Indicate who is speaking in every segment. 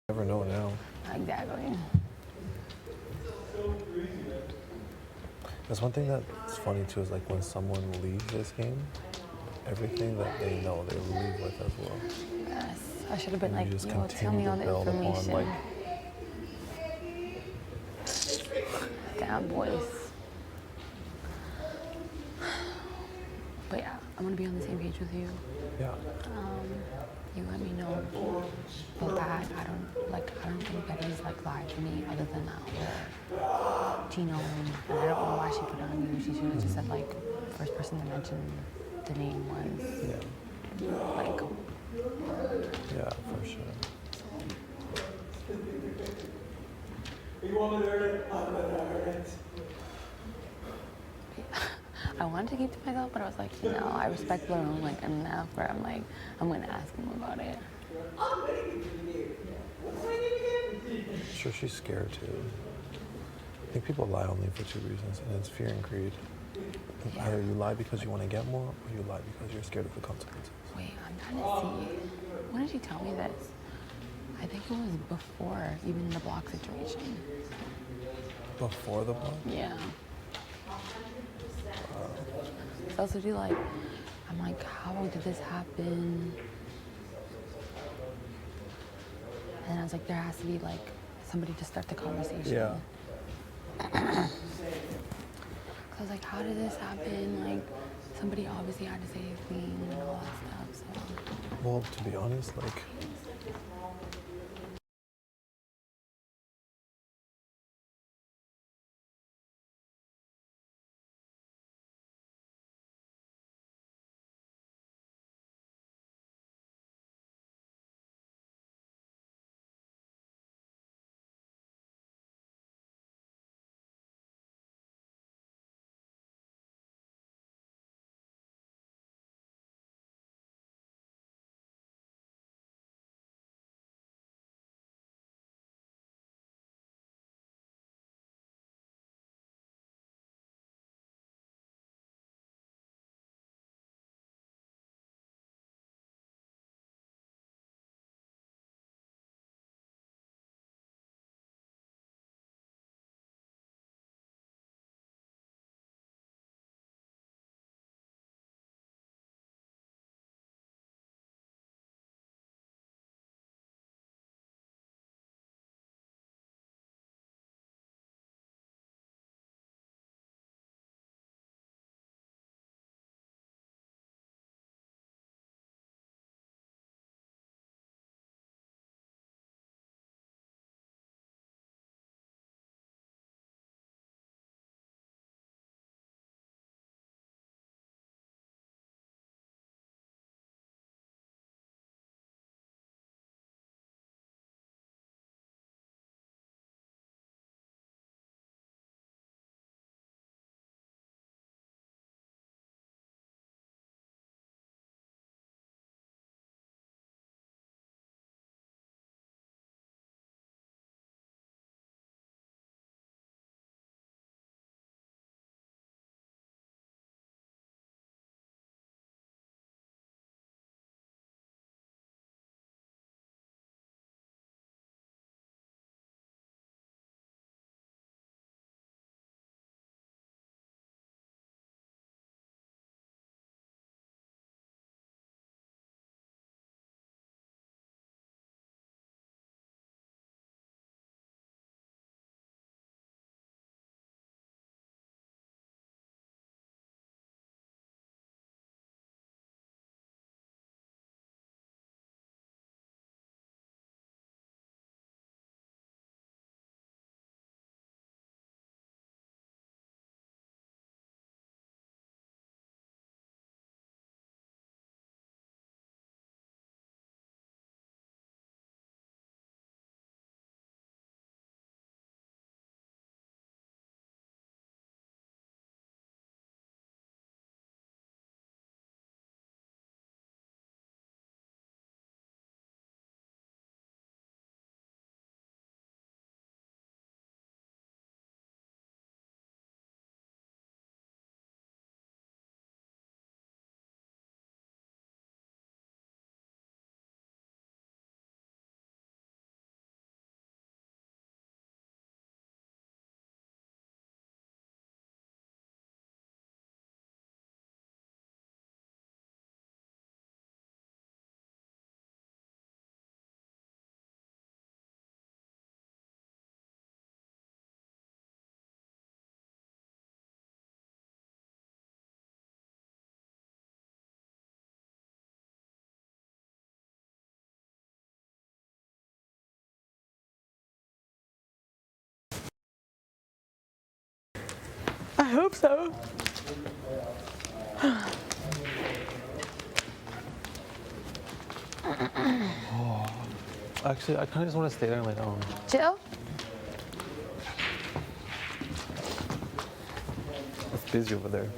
Speaker 1: Never know now.
Speaker 2: Exactly.
Speaker 1: That's one thing that's funny too is like when someone leaves this game, everything that they know they leave with as well.
Speaker 2: Yes. I should have been
Speaker 1: And
Speaker 2: like,
Speaker 1: you just
Speaker 2: yo, tell me
Speaker 1: continue to
Speaker 2: all the
Speaker 1: build upon
Speaker 2: information.
Speaker 1: like
Speaker 2: Damn, boys. But yeah, I'm gonna be on the same page with you.
Speaker 1: yeah.
Speaker 2: You let me know. But that I don't think Betty's like lied to me other than that whole Tino, and I don't know why she put it on you. She should have just said like first person to mention the name was
Speaker 1: Yeah.
Speaker 2: like
Speaker 1: Yeah, for sure.
Speaker 3: You want me to earn it? I'm gonna earn it.
Speaker 2: I wanted to keep to myself, but I was like, no, I respect Laroon like enough where I'm like, I'm gonna ask him about it.
Speaker 1: I'm sure she's scared too. I think people lie only for two reasons, and it's fear and greed.
Speaker 2: Yeah.
Speaker 1: Either you lie because you want to get more, or you lie because you're scared of the consequences.
Speaker 2: Wait, I'm trying to see. When did she tell me this? I think it was before even the block situation.
Speaker 1: Before the block?
Speaker 2: Yeah. So also do like, I'm like, how did this happen? And I was like, there has to be like somebody to start the conversation.
Speaker 1: Yeah.
Speaker 2: I was like, how did this happen? Like, somebody obviously had to say a thing and all that stuff. So.
Speaker 1: Well, to be honest, like,
Speaker 2: I hope so.
Speaker 1: Actually, I kind of just want to stay there and lay down.
Speaker 2: Chill?
Speaker 1: It's busy over there.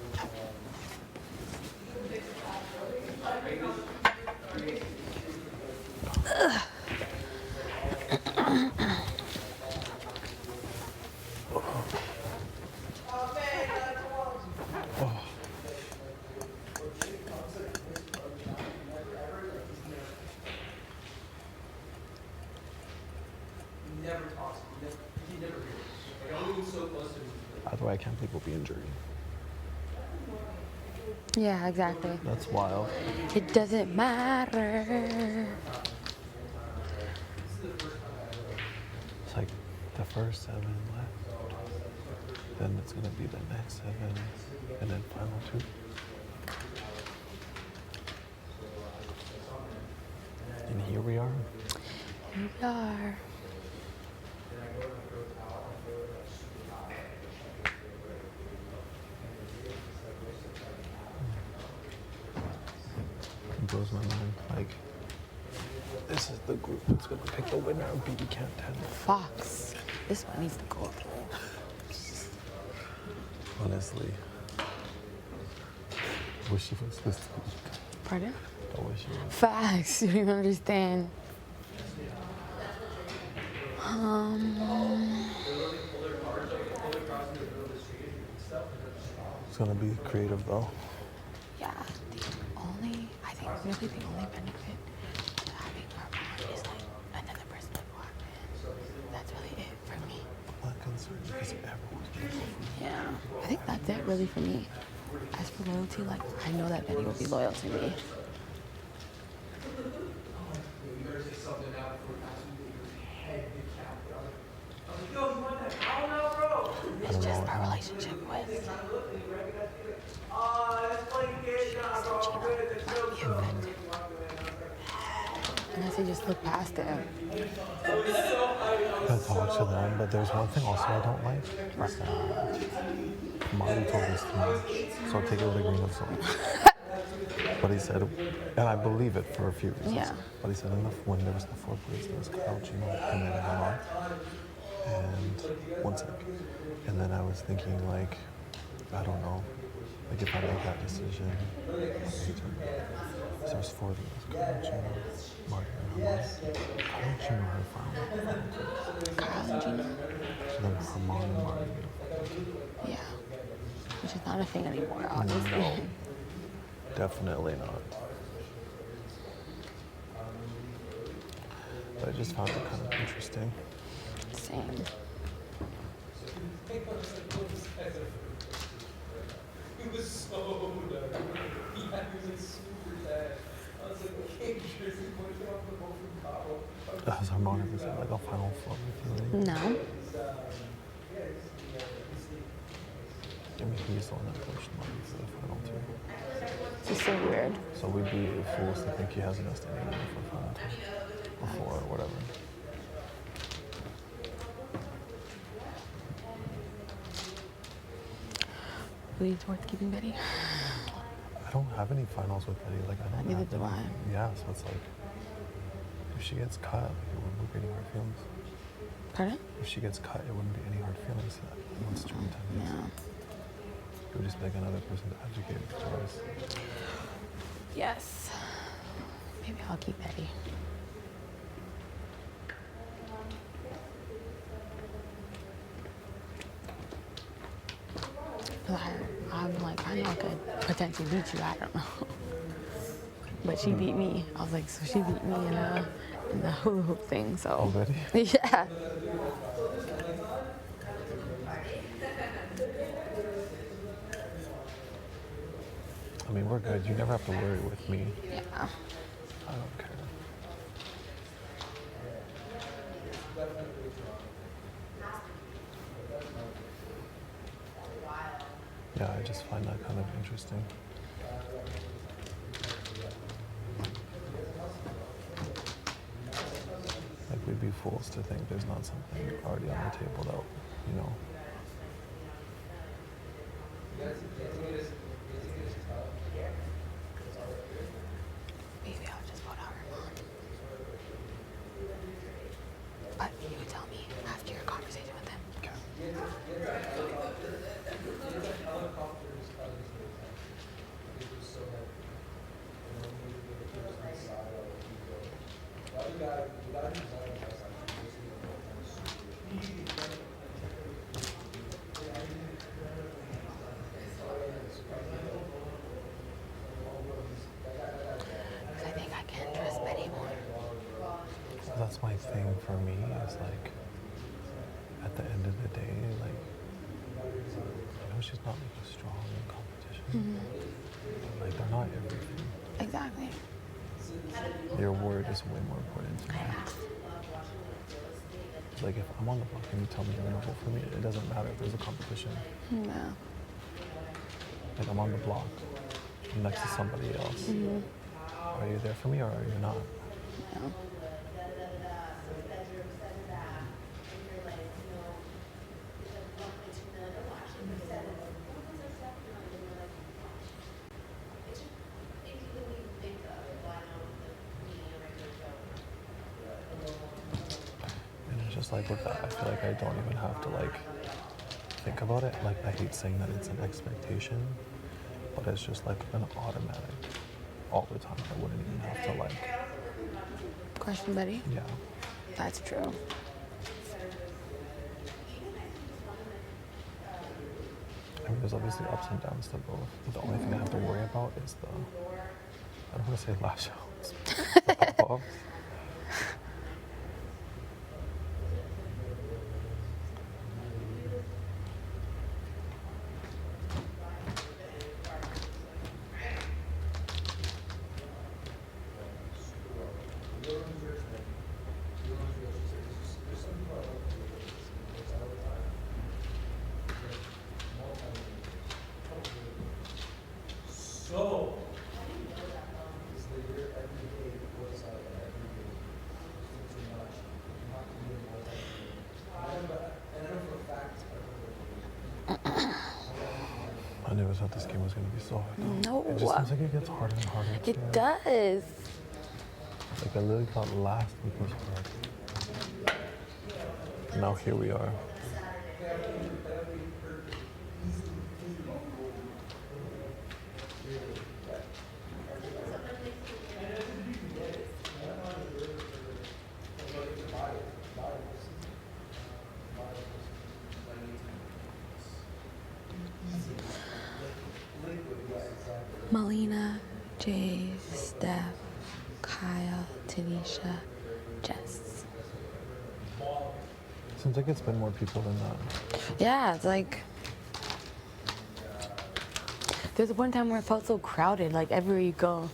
Speaker 1: Either way, I can't believe we'll be injured.
Speaker 2: Yeah, exactly.
Speaker 1: That's wild.
Speaker 2: It doesn't matter.
Speaker 1: It's like the first 7 left. Then it's gonna be the next 7, and then final 2. And here we are.
Speaker 2: Here we are.
Speaker 1: It blows my mind. Like, this is the group that's gonna pick the winner of BB Camp 10.
Speaker 2: Fox. This one needs to go up.
Speaker 1: Honestly. I wish she was this week.
Speaker 2: Pardon?
Speaker 1: I wish she was.
Speaker 2: Facts. You don't even understand.
Speaker 1: It's gonna be creative though.
Speaker 2: Yeah. I think really the only benefit to having our bond is like another person to walk in. That's really it for me.
Speaker 1: I'm not concerned because everyone's beautiful.
Speaker 2: Yeah. I think that's it really for me. As for loyalty, like I know that Betty will be loyal to me. It's just our relationship with unless you just look past it.
Speaker 1: I talk to them, but there's one thing also I don't like. Is that Marty told us too much, so I'll take it with a grain of salt. But he said, and I believe it for a few reasons.
Speaker 2: Yeah.
Speaker 1: But he said when there was the 4 plays, there was Kyle, Gino, and then Emma. And one sec. And then I was thinking, like, I don't know, like if I make that decision, so there's 4 of them. Kyle, Gino, Marty, and Emma. Kyle and Gino are final.
Speaker 2: Kyle and Gina.
Speaker 1: So then Herman and Marty.
Speaker 2: Yeah. Which is not a thing anymore, obviously.
Speaker 1: No, definitely not. But I just found it kind of interesting.
Speaker 2: Same.
Speaker 3: He was so done. He was like super sad. I was like, okay, Jersey, what is off the boat from Cabo?
Speaker 1: Has Herman ever said like a final four feeling?
Speaker 2: No.
Speaker 1: I mean, he's the one that pushed Marty for the final 2.
Speaker 2: It's just so weird.
Speaker 1: So we'd be fools to think he has enough standing for final 2. Or 4 or whatever.
Speaker 2: Really worth keeping Betty?
Speaker 1: I don't have any finals with Betty. Like, I don't
Speaker 2: Neither
Speaker 1: have
Speaker 2: do
Speaker 1: them.
Speaker 2: I.
Speaker 1: Yeah, so it's like, if she gets cut, it wouldn't be any hard feelings.
Speaker 2: Pardon?
Speaker 1: If she gets cut, it wouldn't be any hard feelings once during 10 years.
Speaker 2: Yeah.
Speaker 1: It would just be like another person to educate for us.
Speaker 2: Yes. Maybe I'll keep Betty. I'm like, I know I could potentially beat you. I don't know. But she beat me. I was like, so she beat me in the hula hoop thing. So.
Speaker 1: Already?
Speaker 2: Yeah.
Speaker 1: I mean, we're good. You never have to worry with me.
Speaker 2: Yeah.
Speaker 1: I don't care. Yeah, I just find that kind of interesting. Like, we'd be fools to think there's not something already on the table that, you know.
Speaker 2: Maybe I'll just vote out Ramon. But you tell me after your conversation with him.
Speaker 1: Okay.
Speaker 2: Because I think I can trust Betty more.
Speaker 1: So that's my thing for me is like, at the end of the day, like, I know she's not like a strong in competition, but like they're not everything.
Speaker 2: Exactly.
Speaker 1: Your word is way more important to me. Like if I'm on the block and you tell me you're gonna vote for me, it doesn't matter if there's a competition.
Speaker 2: No.
Speaker 1: Like I'm on the block, I'm next to somebody else. Are you there for me or are you not?
Speaker 2: No.
Speaker 1: And it's just like with that, I feel like I don't even have to like think about it. Like I hate saying that it's an expectation, but it's just like an automatic all the time. I wouldn't even have to like,
Speaker 2: Question, Betty?
Speaker 1: yeah.
Speaker 2: That's true.
Speaker 1: I mean, there's obviously ups and downs to both. But the only thing I have to worry about is the, I don't want to say lash outs, the pop-offs.
Speaker 3: So.
Speaker 1: I never thought this game was going to be so hard.
Speaker 2: No.
Speaker 1: It just seems like it gets harder and harder.
Speaker 2: It does.
Speaker 1: Like I literally thought last week was hard. Now here we are.
Speaker 2: Melina, Jay, Steph, Kyle, Tanisha, Jess.
Speaker 1: Seems like it's been more people than that.
Speaker 2: Yeah, it's like there's a point in time where it felt so crowded, like everywhere you go.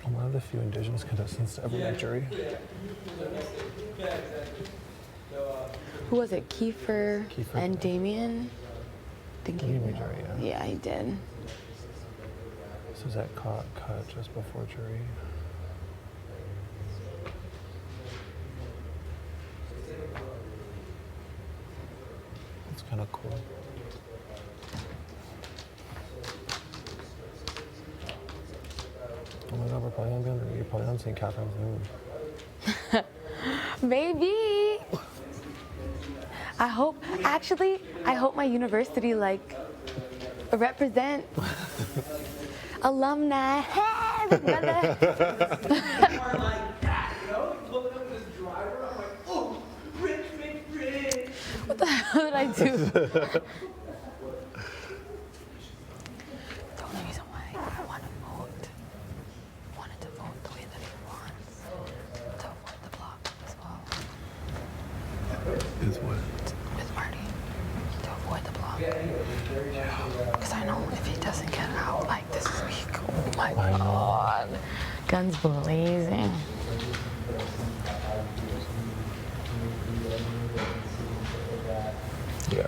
Speaker 1: I'm one of the few Indigenous contestants to ever make jury.
Speaker 2: Who was it? Kiefer,
Speaker 1: Kiefer,
Speaker 2: and
Speaker 1: yeah.
Speaker 2: Damien? I think
Speaker 1: He made jury, yeah.
Speaker 2: Yeah, he did.
Speaker 1: Suzette cut just before jury. It's kind of cool. Oh my god, we're probably on St. Catherine's Moon.
Speaker 2: Maybe. I hope my university like represent alumni. Hey, big brother.
Speaker 3: Are like that, you know? Pulling up in this driver, I'm like, oh, rich.
Speaker 2: What the hell did I do? The only reason why I wanted to vote the way that he wants, to avoid the block as well.
Speaker 1: Is what?
Speaker 2: With Marty, to avoid the block. Because I know if he doesn't get out like this week, oh my
Speaker 1: I know.
Speaker 2: god, guns blazing.
Speaker 1: Yeah.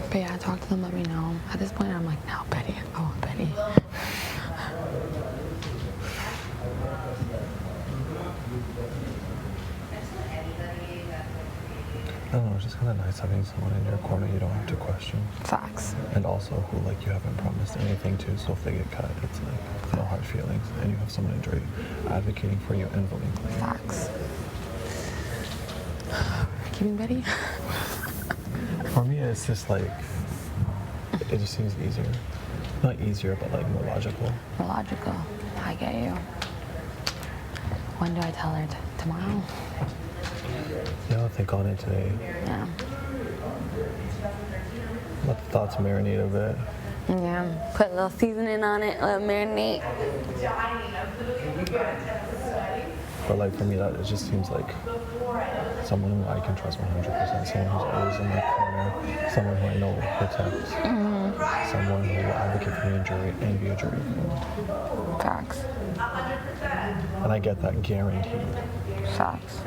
Speaker 2: But yeah, talk to them, let me know. At this point, I'm like, no, Betty. I want Betty.
Speaker 1: I don't know, it's just kind of nice having someone in your corner you don't have to question.
Speaker 2: Facts.
Speaker 1: And also who like you haven't promised anything to, so if they get cut, it's like no hard feelings. And you have someone advocating for you and voting for you.
Speaker 2: Facts. Keeping Betty?
Speaker 1: For me, it's just like, it just seems easier. Not easier, but like more logical.
Speaker 2: More logical. I get you. When do I tell her? Tomorrow?
Speaker 1: Yeah, I'll think on it today.
Speaker 2: Yeah.
Speaker 1: Let the thoughts marinate a bit.
Speaker 2: Yeah. Put a little seasoning on it, let it marinate.
Speaker 1: But like for me, that it just seems like someone who I can trust 100%, someone who's always in my corner, someone who I know will protect, someone who will advocate for me in jury and be a jury for me.
Speaker 2: Facts.
Speaker 1: And I get that guaranteed.
Speaker 2: Facts.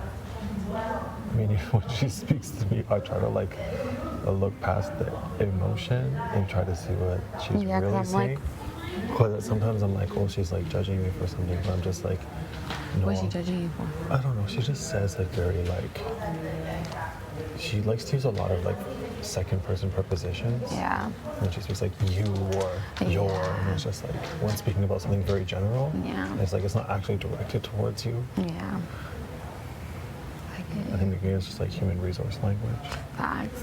Speaker 1: I mean, when she speaks to me, I try to like look past the emotion and try to see what she's
Speaker 2: Yeah, 'cause
Speaker 1: really
Speaker 2: I'm
Speaker 1: saying.
Speaker 2: like-
Speaker 1: Because sometimes I'm like, oh, she's like judging me for something, but I'm just like, no.
Speaker 2: What's she judging you for?
Speaker 1: I don't know. She just says like very like. She likes to use a lot of like second-person prepositions.
Speaker 2: Yeah.
Speaker 1: When she speaks like you or your, and it's just like when speaking about something very general.
Speaker 2: Yeah.
Speaker 1: It's like it's not actually directed towards you.
Speaker 2: Yeah. I get
Speaker 1: I
Speaker 2: it.
Speaker 1: think it's just like human resource language.
Speaker 2: Facts.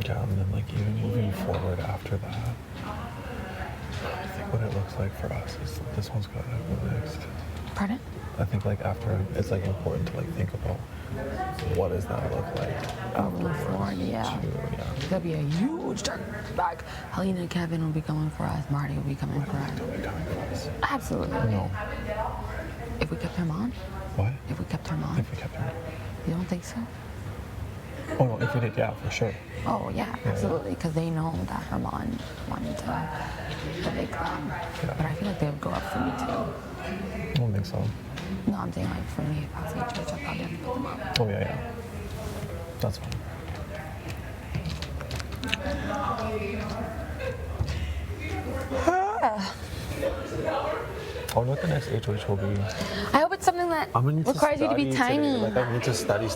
Speaker 1: Yeah, and then like even moving forward after that, I think what it looks like for us is this one's gotta go next.
Speaker 2: Pardon?
Speaker 1: I think like after it's like important to like think about what does that look like
Speaker 2: Moving forward, yeah.
Speaker 1: yeah.
Speaker 2: It's gonna be a huge turn back. Helena and Kevin will be coming for us. Marty will be coming for us.
Speaker 1: Don't be coming for us.
Speaker 2: Absolutely.
Speaker 1: No.
Speaker 2: If we kept her on?
Speaker 1: What?
Speaker 2: If we kept her on?
Speaker 1: If we kept her.
Speaker 2: You don't think so?
Speaker 1: Oh no, if we did, yeah, for sure.
Speaker 2: Oh yeah, absolutely. Because they know that Herman wanted to evict them. But I feel like they would go up for me too.
Speaker 1: I don't think so.
Speaker 2: No, I'm saying like for me, if I was in church, I'd probably have to put them up.
Speaker 1: Oh yeah, yeah. That's fine. I wonder what the next HOH will be.
Speaker 2: I hope it's something that
Speaker 1: I'm gonna need
Speaker 2: requires
Speaker 1: to
Speaker 2: you to be
Speaker 1: study
Speaker 2: tiny.
Speaker 1: today. Like I need to study.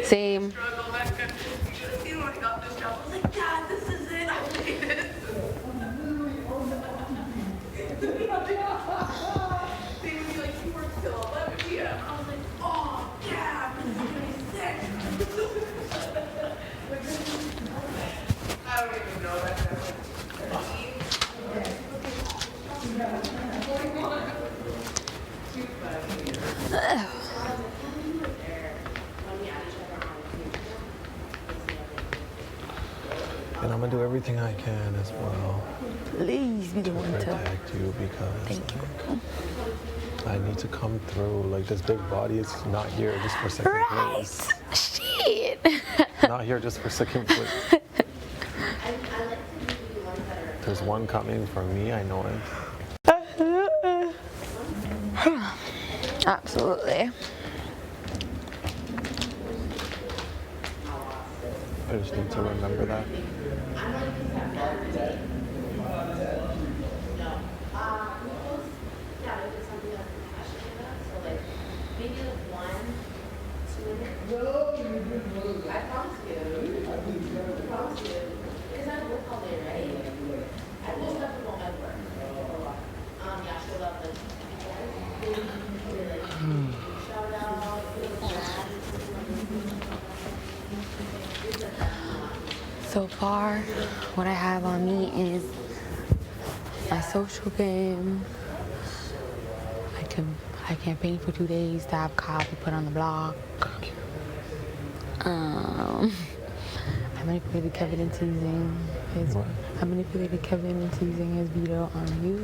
Speaker 2: Same.
Speaker 4: You know, I got this job. I was like, Dad, this is it. I made it. They would be like, you work till 11 p.m. I was like, oh, Dad, this is gonna be sick. I don't even know that.
Speaker 1: And I'm gonna do everything I can as well
Speaker 2: Please be the
Speaker 1: to
Speaker 2: one to.
Speaker 1: protect you because
Speaker 2: Thank you.
Speaker 1: I need to come through. Like this big body is not here just for second
Speaker 2: Right.
Speaker 1: place.
Speaker 2: Shit.
Speaker 1: Not here just for second place. There's one coming for me, I know it.
Speaker 2: Absolutely.
Speaker 1: I just need to remember that.
Speaker 2: So far, what I have on me is my social game. I campaigned for 2 days to have Kyle be put on the block. I manipulated Kevin into using his.
Speaker 1: What?
Speaker 2: I manipulated Kevin into using his veto on you.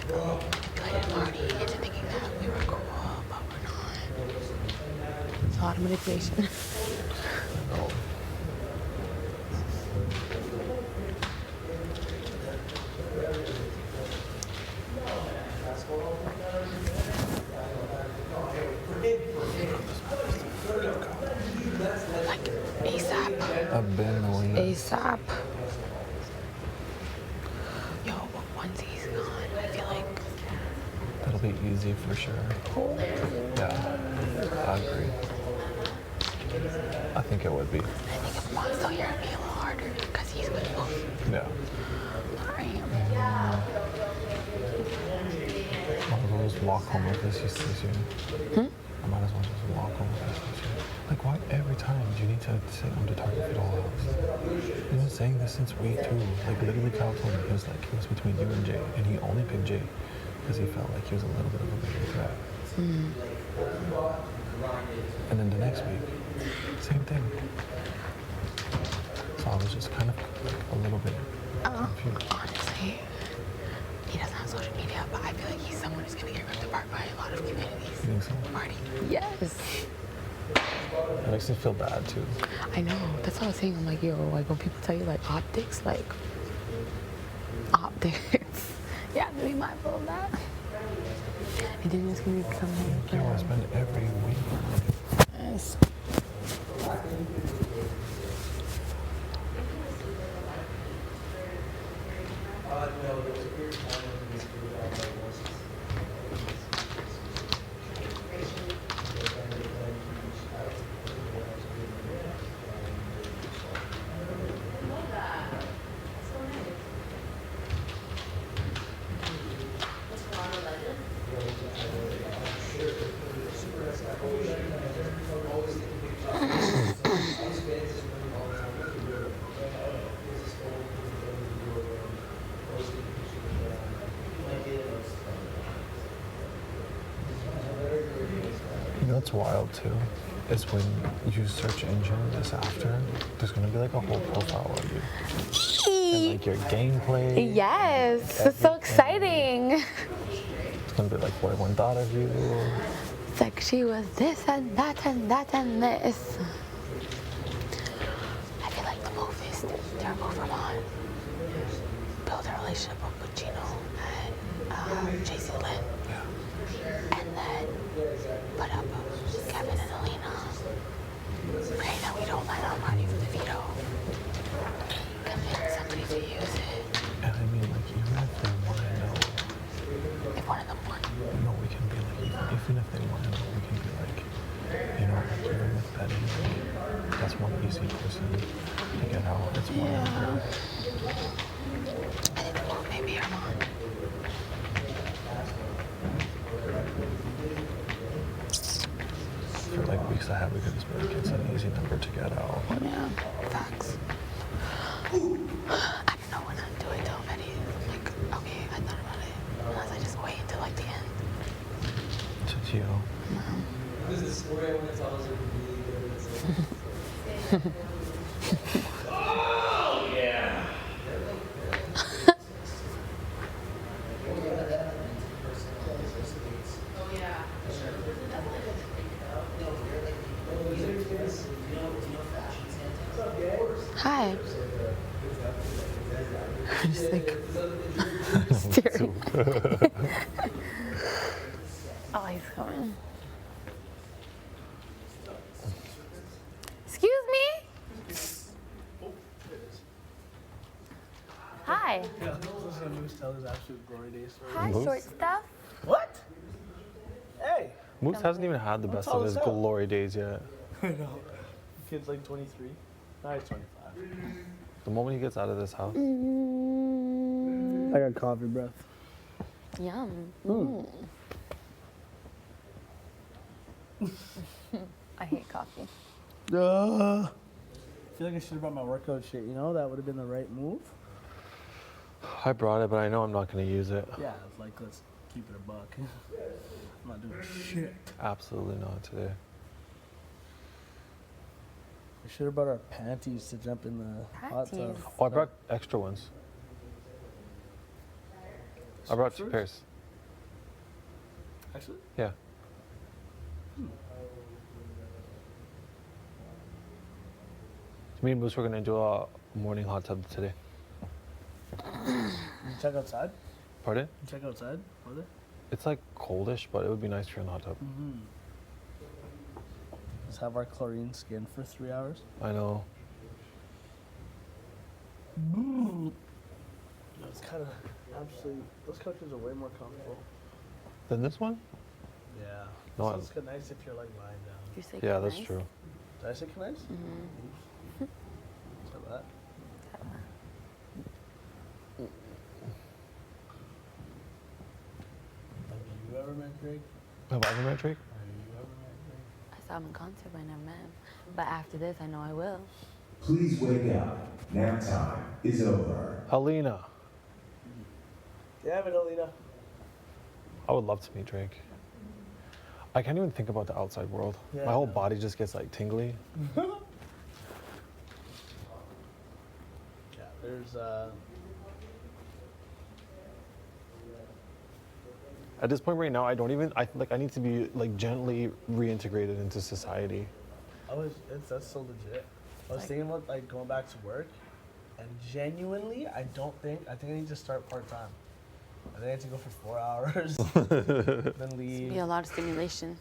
Speaker 2: I manipulated Marty into thinking that we were cool, but we're not. It's a lot of manipulation.
Speaker 1: No.
Speaker 2: crap. Yo, but once he's gone, I feel like
Speaker 1: That'll be easy for sure. Yeah, I agree. I think it would be.
Speaker 2: I think if Mom's still here, it'd be a little harder because he's gonna move.
Speaker 1: Yeah.
Speaker 2: Alright.
Speaker 1: Might as well just walk home with this this year. I might as well just walk home with this year. Like, why every time do you need to say I'm to Target for the whole house? He's been saying this since week 2. Like, literally, Kyle told me he was like, he was between you and Jay, and he only picked Jay because he felt like he was a little bit of a bigger threat. And then the next week, same thing. So I was just kind of a little bit confused.
Speaker 2: Honestly, he doesn't have social media, but I feel like he's someone who's gonna get ripped apart by a lot of communities.
Speaker 1: You think so?
Speaker 2: Marty. Yes.
Speaker 1: It makes me feel bad too.
Speaker 2: I know. That's what I was saying. I'm like, yo, like when people tell you like optics, you have to be mindful of that. And then it's gonna become
Speaker 1: Yo, I spend every week.
Speaker 2: yes.
Speaker 3: No, there was a weird time when we screwed up my voices.
Speaker 1: You know what's wild too? Is when you search engine this after, there's gonna be like a whole profile of you. And like your gameplay.
Speaker 2: Yes, it's so exciting.
Speaker 1: It's gonna be like what everyone thought of you.
Speaker 2: It's like she was this and that and that and this. I feel like the move is to remove Ramon, build a relationship with Gino and JC Lynn, and then put up Kevin and Alina. Pray that we don't let out money for the veto. Convince somebody to use it.
Speaker 1: And I mean, like, even if they want to know,
Speaker 2: If one of them won.
Speaker 1: no, we can be like, even if they want to know, we can be like, you know, like even with Betty, like, that's one easy person to get out. It's one of her.
Speaker 2: I think the move may be Ramon.
Speaker 1: For like weeks ahead, we could just be like, it's an easy number to get out.
Speaker 2: Yeah, facts. I don't know when I'm doing till Betty. Like, okay, I thought about it. Unless I just wait until like the end.
Speaker 1: To Gio.
Speaker 3: This is the story I want to tell is like really good. Oh, yeah.
Speaker 2: Hi. Just like staring. Oh, he's coming. Excuse me? Hi.
Speaker 5: Yeah, this is a news teller's absolute glory days.
Speaker 2: Hi,
Speaker 1: Moose?
Speaker 2: short stuff.
Speaker 5: What? Hey!
Speaker 1: Moose hasn't even had the best of his glory days yet.
Speaker 5: I know. Kid's like 23. Now he's 25.
Speaker 1: The moment he gets out of this house,
Speaker 5: I got coffee breath.
Speaker 2: Yum. I hate coffee.
Speaker 5: I feel like I should have brought my workout shit, you know? That would have been the right move.
Speaker 1: I brought it, but I know I'm not going to use it.
Speaker 5: Yeah, like, let's keep it a buck. I'm not doing shit.
Speaker 1: Absolutely not today.
Speaker 5: I should have brought our panties to jump in the hot tub.
Speaker 2: Panties?
Speaker 1: Oh, I brought extra ones. I brought 2 pairs.
Speaker 5: Actually?
Speaker 1: Yeah. Me and Moose were going to do a morning hot tub today.
Speaker 5: Check outside?
Speaker 1: Pardon?
Speaker 5: Check outside? Was it?
Speaker 1: It's like coldish, but it would be nice if you're in the hot tub.
Speaker 5: Just have our chlorine skin for 3 hours.
Speaker 1: I know.
Speaker 5: It's kind of absolutely. Those couches are way more comfortable.
Speaker 1: Then this one?
Speaker 5: Yeah.
Speaker 1: No,
Speaker 5: This one's kind of nice if you're like lying down.
Speaker 2: You say
Speaker 1: Yeah, that's
Speaker 2: nice?
Speaker 1: true.
Speaker 5: Did I say nice?
Speaker 2: Mm-hmm.
Speaker 5: So that. Have you ever met Drake?
Speaker 1: Have I ever met Drake?
Speaker 5: Have you ever met Drake?
Speaker 2: I saw him in concert, but I never met him. But after this, I know I will.
Speaker 6: Please wake up. Nap time is over.
Speaker 1: Alina.
Speaker 5: Damn it, Alina.
Speaker 1: I would love to meet Drake. I can't even think about the outside world.
Speaker 5: Yeah,
Speaker 1: My whole
Speaker 5: no.
Speaker 1: body just gets like tingly.
Speaker 5: Yeah, there's
Speaker 1: At this point right now, I don't even, I need to be like gently reintegrated into society.
Speaker 5: that's so legit. I was thinking about like going back to work, and genuinely, I think I need to start part time. I think I have to go for 4 hours, then leave.
Speaker 2: Be a lot of stimulation.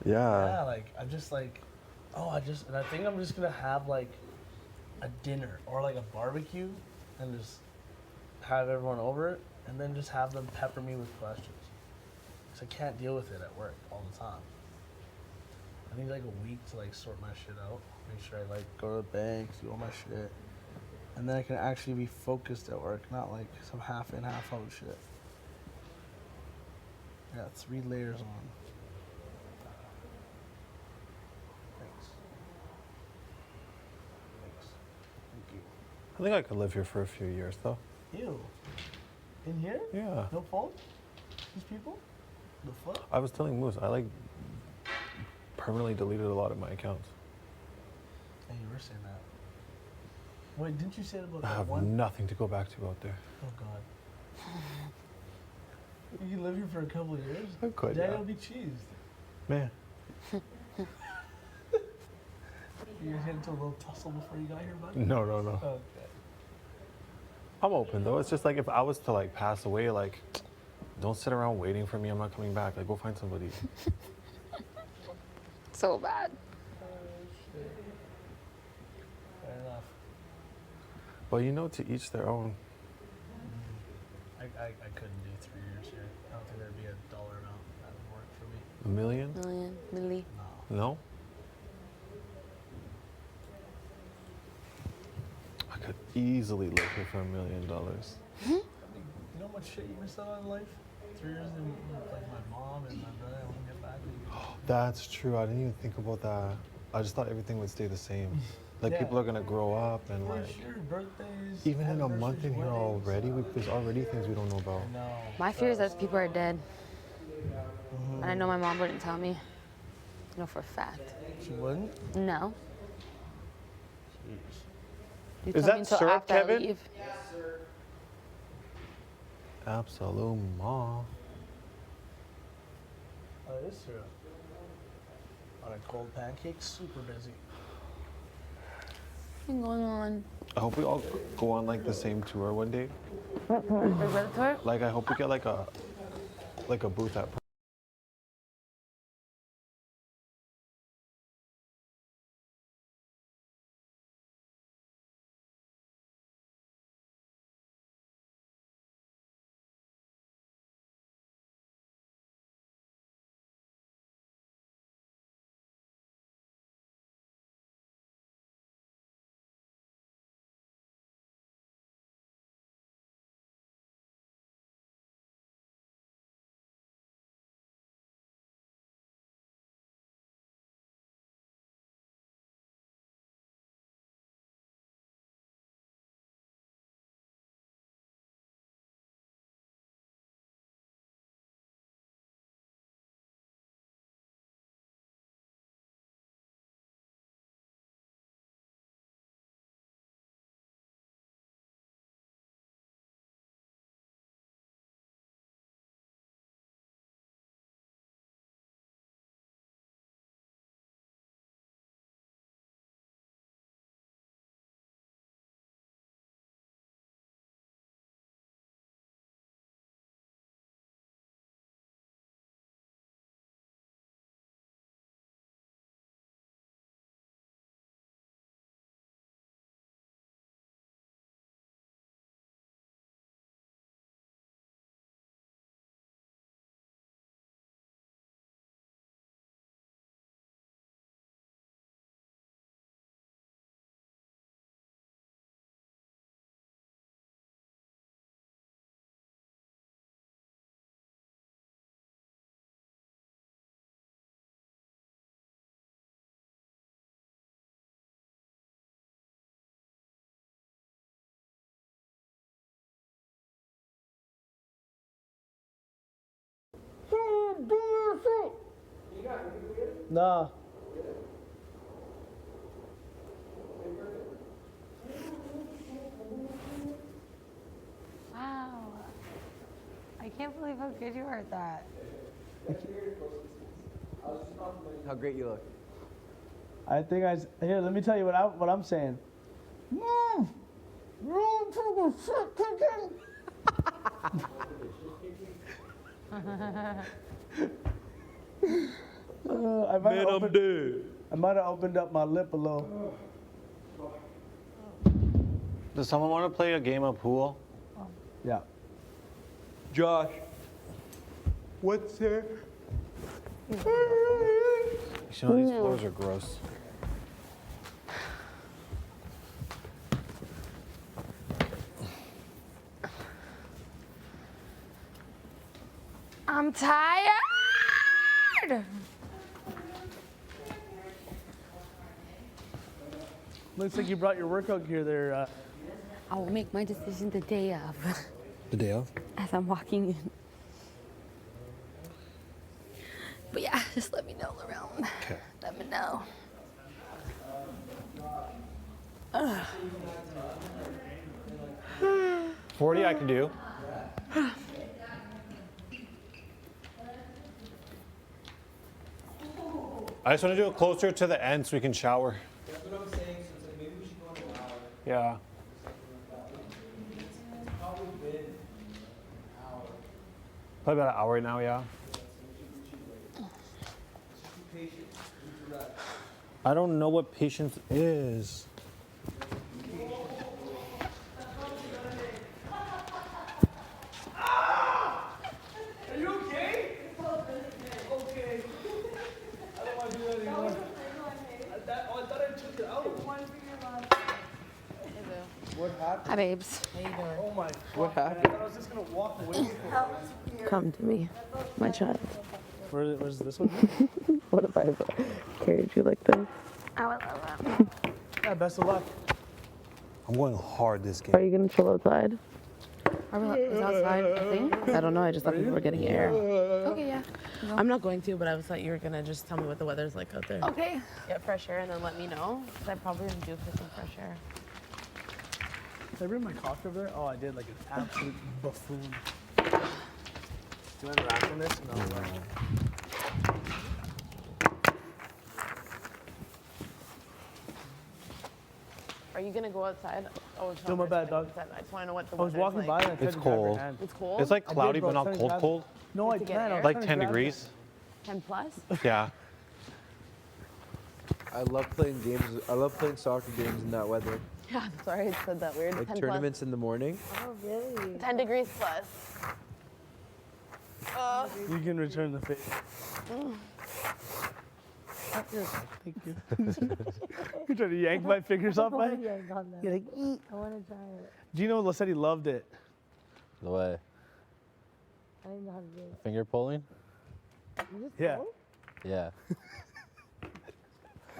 Speaker 5: Yeah, like I'm just like, and I think I'm just gonna have like a dinner or like a barbecue, and just have everyone over, and then just have them pepper me with questions. Cause I can't deal with it at work all the time. I need like a week to like sort my shit out, make sure I like go to the bank, do all my shit, and then I can actually be focused at work, not like some half in, half out shit. Yeah, 3 layers on. Thanks. Thank you.
Speaker 1: I think I could live here for a few years though.
Speaker 5: Ew. In here?
Speaker 1: Yeah.
Speaker 5: No phone? These people? The fuck?
Speaker 1: I was telling Moose, I like permanently deleted a lot of my accounts.
Speaker 5: Hey, you were saying that. Wait, didn't you say it about
Speaker 1: I
Speaker 5: that
Speaker 1: have
Speaker 5: one?
Speaker 1: nothing to go back to out there.
Speaker 5: Oh god. You can live here for a couple of years?
Speaker 1: I could,
Speaker 5: Daddy
Speaker 1: yeah.
Speaker 5: will be cheesed.
Speaker 1: Man,
Speaker 5: You guys get into a little tussle before you got here, bud?
Speaker 1: no.
Speaker 5: Okay.
Speaker 1: I'm open though. It's just like if I was to like pass away, like don't sit around waiting for me. I'm not coming back. Like go find somebody.
Speaker 2: So bad.
Speaker 5: Shit. Fair enough.
Speaker 1: But you know, to each their own.
Speaker 5: I couldn't do 3 years here. I don't think there'd be a dollar amount that would work for me.
Speaker 1: $1 million?
Speaker 2: Million, milli.
Speaker 5: No.
Speaker 1: No? I could easily live here for $1 million.
Speaker 5: I mean, you know how much shit you missed out on in life? 3 years in like my mom and my brother, I wouldn't get back.
Speaker 1: That's true. I didn't even think about that. I just thought everything would stay the same. Like
Speaker 5: Yeah.
Speaker 1: people are gonna grow up and
Speaker 5: For
Speaker 1: like
Speaker 5: sure, birthdays.
Speaker 1: even in a month in here
Speaker 5: anniversaries,
Speaker 1: already,
Speaker 5: weddings.
Speaker 1: there's already things we don't know about.
Speaker 5: No.
Speaker 2: My fear is that people are dead.
Speaker 5: Mhm.
Speaker 2: And I know my mom wouldn't tell me. I know for a fact.
Speaker 5: She wouldn't?
Speaker 2: No.
Speaker 5: Jeez.
Speaker 2: You
Speaker 1: Is
Speaker 2: tell me
Speaker 1: that
Speaker 2: until
Speaker 1: syrup,
Speaker 2: after I
Speaker 1: Kevin?
Speaker 2: leave.
Speaker 1: Absolute ma.
Speaker 5: Oh, it is syrup. On a cold pancake, super busy.
Speaker 2: What's going on?
Speaker 1: I hope we all go on like the same tour one day.
Speaker 2: The weather tour?
Speaker 1: Like I hope we get like a booth at
Speaker 5: Nah.
Speaker 2: Wow. I can't believe how good you are at that.
Speaker 7: How great you look.
Speaker 5: I think here. Let me tell you what I'm saying. I might have opened up my lip a little.
Speaker 8: Does someone want to play a game of pool?
Speaker 5: Yeah.
Speaker 7: Josh, what's there?
Speaker 8: You know these floors are gross.
Speaker 2: I'm tired.
Speaker 5: Looks like you brought your workout gear there.
Speaker 2: I will make my decision the day of,
Speaker 1: The day of?
Speaker 2: as I'm walking in. But yeah, just let me know around.
Speaker 1: Okay.
Speaker 2: Let me know.
Speaker 8: 40 I can do. I just want to do it closer to the end so we can shower.
Speaker 3: That's what I'm saying, so it's like maybe we should go in an hour.
Speaker 8: Yeah.
Speaker 3: It's probably been an hour.
Speaker 8: Probably about an hour now, yeah.
Speaker 3: Just be patient. Use your reps.
Speaker 8: I don't know what patience is.
Speaker 5: Are you okay? Okay. I don't want to do that anymore. I thought I took it out.
Speaker 7: What happened?
Speaker 2: Hi, babes.
Speaker 5: Oh my.
Speaker 7: What
Speaker 5: I
Speaker 7: happened?
Speaker 5: thought I was just gonna walk away with it.
Speaker 9: Come to me, my child.
Speaker 5: Where's this one?
Speaker 9: What if I carried you like this?
Speaker 2: I would love that.
Speaker 5: Yeah, best of luck.
Speaker 1: I'm going hard this
Speaker 9: Are
Speaker 1: game.
Speaker 9: you gonna chill outside?
Speaker 2: Is outside a thing?
Speaker 9: I don't know. I just thought we were getting air.
Speaker 2: Okay, yeah.
Speaker 9: I'm not going to, but I was thought you were gonna just tell me what the weather's like out there.
Speaker 2: Okay.
Speaker 9: Get fresh air and then let me know. Cause I probably am due for some fresh air.
Speaker 5: Did I bring my coffee over there? Oh, I did, like an absolute buffoon. Do you unwrap this? No.
Speaker 9: Are you gonna go outside? Oh, it's
Speaker 5: Still my bad, dog.
Speaker 9: I just want to know what the
Speaker 5: I was
Speaker 9: weather's
Speaker 5: walking
Speaker 9: like.
Speaker 5: by and I tried
Speaker 8: It's
Speaker 5: to grab your
Speaker 8: cold.
Speaker 5: hand.
Speaker 9: It's cold.
Speaker 8: It's like
Speaker 5: I did,
Speaker 8: cloudy,
Speaker 5: bro.
Speaker 8: but not
Speaker 5: Trying to
Speaker 8: cold
Speaker 5: grab-
Speaker 8: cold.
Speaker 5: No, I
Speaker 9: To get
Speaker 5: can't. I
Speaker 9: air?
Speaker 5: was
Speaker 8: Like
Speaker 5: trying to
Speaker 8: 10
Speaker 5: grab
Speaker 8: degrees.
Speaker 9: 10 plus.
Speaker 8: Yeah.
Speaker 7: I love playing games. I love playing soccer games in that weather.
Speaker 9: Yeah, sorry, I said that weird.
Speaker 7: Like
Speaker 9: 10
Speaker 7: tournaments in the morning.
Speaker 9: plus. 10 degrees plus.
Speaker 5: You can return the favor. Thank you. You're trying to yank my fingers off my. You're like, eat.
Speaker 10: I want to try it.
Speaker 5: Gino said he loved it.
Speaker 11: The way.
Speaker 10: I didn't know how to do it.
Speaker 11: Finger pulling?
Speaker 10: You just
Speaker 5: Yeah.
Speaker 10: go?
Speaker 11: Yeah.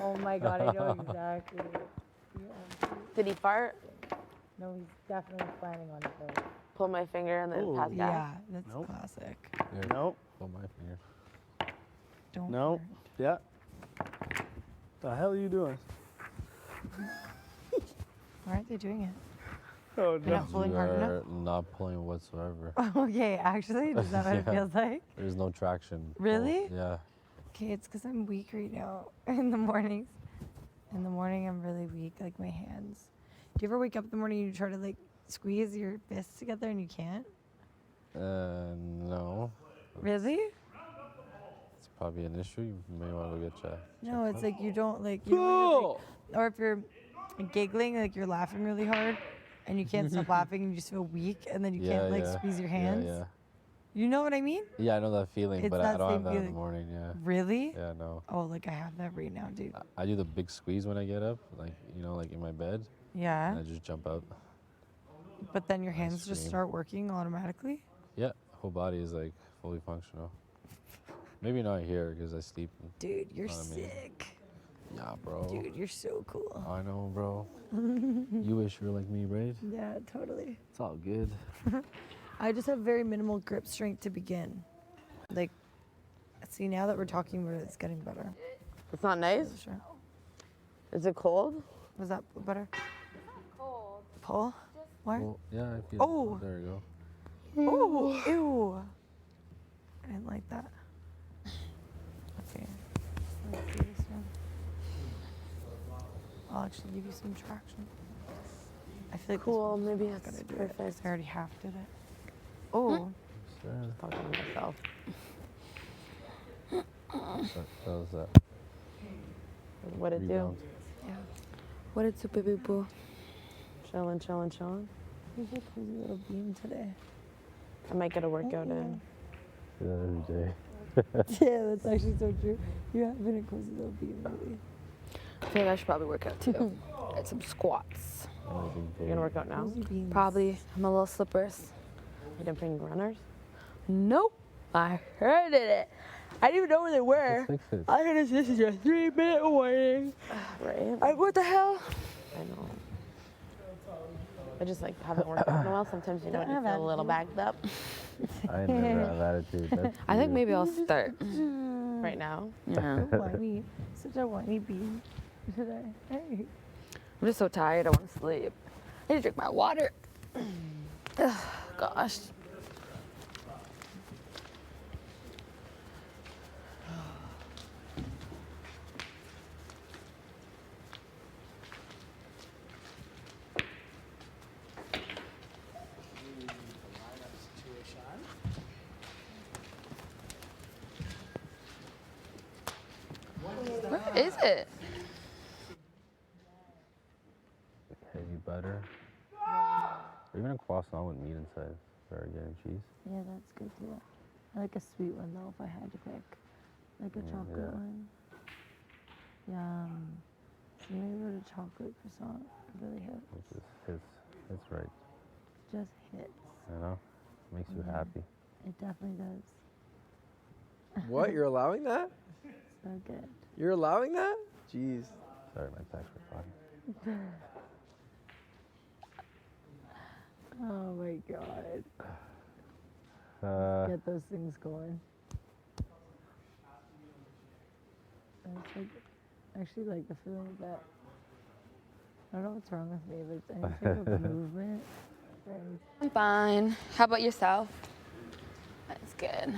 Speaker 10: Oh my god, I know exactly. Yeah.
Speaker 9: Did he fart?
Speaker 10: No, he's definitely planning on it though.
Speaker 9: Pull my finger and then
Speaker 5: Ooh.
Speaker 9: pass gas.
Speaker 2: Yeah, that's
Speaker 5: Nope.
Speaker 2: classic.
Speaker 11: Here,
Speaker 5: Nope.
Speaker 11: pull my finger.
Speaker 2: Don't.
Speaker 5: Nope. Yeah. The hell are you doing?
Speaker 2: Why aren't they doing it?
Speaker 5: Oh
Speaker 2: You're
Speaker 5: no.
Speaker 2: not pulling
Speaker 11: You
Speaker 2: hard enough?
Speaker 11: are not pulling whatsoever.
Speaker 2: Okay, actually, is that what it
Speaker 11: Yeah.
Speaker 2: feels like?
Speaker 11: There's no traction.
Speaker 2: Really?
Speaker 11: Yeah.
Speaker 2: Okay, it's because I'm weak right now in the mornings. In the morning, I'm really weak, like my hands. Do you ever wake up in the morning and you try to like squeeze your fists together and you can't?
Speaker 11: No.
Speaker 2: Really?
Speaker 11: It's probably an issue. You may want to go get checked.
Speaker 2: No, it's like you don't like, you know, when you're, like, or if you're giggling, like you're laughing really hard and you can't stop laughing and you just feel weak and then you can't like squeeze your hands.
Speaker 11: Yeah,
Speaker 2: You know what I mean?
Speaker 11: yeah. I know that feeling,
Speaker 2: It's
Speaker 11: but
Speaker 2: that
Speaker 11: I don't have
Speaker 2: same
Speaker 11: that in the
Speaker 2: feeling.
Speaker 11: morning. Yeah.
Speaker 2: Really?
Speaker 11: Yeah, no.
Speaker 2: Oh, like I have that right now, dude.
Speaker 11: I do the big squeeze when I get up, like, you know, like in my bed.
Speaker 2: Yeah.
Speaker 11: And I just jump out.
Speaker 2: But then your hands just
Speaker 11: scream.
Speaker 2: start working automatically?
Speaker 11: Yeah, whole body is like fully functional. Maybe not here because I sleep.
Speaker 2: Dude, you're
Speaker 11: Not amazing.
Speaker 2: sick.
Speaker 11: Yeah, bro.
Speaker 2: Dude, you're so cool.
Speaker 11: I know, bro. You wish you were like me, right?
Speaker 2: Yeah, totally.
Speaker 11: It's all good.
Speaker 2: I just have very minimal grip strength to begin. Like,
Speaker 10: See, now that we're talking about it, it's getting better.
Speaker 9: It's not nice?
Speaker 10: Sure.
Speaker 9: Is it cold?
Speaker 10: Was that better?
Speaker 2: Cold.
Speaker 10: Pull? What?
Speaker 11: Well, yeah, I feel.
Speaker 10: Oh.
Speaker 11: There you go.
Speaker 10: Oh, ew. I didn't like that. Okay. Let's do this one. I'll actually give you some traction. I feel like
Speaker 9: Cool,
Speaker 10: this one's
Speaker 9: maybe
Speaker 10: not
Speaker 9: that's
Speaker 10: gonna do it, 'cause
Speaker 9: perfect.
Speaker 10: I already half did it. Oh.
Speaker 11: Just
Speaker 9: Talking to myself.
Speaker 11: that was that.
Speaker 9: What it do?
Speaker 11: Rebound.
Speaker 10: Yeah.
Speaker 9: What it do, baby boo? Chillin', chillin', chillin'.
Speaker 10: Here's a cozy little beam today.
Speaker 9: I might get a workout in.
Speaker 11: Do that every day.
Speaker 10: Yeah, that's actually so true. You have been a cozy little beam lately.
Speaker 2: I feel like I should probably work out too. Get some squats.
Speaker 9: You're gonna work out now?
Speaker 10: Cozy beams.
Speaker 2: Probably. I'm a little slippers.
Speaker 9: You didn't bring runners?
Speaker 2: Nope. I heard it. I didn't even know where they were.
Speaker 11: Let's fix it.
Speaker 2: I heard this is your 3-minute warning.
Speaker 9: Right?
Speaker 2: What the hell?
Speaker 9: I know. I just like haven't worked out in a while. Sometimes you know when you feel a little bagged up.
Speaker 11: I never have attitude. That's
Speaker 2: I think
Speaker 11: weird.
Speaker 2: maybe I'll start.
Speaker 9: Right now.
Speaker 2: Yeah.
Speaker 10: So whiny. Such a whiny beam today. Hey.
Speaker 2: I'm just so tired. I want to sleep. I need to drink my water. Ugh, gosh. Where is it?
Speaker 11: Heavy butter. Or even a croissant with meat inside. Very good and cheese.
Speaker 10: Yeah, that's good too. I like a sweet one though if I had to pick. Like a chocolate
Speaker 11: yeah.
Speaker 10: one. Yum. So maybe with a chocolate croissant really hits.
Speaker 11: It just hits. It's right.
Speaker 10: Just hits.
Speaker 11: You know? Makes you
Speaker 10: Yeah.
Speaker 11: happy.
Speaker 10: It definitely does.
Speaker 7: What? You're allowing that?
Speaker 10: So good.
Speaker 7: You're allowing that? Jeez.
Speaker 11: Sorry, my tax for
Speaker 10: Oh my god.
Speaker 11: talking.
Speaker 10: Get those things going. It's like, actually like the feeling that, I don't know what's wrong with me, but it's any type of movement. Right?
Speaker 2: I'm fine. How about yourself? That's good.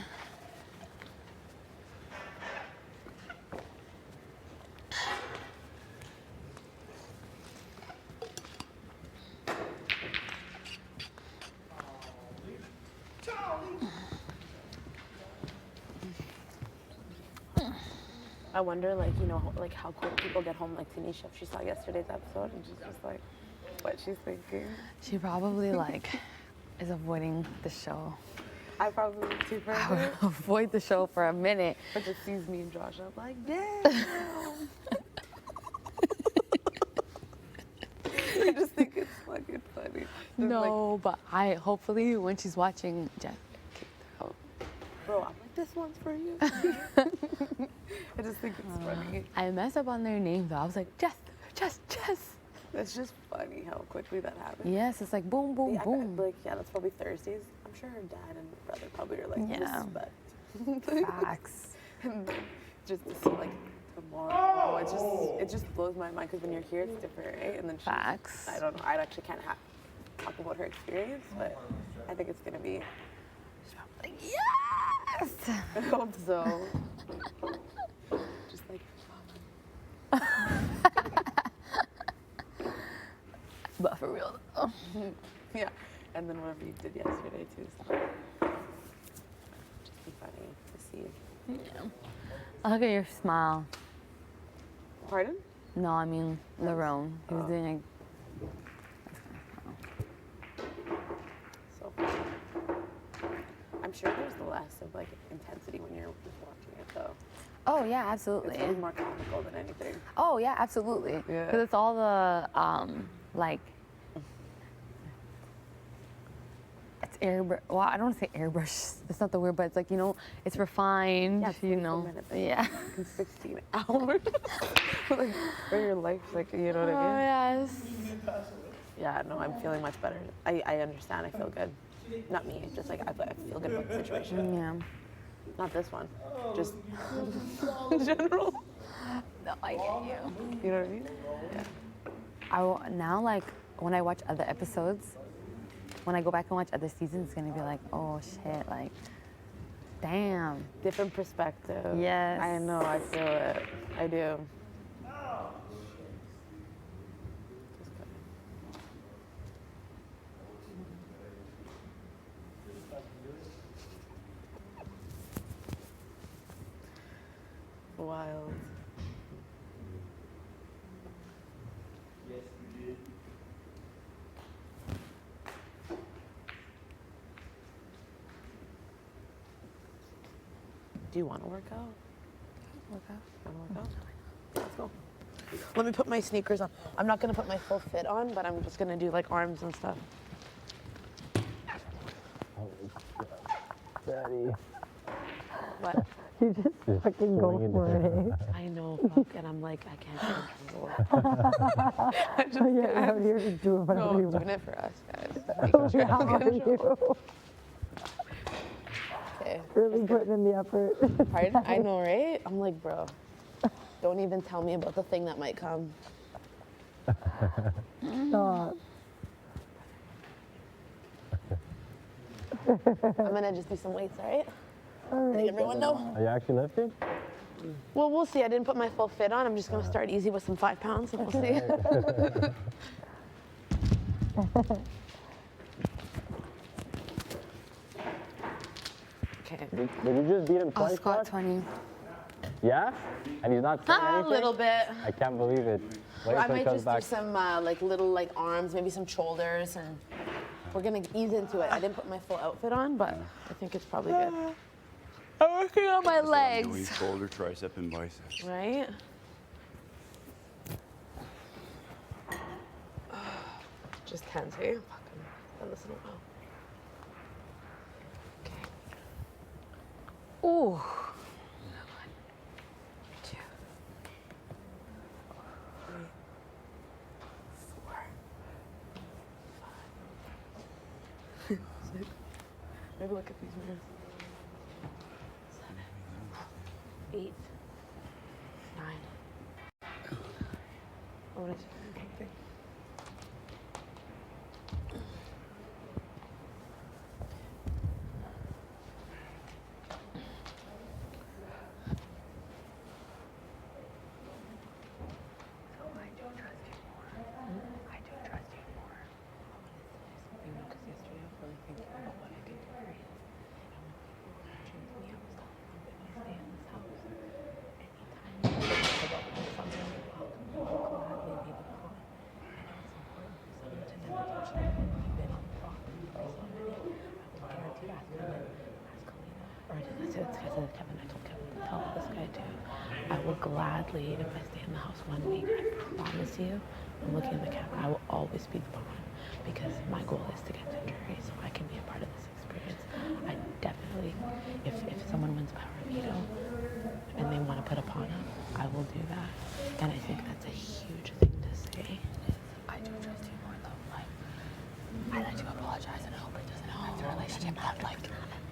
Speaker 9: I wonder, like, you know, like how quick people get home. Like Tanisha, if she saw yesterday's episode, and she's just like, what she's thinking.
Speaker 2: She probably like is avoiding the show.
Speaker 9: I probably would too for
Speaker 2: I
Speaker 9: a
Speaker 2: would
Speaker 9: bit,
Speaker 2: avoid the show for a minute.
Speaker 9: but just sees me and Josh, I'm like, damn. I just think it's fucking funny. Just
Speaker 2: No, but I hopefully when she's watching Jeff.
Speaker 9: like, bro, I'm like, this one's for you. I just think it's funny.
Speaker 2: I messed up on their name though. I was like, Jess.
Speaker 9: It's just funny how quickly that happens.
Speaker 2: Yes, it's like boom, boom,
Speaker 9: Yeah,
Speaker 2: boom.
Speaker 9: like, yeah, that's probably Thursdays. I'm sure her dad and brother probably are like,
Speaker 2: Yeah.
Speaker 9: respect.
Speaker 2: Facts.
Speaker 9: And then just to see like tomorrow, it just blows my mind because when you're here, it's different, right? And then
Speaker 2: Facts.
Speaker 9: I don't know. I actually can't talk about her experience, but I think it's gonna be.
Speaker 2: Like, yes.
Speaker 9: I hope so. Just like.
Speaker 2: But for real though.
Speaker 9: Yeah, and then whatever you did yesterday too. So. Just be funny to see.
Speaker 2: Yeah. Look at your smile.
Speaker 9: Pardon?
Speaker 2: No, I mean Larone. He was doing
Speaker 9: So funny. I'm sure there's less of like intensity when you're just watching it though.
Speaker 2: Oh yeah, absolutely.
Speaker 9: It's more comical than anything.
Speaker 2: Oh yeah, absolutely.
Speaker 9: Yeah.
Speaker 2: Because it's all the like it's airbrush. Well, I don't want to say airbrush. That's not the word, but it's like, you know, it's refined.
Speaker 9: Yeah, it's
Speaker 2: you
Speaker 9: 44
Speaker 2: know.
Speaker 9: minutes,
Speaker 2: Yeah.
Speaker 9: In 16 hours. Like, where your life's like, you know what I mean?
Speaker 2: Yes.
Speaker 9: Yeah, no, I'm feeling much better. I understand. I feel good. Not me, just like I feel good about the situation.
Speaker 2: Yeah.
Speaker 9: Not this one. Just in general.
Speaker 2: No, I get you.
Speaker 9: You know what I mean? Yeah.
Speaker 2: Now, like, when I watch other episodes, when I go back and watch other seasons, it's gonna be like, oh shit, like, damn.
Speaker 9: Different perspective.
Speaker 2: Yes.
Speaker 9: I know, I feel it. I do. Wild. Do you want to work out?
Speaker 2: Work out.
Speaker 9: Want to work out? Let's go. Let me put my sneakers on. I'm not going to put my full fit on, but I'm just going to do like arms and stuff.
Speaker 11: Daddy.
Speaker 9: What?
Speaker 10: You just fucking go for it.
Speaker 9: I know, fuck, and I'm like, I can't control. I just
Speaker 10: Yeah,
Speaker 9: can't.
Speaker 10: out here to do it
Speaker 9: No,
Speaker 10: whatever
Speaker 9: I'm
Speaker 10: you want.
Speaker 9: doing it for us, guys. Making sure I'm
Speaker 10: How
Speaker 9: getting
Speaker 10: are you?
Speaker 9: Okay.
Speaker 10: Really putting in the effort.
Speaker 9: Pardon? I know, right? I'm like, bro, don't even tell me about the thing that might come.
Speaker 10: Stop.
Speaker 9: I'm gonna just do some weights, all right?
Speaker 10: All
Speaker 9: Let
Speaker 10: right.
Speaker 9: everyone know.
Speaker 11: Are you actually lifting?
Speaker 9: Well, we'll see. I didn't put my full fit on. I'm just gonna start easy with some 5 pounds, and we'll see. Okay.
Speaker 11: Did you just beat him
Speaker 2: I'll
Speaker 11: twice?
Speaker 2: squat
Speaker 11: Rod?
Speaker 2: 20.
Speaker 11: Yeah? And he's not saying
Speaker 9: A
Speaker 11: anything?
Speaker 9: little bit.
Speaker 11: I can't believe it. Wait
Speaker 9: I
Speaker 11: till he
Speaker 9: might
Speaker 11: comes
Speaker 9: just
Speaker 11: back.
Speaker 9: do some like little like arms, maybe some shoulders, and we're gonna ease into it. I didn't put my full outfit on, but I think it's probably good.
Speaker 2: I'm working on my
Speaker 12: Doing
Speaker 2: legs.
Speaker 12: shoulder, tricep, and bicep.
Speaker 9: Right? Just tense, hey? Fucking done this in a while. Okay. Ooh. 1, 2, 3, 4, 5, 6. Maybe look at these mirrors. 7, 8, 9. Oh, what is it? Okay. I will gladly, if I stay in the house 1 week, I promise you, I'm looking at the camera, I will always be the bond because my goal is to get to jury so I can be a part of this experience. I definitely, if someone wins Power Veto and they want to put a pawn up, I will do that. And I think that's a huge thing to say. I do trust you more though. Like, I like to apologize and I hope it doesn't affect the relationship. I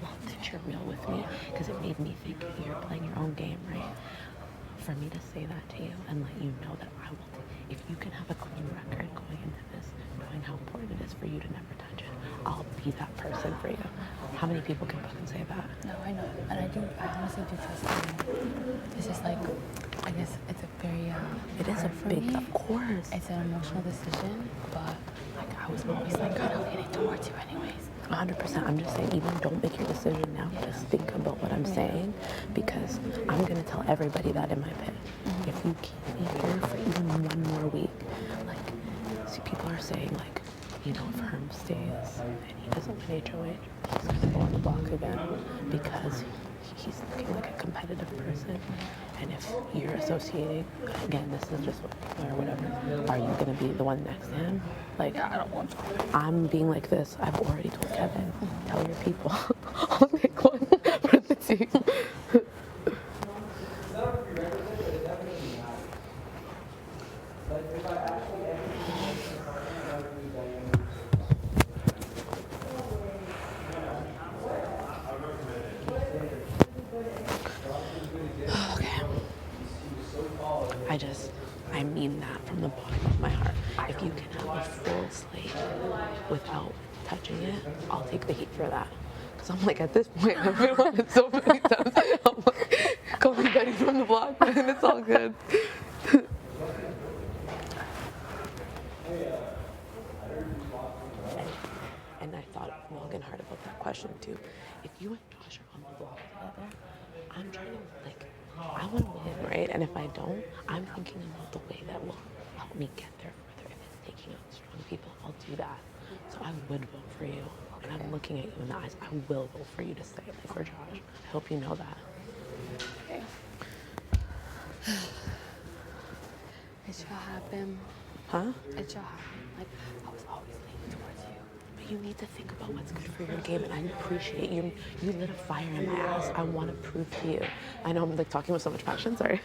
Speaker 9: love that you're real with me because it made me think you're playing your own game, right? For me to say that to you and let you know that I will, if you can have a clean record going into this, knowing how important it is for you to never touch it, I'll be that person for you. How many people can fucking say that?
Speaker 2: No, I know. And I honestly do trust you. It's just like, I guess it's a very,
Speaker 9: it is a big, of course.
Speaker 2: It's an emotional decision, but like I was always like kind of leaning towards you anyways.
Speaker 9: 100%. I'm just saying, even don't make your decision now. Just think about what I'm saying, because I'm gonna tell everybody that in my pit. If you can't be here for even 1 more week, like, see, people are saying like, you know, if Herm stays and he doesn't win HOH, he's gonna go on the block again because he's looking like a competitive person. And if you're associating, again, this is just or whatever, are you gonna be the one next to him? Like, I don't want to. I'm being like this. I've already told Kevin, tell your people, I'll pick one for the team. Okay. I mean that from the bottom of my heart. If you can have a full slate without touching it, I'll take the heat for that. Because I'm like, at this point, I've been on it so many times. I'm like, call me Betty from the block, and it's all good. And I thought long and hard about that question too. If you and Josh are on the block together, I'm trying to, like, I want to win, right? And if I don't, I'm thinking about the way that will help me get there further. If it's taking out strong people, I'll do that. So I would vote for you. And I'm looking at you in the eyes. I will vote for you to stay, like, for Josh. I hope you know that.
Speaker 2: Okay. It shall happen.
Speaker 9: Huh?
Speaker 2: It shall happen. Like, I was always leaning towards you.
Speaker 9: But you need to think about what's good for your game, and I appreciate you. You lit a fire in my ass. I want to prove to you. I know I'm like talking with so much passion. Sorry.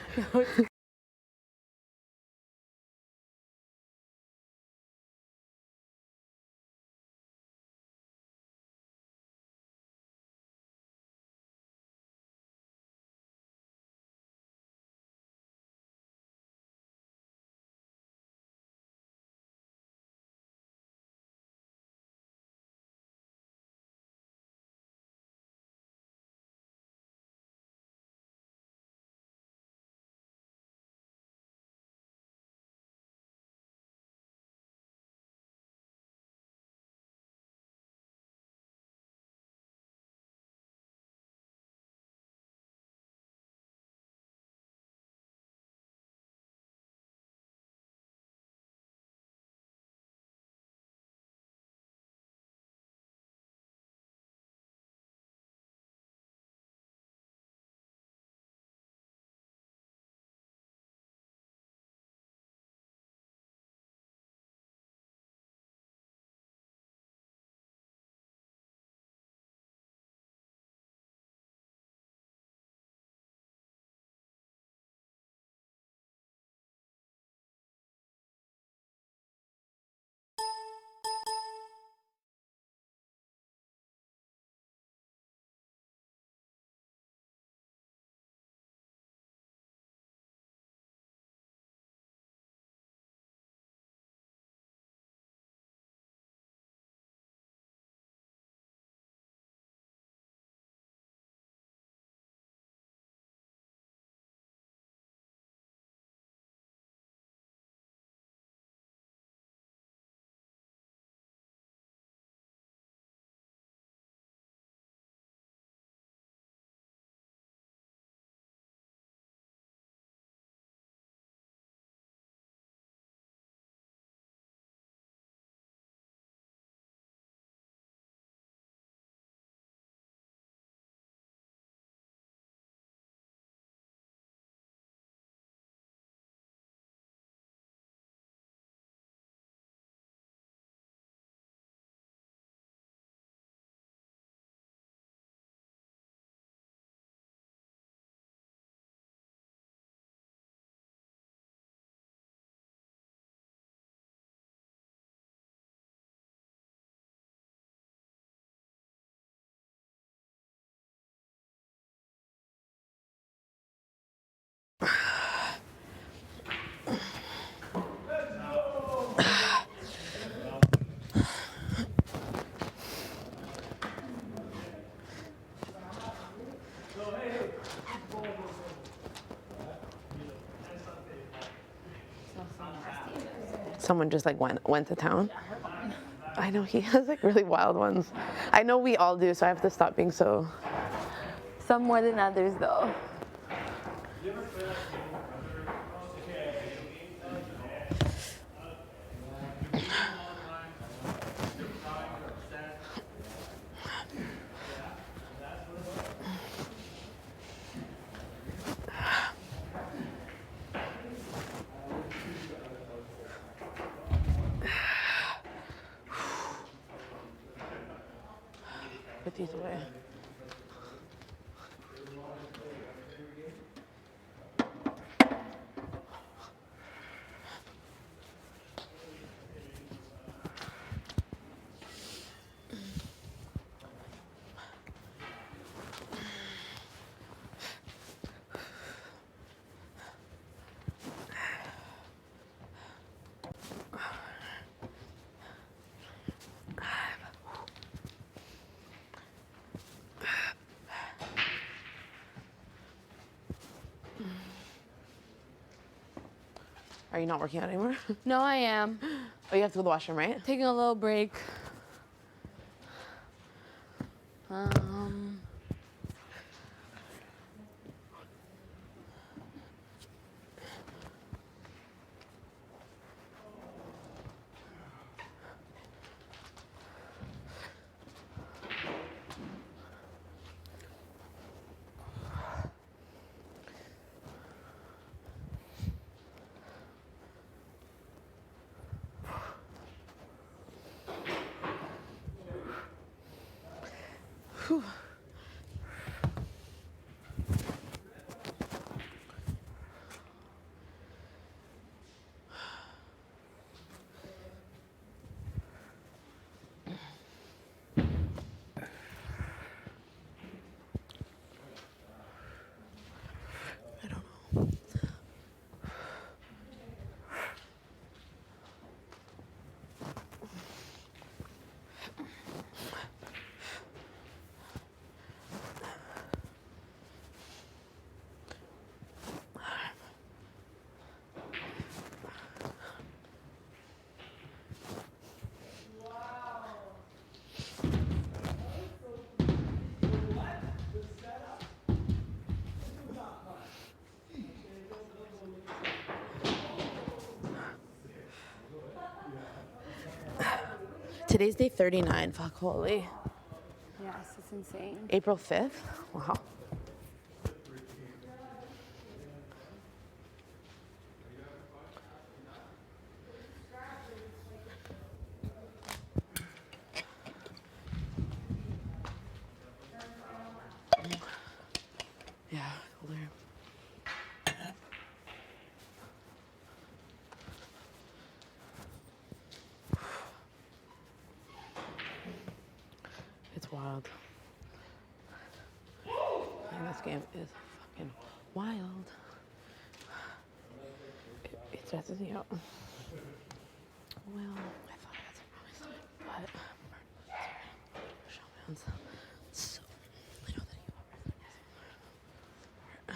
Speaker 9: Someone just like went to town. I know he has like really wild ones. I know we all do, so I have to stop being so.
Speaker 10: Some more than others, though.
Speaker 9: Put these away. Are you not working out anymore?
Speaker 2: No, I am.
Speaker 9: Oh, you have to go to the washroom, right?
Speaker 2: Taking a little break. Um,
Speaker 9: Today's day 39. Fuck, holy.
Speaker 2: yes, it's insane.
Speaker 9: April 5th? Wow. Yeah, older. It's wild. And this game is fucking wild. It stresses me out. Well, I thought I had some promise, but showdowns. So I know that you are.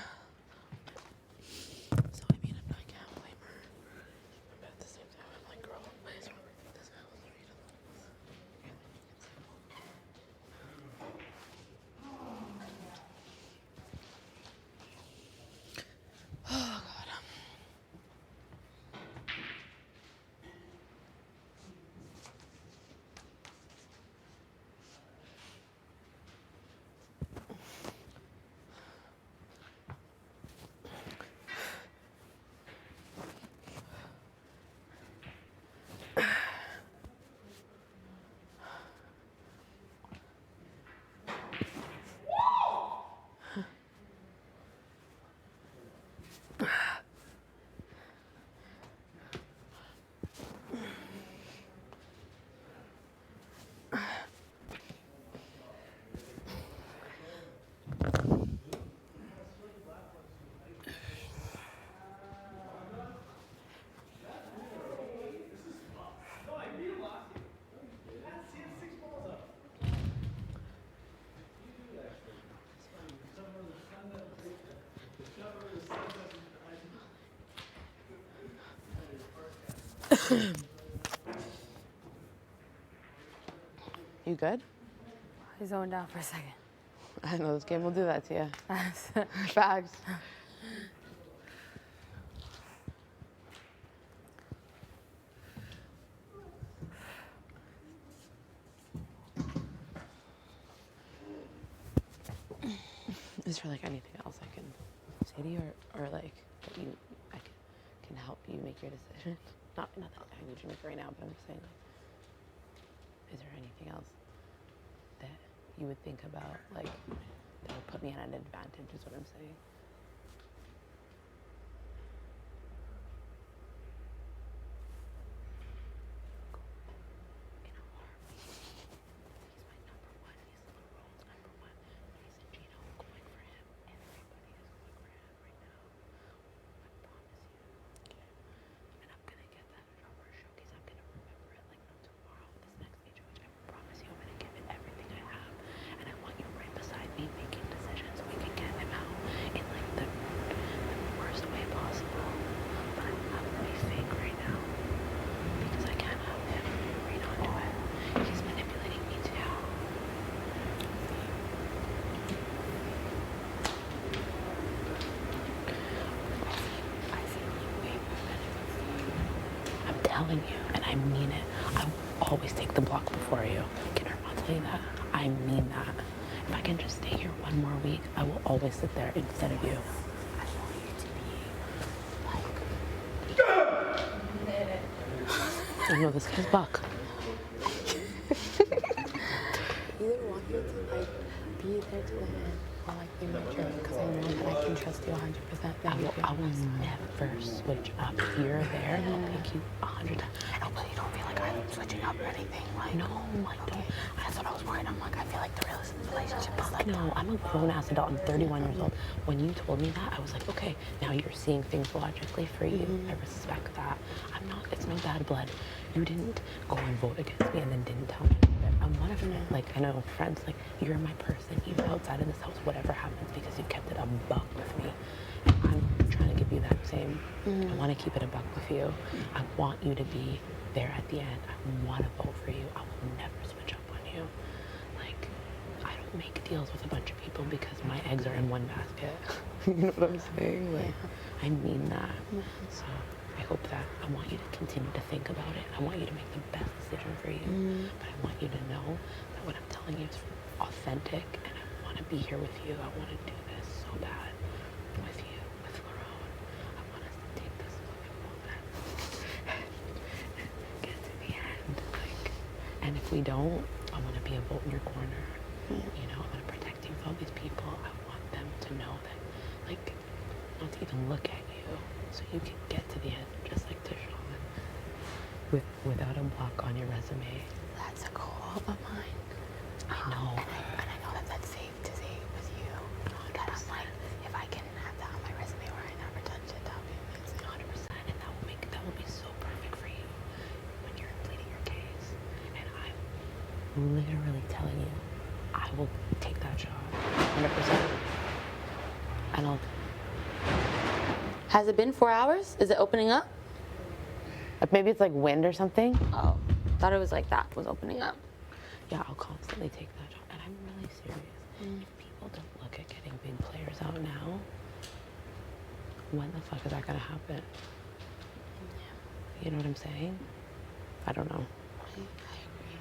Speaker 9: So I mean, I'm not gonna blame her, but at the same time, I'm like, girl, why is Robert doing this now? Oh God. You good?
Speaker 2: I zoned out for a second.
Speaker 9: I know this game will do that to you. Facts. Is there like anything else I can say to you, or like that I can help you make your decision? Not that I need you to make it right now, but I'm just saying, like, is there anything else that you would think about, like, that would put me at an advantage, is what I'm saying? telling you, and I mean it. I will always take the block before you. Can Irma tell you that? I mean that. If I can just stay here one more week, I will always sit there instead of you. I want you to be like. I know this guy's buck.
Speaker 2: Either want you to like be there to the end or like be my jerk because I know that I can trust you 100%.
Speaker 9: I will never switch up. If you're there, I'll pick you 100 times.
Speaker 2: No, but you don't feel like I'm switching up or anything. Like,
Speaker 9: No, like
Speaker 2: okay. That's what I was worried. I'm like, I feel like the relationship is like.
Speaker 9: no, I'm a grown ass adult. I'm 31 years old. When you told me that, I was like, okay, now you're seeing things logically for you. I respect that. I'm not, it's no bad blood. You didn't go and vote against me and then didn't tell me about it. I'm one of them. Like, I know friends, like, you're my person, even outside of this house, whatever happens, because you've kept it a buck with me. And I'm trying to give you that same. I want to keep it a buck with you. I want you to be there at the end. I want to vote for you. I will never switch up on you. Like, I don't make deals with a bunch of people because my eggs are in one basket. You know what I'm saying? Like, I mean that. So I hope that I want you to continue to think about it. I want you to make the best decision for you. But I want you to know that what I'm telling you is authentic, and I want to be here with you. I want to do this so bad with you, with Lerone. I want us to take this fucking moment and get to the end. Like, and if we don't, I want to be a vote in your corner. You know, I'm going to protect you from all these people. I want them to know that, like, not to even look at you, so you can get to the end, just like Deshaun, without a block on your resume.
Speaker 2: That's a goal of mine.
Speaker 9: I know.
Speaker 2: And I know that that's safe to say with you. That I'm like, if I can have that on my resume where I never touch it, that would be amazing.
Speaker 9: 100%, and that will be so perfect for you when you're pleading your case. And I'm literally telling you, I will take that job, 100%. And I'll.
Speaker 2: Has it been 4 hours? Is it opening up?
Speaker 9: Maybe it's like wind or something.
Speaker 2: Oh, thought it was like that was opening up.
Speaker 9: Yeah, I'll constantly take that job, and I'm really serious. If people don't look at getting big players out now, when the fuck is that gonna happen? You know what I'm saying? I don't know.
Speaker 2: I agree.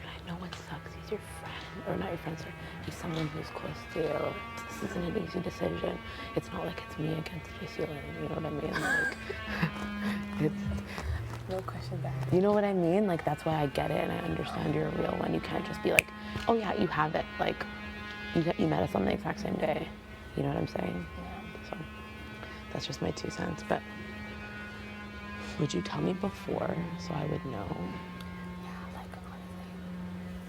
Speaker 9: And I know it sucks. He's your friend, or not your friend, sorry. He's someone who's close to you. This isn't an easy decision. It's not like it's me against JC Lane, you know what I mean? Like, it's,
Speaker 2: No question back.
Speaker 9: you know what I mean? Like, that's why I get it, and I understand you're a real one. You can't just be like, oh yeah, you have it. Like, you met us on the exact same day. You know what I'm saying? Yeah. So, that's just my 2 cents. But would you tell me before so I would know?
Speaker 2: Yeah, like honestly,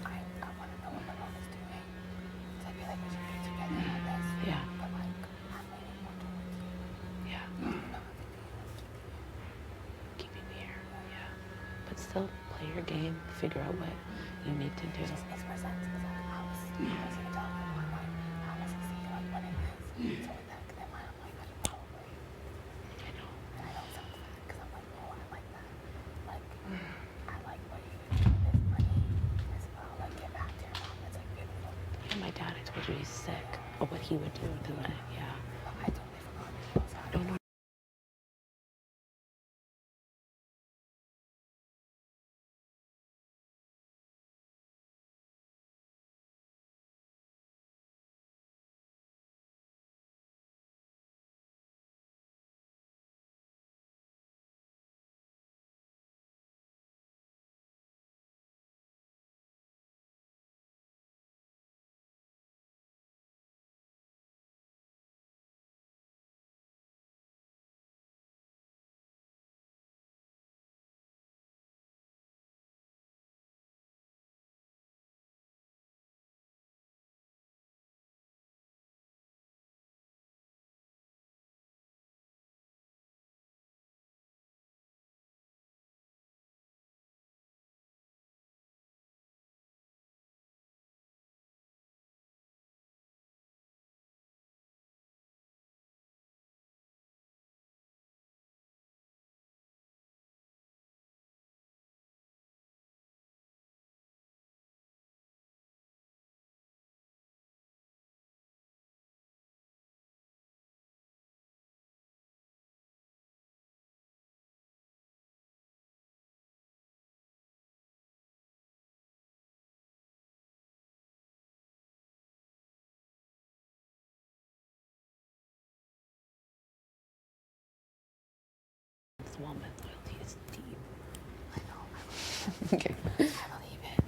Speaker 2: I want to know what my mom is doing. Because I feel like we should be together on this.
Speaker 9: Yeah.
Speaker 2: But like, I'm leaning more towards you.
Speaker 9: Yeah.
Speaker 2: You know, I'm
Speaker 9: Keeping me here. Yeah. But still, play your game. Figure out what you need to do.
Speaker 2: It just makes more sense because I was gonna tell my mom like I want to see like when it is. So with that, then I'm like I should probably.
Speaker 9: I know.
Speaker 2: And I don't sound bad because I'm like, oh, I like that. Like, I like what you do with this money as well. Like, get back to your mom. It's like beautiful.
Speaker 9: Yeah, my dad, I told you he's sick. Or what he would do with the money. Yeah.
Speaker 2: I totally forgot. He was
Speaker 9: No, no, woman loyalty is deep.
Speaker 2: I know. Okay. I believe it.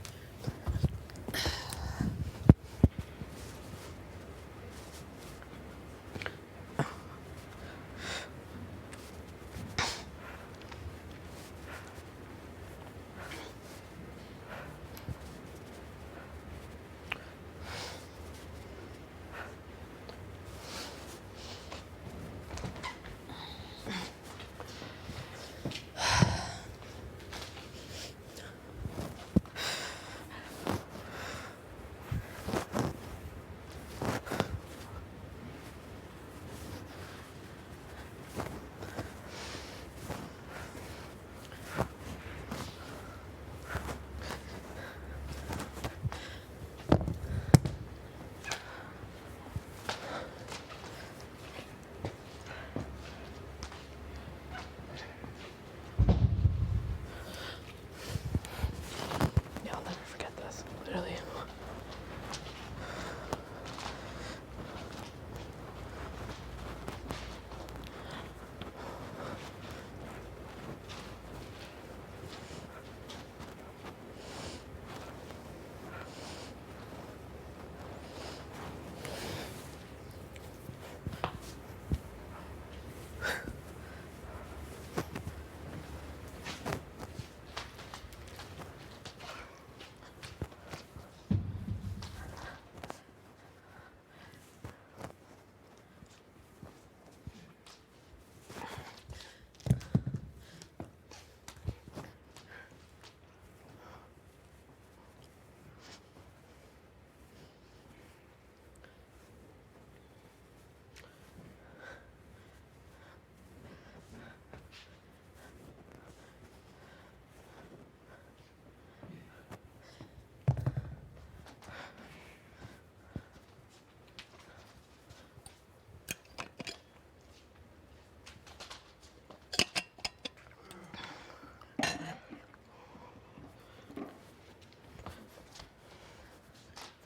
Speaker 9: Yeah, I'll never forget this. Literally.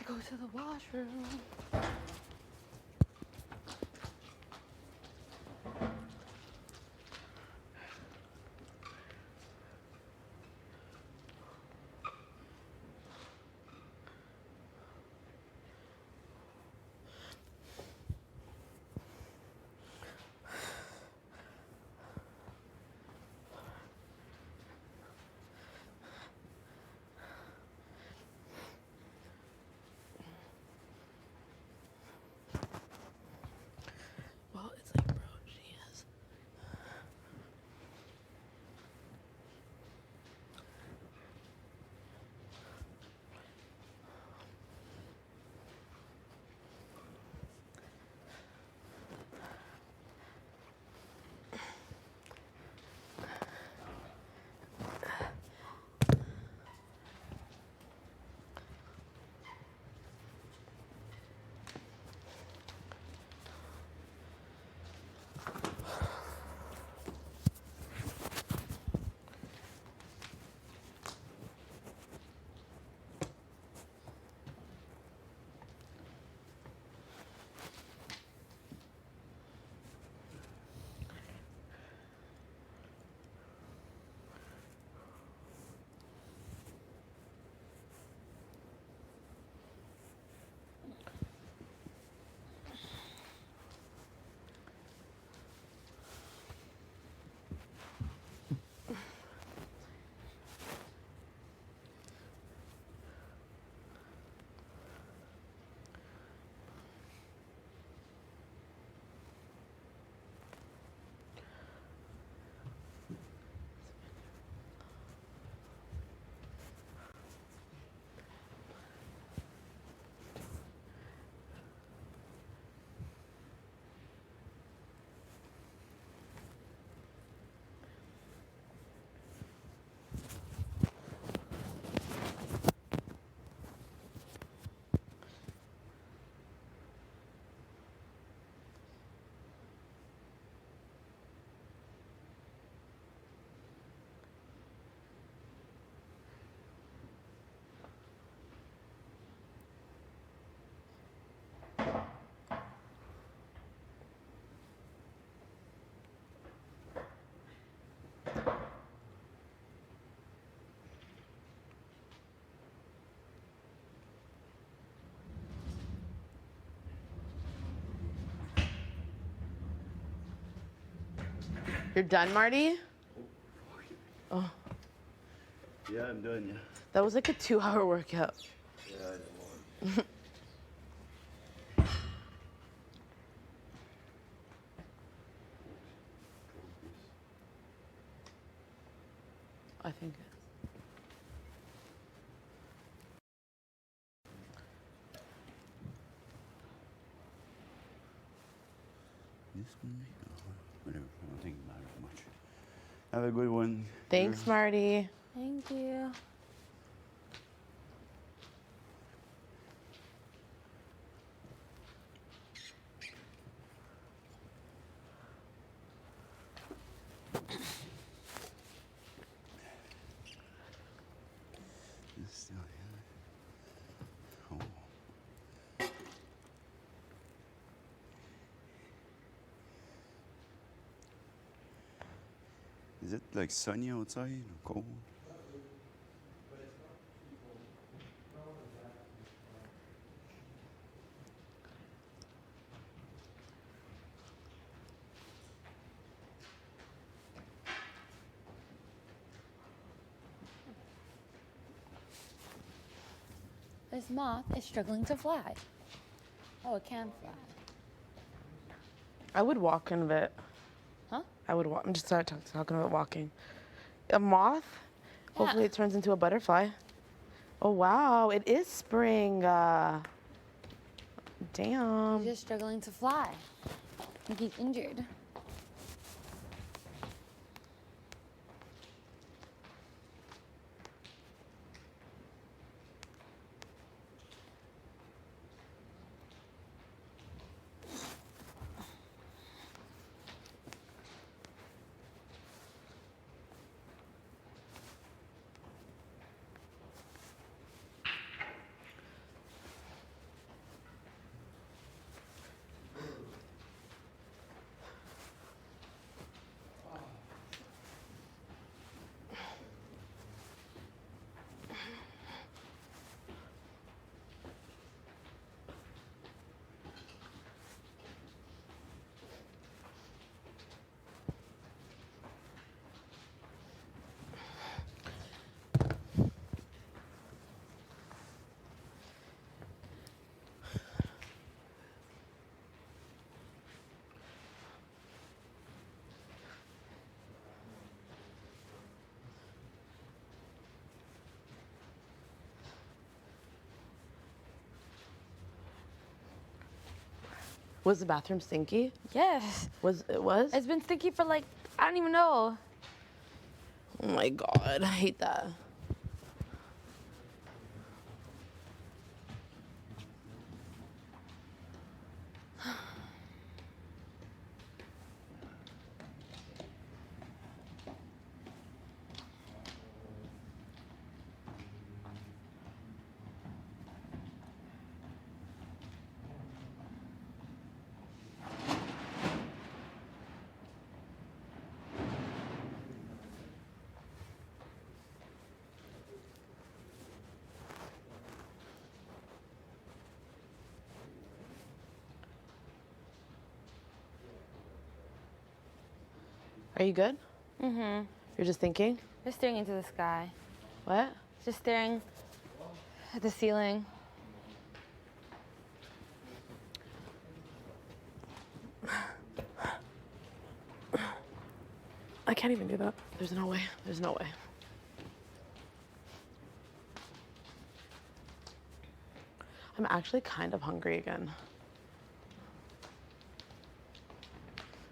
Speaker 9: Go to the washroom. You're done, Marty? Oh.
Speaker 12: Yeah, I'm done, yeah.
Speaker 9: That was like a 2-hour workout.
Speaker 12: Yeah, I know.
Speaker 9: I think.
Speaker 12: This one? Oh, whatever. I don't think it matters much. Have a good one.
Speaker 9: Thanks, Marty.
Speaker 2: Thank you.
Speaker 12: It's still here. Oh. Is it like sunny outside or cold?
Speaker 2: This moth is struggling to fly. Oh, it can fly.
Speaker 9: I would walk in it.
Speaker 2: Huh?
Speaker 9: I would walk. I'm just talking about walking. A moth? Hopefully it turns into a butterfly. Oh, wow. It is spring. Damn.
Speaker 2: He's just struggling to fly. I think he's injured.
Speaker 9: Was the bathroom stinky?
Speaker 2: Yes.
Speaker 9: It was?
Speaker 2: It's been stinky for like, I don't even know.
Speaker 9: Oh my God, I hate that. Are you good?
Speaker 2: Mm-hmm.
Speaker 9: You're just thinking?
Speaker 2: Just staring into the sky.
Speaker 9: What?
Speaker 2: Just staring at the ceiling.
Speaker 9: I can't even do that. There's no way. There's no way. I'm actually kind of hungry again.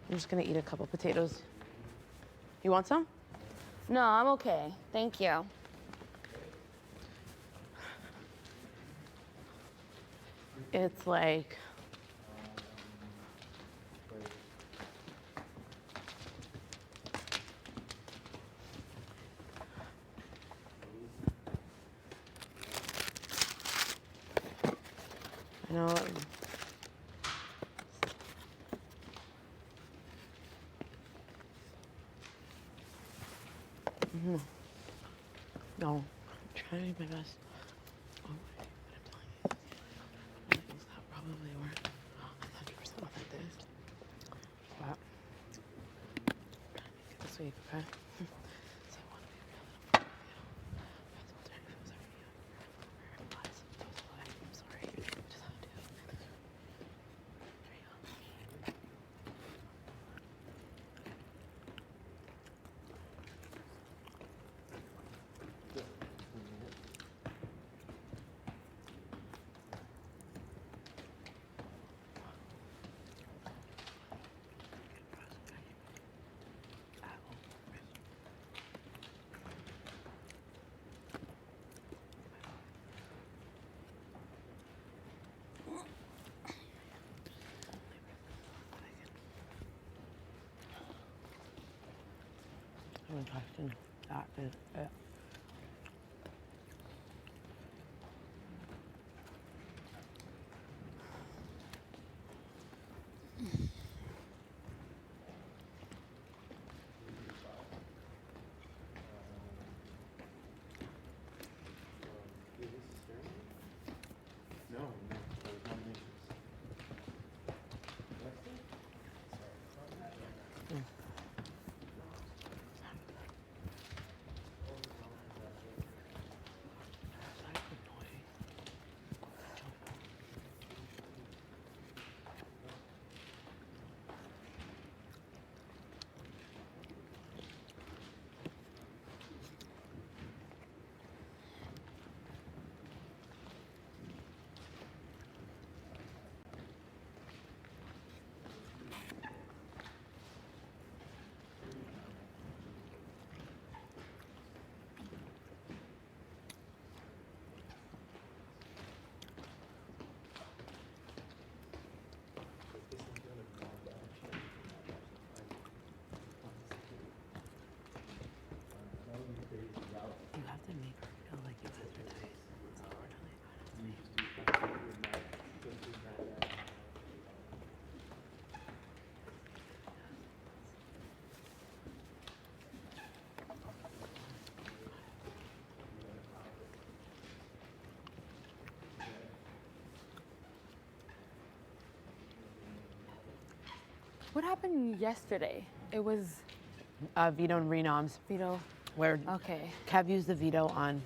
Speaker 9: I'm just gonna eat a couple potatoes. You want some?
Speaker 2: No, I'm okay. Thank you.
Speaker 9: It's like I know. No, I'm trying my best. Oh, but I'm telling you, things that probably weren't 100% authentic. But week, okay? So I want to be I'm sorry. Just have to. There you go. I'm testing. That is it. You have to make her feel like you advertise. So we're totally
Speaker 2: What happened yesterday? It was
Speaker 9: Vito and Renom's.
Speaker 2: Vito.
Speaker 9: Where
Speaker 2: Okay.
Speaker 9: Kev used the veto on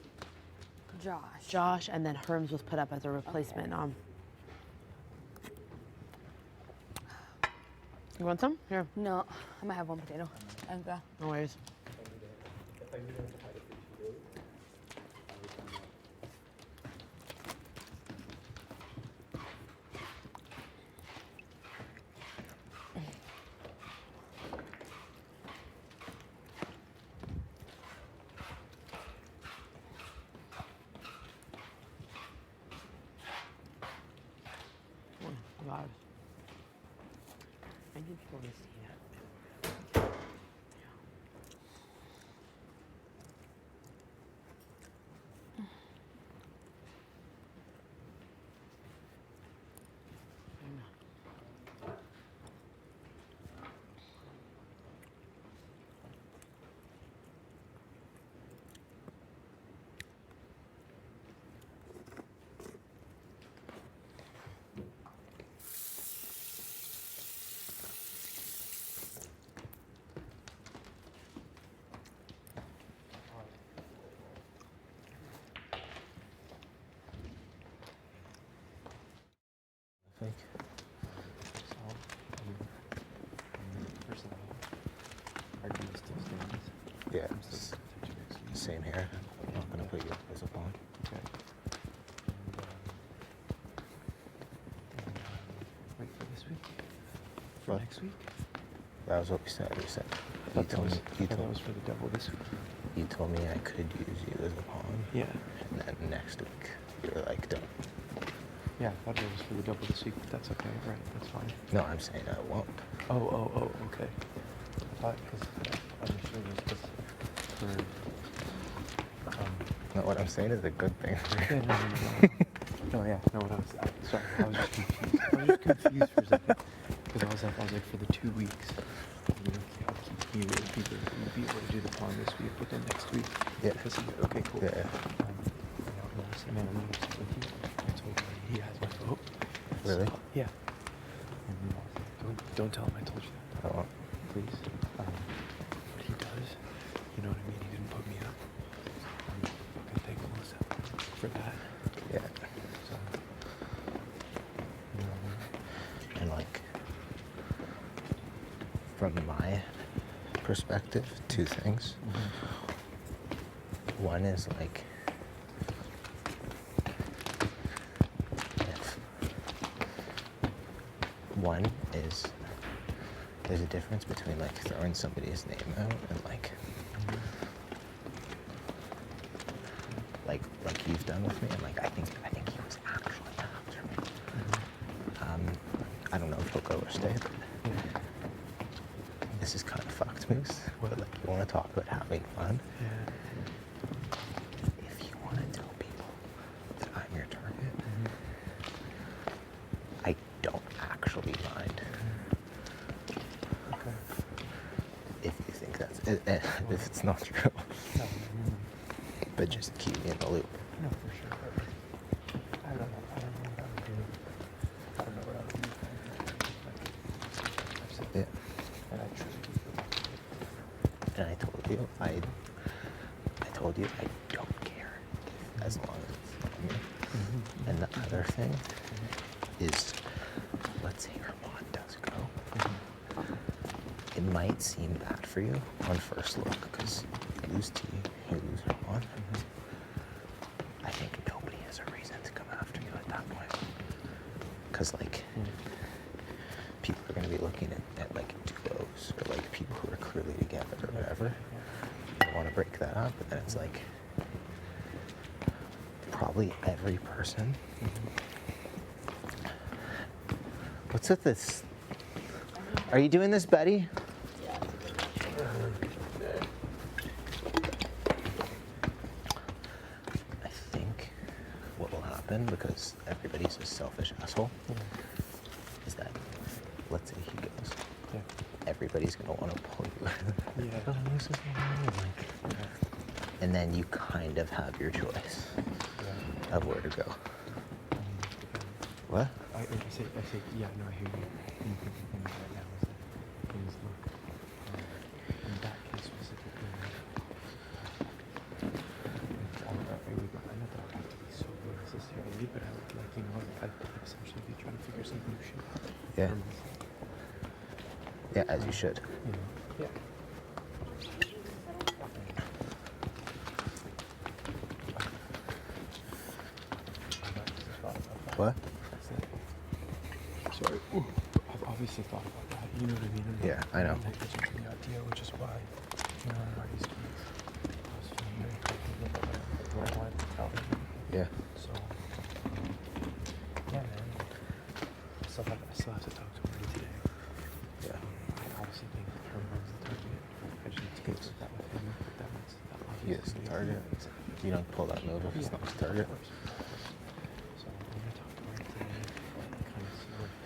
Speaker 2: Josh.
Speaker 9: and then Herms was put up as a replacement. You want some? Here.
Speaker 2: No, I might have one potato. Okay.
Speaker 9: No worries. God. I need people to see that.
Speaker 11: I think.
Speaker 1: Argument still stands.
Speaker 11: Yeah.
Speaker 1: I'm still gonna touch you next week.
Speaker 11: Same here. I'm not gonna put you as a pawn.
Speaker 1: Okay. Wait for this week? For
Speaker 11: What?
Speaker 1: next week?
Speaker 11: That was what we said. We said.
Speaker 1: I thought that was for the devil this week.
Speaker 11: You told me I could use you as a pawn.
Speaker 1: Yeah.
Speaker 11: And then next week, you were like, don't.
Speaker 1: Yeah, I thought it was for the double this week, but that's okay, right? That's fine.
Speaker 11: No, I'm saying I won't.
Speaker 1: Oh, okay. I thought because I understood it was just for.
Speaker 11: No, what I'm saying is a good thing.
Speaker 1: Yeah, no. No, yeah, no. What I was sorry, I was just confused. I was just confused for a second because I was like, for the 2 weeks, I'll keep you and be able to do the pawn this week, but then next week.
Speaker 11: Yeah.
Speaker 1: Because okay, cool.
Speaker 11: Yeah.
Speaker 1: I'm gonna sit with you. I told him he has my vote.
Speaker 11: Really?
Speaker 1: So, yeah. And don't tell him I told you that.
Speaker 11: I won't.
Speaker 1: Please. What he does was. You know what I mean? He didn't put me up. I'm fucking thankful for that.
Speaker 13: Yeah.
Speaker 1: So, you know what I mean?
Speaker 13: And like, from my perspective, two things. One is like, one is there's a difference between like throwing somebody's name out and like you've done with me, and like I think he was actually after me. I don't know if he'll go or stay, but this is kind of fucked, Moose. But like, you want to talk about having fun? If you want to tell people that I'm your target, I don't actually mind. If you think that's if it's not true. But just keep me in the loop.
Speaker 1: No, for sure. I don't know what I would do. I don't know what I would do. I've said that. And I truly do.
Speaker 13: And I told you I don't care as long as it's not me. And the other thing is, let's say Herman does go. It might seem bad for you on first look because you lose T, you lose Herman. I think nobody has a reason to come after you at that point. Because like, people are going to be looking at like duos or like people who are clearly together or whatever. They want to break that up, but then it's like, probably every person. What's with this? Are you doing this, Betty? I think what will happen, because everybody's a selfish asshole, is that, let's say he goes, everybody's going to want to pull you. And then you kind of have your choice of where to go. What?
Speaker 1: I say, yeah, no, I hear you. And the thinking thing right now is that things look, in that case specifically, not that I would have to be so good necessarily, but I would like, you know, I'd essentially be trying to figure some new shit out.
Speaker 13: Yeah. Yeah, as you should.
Speaker 1: You know? Yeah.
Speaker 13: What?
Speaker 1: Sorry. Ooh, I've obviously thought about that. You know what I mean?
Speaker 13: Yeah, I know.
Speaker 1: Like, it's just the idea, which is why, you know, I was feeling very confident about what I wanted to tell them.
Speaker 13: Yeah.
Speaker 1: So, yeah, man. I still have to talk to him today.
Speaker 13: Yeah.
Speaker 1: I obviously think Herman's the target. I just need to get that with him. But that obviously.
Speaker 13: He is the target. You don't pull that move if it's not the target.
Speaker 1: So I'm gonna talk to him today, kind of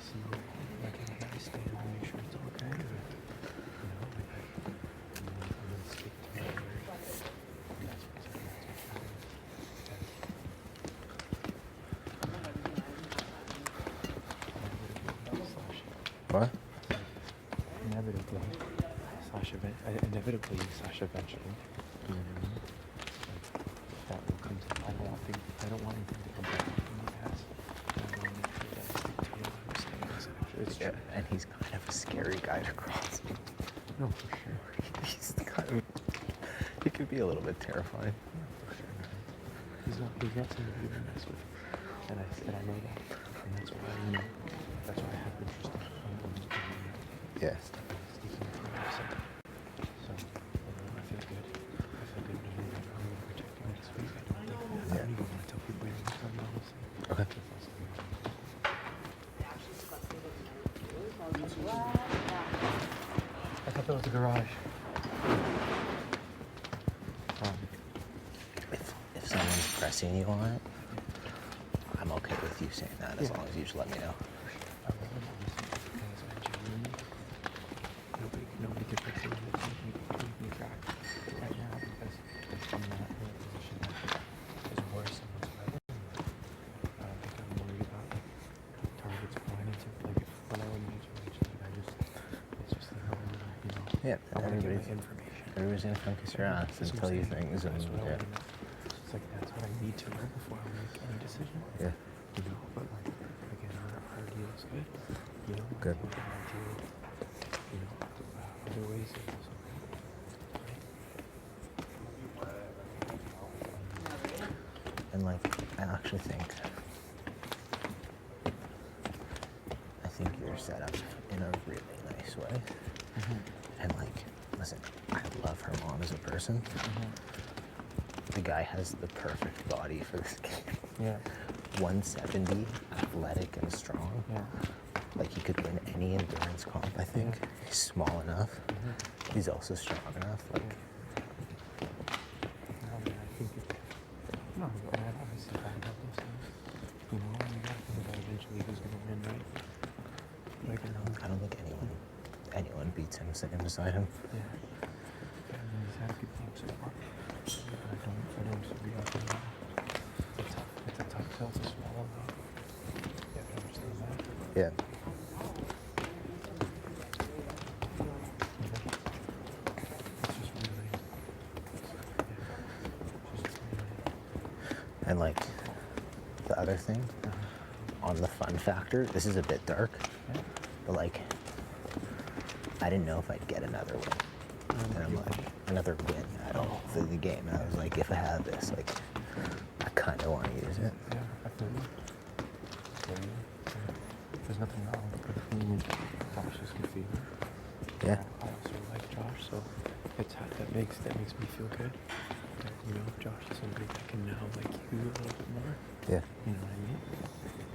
Speaker 1: see where I stand and make sure it's okay. You know, like I'm gonna speak to him. And that's what's happening.
Speaker 13: What?
Speaker 1: Inevitably slash eventually. You know what I mean? Like, that will come to. I don't want anything to come back from the past. I want to make sure that I stick to what I'm saying. It's
Speaker 13: Yeah,
Speaker 1: true.
Speaker 13: and he's kind of a scary guy to cross.
Speaker 1: No, for sure.
Speaker 13: He's kind of. He could be a little bit terrifying.
Speaker 1: No, for sure, man. He's not somebody to mess with, and I know that, and that's why, you know, that's why I have interest in
Speaker 13: Yeah.
Speaker 1: sneaking into myself. So, I feel good. I feel good knowing that I'm going to protect you next week. I don't even want to tell people you're going to tell me, honestly.
Speaker 13: Okay.
Speaker 1: I thought that was the garage.
Speaker 13: If someone's pressing you on it, I'm okay with you saying that as long as you just let me know.
Speaker 1: Nobody can fix it. Keep me track right now because I'm not in a position that is worse than what's better. I don't think I'm worried about like targets flying into like when I went into it, like it's just like I want to, you know,
Speaker 13: Yeah,
Speaker 1: I want to get
Speaker 13: everybody's
Speaker 1: my information
Speaker 13: Everybody's gonna come kiss your ass and tell you things, and
Speaker 14: That's what I
Speaker 13: yeah.
Speaker 14: wanna know. It's like that's what I need to know before I make any decision.
Speaker 13: Yeah.
Speaker 14: You know, but like again, our deal is good. You know,
Speaker 13: Good.
Speaker 14: I think our deal, you know, other ways is also good.
Speaker 13: And like, I actually think you're set up in a really nice way. And like, listen, I love her mom as a person. The guy has the perfect body for this game.
Speaker 14: Yeah.
Speaker 13: 170, athletic and strong.
Speaker 14: Yeah.
Speaker 13: Like he could win any endurance comp, I think.
Speaker 14: Yeah.
Speaker 13: He's small enough. He's also strong enough. Like,
Speaker 14: No, man, I think no, but I obviously back up those things. You know, you gotta think about eventually who's gonna win, right? Like,
Speaker 13: I don't think anyone beats him sitting beside him.
Speaker 14: Yeah. I mean, he's had a good game so far. I don't disagree on that. It's a tough pill to swallow, though. Yeah, I understand that.
Speaker 13: Yeah.
Speaker 14: It's just really,
Speaker 13: And like, the other thing, on the fun factor, this is a bit dark, but like, I didn't know if I'd get another win. And I'm like, another win at all through the game. And I was like, if I have this, like, I kind of want to use it.
Speaker 14: yeah, I feel you. There's nothing wrong with Josh's good feeling.
Speaker 13: Yeah.
Speaker 14: I also like Josh, so that makes me feel good. That, you know, Josh is somebody that can now like you a little bit more.
Speaker 13: Yeah.
Speaker 14: You know what I mean?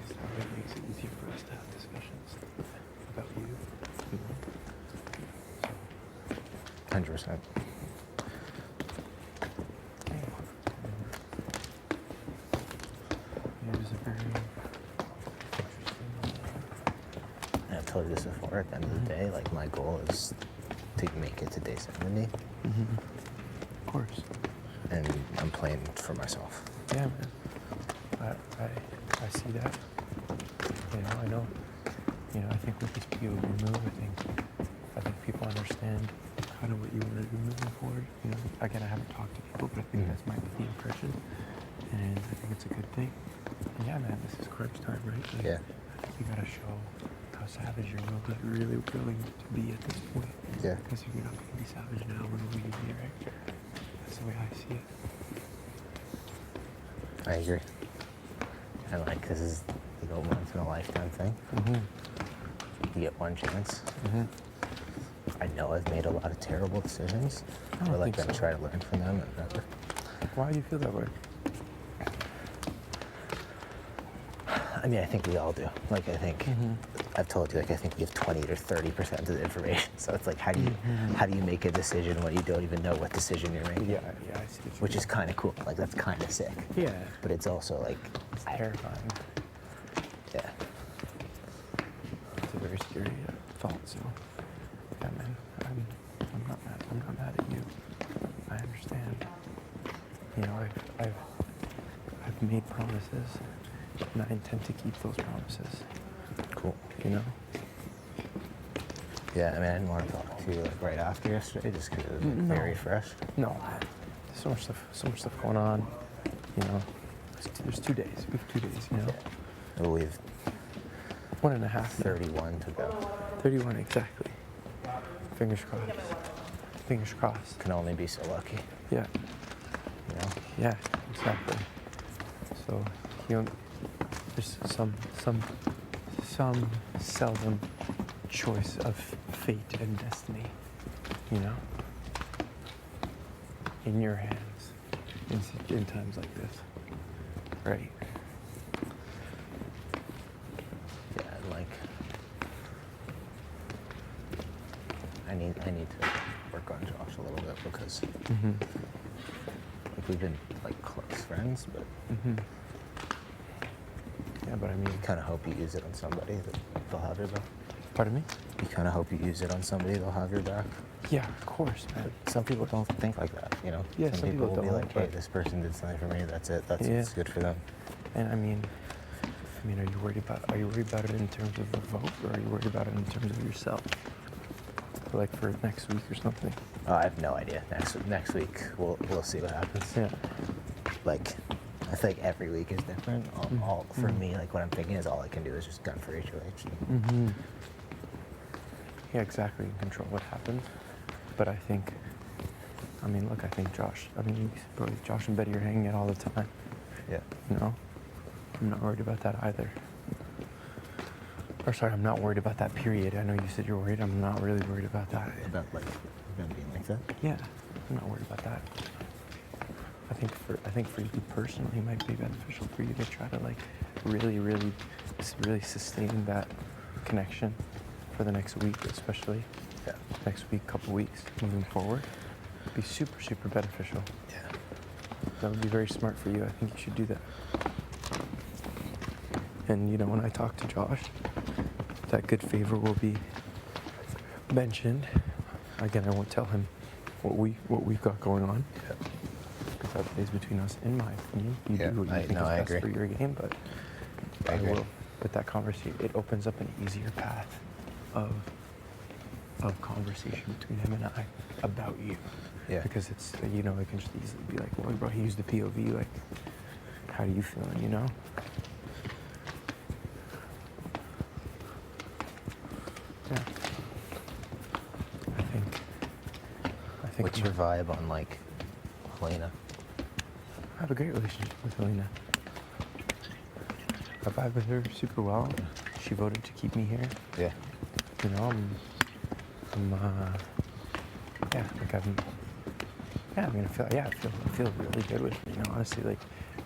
Speaker 14: Because that way makes it easier for us to have discussions about you. You know?
Speaker 13: 100%.
Speaker 14: It was a very
Speaker 13: And I've told you this before, at the end of the day, like, my goal is to make it to day 70.
Speaker 14: Of course.
Speaker 13: And I'm playing for myself.
Speaker 14: Yeah, man. I see that. You know, I think with this POV move, I think people understand kind of what you want to do moving forward. You know, again, I haven't talked to people, but I think that's might be the impression. And I think it's a good thing. And yeah, man, this is crunch time, right? Like,
Speaker 13: Yeah.
Speaker 14: I think you gotta show how savage you're really willing to be at this point.
Speaker 13: Yeah.
Speaker 14: Because if you're not gonna be savage now, when will you be, right? That's the way I see it.
Speaker 13: I agree. And like, this is the once in a lifetime thing. You get one chance. I know I've made a lot of terrible decisions.
Speaker 14: I don't
Speaker 13: But like,
Speaker 14: think
Speaker 13: I
Speaker 14: so.
Speaker 13: try to learn from them and whatever.
Speaker 14: Why do you feel that way?
Speaker 13: I mean, I think we all do. Like, I think I've told you, like, I think we have 20 or 30% of the information. So it's like, how do you make a decision when you don't even know what decision you're making?
Speaker 14: Yeah, I see.
Speaker 13: Which is kind of cool. Like, that's kind of sick.
Speaker 14: Yeah.
Speaker 13: But it's also like,
Speaker 14: It's terrifying.
Speaker 13: yeah.
Speaker 14: It's a very scary thought. So, yeah, man, I'm not mad at you. I understand. You know, I've made promises, and I intend to keep those promises.
Speaker 13: Cool.
Speaker 14: You know.
Speaker 13: Yeah, I mean, I didn't want to talk to you like right after yesterday, just because it was like, very fresh.
Speaker 14: No, there's so much stuff going on. You know, there's 2 days. We have 2 days. You know.
Speaker 13: Well, we have
Speaker 14: 1.5.
Speaker 13: 31 to go.
Speaker 14: 31 exactly. Fingers crossed. Fingers crossed.
Speaker 13: Can only be so lucky.
Speaker 14: Yeah.
Speaker 13: You know.
Speaker 14: Yeah, exactly. So, there's some seldom choice of fate and destiny, you know, in your hands in times like this, right?
Speaker 13: Yeah, like, I need to work on Josh a little bit because like, we've been like close friends, but
Speaker 14: yeah, but I mean,
Speaker 13: you kind of hope you use it on somebody that they'll have your back.
Speaker 14: Pardon me?
Speaker 13: You kind of hope you use it on somebody they'll have your back.
Speaker 14: Yeah, of course, man.
Speaker 13: But some people don't think like that, you know.
Speaker 14: Yeah,
Speaker 13: some
Speaker 14: some
Speaker 13: people
Speaker 14: people
Speaker 13: will be
Speaker 14: don't,
Speaker 13: like, hey,
Speaker 14: but-
Speaker 13: this person did something for me. That's it. That's
Speaker 14: Yeah.
Speaker 13: what's good for them.
Speaker 14: And I mean, are you worried about it in terms of the vote, or are you worried about it in terms of yourself? like for next week or something?
Speaker 13: I have no idea. Next week we'll see what happens.
Speaker 14: Yeah.
Speaker 13: Like, I feel like every week is different. All for me, like what I'm thinking is all I can do is just gun for HOH.
Speaker 14: Mm-hmm. Yeah, exactly. You can control what happens. But I think, I mean, look, I think Josh and Betty are hanging out all the time.
Speaker 13: Yeah.
Speaker 14: You know? I'm not worried about that either. Or sorry, I'm not worried about that period. I know you said you're worried. I'm not really worried about that.
Speaker 13: About like them being like that?
Speaker 14: Yeah, I'm not worried about that. I think for you personally, it might be beneficial for you to try to like really sustain that connection for the next week, especially.
Speaker 13: Yeah.
Speaker 14: Next week, couple weeks, moving forward. Be super beneficial.
Speaker 13: Yeah.
Speaker 14: That would be very smart for you. I think you should do that. And you know, when I talk to Josh, that good favor will be mentioned. Again, I won't tell him what we've got going on.
Speaker 13: Yeah.
Speaker 14: Because that stays between us, in my opinion. You
Speaker 13: Yeah,
Speaker 14: do what you think is
Speaker 13: I
Speaker 14: best
Speaker 13: agree.
Speaker 14: for your game, but
Speaker 13: I agree.
Speaker 14: will. But that conversation, it opens up an easier path of conversation between him and I about you.
Speaker 13: Yeah.
Speaker 14: Because it's, you know, it can just easily be like, well, bro, he used the POV, like, how do you feeling, you know? Yeah. I think.
Speaker 13: What's your vibe on like Helena?
Speaker 14: I have a great relationship with Helena. I vibe with her super well. She voted to keep me here.
Speaker 13: Yeah.
Speaker 14: You know, I feel really good with her. You know, honestly, like,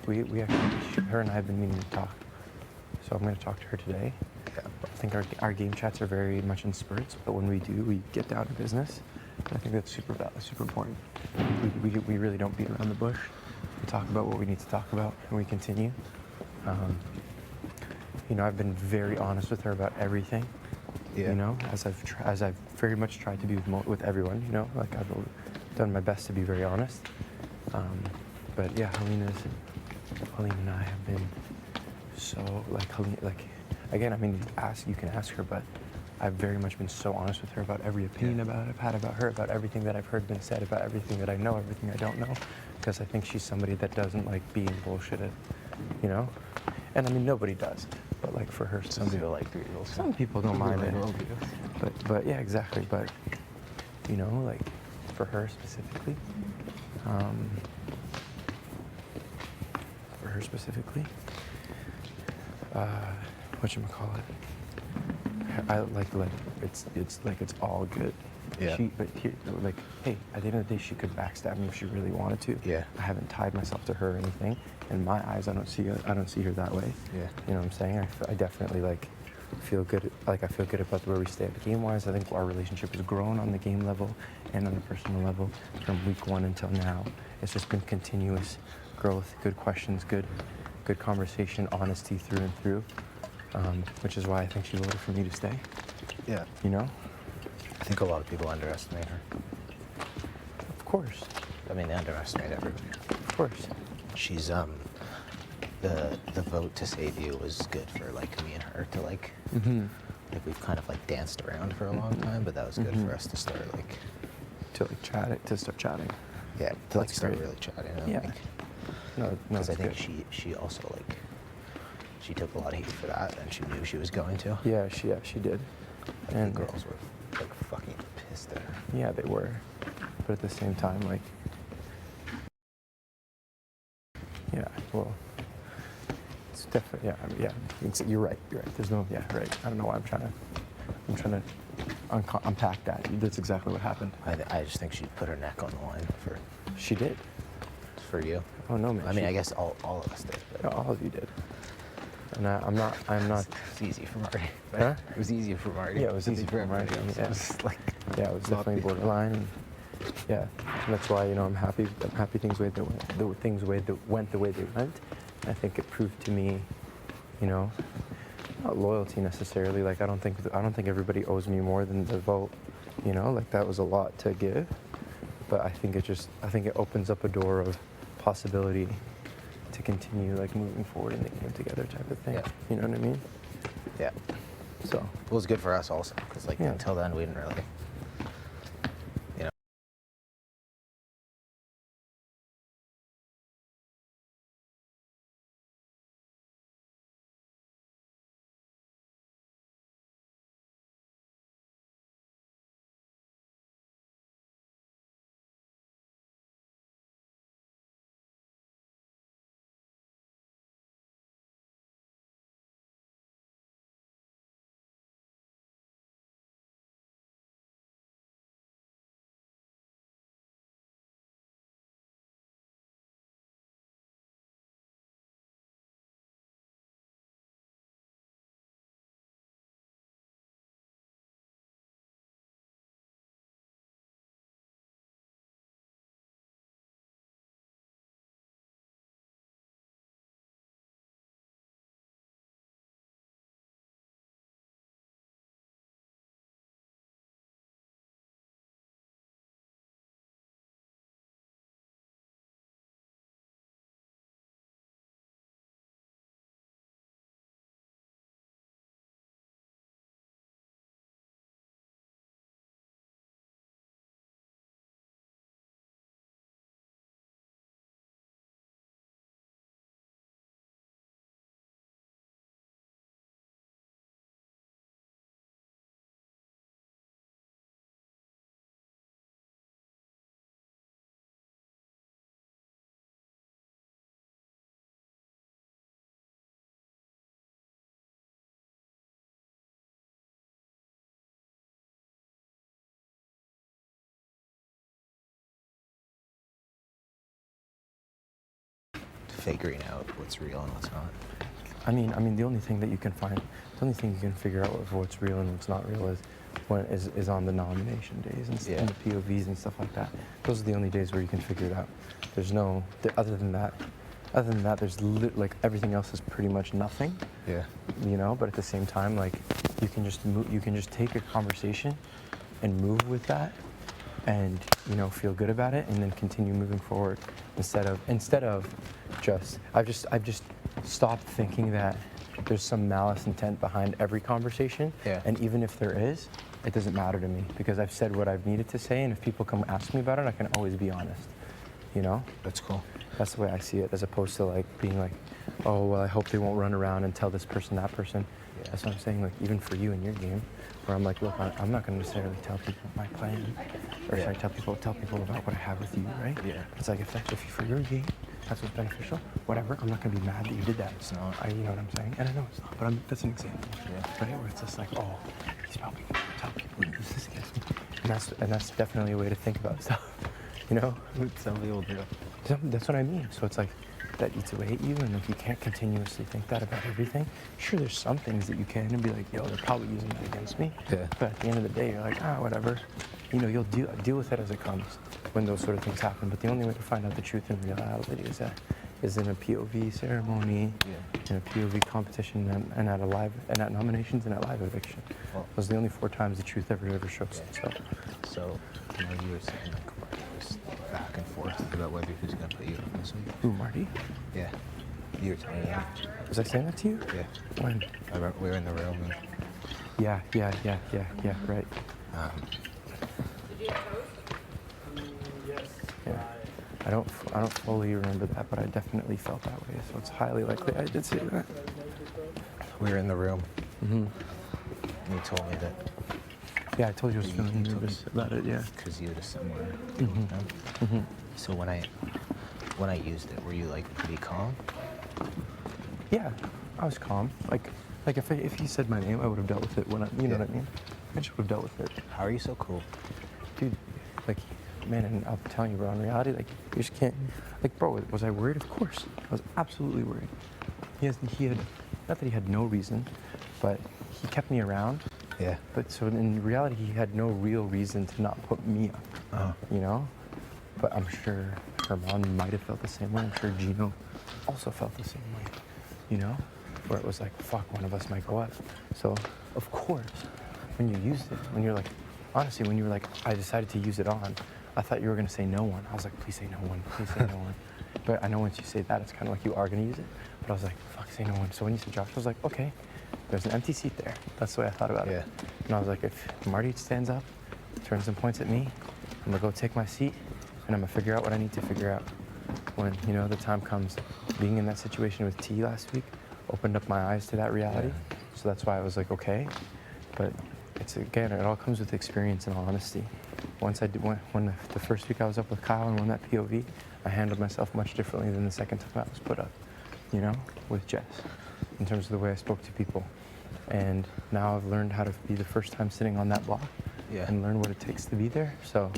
Speaker 14: we actually, her and I have been meaning to talk. So I'm going to talk to her today.
Speaker 13: Yeah.
Speaker 14: I think our game chats are very much in spurts, but when we do, we get down to business. And I think that's super important. We really don't beat around the bush. We talk about what we need to talk about, and we continue. You know, I've been very honest with her about everything.
Speaker 13: Yeah.
Speaker 14: You know, as I've very much tried to be with everyone. You know, like I've done my best to be very honest. But yeah, Helena and I have been so again. I mean, you can ask her, but I've very much been so honest with her about every opinion I've had about her, about everything that I've heard been said, about everything that I know, everything I don't know, because I think she's somebody that doesn't like being bullshitted. You know, and I mean nobody does. But like for her, some people don't mind it. But yeah, exactly. But you know, like for her specifically, whatchamacallit, I like it's all good.
Speaker 13: Yeah.
Speaker 14: Hey, at the end of the day, she could backstab me if she really wanted to.
Speaker 13: Yeah.
Speaker 14: I haven't tied myself to her or anything. In my eyes, I don't see her that way.
Speaker 13: Yeah.
Speaker 14: You know what I'm saying? I definitely feel good. Like I feel good about where we stand game-wise. I think our relationship has grown on the game level and on the personal level from week 1 until now. It's just been continuous growth, good questions, good conversation, honesty through and through. Which is why I think she voted for me to stay.
Speaker 13: Yeah.
Speaker 14: You know?
Speaker 13: I think a lot of people underestimate her.
Speaker 14: Of course.
Speaker 13: I mean, they underestimate everybody.
Speaker 14: Of course.
Speaker 13: She's the vote to save you was good for like me and her to like we've kind of like danced around for a long time, but that was good for us to start like
Speaker 14: start chatting.
Speaker 13: Yeah, to like
Speaker 14: That's
Speaker 13: start
Speaker 14: great.
Speaker 13: really chatting.
Speaker 14: Yeah.
Speaker 13: Like,
Speaker 14: No,
Speaker 13: because I
Speaker 14: it's
Speaker 13: think
Speaker 14: good.
Speaker 13: she also like she took a lot of heat for that, and she knew she was going to.
Speaker 14: Yeah, she did.
Speaker 13: And the girls were like fucking pissed at her.
Speaker 14: Yeah, they were. But at the same time, like, yeah, well, it's definitely, yeah, I mean, yeah, you're right. There's no, yeah, right. I don't know why I'm trying to unpack that. That's exactly what happened.
Speaker 13: I just think she put her neck on the line for.
Speaker 14: She did.
Speaker 13: For you.
Speaker 14: Oh no, man.
Speaker 13: I mean, I guess all of us did. But.
Speaker 14: Yeah, all of you did. And I'm not.
Speaker 13: It's easy for Marty.
Speaker 14: Huh?
Speaker 13: It was easier for Marty.
Speaker 14: Yeah, it was easy for Marty. Yeah. It was definitely borderline. And yeah, and that's why I'm happy. I'm happy things went the way they went. I think it proved to me, not loyalty necessarily. Like I don't think everybody owes me more than the vote. Like that was a lot to give. But I think it opens up a door of possibility to continue like moving forward in the game together type of thing.
Speaker 13: Yeah.
Speaker 14: You know what I mean?
Speaker 13: Yeah.
Speaker 14: So
Speaker 13: it was good for us also because until then we didn't really. figuring out what's real and what's not.
Speaker 14: I mean, the only thing that you can find, the only thing you can figure out of what's real and what's not real is on the nomination days and the POVs and stuff like that. Those are the only days where you can figure it out. There's no, other than that, there's like everything else is pretty much nothing.
Speaker 13: Yeah.
Speaker 14: You know, but at the same time, like you can just take a conversation and move with that, and you know, feel good about it, and then continue moving forward instead of just I've just stopped thinking that there's some malice intent behind every conversation.
Speaker 13: Yeah.
Speaker 14: And even if there is, it doesn't matter to me because I've said what I've needed to say, and if people come ask me about it, I can always be honest. You know?
Speaker 13: That's cool.
Speaker 14: That's the way I see it, as opposed to like being like, oh well, I hope they won't run around and tell this person, that person. Yeah. That's what I'm saying. Like even for you in your game, where I'm like, look, I'm not going to necessarily tell people my plan, or should I tell people about what I have with you, right?
Speaker 13: Yeah.
Speaker 14: It's like if for your game, that's what's beneficial. Whatever. I'm not going to be mad that you did that.
Speaker 13: It's not.
Speaker 14: You know what I'm saying? And I know it's not, but that's an example. Yeah. Right? Where it's just like, oh, he's probably going to tell people to use this against me, and that's definitely a way to think about stuff. You know?
Speaker 13: Some people do.
Speaker 14: That's what I mean. So it's like that eats away at you, and if you can't continuously think that about everything, sure, there's some things that you can and be like, yo, they're probably using that against me.
Speaker 13: Yeah.
Speaker 14: But at the end of the day, you're like, whatever. You know, you'll deal with it as it comes when those sort of things happen. But the only way to find out the truth in reality is in a POV ceremony, in a POV competition, and at nominations and at live eviction.
Speaker 13: Well,
Speaker 14: those are the only 4 times the truth ever shows.
Speaker 13: Yeah. So, you know, you were saying like Marty was back and forth about whether he was going to put you on this week.
Speaker 14: Who, Marty?
Speaker 13: Yeah. You were telling me that.
Speaker 14: Was I saying that to you?
Speaker 13: Yeah.
Speaker 14: When?
Speaker 13: We were in the room. And
Speaker 14: Yeah, right. Yeah. I don't fully remember that, but I definitely felt that way. So it's highly likely I did say that.
Speaker 13: We were in the room.
Speaker 14: Mm-hmm.
Speaker 13: And you told me that.
Speaker 14: Yeah, I told you I was feeling nervous about it. Yeah.
Speaker 13: Because you had a similar.
Speaker 14: Mm-hmm. Mm-hmm.
Speaker 13: So when I used it, were you like pretty calm?
Speaker 14: Yeah, I was calm. Like if he said my name, I would have dealt with it when you know what I mean? I just would have dealt with it.
Speaker 13: How are you so cool?
Speaker 14: Dude, like, man, and I'm telling you, bro, in reality, like, you just can't, like, bro, was I worried? Of course. I was absolutely worried. He had, not that he had no reason, but he kept me around.
Speaker 13: Yeah.
Speaker 14: But so in reality, he had no real reason to not put me up, you know? But I'm sure Herman might have felt the same way. I'm sure Gino also felt the same way, you know? Where it was like, fuck, one of us might go up. So, of course, when you used it, when you're like, honestly, when you were like, I decided to use it on, I thought you were gonna say no one. I was like, please say no one, please say no one. But I know once you say that, it's kind of like you are gonna use it. But I was like, fuck, say no one. So when you said Josh, I was like, okay, there's an empty seat there. That's the way I thought about it. And I was like, if Marty stands up, turns and points at me, I'm gonna go take my seat, and I'm gonna figure out what I need to figure out when, you know, the time comes. Being in that situation with T last week opened up my eyes to that reality. So that's why I was like, okay. But it's, again, it all comes with experience and honesty. Once I did, when the first week I was up with Kyle and won that POV, I handled myself much differently than the second time I was put up, you know, with Jess, in terms of the way I spoke to people. And now I've learned how to be the first time sitting on that block and learn what it takes to be there. So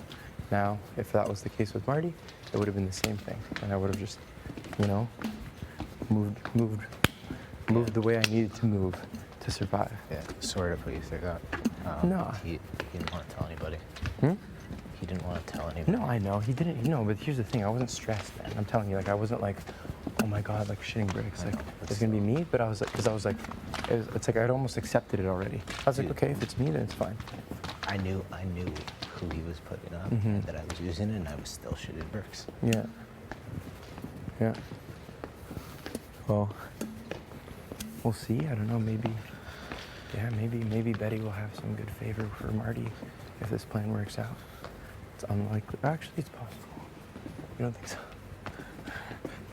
Speaker 14: now, if that was the case with Marty, it would have been the same thing. And I would have just, you know, moved the way I needed to move to survive.
Speaker 13: Yeah, sorry to put you through that.
Speaker 14: No.
Speaker 13: He didn't want to tell anybody. He didn't want to tell anybody.
Speaker 14: No, I know. He didn't. No, but here's the thing. I wasn't stressed, man. I'm telling you, like, I wasn't like, oh my God, like shitting bricks. Like, it's going to be me. But I was like, because I was like, it's like I'd almost accepted it already. I was like, okay, if it's me, then it's fine.
Speaker 13: I knew who he was putting up and that I was using it, and I was still shitting bricks.
Speaker 14: Yeah. Yeah. Well, we'll see. I don't know. Maybe. Yeah, maybe Betty will have some good favor for Marty if this plan works out. It's unlikely. Actually, it's possible. You don't think so?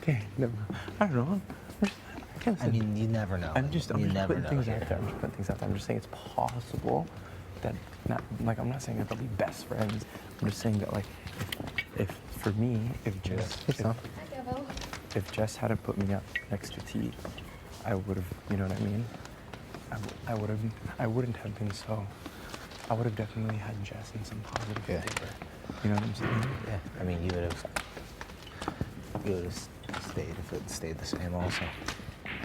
Speaker 14: Okay, never mind. I don't know.
Speaker 13: I mean, you never know.
Speaker 14: I'm just putting things out there. I'm just saying it's possible that I'm not saying that they'll be best friends. I'm just saying that, like, if for me, if Jess hadn't put me up next to T, I would have, you know what I mean? I wouldn't have been so. I would have definitely had Jess in some positive favor. You know what I'm saying?
Speaker 13: Yeah. I mean, you would have stayed if it stayed the same also.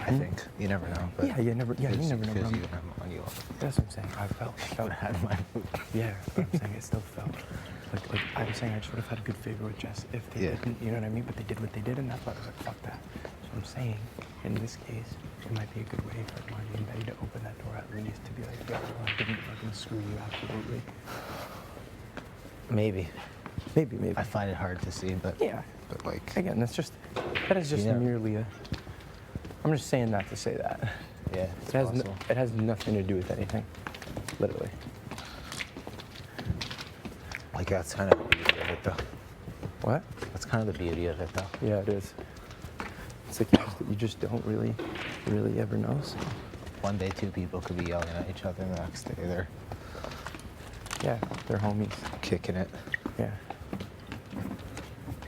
Speaker 13: I think. You never know. But
Speaker 14: Yeah, you never know.
Speaker 13: Because
Speaker 14: bro.
Speaker 13: you can have on you.
Speaker 14: That's what I'm saying. I felt
Speaker 13: had my food.
Speaker 14: Yeah, but I'm saying it still felt like I'm saying I just would have had a good favor with Jess if they didn't, you know what I mean? But they did what they did, and that's why I was like, fuck that. So I'm saying, in this case, it might be a good way for Marty and Betty to open that door at least to be like, yeah, well, I didn't fucking screw you, absolutely.
Speaker 13: Maybe.
Speaker 14: Maybe.
Speaker 13: I find it hard to see, but
Speaker 14: yeah.
Speaker 13: But like
Speaker 14: again, that is just merely a. I'm just saying that to say that.
Speaker 13: Yeah,
Speaker 14: it has nothing to do with anything, literally.
Speaker 13: Like that's kind of the beauty of it, though.
Speaker 14: What?
Speaker 13: That's kind of the beauty of it, though.
Speaker 14: Yeah, it is. It's a case that you just don't really ever know. So.
Speaker 13: One day, two people could be yelling at each other, and the next day
Speaker 14: they're homies,
Speaker 13: kicking it.
Speaker 14: Yeah.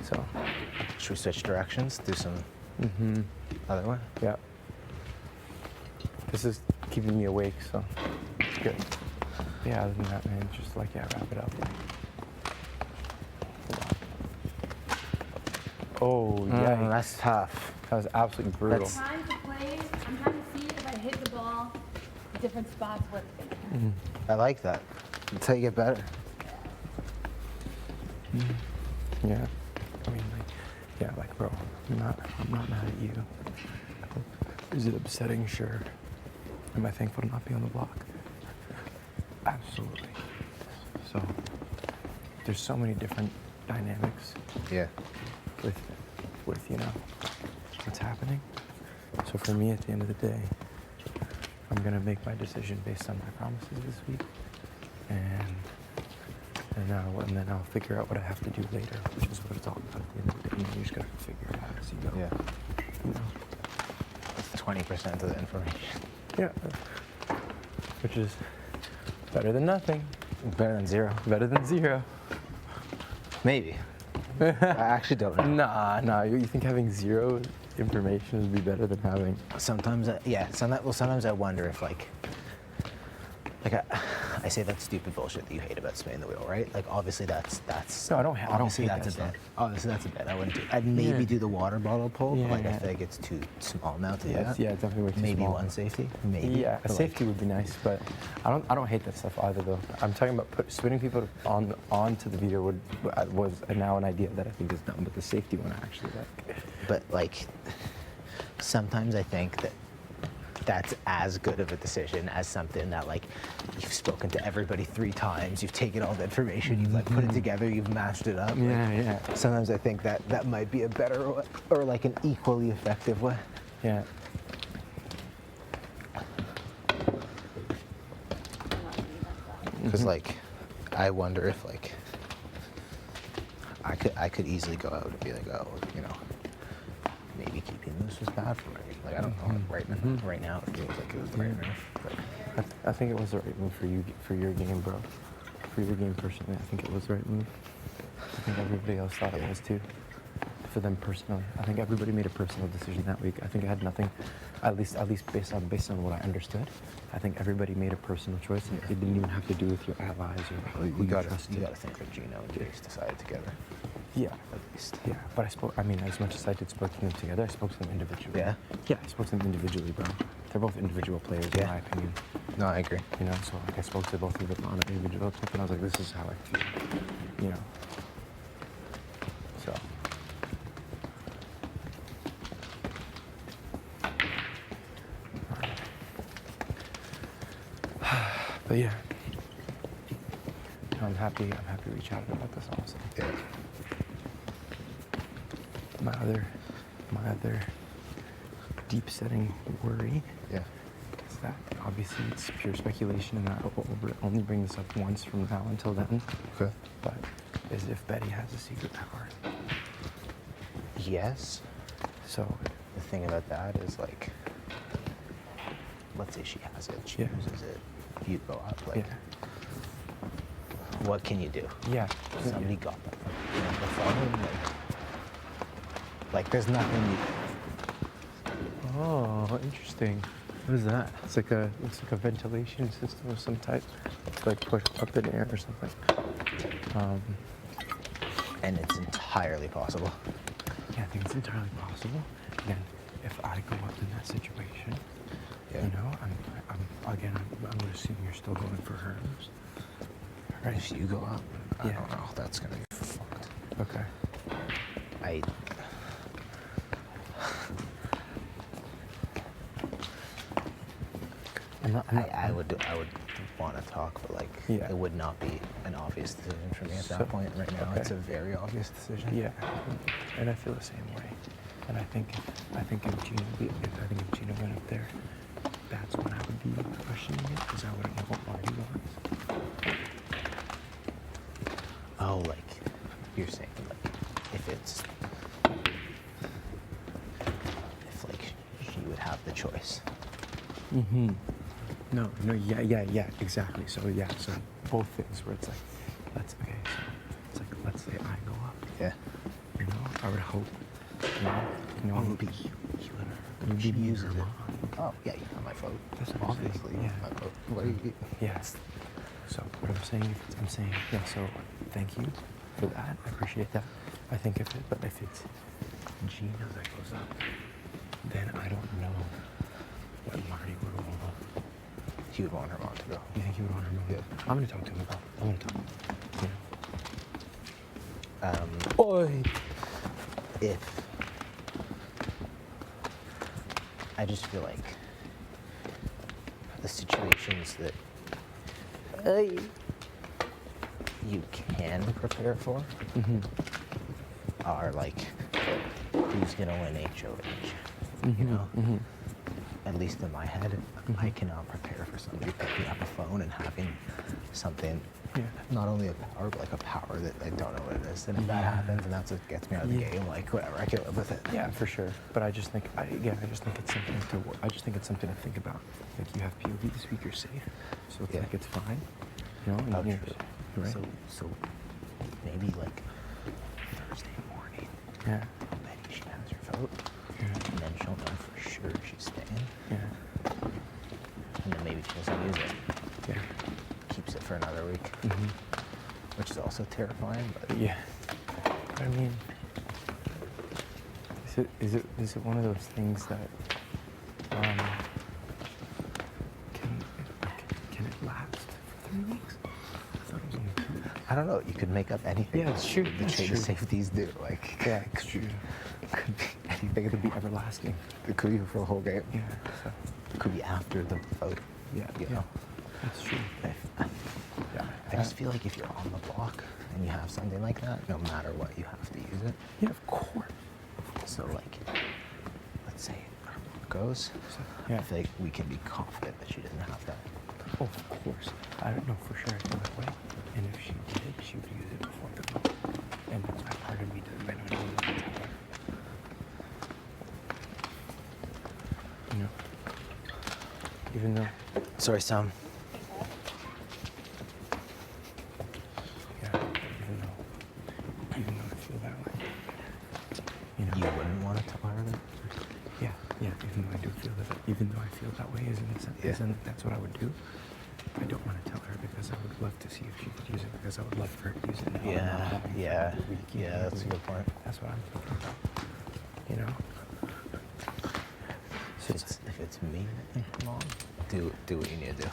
Speaker 14: So,
Speaker 13: should we switch directions? Do some other one?
Speaker 14: Yeah. This is keeping me awake, so it's good. Yeah, other than that, man, just like, wrap it up. Oh, yeah.
Speaker 13: That's tough.
Speaker 14: That was absolutely brutal.
Speaker 2: I'm trying to play. I'm trying to see if I hit the ball at different spots.
Speaker 13: I like that. That's how you get better.
Speaker 14: Yeah. I mean, bro, I'm not mad at you. Is it upsetting? Sure. Am I thankful to not be on the block? Absolutely. So, there's so many different dynamics.
Speaker 13: Yeah.
Speaker 14: With what's happening. So for me, at the end of the day, I'm gonna make my decision based on my promises this week, and then I'll figure out what I have to do later, which is what it's all about at the end of the day. You just gotta figure it out as you go.
Speaker 13: Yeah.
Speaker 14: You know.
Speaker 13: That's 20% of the information.
Speaker 14: Yeah. Which is better than nothing.
Speaker 13: Better than zero.
Speaker 14: Better than zero.
Speaker 13: Maybe. I actually don't know.
Speaker 14: Nah. You think having zero information would be better than having?
Speaker 13: Sometimes, sometimes I wonder if I say that stupid bullshit that you hate about spinning the wheel, right? Like obviously that's.
Speaker 14: No, I don't hate
Speaker 13: that's a
Speaker 14: that
Speaker 13: bit. Obviously that's a bit. I wouldn't do. I'd maybe do the water bottle pull, but like I feel like it's too small now to do that.
Speaker 14: Yeah, definitely way too
Speaker 13: maybe
Speaker 14: small.
Speaker 13: one safety. Maybe.
Speaker 14: Yeah, a safety would be nice, but I don't hate that stuff either though. I'm talking about spinning people onto the video was now an idea that I think is dumb, but the safety one I actually like.
Speaker 13: But like sometimes I think that's as good of a decision as something that like you've spoken to everybody 3 times, you've taken all the information, you've like put it together, you've mashed it up.
Speaker 14: Yeah.
Speaker 13: Sometimes I think that might be a better or like an equally effective way.
Speaker 14: Yeah.
Speaker 13: Because like I wonder if like I could easily go out and be like, oh, maybe keeping this was bad for me. Like I don't know. Right now it feels like it was the right move. But
Speaker 14: I think it was the right move for your game, bro. For your game personally, I think it was the right move. I think everybody else thought it was too. For them personally, I think everybody made a personal decision that week. I think it had nothing, at least based on what I understood. I think everybody made a personal choice, and it didn't even have to do with your allies or who you trusted.
Speaker 13: You gotta think that Gino and Jace decided together.
Speaker 14: Yeah, at least. Yeah, but as much as I did spoke to them together, I spoke to them individually.
Speaker 13: Yeah?
Speaker 14: Yeah, I spoke to them individually, bro. They're both individual players, in my opinion.
Speaker 13: No, I agree.
Speaker 14: So like I spoke to both of them on an individual clip, and I was like, this is how I feel, So. But yeah, I'm happy we chatted about this also.
Speaker 13: Yeah.
Speaker 14: My other deep setting worry is that obviously it's pure speculation and that we'll only bring this up once from now until then.
Speaker 13: Okay.
Speaker 14: But is if Betty has a secret power.
Speaker 13: Yes.
Speaker 14: So
Speaker 13: the thing about that is like, let's say she has it, she uses it, you go up, like, what can you do?
Speaker 14: Yeah.
Speaker 13: Somebody got that from the phone, like there's nothing you.
Speaker 14: Oh, interesting. What is that? It's like a ventilation system of some type. It's like pushed up in air or something.
Speaker 13: And it's entirely possible.
Speaker 14: I think it's entirely possible. Again, if I go up in that situation, you know, I'm gonna assume you're still going for hers. Right.
Speaker 13: If you go up, I don't know. That's gonna be fucked.
Speaker 14: Okay.
Speaker 13: I would want to talk, but like it would not be an obvious decision for me at that point. Right now, it's a very obvious decision.
Speaker 14: Yeah, and I feel the same way. And I think if Gina went up there, that's when I would be questioning it, because I wouldn't know what Marty wants.
Speaker 13: Oh, like you're saying, like if like she would have the choice.
Speaker 14: Mm-hmm. No, yeah, exactly. So so both things where it's like, let's say I go up.
Speaker 13: Yeah.
Speaker 14: You know, I would hope. You know,
Speaker 13: it would be you and her. She uses it. Oh yeah, you have my vote.
Speaker 14: That's
Speaker 13: obviously my vote. What do you?
Speaker 14: Yes. So what I'm saying, yeah. So thank you for that. I appreciate that. I think if it's Gina that goes up, then I don't know what Marty would want.
Speaker 13: He would want her mom to go.
Speaker 14: You think he would want her mom?
Speaker 13: Yeah.
Speaker 14: I'm gonna talk to him about. I'm gonna talk to him.
Speaker 13: If I just feel like the situations that you can prepare for are like who's gonna win HOH, you know? At least in my head, I cannot prepare for somebody picking up a phone and having something, not only a power, but like a power that I don't know what it is. And if that happens, and that's what gets me out of the game, like whatever, I can live with it.
Speaker 14: Yeah, for sure. But I just think, it's something to think about. Like you have POV this week, you're safe, so it's like it's fine. You know, and
Speaker 13: true.
Speaker 14: Right?
Speaker 13: So maybe like Thursday morning.
Speaker 14: Yeah.
Speaker 13: I'll bet she has her vote. And then she'll know for sure she's staying.
Speaker 14: Yeah.
Speaker 13: And then maybe she doesn't use it.
Speaker 14: Yeah.
Speaker 13: Keeps it for another week. Which is also terrifying, but
Speaker 14: yeah. I mean, is it one of those things that can it last for 3 weeks? I thought it was only 2 weeks.
Speaker 13: I don't know. You could make up anything.
Speaker 14: Yeah, it's true.
Speaker 13: The chain of safeties do. Like,
Speaker 14: yeah, it's true.
Speaker 13: It could be anything.
Speaker 14: It could be everlasting.
Speaker 13: It could be for the whole game.
Speaker 14: Yeah. So.
Speaker 13: It could be after the vote.
Speaker 14: Yeah.
Speaker 13: You know.
Speaker 14: That's true.
Speaker 13: I just feel like if you're on the block and you have something like that, no matter what, you have to use it.
Speaker 14: Yeah, of course.
Speaker 13: So like, let's say our mom goes.
Speaker 14: Yeah.
Speaker 13: I feel like we can be confident that she doesn't have that.
Speaker 14: Oh, of course. I don't know for sure I feel that way. And if she did, she would use it before the vote. And that's why part of me doesn't know what to tell her. You know? Even though.
Speaker 13: Sorry, Sam.
Speaker 14: Yeah, even though I feel that way. You know?
Speaker 13: You wouldn't want to tell her that?
Speaker 14: Yeah, even though I do feel that, even though I feel that way, isn't that's what I would do. I don't want to tell her because I would love to see if she could use it, because I would love for her to use it now.
Speaker 13: Yeah, that's a good point.
Speaker 14: That's what I'm thinking about. You know?
Speaker 13: So if it's me, Mom, do what you need to do.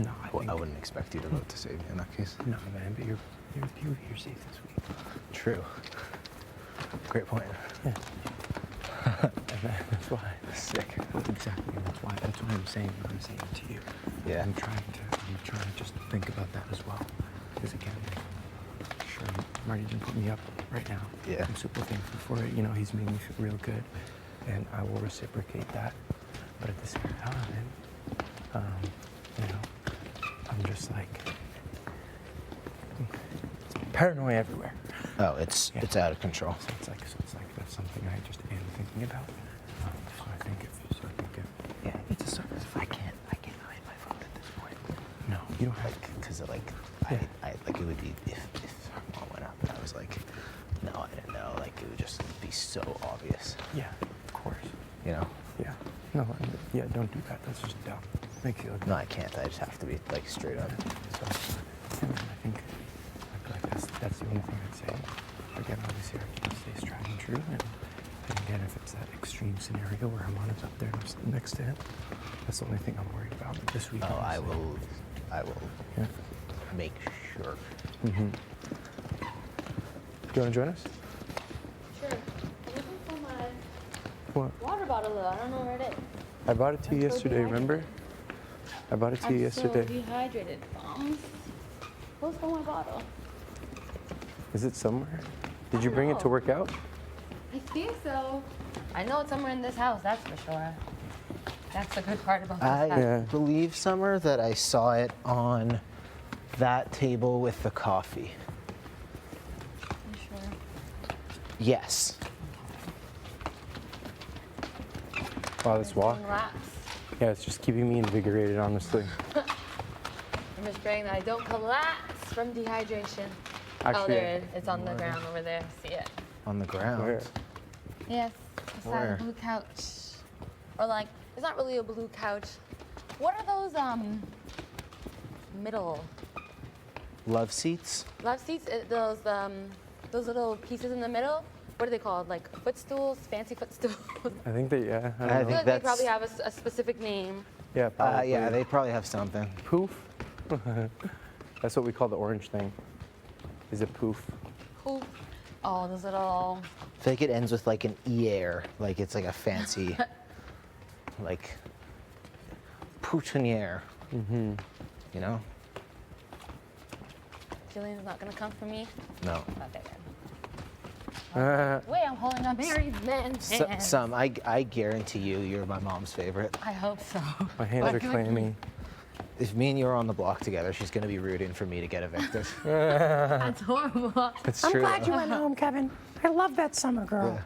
Speaker 14: No,
Speaker 13: I wouldn't expect you to vote to save you in that case.
Speaker 14: No, man, but you're safe this week.
Speaker 13: True. Great point.
Speaker 14: Yeah. That's why.
Speaker 13: Sick.
Speaker 14: Exactly. That's why I'm saying what I'm saying to you.
Speaker 13: Yeah.
Speaker 14: I'm trying to just think about that as well. Because again, sure, Marty didn't put me up right now.
Speaker 13: Yeah.
Speaker 14: I'm super thankful for it. You know, he's made me feel real good, and I will reciprocate that. But at the same time, you know, I'm just like paranoia everywhere.
Speaker 13: Oh, it's out of control.
Speaker 14: So it's like that's something I just am thinking about. So I think it's a service.
Speaker 13: I can't hide my vote at this point.
Speaker 14: No, you don't have to.
Speaker 13: Because I like it would be if her mom went up and I was like, no, I didn't know. Like it would just be so obvious.
Speaker 14: Yeah, of course.
Speaker 13: You know.
Speaker 14: Yeah. No. Yeah. Don't do that. That's just dumb. Makes you look.
Speaker 13: No, I can't. I just have to be like straight up.
Speaker 14: So, I think like that's the only thing I'd say. Again, obviously, I have to stay strong and true. And again, if it's that extreme scenario where Hermana's up there next to him, that's the only thing I'm worried about. But this week,
Speaker 13: Oh, I will
Speaker 14: Yeah.
Speaker 13: make sure.
Speaker 14: Mm-hmm. You want to join us?
Speaker 2: Sure. I'm looking for my
Speaker 14: What?
Speaker 2: water bottle though. I don't know where it is.
Speaker 14: I bought it to you
Speaker 2: I'm so
Speaker 14: yesterday, remember? I bought it to you yesterday.
Speaker 2: I'm so dehydrated, Mom. Where's my bottle?
Speaker 14: Is it somewhere? Did you bring it to work out?
Speaker 2: I think so. I know it's somewhere in this house, that's for sure. That's the good part about this
Speaker 13: I
Speaker 2: house.
Speaker 13: believe, Summer, that I saw it on that table with the coffee.
Speaker 2: You sure?
Speaker 13: Yes.
Speaker 14: Wow, this walk.
Speaker 2: Doing laps.
Speaker 14: Yeah, it's just keeping me invigorated, honestly.
Speaker 2: I'm just praying that I don't collapse from dehydration.
Speaker 14: Actually,
Speaker 2: oh, there it is. It's on the ground over there. See it?
Speaker 13: On the ground.
Speaker 14: Where?
Speaker 2: Yes, beside
Speaker 13: Where?
Speaker 2: a blue couch. Or like, it's not really a blue couch. What are those middle
Speaker 13: Love seats?
Speaker 2: love seats? Those little pieces in the middle. What are they called? Like footstools, fancy footstools.
Speaker 14: I think that, yeah. I
Speaker 2: I
Speaker 14: don't
Speaker 2: feel
Speaker 14: know.
Speaker 2: like they probably have a specific name.
Speaker 14: Yeah, probably.
Speaker 13: Yeah, they probably have something.
Speaker 14: Poof. That's what we call the orange thing. Is it poof?
Speaker 2: Cool. Oh, those little.
Speaker 13: I think it ends with like an E-air, like it's like a fancy, like, poutiniere.
Speaker 14: Mm-hmm.
Speaker 13: You know?
Speaker 2: Jillian's not gonna come for me.
Speaker 13: No.
Speaker 2: Okay, good. Wait, I'm holding a married man's hand.
Speaker 13: I guarantee you're my mom's favorite.
Speaker 2: I hope so.
Speaker 14: My hands are clammy.
Speaker 13: If me and you are on the block together, she's gonna be rooting for me to get evicted.
Speaker 2: That's horrible.
Speaker 13: It's
Speaker 15: I'm
Speaker 13: true.
Speaker 15: glad you went home, Kevin. I love that summer girl.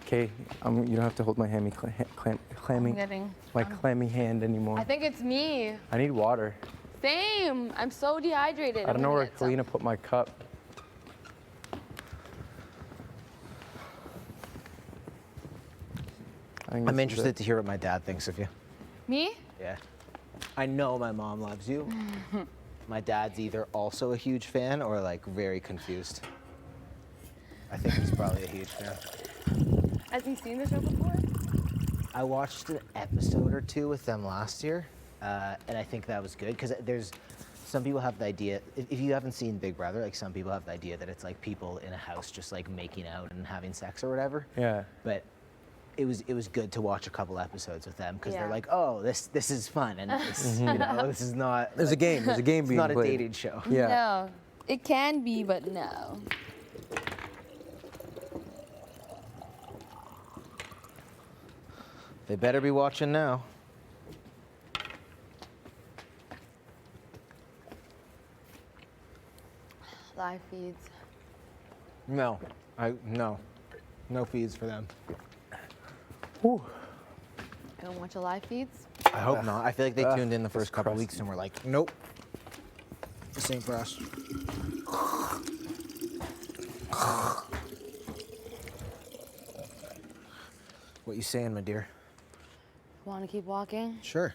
Speaker 14: Okay, you don't have to hold my clammy,
Speaker 2: I'm getting.
Speaker 14: my clammy hand anymore.
Speaker 2: I think it's me.
Speaker 14: I need water.
Speaker 2: Same. I'm so dehydrated.
Speaker 14: I don't know where Kalina put my cup.
Speaker 13: I'm interested to hear what my dad thinks of you.
Speaker 2: Me?
Speaker 13: Yeah. I know my mom loves you. My dad's either also a huge fan or like very confused. I think he's probably a huge fan.
Speaker 2: Has he seen the show before?
Speaker 13: I watched an episode or two with them last year, and I think that was good because there's some people have the idea, if you haven't seen Big Brother, like some people have the idea that it's like people in a house just like making out and having sex or whatever.
Speaker 14: Yeah.
Speaker 13: But it was good to watch a couple episodes with them because
Speaker 2: Yeah.
Speaker 13: they're like, oh, this is fun, and it's, you know, this is not.
Speaker 14: There's a game. There's a game
Speaker 13: It's
Speaker 14: being
Speaker 13: not
Speaker 14: played.
Speaker 13: a dating show.
Speaker 14: Yeah.
Speaker 2: No. It can be, but no.
Speaker 13: They better be watching now.
Speaker 2: Live feeds.
Speaker 13: No, no feeds for them.
Speaker 14: Ooh.
Speaker 2: I don't watch a live feeds.
Speaker 13: I hope not. I feel like they tuned in the first couple
Speaker 14: crusty.
Speaker 13: weeks and were like, nope. This ain't for us. What you saying, my dear?
Speaker 2: Want to keep walking?
Speaker 13: Sure.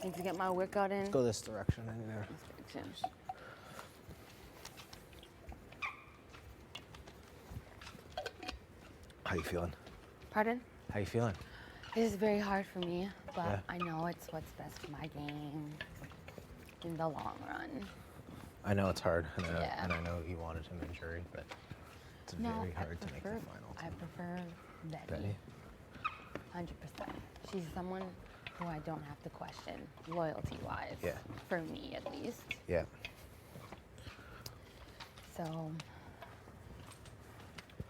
Speaker 2: Need to get my workout in.
Speaker 13: Let's go this direction. I need to- How you feeling?
Speaker 2: Pardon?
Speaker 13: How you feeling?
Speaker 2: It is very hard for me, but
Speaker 13: Yeah.
Speaker 2: I know it's what's best for my game in the long run.
Speaker 13: I know it's hard, and,
Speaker 2: Yeah.
Speaker 13: and I know you wanted him in jury, but it's very hard to make the final.
Speaker 2: I prefer Betty.
Speaker 13: Betty?
Speaker 2: 100%. She's someone who I don't have to question, loyalty-wise.
Speaker 13: Yeah.
Speaker 2: For me, at least.
Speaker 13: Yeah.
Speaker 2: So,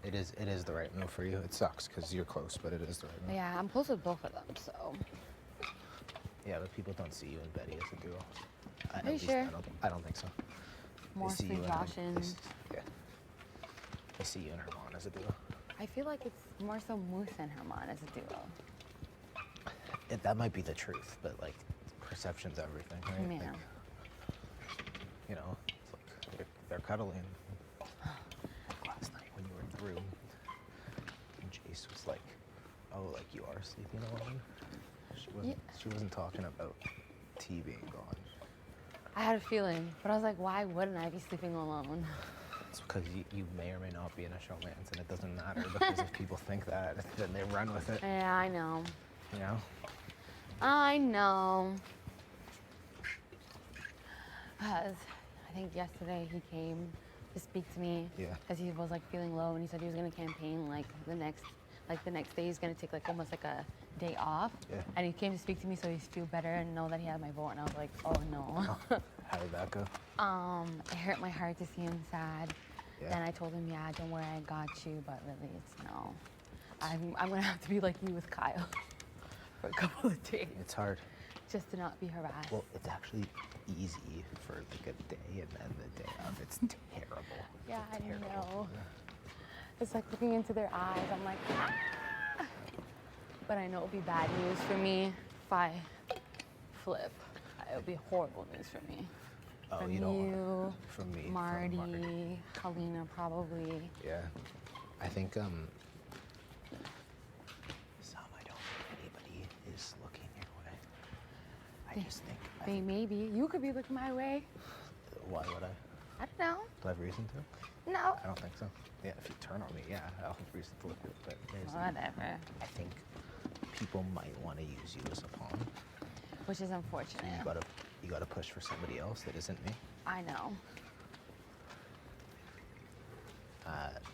Speaker 13: It is the right move for you. It sucks because you're close, but it is the right move.
Speaker 2: yeah, I'm close with both of them, so.
Speaker 13: Yeah, but people don't see you and Betty as a duo.
Speaker 2: Are
Speaker 13: At
Speaker 2: you
Speaker 13: least
Speaker 2: sure?
Speaker 13: I don't think so.
Speaker 2: More
Speaker 13: see
Speaker 2: for
Speaker 13: you and
Speaker 2: Josh and.
Speaker 13: yeah. I see you and Herman as a duo.
Speaker 2: I feel like it's more so Moose and Herman as a duo.
Speaker 13: That might be the truth, but like perception's everything, right?
Speaker 2: Yeah.
Speaker 13: Like, you know, it's like they're cuddling. Last night when you were in the room, and Jace was like, "Oh, like you are sleeping alone." She wasn't talking about tea being gone.
Speaker 2: I had a feeling, but I was like, why wouldn't I be sleeping alone?
Speaker 13: It's Because you may or may not be in a showman's, and it doesn't matter because if people think that, then they run with it.
Speaker 2: Yeah, I know.
Speaker 13: You know?
Speaker 2: I know. Because I think yesterday he came to speak to me.
Speaker 13: Yeah.
Speaker 2: Because he was like feeling low, and he said he was gonna campaign like the next day he's gonna take like almost like a day off.
Speaker 13: Yeah.
Speaker 2: And he came to speak to me so he'd feel better and know that he had my vote. And I was like, oh no.
Speaker 13: How did that go?
Speaker 2: It hurt my heart to see him sad.
Speaker 13: Yeah.
Speaker 2: Then I told him, yeah, don't worry, I got you, but really it's no. I'm gonna have to be like you with Kyle for a couple of days.
Speaker 13: It's hard.
Speaker 2: Just to not be harassed.
Speaker 13: Well, it's actually easy for like a day, and then the day of, it's terrible.
Speaker 2: Yeah, I
Speaker 13: Terrible.
Speaker 2: know. It's like looking into their eyes. I'm like, ah. But I know it'll be bad news for me if I flip. It'll be horrible news for me.
Speaker 13: Oh,
Speaker 2: from
Speaker 13: you don't want
Speaker 2: you,
Speaker 13: it. From me, from
Speaker 2: Marty, Helena probably.
Speaker 13: Yeah. I think, Sam, I don't think anybody is looking your way. I just think.
Speaker 2: They maybe. You could be looking my way.
Speaker 13: Why would I?
Speaker 2: I don't know.
Speaker 13: Do I have reason to?
Speaker 2: No.
Speaker 13: I don't think so. Yeah, if you turn on me, yeah, I'll have reason to look at it. But
Speaker 2: Whatever.
Speaker 13: I think people might want to use you as a pawn.
Speaker 2: Which is unfortunate.
Speaker 13: You gotta push for somebody else that isn't me.
Speaker 2: I know.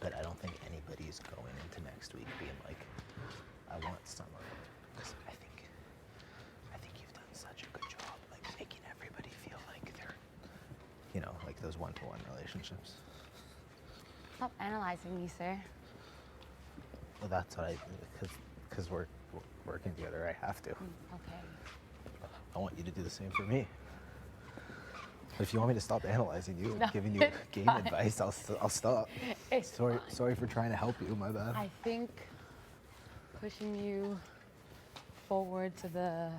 Speaker 13: But I don't think anybody's going into next week being like, I want Summer. Because I think you've done such a good job, like making everybody feel like they're, you know, like those one-to-one relationships.
Speaker 2: Stop analyzing me, sir.
Speaker 13: Well, that's what because we're working together, I have to.
Speaker 2: Okay.
Speaker 13: I want you to do the same for me. If you want me to stop analyzing you
Speaker 2: No,
Speaker 13: and giving you
Speaker 2: it's
Speaker 13: game
Speaker 2: fine.
Speaker 13: advice, I'll stop.
Speaker 2: It's fine.
Speaker 13: Sorry for trying to help you. My bad.
Speaker 2: I think pushing you forward to the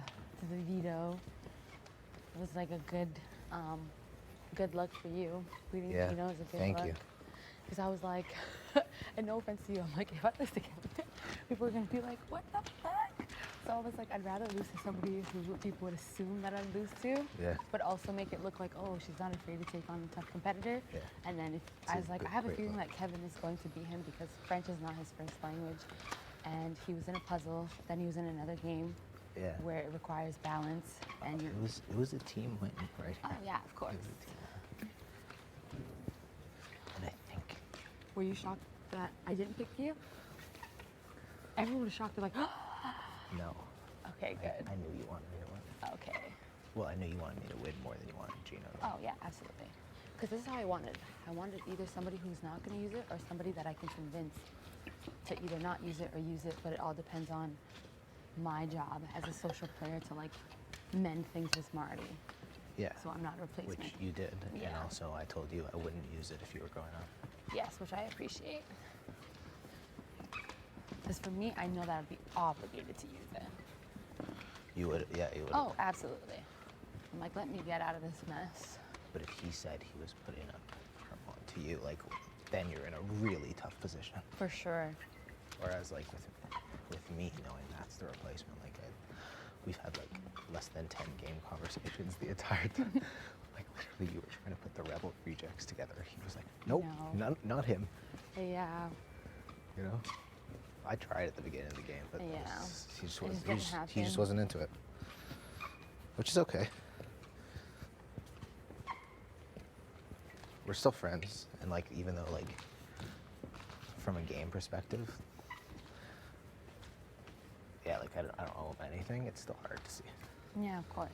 Speaker 2: veto was like a good luck for you. Reading
Speaker 13: Yeah,
Speaker 2: veto is a good
Speaker 13: thank
Speaker 2: luck.
Speaker 13: you.
Speaker 2: Because I was like, and no offense to you, I'm like, if I lose to Kevin, people are gonna be like, what the fuck? So I was like, I'd rather lose to somebody who people would assume that I'd lose to,
Speaker 13: Yeah.
Speaker 2: but also make it look like, oh, she's not afraid to take on a tough competitor.
Speaker 13: Yeah.
Speaker 2: And then I was like, I have a feeling that Kevin is going to beat him because French is not his first language. And he was in a puzzle, then he was in another game
Speaker 13: Yeah.
Speaker 2: where it requires balance. And you
Speaker 13: It was a team win, right?
Speaker 2: Oh, yeah, of course.
Speaker 13: And I think
Speaker 2: Were you shocked that I didn't pick you? Everyone was shocked. They're like,
Speaker 13: no.
Speaker 2: Okay, good.
Speaker 13: I knew you wanted me to win.
Speaker 2: Okay.
Speaker 13: Well, I knew you wanted me to win more than you wanted Gino.
Speaker 2: Oh, yeah, absolutely. Because this is how I wanted. I wanted either somebody who's not going to use it or somebody that I can convince to either not use it or use it, but it all depends on my job as a social player to, like, mend things with Marty.
Speaker 13: Yeah.
Speaker 2: So I'm not a replacement.
Speaker 13: Which you did. And
Speaker 2: Yeah.
Speaker 13: also I told you I wouldn't use it if you were going on.
Speaker 2: Yes, which I appreciate. Because for me, I know that I'd be obligated to use it.
Speaker 13: You would, yeah, you would.
Speaker 2: Oh, absolutely. I'm like, let me get out of this mess.
Speaker 13: But if he said he was putting up Hermon to you, like, then you're in a really tough position.
Speaker 2: For sure.
Speaker 13: Whereas, like, with me knowing that's the replacement, like, we've had, like, less than 10 game conversations the entire time. Like, literally, you were trying to put the Rebel rejects together. He was like, nope,
Speaker 2: No.
Speaker 13: not him.
Speaker 2: Yeah.
Speaker 13: You know? I tried at the beginning of the game, but
Speaker 2: Yeah.
Speaker 13: he just
Speaker 2: It
Speaker 13: wasn't.
Speaker 2: didn't
Speaker 13: He
Speaker 2: happen.
Speaker 13: just wasn't into it, which is okay. We're still friends, and like even though like from a game perspective, yeah, like I don't owe him anything. It's still hard to see.
Speaker 2: Yeah, of course.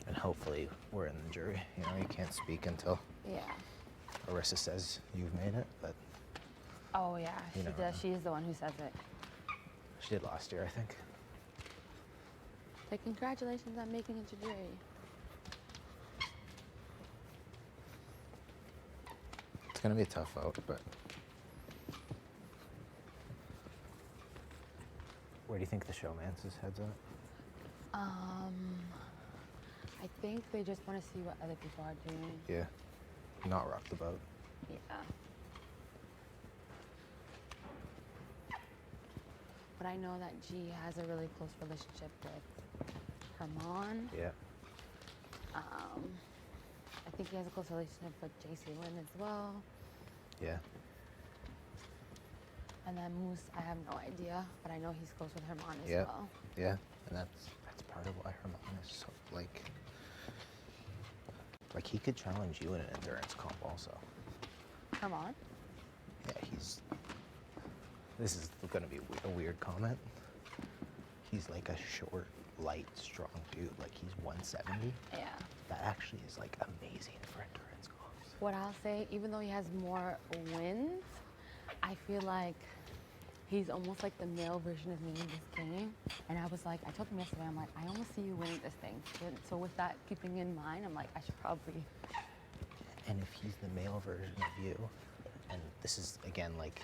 Speaker 13: And hopefully we're in the jury. You know, you can't speak until
Speaker 2: Yeah.
Speaker 13: Arissa says you've made it, but
Speaker 2: Oh, yeah.
Speaker 13: You
Speaker 2: She
Speaker 13: never
Speaker 2: does.
Speaker 13: know.
Speaker 2: She is the one who says it.
Speaker 13: she did last year, I think.
Speaker 2: Like, congratulations on making it to jury.
Speaker 13: It's gonna be a tough vote, but where do you think the showman's head's at?
Speaker 2: I think they just want to see what other people are doing.
Speaker 13: Yeah, not rock the boat.
Speaker 2: Yeah. but I know that G has a really close relationship with Herman.
Speaker 13: Yeah.
Speaker 2: I think he has a close relationship with JC Lynn as well.
Speaker 13: Yeah.
Speaker 2: And then Moose, I have no idea, but I know he's close with Herman as
Speaker 13: Yeah.
Speaker 2: well.
Speaker 13: Yeah. And that's part of why Herman is so like he could challenge you in an endurance comp also.
Speaker 2: Herman?
Speaker 13: Yeah, this is gonna be a weird comment. He's like a short, light, strong dude. Like he's 170.
Speaker 2: Yeah.
Speaker 13: That actually is like amazing for endurance comps.
Speaker 2: What I'll say, even though he has more wins, I feel like he's almost like the male version of me in this game. And I was like, I told him yesterday, I'm like, I almost see you winning this thing. So with that keeping in mind, I'm like, I should probably.
Speaker 13: And if he's the male version of you, and this is again like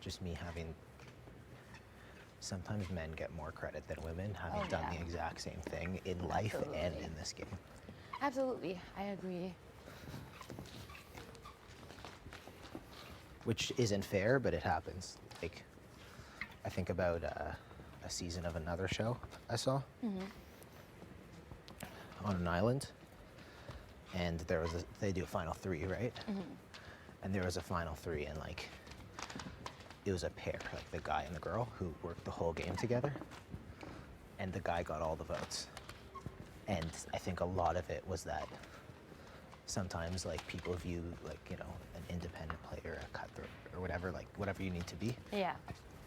Speaker 13: just me having. Sometimes men get more credit than women, having done the exact same thing in life and in this game.
Speaker 2: Absolutely, I agree.
Speaker 13: Which isn't fair, but it happens. Like, I think about a season of another show I saw on an island, and they do a final 3, right? And there was a final 3, and like, it was a pair, like the guy and the girl who worked the whole game together, and the guy got all the votes. And I think a lot of it was that sometimes like people view like, you know, an independent player, a cutthroat or whatever, like whatever you need to be.
Speaker 2: Yeah.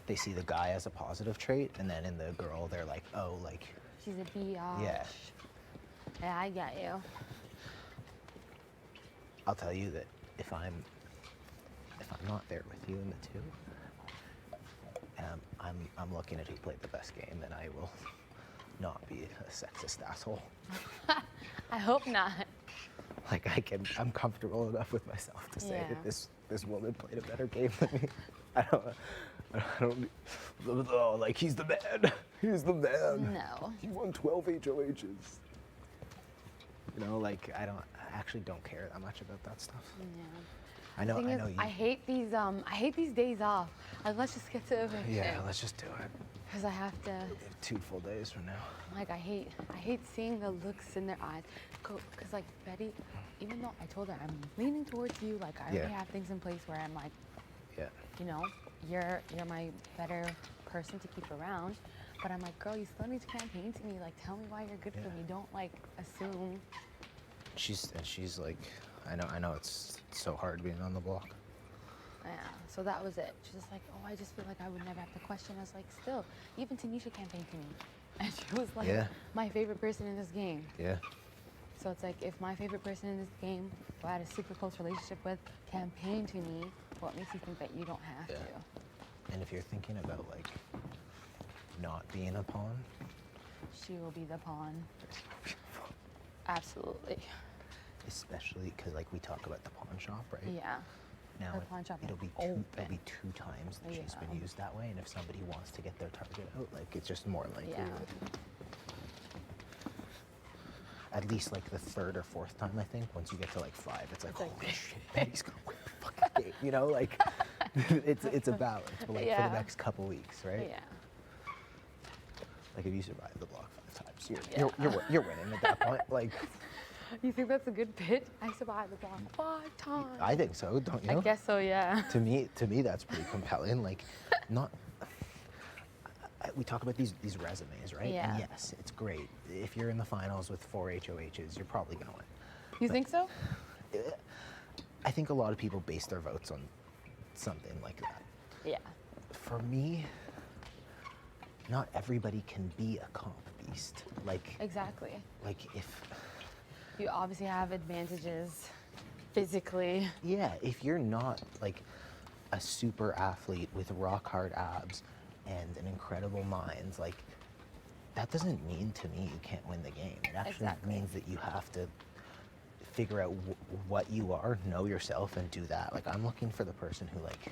Speaker 13: They see the guy as a positive trait, and then in the girl, they're like, oh, like.
Speaker 2: She's a biatch.
Speaker 13: Yeah.
Speaker 2: Yeah, I get you.
Speaker 13: I'll tell you that if I'm not there with you in the 2, I'm looking at who played the best game, and I will not be a sexist asshole.
Speaker 2: I hope not.
Speaker 13: Like I'm comfortable enough with myself to say that this woman played a better game than me. I don't. Oh, like he's the man. He's the man.
Speaker 2: No.
Speaker 13: He won 12 HOHs. You know, like I actually don't care that much about that stuff.
Speaker 2: Yeah.
Speaker 13: I know you.
Speaker 2: I hate these days off. Like, let's just get to eviction.
Speaker 13: Yeah, let's just do it.
Speaker 2: Because I have to.
Speaker 13: 2 full days from now.
Speaker 2: Like, I hate seeing the looks in their eyes. Because, like, Betty, even though I told her I'm leaning towards you, like, I already have things in place where I'm like, you know, you're my better person to keep around. But I'm like, girl, you still need to campaign to me. Like, tell me why you're good for me. Don't, like, assume.
Speaker 13: She's like, I know it's so hard being on the block.
Speaker 2: Yeah, so that was it. She's just like, oh, I just feel like I would never have to question. I was like, still, even Tanisha campaigned to me. And she was like, my favorite person in this game.
Speaker 13: Yeah.
Speaker 2: So it's like, if my favorite person in this game, who I had a super close relationship with, campaigned to me, what makes you think that you don't have to?
Speaker 13: And if you're thinking about, like, not being a pawn.
Speaker 2: She will be the pawn. Absolutely.
Speaker 13: Especially because, like, we talk about the pawn shop, right?
Speaker 2: Yeah.
Speaker 13: Now it'll be 2 times that she's been used that way, and if somebody wants to get their target out, like it's just more likely. At least like the 3rd or 4th time, I think. Once you get to like 5, it's like holy shit, Betty's gonna win the fucking game. You know, like it's a balance, but like for the next couple weeks, right?
Speaker 2: Yeah.
Speaker 13: Like if you survive the block 5 times, you're winning at that point. Like.
Speaker 2: You think that's a good pitch? I survived the block 5 times.
Speaker 13: I think so, don't you?
Speaker 2: I guess so, yeah.
Speaker 13: To me, that's pretty compelling. Like, we talk about these resumes, right?
Speaker 2: Yeah.
Speaker 13: And yes, it's great. If you're in the finals with 4 HOHs, you're probably gonna win.
Speaker 2: You think so?
Speaker 13: I think a lot of people base their votes on something like that.
Speaker 2: Yeah.
Speaker 13: For me, not everybody can be a comp beast. Like.
Speaker 2: Exactly.
Speaker 13: Like if.
Speaker 2: You obviously have advantages physically.
Speaker 13: Yeah, if you're not like a super athlete with rock hard abs and an incredible mind, like that doesn't mean to me you can't win the game. It actually means that you have to figure out what you are, know yourself, and do that. Like I'm looking for the person who like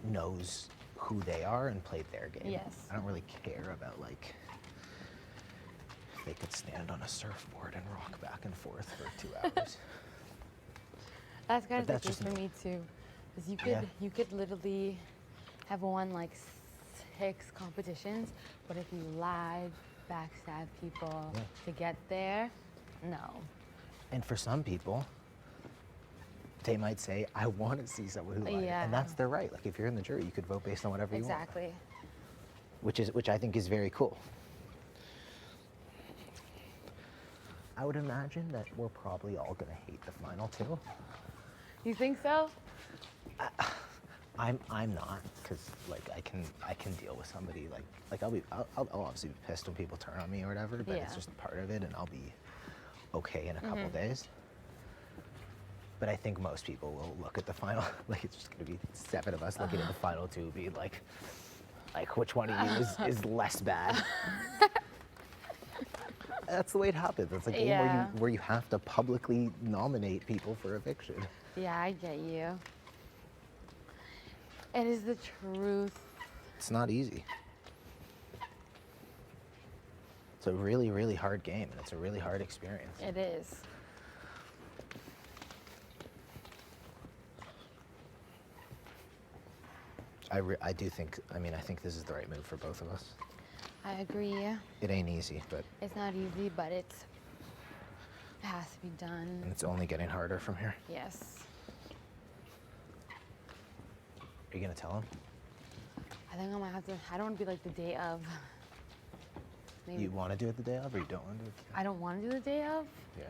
Speaker 13: knows who they are and played their game.
Speaker 2: Yes.
Speaker 13: I don't really care about like they could stand on a surfboard and rock back and forth for 2 hours.
Speaker 2: That's kind of the case for me too. Because you could literally have won like picks competitions, but if you lied, backstab people
Speaker 13: Yeah.
Speaker 2: to get there, no.
Speaker 13: And for some people, they might say, I want to see someone who lied.
Speaker 2: Yeah.
Speaker 13: And that's their right. Like if you're in the jury, you could vote based on whatever you want.
Speaker 2: Exactly.
Speaker 13: Which I think is very cool. I would imagine that we're probably all gonna hate the final two.
Speaker 2: You think so?
Speaker 13: I'm not, cause like I can deal with somebody like I'll obviously be pissed when people turn on me or whatever, but it's
Speaker 2: Yeah.
Speaker 13: just part of it, and I'll be okay in a couple
Speaker 2: Mhm.
Speaker 13: days. But I think most people will look at the final, like it's just gonna be 7 of us looking at the final two, being like which one of you is less bad. That's the way it happens. It's a game
Speaker 2: Yeah.
Speaker 13: where you have to publicly nominate people for eviction.
Speaker 2: Yeah, I get you. It is the truth.
Speaker 13: It's not easy. It's a really, really hard game, and it's a really hard experience.
Speaker 2: It is.
Speaker 13: I do think, I think this is the right move for both of us.
Speaker 2: I agree.
Speaker 13: It ain't easy, but
Speaker 2: It's not easy, but it has to be done.
Speaker 13: it's only getting harder from here.
Speaker 2: Yes.
Speaker 13: Are you gonna tell him?
Speaker 2: I think I might have to. I don't want to be like the day of. Maybe.
Speaker 13: You want to do it the day of, or you don't want to do it?
Speaker 2: I don't want to do the day of.
Speaker 13: Yeah.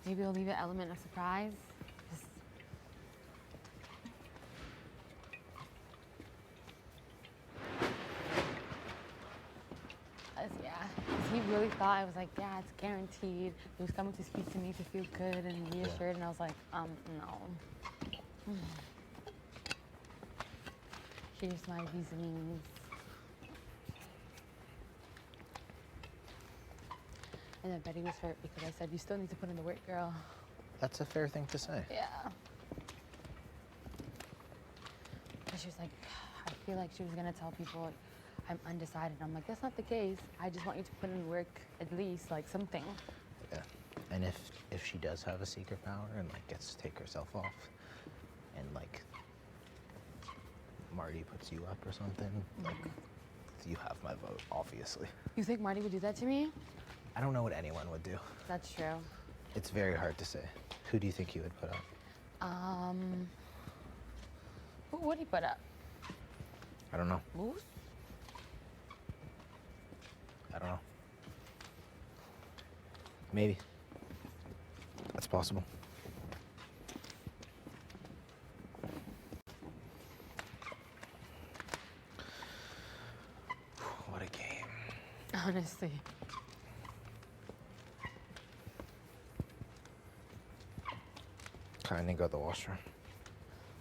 Speaker 2: Maybe I'll leave an element of surprise. Just- yeah. 'Cause he really thought I was like, yeah, it's guaranteed. He was coming to speak to me to feel good and reassured, and I was like, no. Here's my reasonings. And then Betty was hurt because I said, you still need to put in the work, girl.
Speaker 13: That's a fair thing to say.
Speaker 2: Yeah. And she was like, I feel like she was gonna tell people I'm undecided. I'm like, that's not the case. I just want you to put in work at least, like something.
Speaker 13: Yeah. And if she does have a secret power and like gets to take herself off, and like Marty puts you up or something, like you have my vote, obviously.
Speaker 2: You think Marty would do that to me?
Speaker 13: I don't know what anyone would do.
Speaker 2: That's true.
Speaker 13: It's very hard to say. Who do you think he would put up?
Speaker 2: Who would he put up?
Speaker 13: I don't know.
Speaker 2: Moose?
Speaker 13: I don't know. Maybe. That's possible. What a game.
Speaker 2: Honestly.
Speaker 13: Kind of go to the washroom.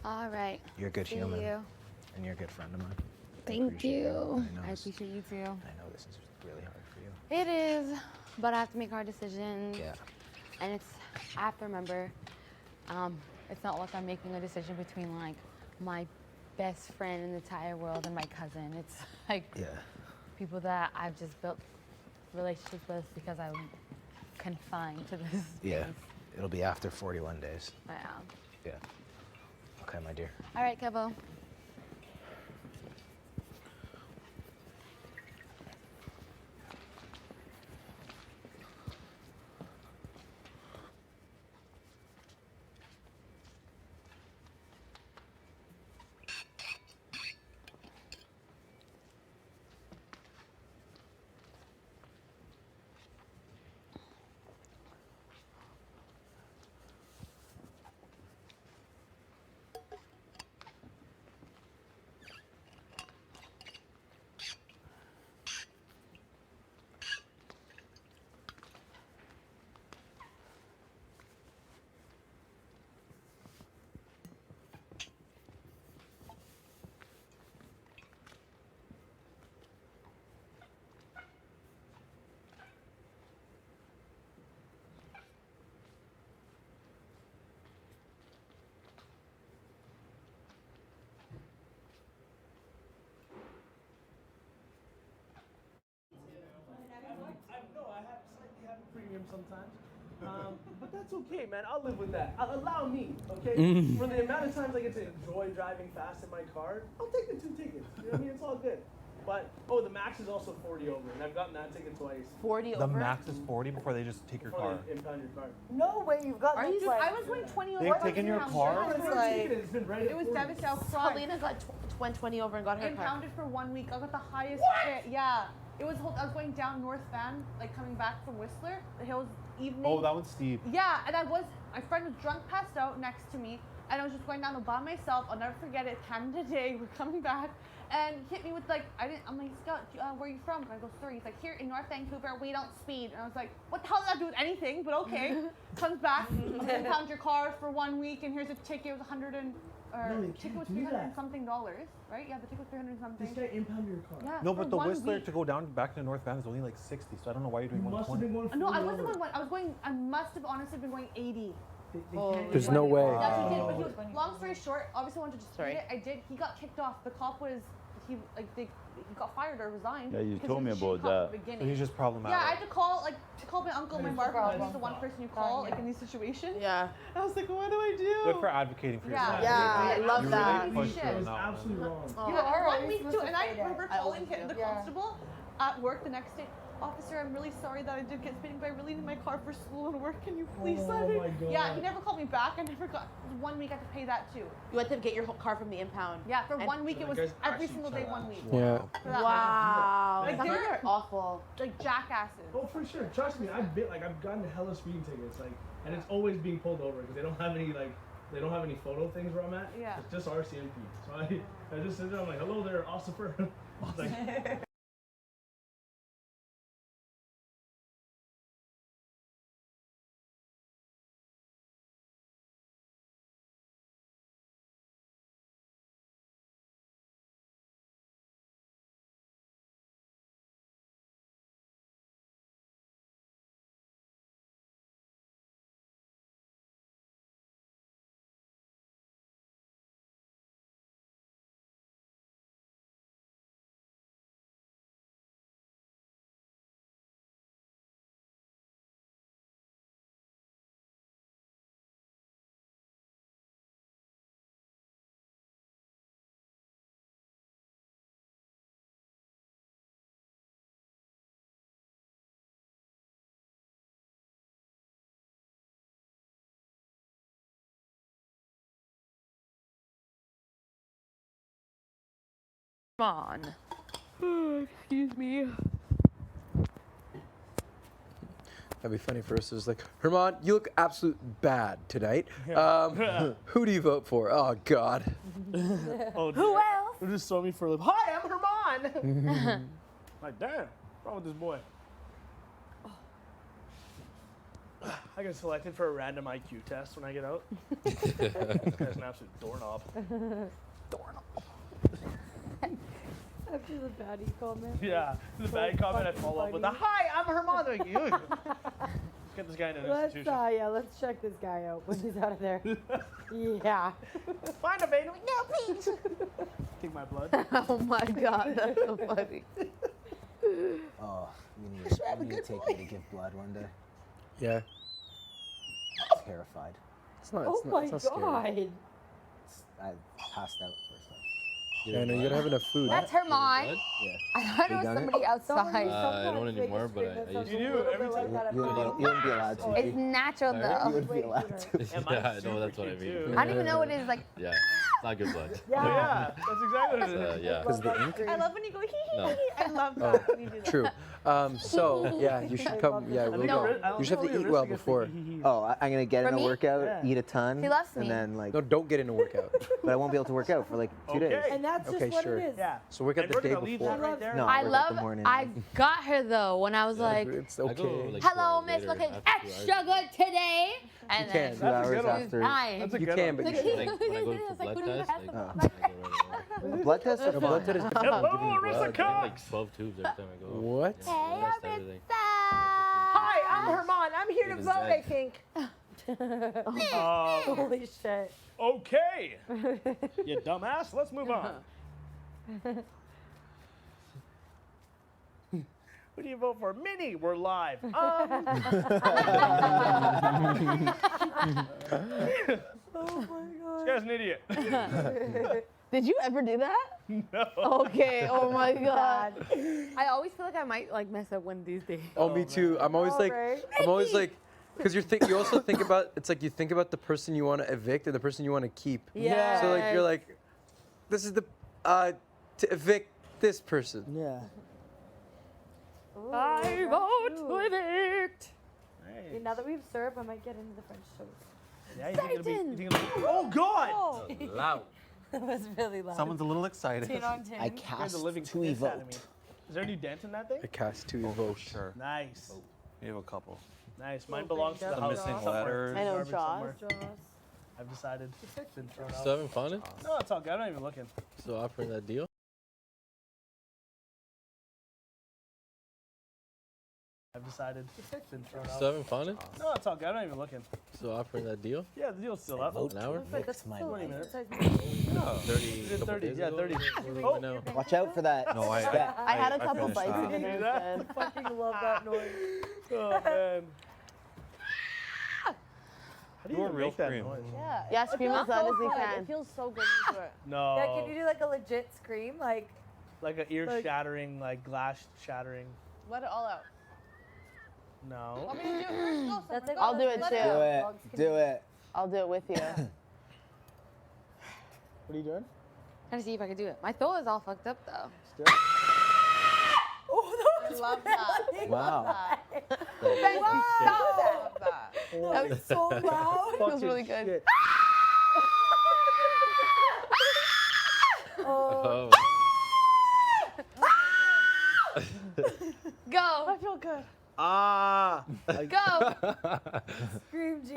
Speaker 2: All right.
Speaker 13: You're a good
Speaker 2: See
Speaker 13: human.
Speaker 2: you.
Speaker 13: And you're a good friend of mine.
Speaker 2: Thank you.
Speaker 13: I know
Speaker 2: I
Speaker 13: this-
Speaker 2: appreciate you too.
Speaker 13: I know this is really hard for you.
Speaker 2: It is, but I have to make hard decisions.
Speaker 13: Yeah.
Speaker 2: And it's, I have to remember, it's not like I'm making a decision between like my best friend in the entire world and my cousin. It's like people that I've just built relationships with because I'm confined to this.
Speaker 13: Yeah.
Speaker 2: space.
Speaker 13: It'll be after 41 days.
Speaker 2: Yeah.
Speaker 13: Yeah. Okay, my dear.
Speaker 2: All right, Kevo.
Speaker 5: Premium sometimes. But that's okay, man. I'll live with that. Allow me, okay? For the amount of times I get to enjoy driving fast in my car, I'll take the 2 tickets. You know what I mean? It's all good. But oh, the max is also 40 over, and I've gotten that ticket twice.
Speaker 9: 40
Speaker 8: The max is 40 before they just take your
Speaker 5: Before
Speaker 8: car.
Speaker 5: they impound your car.
Speaker 10: No way, you've got
Speaker 9: Are you
Speaker 10: like,
Speaker 4: I was going 20 over.
Speaker 8: They've taken your car?
Speaker 4: It was
Speaker 5: It's been right
Speaker 4: it was devastating.
Speaker 9: Paulina went 20 over and got her car.
Speaker 4: Impounded for 1 week. I got the highest. Yeah. It was. I was going down North Van, like coming back from Whistler. The hills evening.
Speaker 8: Oh, that one's steep.
Speaker 4: Yeah, and my friend was drunk, passed out next to me, and I was just going down by myself. I'll never forget it. Canada Day. We're coming back, and he hit me with like, I'm like, Scott, where are you from? And I go, Surrey. He's like, here in North Vancouver, we don't speed. And I was like, what the hell does that do with anything? But okay. Comes back, impound your car for 1 week, and here's a ticket. It was ticket was $300 and something dollars, right? Yeah, the ticket was 300 and something.
Speaker 5: This guy impounded your car.
Speaker 4: Yeah.
Speaker 8: No,
Speaker 4: for
Speaker 8: but the
Speaker 4: 1
Speaker 8: Whistler
Speaker 4: week.
Speaker 8: to go down back to North Van is only like 60, so I don't know why you're doing
Speaker 5: You must have
Speaker 8: 120.
Speaker 5: been going.
Speaker 4: No, I
Speaker 5: 40
Speaker 4: wasn't
Speaker 5: over.
Speaker 4: going one. I was going. I must have honestly been going 80.
Speaker 14: There's no way.
Speaker 4: That's what he did. But he was, long story short, obviously I wanted to dispute it. I did. He got kicked off. The cop was. He got fired or resigned.
Speaker 12: Yeah, you
Speaker 4: because
Speaker 12: told
Speaker 4: he
Speaker 12: me
Speaker 4: was a
Speaker 12: about
Speaker 4: shit cop
Speaker 12: that.
Speaker 4: at the beginning.
Speaker 8: So he's just problematic.
Speaker 4: Yeah, I had to call my uncle, my mother. He's the one person you call like in these situations.
Speaker 9: Yeah.
Speaker 4: I was like, what do I do?
Speaker 8: Good for advocating for
Speaker 4: Yeah.
Speaker 8: yourself.
Speaker 9: Yeah, I love
Speaker 8: You
Speaker 9: that.
Speaker 8: really pushed
Speaker 4: Shit.
Speaker 8: her
Speaker 5: It
Speaker 8: on
Speaker 5: was
Speaker 8: that one.
Speaker 5: absolutely wrong.
Speaker 9: Oh.
Speaker 10: You are
Speaker 4: 1
Speaker 10: always
Speaker 4: week
Speaker 10: supposed
Speaker 4: too,
Speaker 10: to
Speaker 4: and I
Speaker 10: say that.
Speaker 4: remember
Speaker 9: I
Speaker 4: calling
Speaker 9: always
Speaker 4: the
Speaker 9: do.
Speaker 4: constable at work the next day. Officer, I'm really sorry that I did get speeding, but I really need my car for school and work. Can you please
Speaker 5: Oh
Speaker 4: let me?
Speaker 5: my God.
Speaker 4: Yeah, he never called me back. I never got 1 week. I had to pay that too.
Speaker 9: You had to get your whole car from the impound.
Speaker 4: Yeah, for
Speaker 9: And-
Speaker 4: 1 week it
Speaker 5: That
Speaker 4: was
Speaker 5: guy's
Speaker 4: every
Speaker 5: actually
Speaker 4: single day 1 week.
Speaker 14: Yeah.
Speaker 4: For that
Speaker 9: Wow.
Speaker 5: Like,
Speaker 9: Some of
Speaker 5: they're-
Speaker 9: them are awful.
Speaker 4: like jackasses.
Speaker 5: Oh, for sure. Trust me, I've gotten hella speeding tickets, like, and it's always being pulled over because they don't have any photo things where I'm at.
Speaker 4: Yeah.
Speaker 5: It's just RCMP. So I just sit there. I'm like, hello there, officer. Like,
Speaker 9: Come on. Excuse me.
Speaker 14: That'd be funny for us. It's like, Herman, you look absolute bad tonight. Who do you vote for? Oh God.
Speaker 5: oh,
Speaker 9: Who else?
Speaker 5: They'll just throw me for a lip. Hi, I'm Herman. Like, damn, what's wrong with this boy? I get selected for a random IQ test when I get out. This guy's an absolute doorknob.
Speaker 10: After the baddie comment.
Speaker 5: Yeah, the bad comment I follow up with a hi, I'm Herman. They're like, "Ew." Let's get this guy in an institution.
Speaker 10: Let's check this guy out when he's out of there. Yeah.
Speaker 5: Find a baby. No, please. Take my blood.
Speaker 9: Oh my God, that's so funny.
Speaker 13: Oh, you need to take me to give blood one day.
Speaker 14: Yeah.
Speaker 13: Terrified.
Speaker 14: It's not.
Speaker 10: Oh
Speaker 14: It's not,
Speaker 10: my
Speaker 14: it's not scary.
Speaker 10: God.
Speaker 13: I passed out first time.
Speaker 14: Yeah, no, you gotta have enough food.
Speaker 2: That's her mine.
Speaker 13: Yeah.
Speaker 2: I thought it
Speaker 13: You
Speaker 2: was
Speaker 13: done it?
Speaker 2: somebody outside.
Speaker 11: I don't anymore, but I used to.
Speaker 5: You do every time.
Speaker 13: You wouldn't be allowed to.
Speaker 2: It's natural
Speaker 13: You
Speaker 2: though.
Speaker 13: wouldn't be allowed to.
Speaker 11: Yeah, I know that's what I mean.
Speaker 2: I don't even know what it is like.
Speaker 11: Yeah, it's not good blood.
Speaker 5: Oh, yeah, that's exactly what it is.
Speaker 11: Yeah.
Speaker 14: Because the ink.
Speaker 4: I love when you go hee hee
Speaker 11: No.
Speaker 4: hee. I love that when you do that.
Speaker 14: True. So yeah, you should come. Yeah, we'll go. You should have to eat well before.
Speaker 13: Oh, I'm gonna get
Speaker 2: For
Speaker 13: in a
Speaker 2: me?
Speaker 13: workout,
Speaker 5: Yeah.
Speaker 13: eat a ton,
Speaker 2: He loves me.
Speaker 13: and then like,
Speaker 14: No, don't get in a workout.
Speaker 13: but I won't be able to work out for like 2 days.
Speaker 5: Okay.
Speaker 10: And that's just
Speaker 14: Okay,
Speaker 10: what
Speaker 14: sure.
Speaker 10: it is.
Speaker 5: Yeah.
Speaker 14: So work out
Speaker 5: And
Speaker 14: the
Speaker 5: we're
Speaker 14: day
Speaker 5: gonna leave
Speaker 14: before.
Speaker 5: that right there.
Speaker 13: No,
Speaker 2: I
Speaker 13: work out
Speaker 2: love.
Speaker 13: the morning.
Speaker 2: I got her though when I was like,
Speaker 14: It's
Speaker 11: I
Speaker 14: okay.
Speaker 11: go like
Speaker 2: "Hello,
Speaker 11: 2
Speaker 2: Miss,
Speaker 11: hours
Speaker 2: looking
Speaker 11: later, after 2
Speaker 2: extra
Speaker 11: hours.
Speaker 2: good today." And
Speaker 14: You
Speaker 2: then
Speaker 14: can.
Speaker 13: 2 hours
Speaker 5: good one.
Speaker 13: after.
Speaker 2: Nice.
Speaker 5: That's a
Speaker 14: You
Speaker 5: good
Speaker 14: can,
Speaker 5: one.
Speaker 14: but you
Speaker 11: Like
Speaker 14: should.
Speaker 11: when I go for blood test, like,
Speaker 13: Oh.
Speaker 11: I go right away.
Speaker 13: Blood tests are
Speaker 14: No, blood
Speaker 13: fun.
Speaker 14: test is different.
Speaker 5: Hello,
Speaker 14: Give me
Speaker 5: Marissa
Speaker 11: I
Speaker 14: blood.
Speaker 11: get
Speaker 5: Cox.
Speaker 11: like 12 tubes every time I go.
Speaker 14: What?
Speaker 11: Yeah,
Speaker 2: Hey,
Speaker 11: test everything.
Speaker 10: Hi, I'm Herman. I'm here to
Speaker 11: Even
Speaker 10: vote, I
Speaker 11: Zach.
Speaker 10: think.
Speaker 5: Oh.
Speaker 10: Holy shit.
Speaker 5: Okay. You dumbass. Let's move on. Who do you vote for? Minnie, we're live.
Speaker 10: Oh my
Speaker 5: This guy's an idiot.
Speaker 16: Did you ever do that?
Speaker 5: No.
Speaker 16: Okay. Oh my god.
Speaker 2: I always feel like I might like mess up one of these days.
Speaker 14: Oh, me too. I'm always like, because you also think about, it's like you think about the person you want to evict and the person you want to keep.
Speaker 16: Yeah.
Speaker 14: So like you're like, this is the, to evict this person.
Speaker 5: Yeah.
Speaker 16: I vote to evict.
Speaker 5: Hey.
Speaker 17: Now that we've served, I might get into the French toast.
Speaker 5: Yeah, you think it'll be, you think it'll be, oh God!
Speaker 17: Oh.
Speaker 8: Loud.
Speaker 17: That was really loud.
Speaker 8: Someone's a little excited.
Speaker 17: 10 on 10.
Speaker 13: I cast
Speaker 5: the living
Speaker 13: to
Speaker 5: piss out of
Speaker 13: evoke.
Speaker 5: me. Is there a new dent in that thing?
Speaker 14: I cast to evoke.
Speaker 8: Sure.
Speaker 5: Nice.
Speaker 8: We have a couple.
Speaker 5: Nice. Mine belongs to the
Speaker 8: The
Speaker 5: house
Speaker 8: missing
Speaker 5: somewhere.
Speaker 8: letters.
Speaker 16: I know,
Speaker 5: Garbage somewhere.
Speaker 16: Jaws.
Speaker 5: I've decided. It's been thrown out.
Speaker 7: Still having fun?
Speaker 5: No, it's all good. I'm not even looking.
Speaker 7: Still offering that deal?
Speaker 5: I've decided. It's been thrown out.
Speaker 7: Still having fun?
Speaker 5: No, it's all good. I'm not even looking.
Speaker 7: Still offering that deal?
Speaker 5: Yeah, the deal's still up.
Speaker 7: An hour?
Speaker 17: That's
Speaker 13: my
Speaker 5: 20 minutes.
Speaker 7: No. 30.
Speaker 5: Is it
Speaker 7: couple
Speaker 5: 30?
Speaker 7: days
Speaker 5: Yeah,
Speaker 7: ago?
Speaker 5: 30.
Speaker 7: Oh, no.
Speaker 13: Watch out for that.
Speaker 8: No, I
Speaker 16: had a couple
Speaker 8: finished
Speaker 16: bites
Speaker 8: that.
Speaker 16: of it
Speaker 5: You do that?
Speaker 16: instead.
Speaker 17: I fucking love that noise.
Speaker 5: Oh, man. How do you
Speaker 8: Do a
Speaker 5: even
Speaker 8: real
Speaker 5: make that
Speaker 8: scream.
Speaker 5: noise?
Speaker 17: Yeah.
Speaker 16: Yeah,
Speaker 17: It
Speaker 16: scream
Speaker 17: feels
Speaker 16: as loud
Speaker 17: so
Speaker 16: as you
Speaker 17: good.
Speaker 16: can.
Speaker 17: It feels so good when you do it.
Speaker 5: No.
Speaker 17: Yeah, can you do like a legit scream? Like,
Speaker 5: Like an ear-shattering, like glass-shattering.
Speaker 4: Let it all out.
Speaker 5: No.
Speaker 4: Want me to do it first? Go,
Speaker 17: that's
Speaker 4: Summer,
Speaker 17: it.
Speaker 4: go.
Speaker 16: I'll do it
Speaker 4: Let
Speaker 16: too.
Speaker 4: out.
Speaker 13: Do it.
Speaker 17: Dogs can
Speaker 13: Do it.
Speaker 16: I'll do it with you.
Speaker 5: What are you doing?
Speaker 2: Trying to see if I can do it. My throat is all fucked up though.
Speaker 4: I love that.
Speaker 13: Wow.
Speaker 4: Thank you. Stop that.
Speaker 16: That was
Speaker 17: so loud.
Speaker 16: It was really good.
Speaker 5: Shit.
Speaker 17: Oh,
Speaker 2: Go.
Speaker 4: I feel good.
Speaker 5: Ah.
Speaker 2: Go.
Speaker 17: scream, G.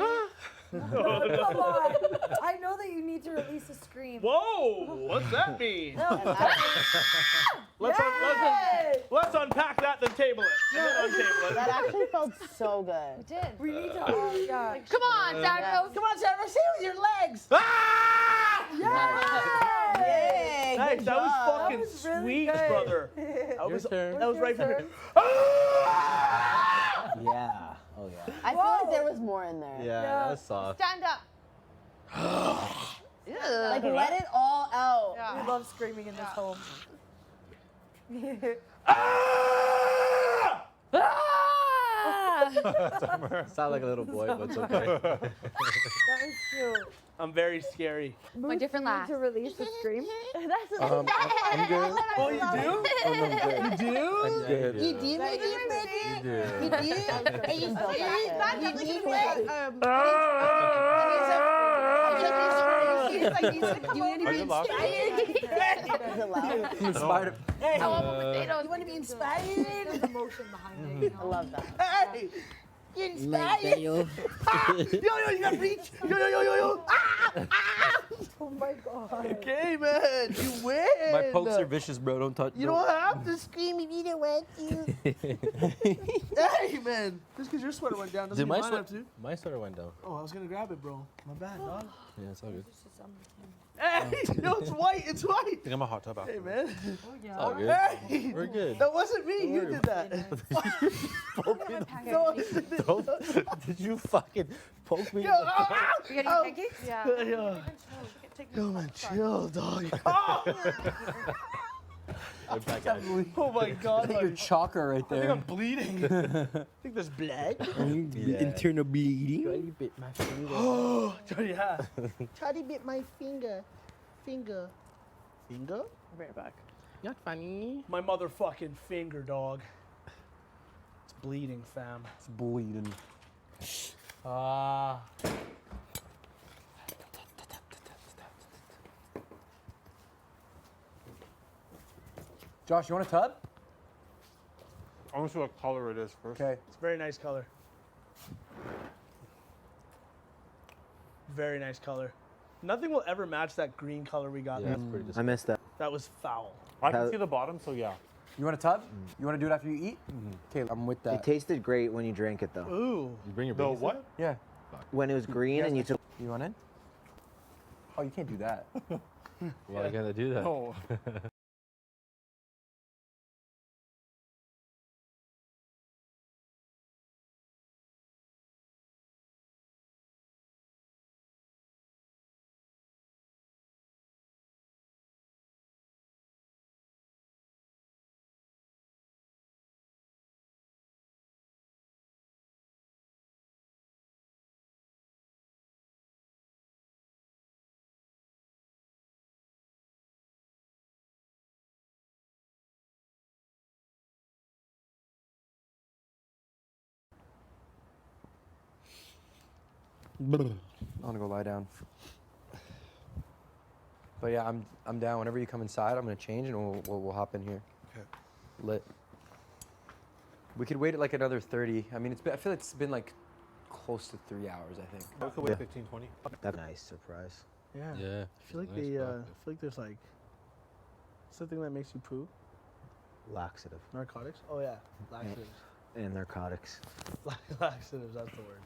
Speaker 17: Come on. I know that you need to release a scream.
Speaker 5: Whoa! What's that mean?
Speaker 17: No.
Speaker 5: Let's unpack that, then table it. And then untable it.
Speaker 16: That actually felt so good.
Speaker 4: We did.
Speaker 17: We need to. Oh, yeah.
Speaker 2: Come on, Samuel.
Speaker 5: Come on, Sarah, say it with your legs.
Speaker 16: Yay!
Speaker 5: Nice,
Speaker 16: Good
Speaker 5: that was
Speaker 16: job.
Speaker 5: fucking
Speaker 17: That was really
Speaker 5: sweet,
Speaker 17: good.
Speaker 5: brother. That was
Speaker 7: turn.
Speaker 5: that was right from
Speaker 17: turn.
Speaker 13: Yeah. Oh yeah.
Speaker 16: I feel like there was more in there.
Speaker 7: Yeah, that was soft.
Speaker 4: Stand up.
Speaker 16: Like let it all out.
Speaker 4: Yeah.
Speaker 17: We love screaming in this home.
Speaker 7: Sound like a little boy, but it's okay.
Speaker 17: That was cute.
Speaker 5: I'm very scary.
Speaker 2: My different
Speaker 17: You need
Speaker 2: laugh.
Speaker 17: to release a scream.
Speaker 14: I'm good.
Speaker 5: Oh, you do?
Speaker 14: I'm good.
Speaker 5: You do?
Speaker 14: I'm good.
Speaker 16: You do, my dear
Speaker 7: You do.
Speaker 16: You do? Hey, you built that shit. You need what?
Speaker 8: Are you laughing?
Speaker 16: Is it loud?
Speaker 14: I'm inspired.
Speaker 5: Hey,
Speaker 2: I want more potatoes.
Speaker 16: You want to be inspired?
Speaker 17: There's emotion behind it.
Speaker 16: I love that.
Speaker 5: hey.
Speaker 16: You inspired?
Speaker 5: Yo, you got reach. Yo.
Speaker 17: Oh my god.
Speaker 5: Okay, man, you win.
Speaker 14: My pokes are vicious, bro. Don't touch.
Speaker 5: You don't have to scream if you don't want to. Hey, man. Just because your sweater went down doesn't
Speaker 7: Dude,
Speaker 5: mean
Speaker 7: my,
Speaker 5: mine have to.
Speaker 7: my sweater went down.
Speaker 5: Oh, I was going to grab it, bro. My bad, dog.
Speaker 7: Yeah, it's all good.
Speaker 5: Hey, no, it's white. It's white.
Speaker 8: I think I'm a hot tub after.
Speaker 5: Hey, man.
Speaker 7: It's all good.
Speaker 5: Hey.
Speaker 7: We're good.
Speaker 5: That wasn't me. You did that. No,
Speaker 7: Did you fucking poke me?
Speaker 5: Yo,
Speaker 2: You got any pancakes?
Speaker 4: Yeah.
Speaker 5: Yo, man, chill, dog.
Speaker 7: Right back at you.
Speaker 5: Oh, my God.
Speaker 14: Your chakra right
Speaker 5: I think
Speaker 14: there.
Speaker 5: I'm bleeding. I think there's blood.
Speaker 7: Yeah.
Speaker 14: Internal bleeding.
Speaker 7: You bit my finger.
Speaker 5: Oh, yeah. Toddy bit my finger. Finger?
Speaker 16: Right back.
Speaker 7: Not funny.
Speaker 5: My motherfucking finger, dog. It's bleeding, fam.
Speaker 14: It's bleeding.
Speaker 5: Ah.
Speaker 14: Josh, you want a tub?
Speaker 8: I want to see what color it is first.
Speaker 14: Okay.
Speaker 5: It's a very nice color. Very nice color. Nothing will ever match that green color we got.
Speaker 7: Yeah, that's pretty
Speaker 13: I missed that.
Speaker 5: That was foul.
Speaker 8: I can see the bottom, so yeah.
Speaker 14: You want a tub? You want to do it after you eat? Okay, I'm with
Speaker 13: It
Speaker 14: that.
Speaker 13: tasted great when you drank it though.
Speaker 5: Ooh.
Speaker 7: You bring your
Speaker 8: The
Speaker 7: babies in?
Speaker 8: what?
Speaker 14: Yeah.
Speaker 13: When it was green and you took.
Speaker 14: You want in? Oh, you can't do that.
Speaker 7: Why gotta do that?
Speaker 8: Oh.
Speaker 14: I want to go lie down. But yeah, I'm down. Whenever you come inside, I'm gonna change and we'll hop in here.
Speaker 1: Okay.
Speaker 14: Lit. We could wait like another 30. I mean, I feel like it's been like close to 3 hours. I think.
Speaker 8: We could wait 15, 20.
Speaker 13: That's a nice surprise.
Speaker 5: Yeah.
Speaker 11: Yeah.
Speaker 5: I feel like I feel like there's like something that makes you poo.
Speaker 13: Laxative.
Speaker 5: Narcotics? Oh yeah, laxatives.
Speaker 13: And narcotics.
Speaker 5: Laxatives, that's the word.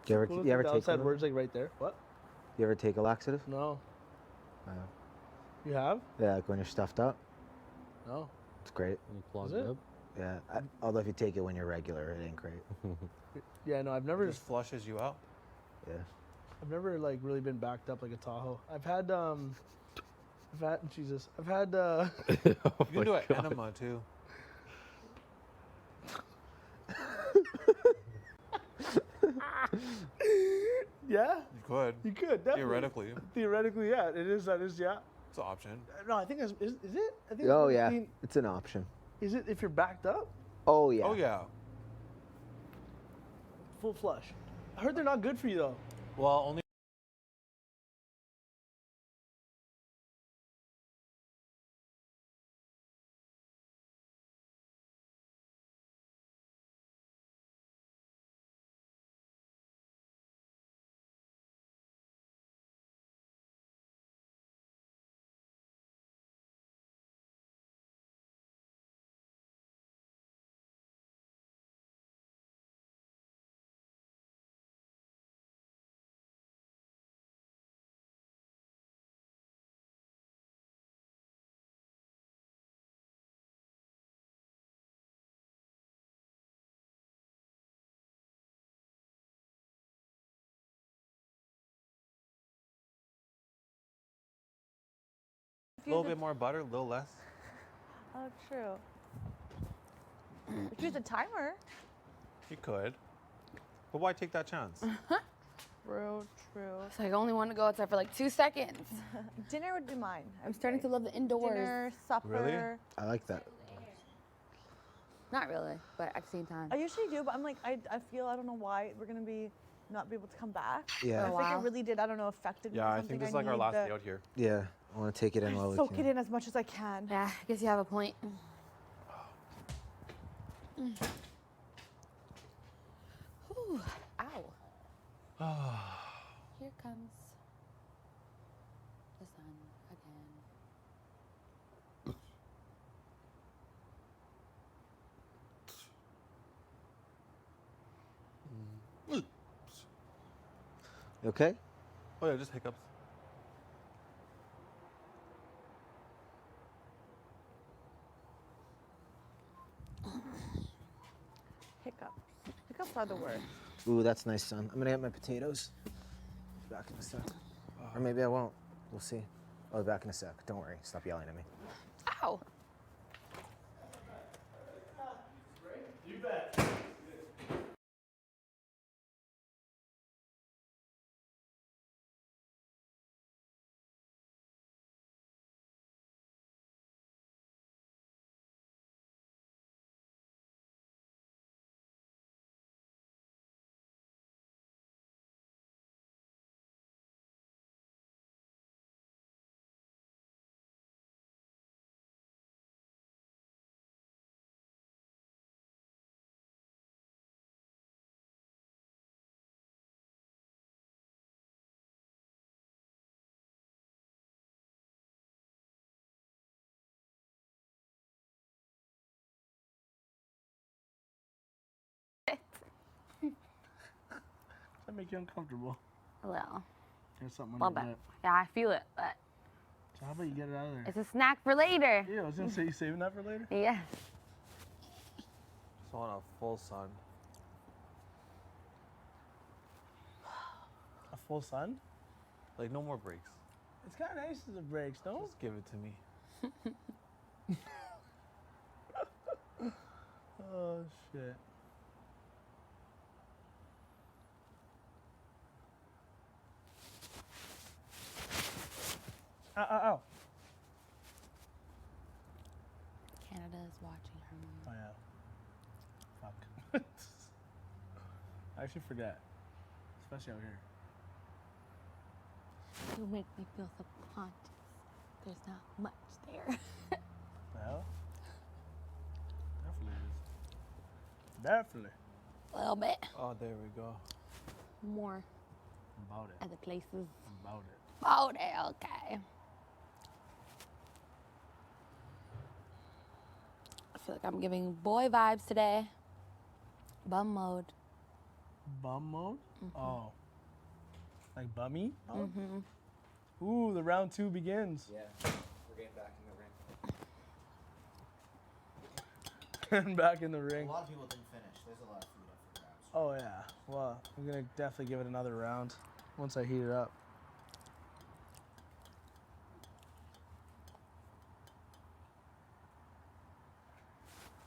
Speaker 13: Do you ever
Speaker 5: the
Speaker 13: take
Speaker 5: outside
Speaker 13: one?
Speaker 5: words like right there? What?
Speaker 13: You ever take a laxative?
Speaker 5: No.
Speaker 13: I have.
Speaker 5: You have?
Speaker 13: Yeah, like when you're stuffed up.
Speaker 5: No.
Speaker 13: It's great.
Speaker 11: You plug
Speaker 5: Is
Speaker 11: it
Speaker 5: it?
Speaker 11: up.
Speaker 13: Yeah. Although if you take it when you're regular, it ain't great.
Speaker 5: Yeah, no, I've never
Speaker 8: Just flushes you out.
Speaker 13: Yeah.
Speaker 5: I've never like really been backed up like a Tahoe. I've had Jesus. I've had
Speaker 8: You can do an enema too.
Speaker 5: Yeah?
Speaker 8: You could.
Speaker 5: You could, definitely.
Speaker 8: Theoretically.
Speaker 5: Theoretically, yeah. It is, that is, yeah.
Speaker 8: It's an option.
Speaker 5: No, I think that's, is it? I think
Speaker 13: Oh
Speaker 5: it's,
Speaker 13: yeah,
Speaker 5: I mean,
Speaker 13: it's an option.
Speaker 5: is it if you're backed up?
Speaker 13: Oh yeah.
Speaker 8: Oh yeah.
Speaker 5: Full flush. I heard they're not good for you though.
Speaker 8: Well, only. A little bit more butter, a little less.
Speaker 4: Oh, true. If you use a timer.
Speaker 8: You could. But why take that chance?
Speaker 4: True, true.
Speaker 2: So I only want to go outside for like 2 seconds.
Speaker 4: Dinner would be mine.
Speaker 2: I'm starting to love the indoors.
Speaker 4: Dinner, supper.
Speaker 8: Really?
Speaker 13: I like that.
Speaker 2: Not really, but at the same time.
Speaker 4: I usually do, but I'm like, I feel, I don't know why we're going to not be able to come back.
Speaker 13: Yeah.
Speaker 4: I think it really did, I don't know, affected me or
Speaker 8: Yeah, I
Speaker 4: something.
Speaker 8: think this is like our
Speaker 4: need
Speaker 8: last
Speaker 4: the-
Speaker 8: day out here.
Speaker 13: Yeah. I want to take it in while we
Speaker 4: Soak
Speaker 13: can.
Speaker 4: it in as much as I can.
Speaker 2: Yeah, I guess you have a point. Ooh, ow. Here comes the sun again.
Speaker 13: You okay?
Speaker 8: Oh yeah, just hiccups.
Speaker 4: Hiccups. Hiccups are the worst.
Speaker 13: Ooh, that's nice, son. I'm gonna get my potatoes. Back in a sec. Or maybe I won't. We'll see. I'll be back in a sec. Don't worry. Stop yelling at me.
Speaker 2: Ow.
Speaker 5: You bet. That make you uncomfortable?
Speaker 2: A little.
Speaker 5: There's something
Speaker 2: A
Speaker 5: on
Speaker 2: little
Speaker 5: your
Speaker 2: bit.
Speaker 5: lip.
Speaker 2: Yeah, I feel it, but
Speaker 5: So how about you get it out of there?
Speaker 2: it's a snack for later.
Speaker 5: Yeah, I was gonna say you saving that for later?
Speaker 2: Yes.
Speaker 8: Just want a full sun.
Speaker 5: A full sun?
Speaker 8: Like no more breaks.
Speaker 5: It's kind of nice as the breaks, no?
Speaker 8: Just give it to me.
Speaker 5: Oh shit. Ow, ow, ow.
Speaker 2: Canada is watching her.
Speaker 5: Oh yeah. I actually forget, especially out here.
Speaker 2: You make me feel subconscious. There's not much there.
Speaker 5: Well, definitely.
Speaker 2: A little bit.
Speaker 14: Oh, there we go.
Speaker 2: More.
Speaker 5: About it.
Speaker 2: Other places.
Speaker 5: About it.
Speaker 2: About it, okay. I feel like I'm giving boy vibes today. Bum mode.
Speaker 5: Bum mode?
Speaker 2: Mm-hmm.
Speaker 5: Oh. Like bummy?
Speaker 2: Mm-hmm.
Speaker 5: Ooh, the round 2 begins.
Speaker 13: Yeah, we're getting back in the ring.
Speaker 5: And back in the ring.
Speaker 13: A lot of people didn't finish. There's a lot of food up for grabs.
Speaker 5: Oh yeah. Well, I'm gonna definitely give it another round once I heat it up.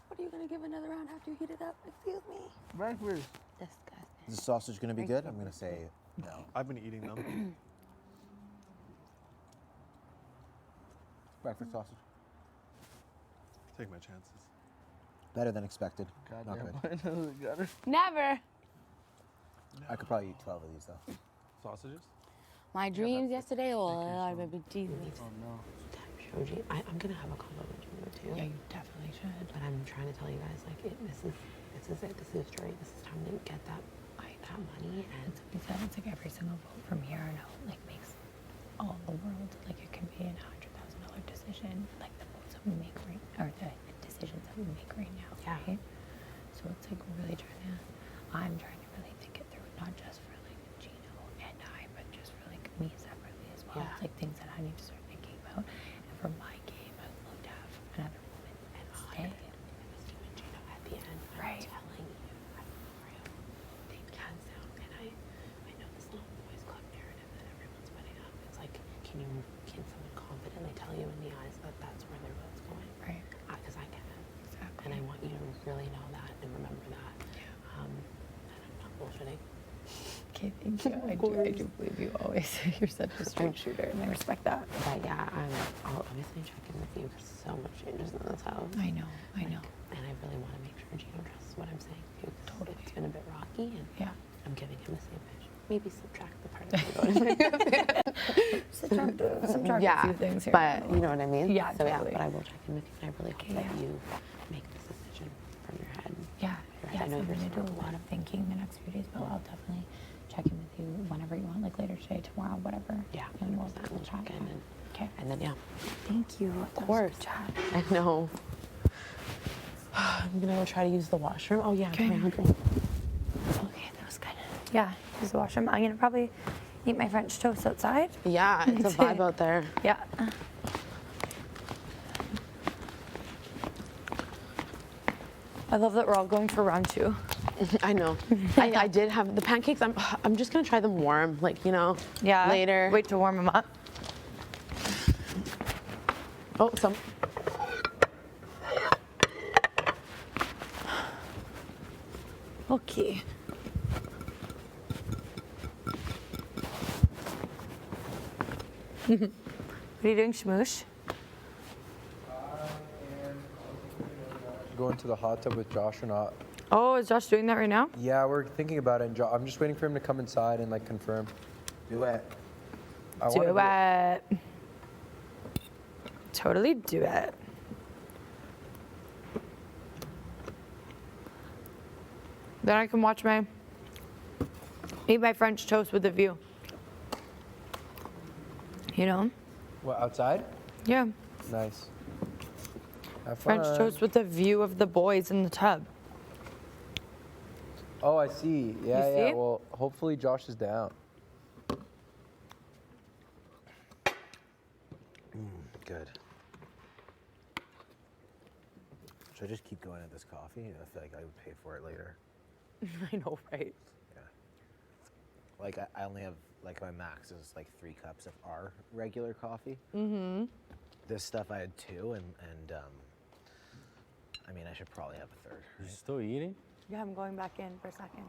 Speaker 2: What are you gonna give another round after you heat it up? Excuse me.
Speaker 5: Breakfast.
Speaker 2: Disgusting.
Speaker 13: Is the sausage gonna be good? I'm gonna say no.
Speaker 1: I've been eating them.
Speaker 13: Breakfast sausage.
Speaker 1: Take my chances.
Speaker 13: Better than expected. Not good.
Speaker 2: Never.
Speaker 13: I could probably eat 12 of these though.
Speaker 1: Sausages?
Speaker 2: My dreams yesterday. Oh, Lord, baby Jesus.
Speaker 5: Oh no.
Speaker 9: Shoji, I'm gonna have a convo with you too.
Speaker 10: Yeah, you definitely should.
Speaker 9: But I'm trying to tell you guys, like, this is it. This is straight. This is time to get that money. And
Speaker 10: He said it's like every single vote from here on out, like, makes all the world. Like, it can be a $100,000 decision. Like the votes that we make or the decisions that we make right now.
Speaker 9: Yeah.
Speaker 10: Right? So it's like really I'm trying to really think it through, not just for like Gino and I, but just for like me separately as well.
Speaker 9: Yeah.
Speaker 10: It's like things that I need to start thinking about. And for my game, I would love to have another woman and stay.
Speaker 9: Gino at the end,
Speaker 10: Right.
Speaker 9: I'm telling you, I'm for real. Hands down. And I know this little boys club narrative that everyone's putting up. It's like, can someone confidently tell you in the eyes that that's where their vote's going?
Speaker 10: Right.
Speaker 9: Because I can.
Speaker 10: Exactly.
Speaker 9: And I want you to really know that and remember that. And I'm not bullshitting.
Speaker 10: Okay, thank you. I do believe you always. You're such a straight shooter, and I respect that.
Speaker 9: But yeah, I'll obviously check in with you because so much changes in this house.
Speaker 10: I know.
Speaker 9: And I really want to make sure Gino trusts what I'm saying too. Totally. It's been a bit rocky, and I'm giving him the same pitch. Maybe subtract the part of
Speaker 10: subtract a few things here.
Speaker 9: But you know what I mean?
Speaker 10: Yeah,
Speaker 9: So
Speaker 10: totally.
Speaker 9: yeah, but I will check in with you, and I really hope that you make this decision from your head.
Speaker 10: Yeah,
Speaker 9: I know
Speaker 10: I'm
Speaker 9: you're
Speaker 10: going to do
Speaker 9: smart.
Speaker 10: a lot of thinking the next few days, but I'll definitely check in with you whenever you want, like later today, tomorrow, whatever.
Speaker 9: Yeah,
Speaker 10: and we'll
Speaker 9: check
Speaker 10: chat.
Speaker 9: in.
Speaker 10: Okay.
Speaker 9: And then
Speaker 10: Thank you.
Speaker 9: Of course. I know. I'm gonna go try to use the washroom. Oh yeah,
Speaker 10: Okay.
Speaker 9: I'm hungry.
Speaker 10: Okay, that was good. Yeah, use the washroom. I'm gonna probably eat my French toast outside.
Speaker 9: Yeah, it's a vibe out there.
Speaker 10: Yeah. I love that we're all going for round 2.
Speaker 9: I know. I did have the pancakes. I'm just gonna try them warm, like, you know.
Speaker 10: Yeah.
Speaker 9: Later.
Speaker 10: Wait to warm them up.
Speaker 9: Oh, some.
Speaker 10: Okay. What are you doing, Shmoosh?
Speaker 7: Going to the hot tub with Josh or not?
Speaker 10: Oh, is Josh doing that right now?
Speaker 7: Yeah, we're thinking about it. And I'm just waiting for him to come inside and like confirm.
Speaker 13: Do it.
Speaker 10: Do it. Totally do it. Then I can eat my French toast with a view. You know?
Speaker 7: What, outside?
Speaker 10: Yeah.
Speaker 7: Nice. Have
Speaker 10: French
Speaker 7: fun.
Speaker 10: toast with a view of the boys in the tub.
Speaker 7: Oh, I see. Yeah,
Speaker 10: You
Speaker 7: yeah.
Speaker 10: see?
Speaker 7: Well, hopefully Josh is down.
Speaker 13: Good. Should I just keep going at this coffee? I feel like I would pay for it later.
Speaker 9: I know, right?
Speaker 13: Yeah. Like I only have like my max is like 3 cups of our regular coffee.
Speaker 9: Mm-hmm.
Speaker 13: This stuff I had 2, and I mean I should probably have a 3rd.
Speaker 11: You still eating?
Speaker 10: Yeah, I'm going back in for seconds.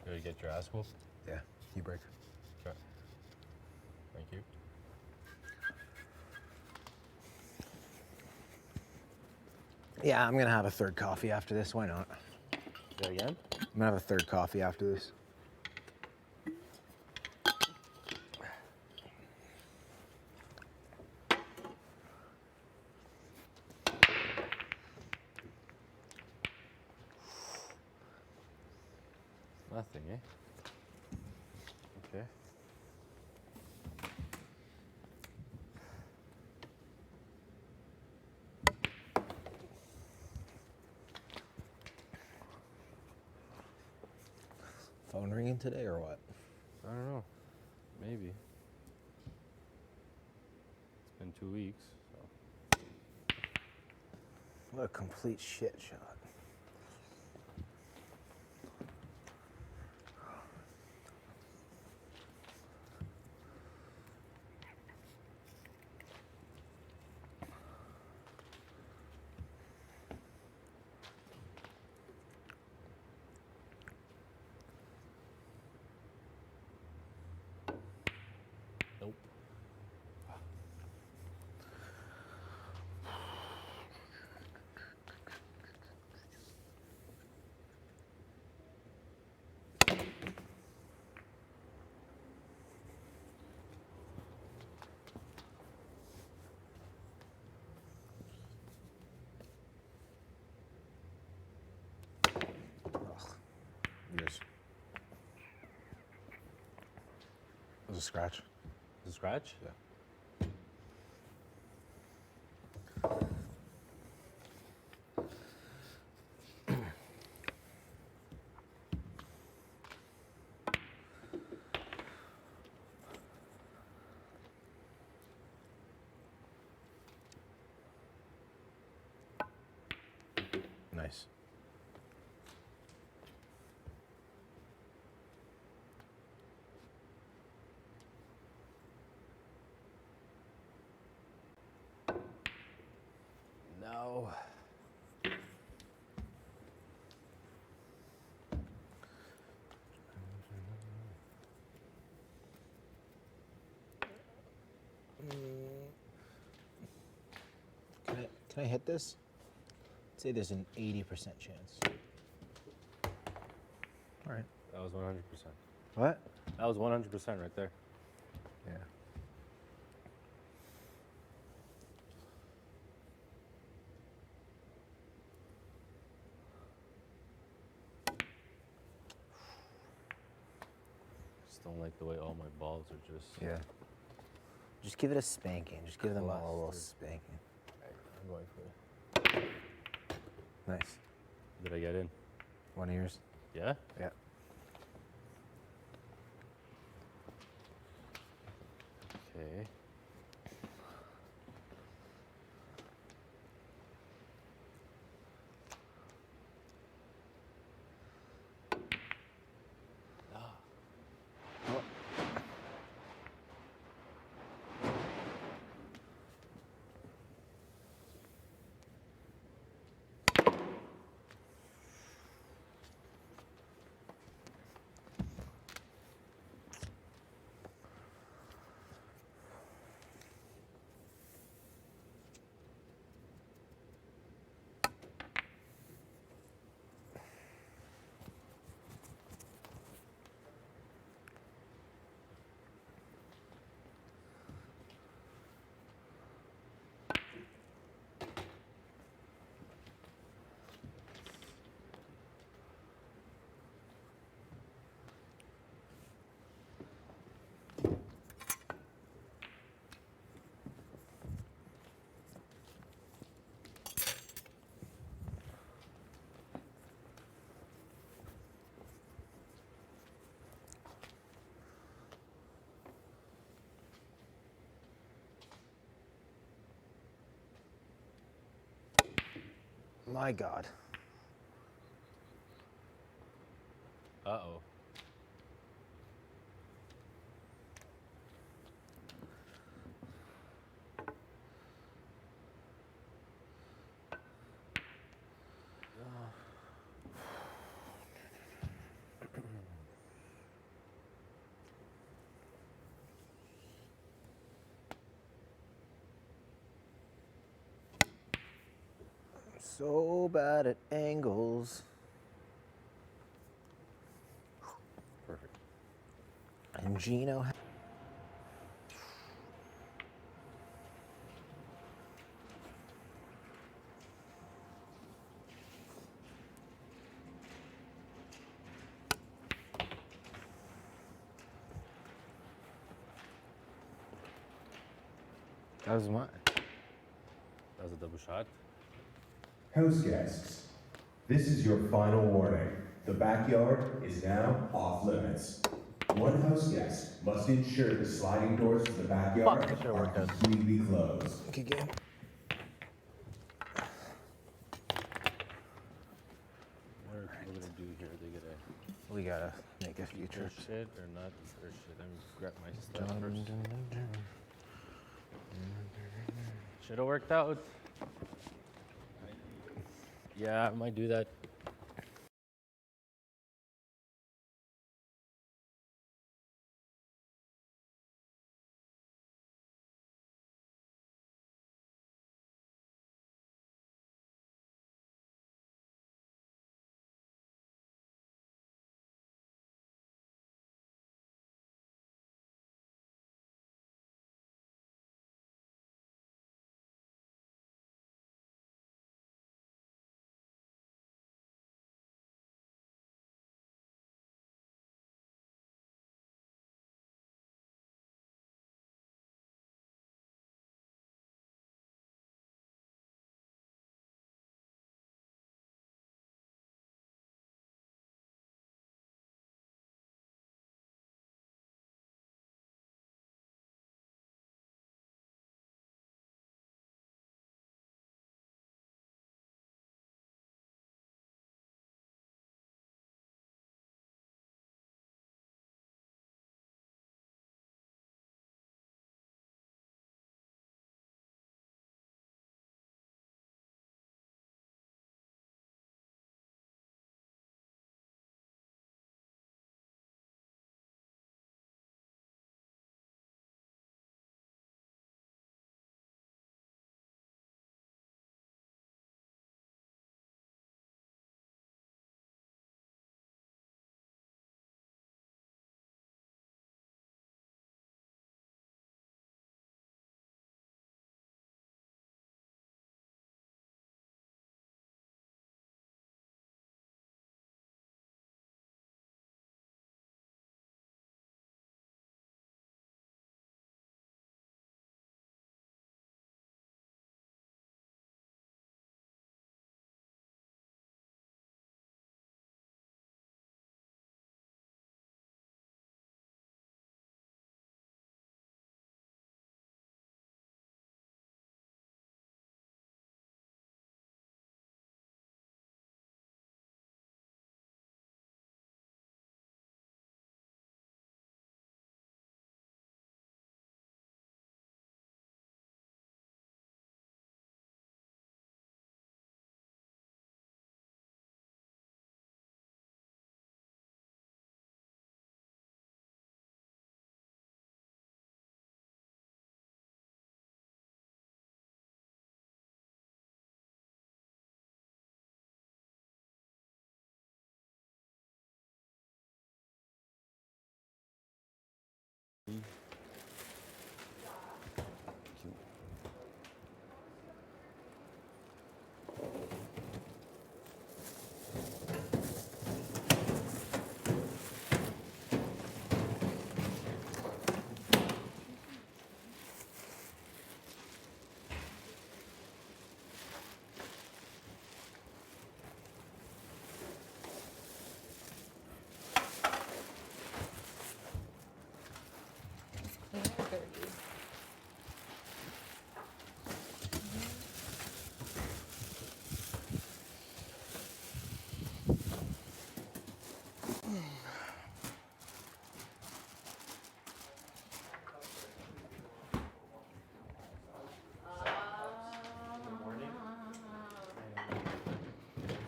Speaker 11: You gotta get your ass whooped?
Speaker 13: Yeah, you break.
Speaker 11: Okay. Thank you.
Speaker 13: Yeah, I'm gonna have a third coffee after this. Why not?
Speaker 11: Say again?
Speaker 13: I'm gonna have a third coffee after this.
Speaker 11: Nothing, eh? Okay.
Speaker 13: Phone ringing today or what?
Speaker 11: I don't know. Maybe. It's been 2 weeks, so.
Speaker 13: What a complete shit shot.
Speaker 11: Nope.
Speaker 13: Yours. It was a scratch.
Speaker 11: The scratch?
Speaker 13: Yeah. Nice. No. Can I hit this? I'd say there's an 80% chance. All right.
Speaker 11: That was 100%.
Speaker 13: What?
Speaker 11: That was 100% right there.
Speaker 13: Yeah.
Speaker 11: Just don't like the way all my balls are just.
Speaker 13: Yeah. Just give it a spanking. Just give them all a little
Speaker 11: Clustered.
Speaker 13: spanking.
Speaker 11: I'm going for it.
Speaker 13: Nice.
Speaker 11: Did I get in?
Speaker 13: One of yours?
Speaker 11: Yeah?
Speaker 13: Yeah.
Speaker 11: Okay.
Speaker 13: My God.
Speaker 11: Uh-oh.
Speaker 13: so bad at angles.
Speaker 11: Perfect.
Speaker 13: And Gino.
Speaker 11: That was mine. That was a double shot.
Speaker 6: House guests, this is your final warning. The backyard is now off limits. One house guest must ensure the sliding doors to the backyard are completely closed.
Speaker 13: Good game.
Speaker 11: What are people gonna do here? They gotta.
Speaker 13: We gotta make a future.
Speaker 11: Shit or not or shit. Let me grab my stuff first. Should have worked out. Yeah, I might do that.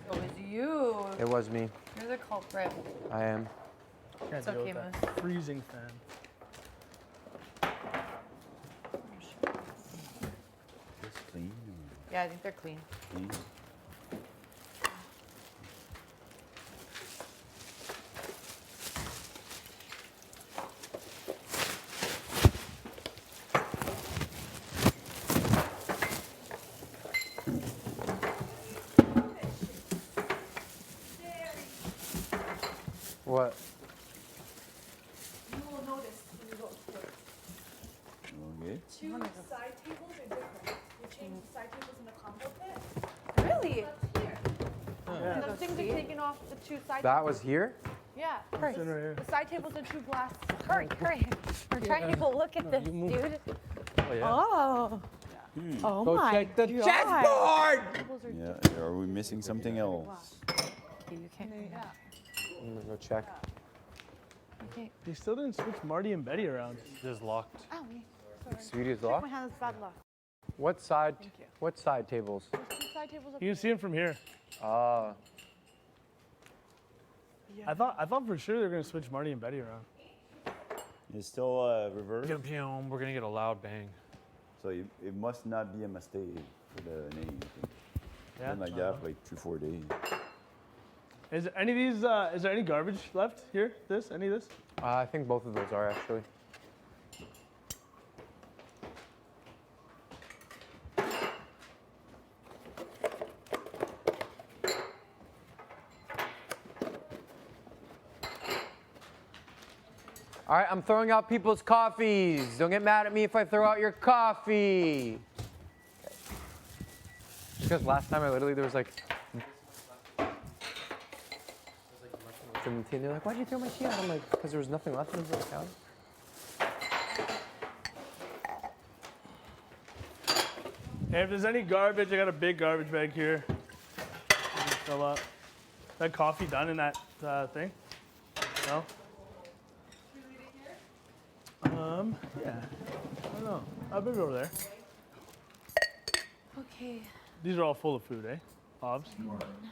Speaker 4: So it was you.
Speaker 14: It was me.
Speaker 4: You're the culprit.
Speaker 14: I am.
Speaker 5: Can't
Speaker 4: It's
Speaker 5: deal
Speaker 4: okay,
Speaker 5: with
Speaker 4: Moose.
Speaker 5: that freezing fan.
Speaker 12: This clean
Speaker 4: Yeah, I think they're clean.
Speaker 12: or clean?
Speaker 14: What?
Speaker 4: You will notice when you go upstairs.
Speaker 12: Okay.
Speaker 4: Two side tables are different. We changed the side tables in the combo pit. Really? That's here. And the things are taken off the two side
Speaker 14: That
Speaker 4: tables.
Speaker 14: was here?
Speaker 4: Yeah.
Speaker 5: It's in right here.
Speaker 4: The side tables are two glass.
Speaker 10: Hurry. We're trying to go look at this, dude.
Speaker 14: Oh, yeah.
Speaker 10: Oh. Oh
Speaker 14: Go
Speaker 10: my
Speaker 14: check the
Speaker 10: God.
Speaker 14: chessboard!
Speaker 12: Yeah, are we missing something else?
Speaker 10: You can't.
Speaker 4: Yeah.
Speaker 14: I'm gonna go check.
Speaker 4: Okay.
Speaker 5: They still didn't switch Marty and Betty around.
Speaker 14: Just locked.
Speaker 4: Ow, me. Sorry.
Speaker 14: Sweetie is
Speaker 4: Check
Speaker 14: locked?
Speaker 4: my hand, it's bad luck.
Speaker 14: What side?
Speaker 4: Thank you.
Speaker 14: What side tables?
Speaker 4: There's two side tables up
Speaker 5: You can see him from here.
Speaker 14: Ah.
Speaker 5: I thought for sure they were gonna switch Marty and Betty around.
Speaker 12: It's still reverse.
Speaker 14: We're gonna get a loud bang.
Speaker 12: So it must not be a mistake for the name.
Speaker 5: Yeah.
Speaker 12: Been like that for like 3-4 days.
Speaker 5: Is there any of these? Is there any garbage left here? Any of this?
Speaker 14: I think both of those are actually. All right, I'm throwing out people's coffees. Don't get mad at me if I throw out your coffee. Because last time there was like from the tin. They're like, why'd you throw my tea out? I'm like, because there was nothing left in the counter.
Speaker 5: Hey, if there's any garbage, I got a big garbage bag here. You can fill up. That coffee done in that thing? No? Yeah. I don't know. I'll bring it over there.
Speaker 10: Okay.
Speaker 5: These are all full of food, eh? Obs?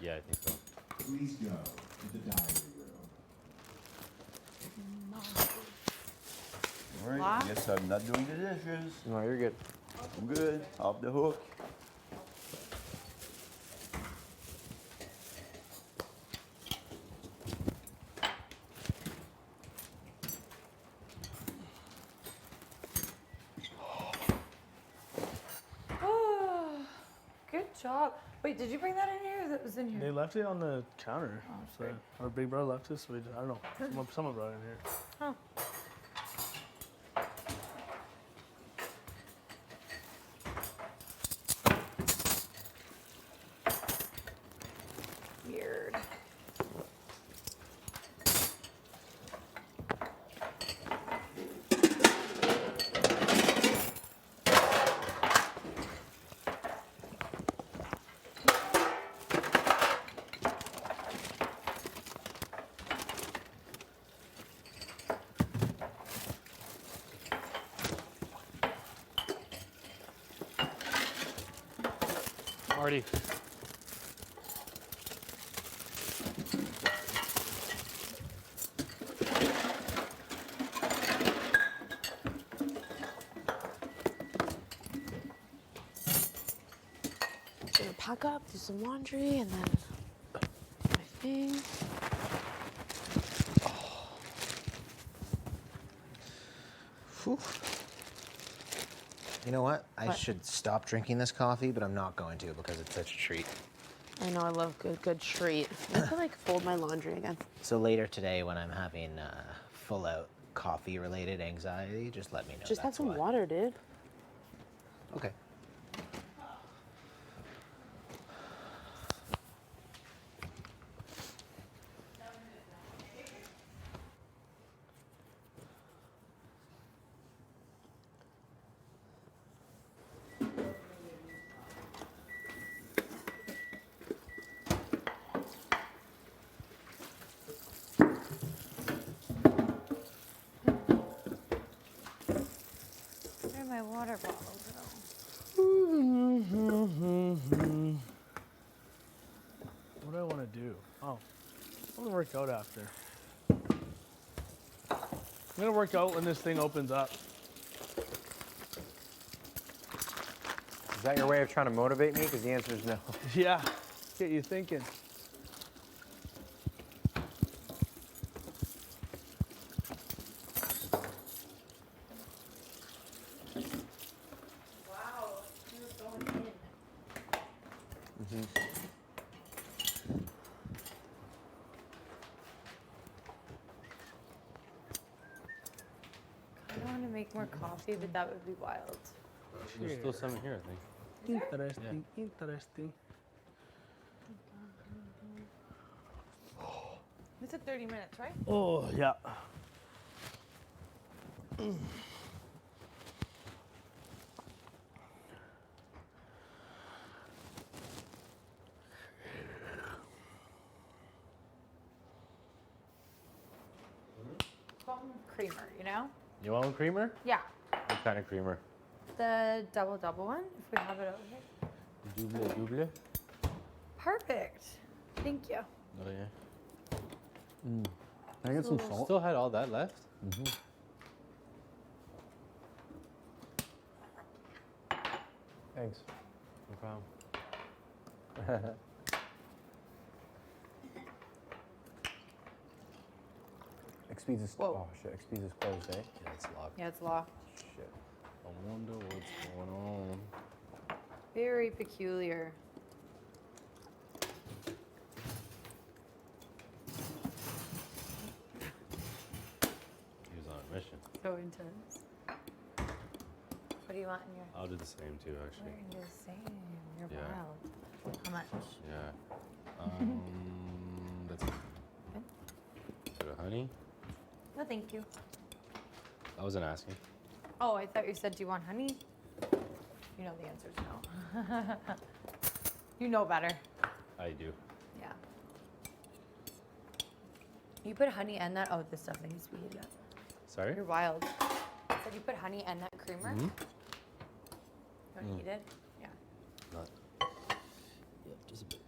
Speaker 11: Yeah, I think so.
Speaker 6: Please go to the dining room.
Speaker 12: All right, I guess I'm not doing the dishes.
Speaker 14: No, you're good.
Speaker 12: I'm good. Off the hook.
Speaker 17: Oh, good job. Wait, did you bring that in here? Or that was in
Speaker 5: They
Speaker 17: here.
Speaker 5: left it on the counter.
Speaker 17: Oh,
Speaker 5: So
Speaker 17: great.
Speaker 5: our big brother left it, so I don't know. Someone brought it in here.
Speaker 17: Oh. Weird.
Speaker 14: Marty.
Speaker 9: Gonna pack up, do some laundry, and then do my thing.
Speaker 13: Whew. You know what? I
Speaker 9: What?
Speaker 13: should stop drinking this coffee, but I'm not going to because it's such a treat.
Speaker 9: I know I love good treat. I have to like fold my laundry again.
Speaker 13: So later today, when I'm having full-out coffee-related anxiety, just let me know.
Speaker 9: Just have
Speaker 13: that's
Speaker 9: some
Speaker 13: why.
Speaker 9: water, dude.
Speaker 13: Okay.
Speaker 17: Where are my water bottles go?
Speaker 5: What do I want to do? Oh, I want to work out after. I'm gonna work out when this thing opens up.
Speaker 14: Is that your way of trying to motivate me? Because the answer is no.
Speaker 5: Yeah, get you thinking.
Speaker 17: Wow, he was going in. want to make more coffee, but that would be wild.
Speaker 11: There's still some in here, I think.
Speaker 5: Interesting, interesting.
Speaker 4: This is 30 minutes, right?
Speaker 5: Oh, yeah.
Speaker 17: Creamer, you know?
Speaker 11: You want creamer?
Speaker 17: Yeah.
Speaker 11: What kind of creamer?
Speaker 17: The double one, if we have it over here.
Speaker 11: Double.
Speaker 17: Perfect. Thank you.
Speaker 11: Oh yeah.
Speaker 14: Can I get some salt?
Speaker 11: Still had all that left?
Speaker 14: Mm-hmm. Thanks.
Speaker 11: No problem.
Speaker 14: Expedia is, oh shit, Expedia is closed, eh?
Speaker 11: Yeah, it's locked.
Speaker 17: Yeah, it's locked.
Speaker 14: Shit.
Speaker 11: I wonder what's going on.
Speaker 17: Very peculiar.
Speaker 11: He was on a mission.
Speaker 17: So intense. What do you want in your?
Speaker 11: I'll do the same too, actually.
Speaker 17: We're the same. You're
Speaker 11: Yeah.
Speaker 17: wild. How much?
Speaker 11: Yeah. That's bit of honey.
Speaker 17: No, thank you.
Speaker 11: I wasn't asking.
Speaker 17: Oh, I thought you said, do you want honey? You know the answer is no. You know better.
Speaker 11: I do.
Speaker 17: Yeah. You put honey and that. Oh, this stuff needs to be heated up.
Speaker 11: Sorry?
Speaker 17: You're wild. I said you put honey and that creamer.
Speaker 11: Mhm.
Speaker 17: You want to heat it? Yeah.
Speaker 11: Not. Yeah, just a bit.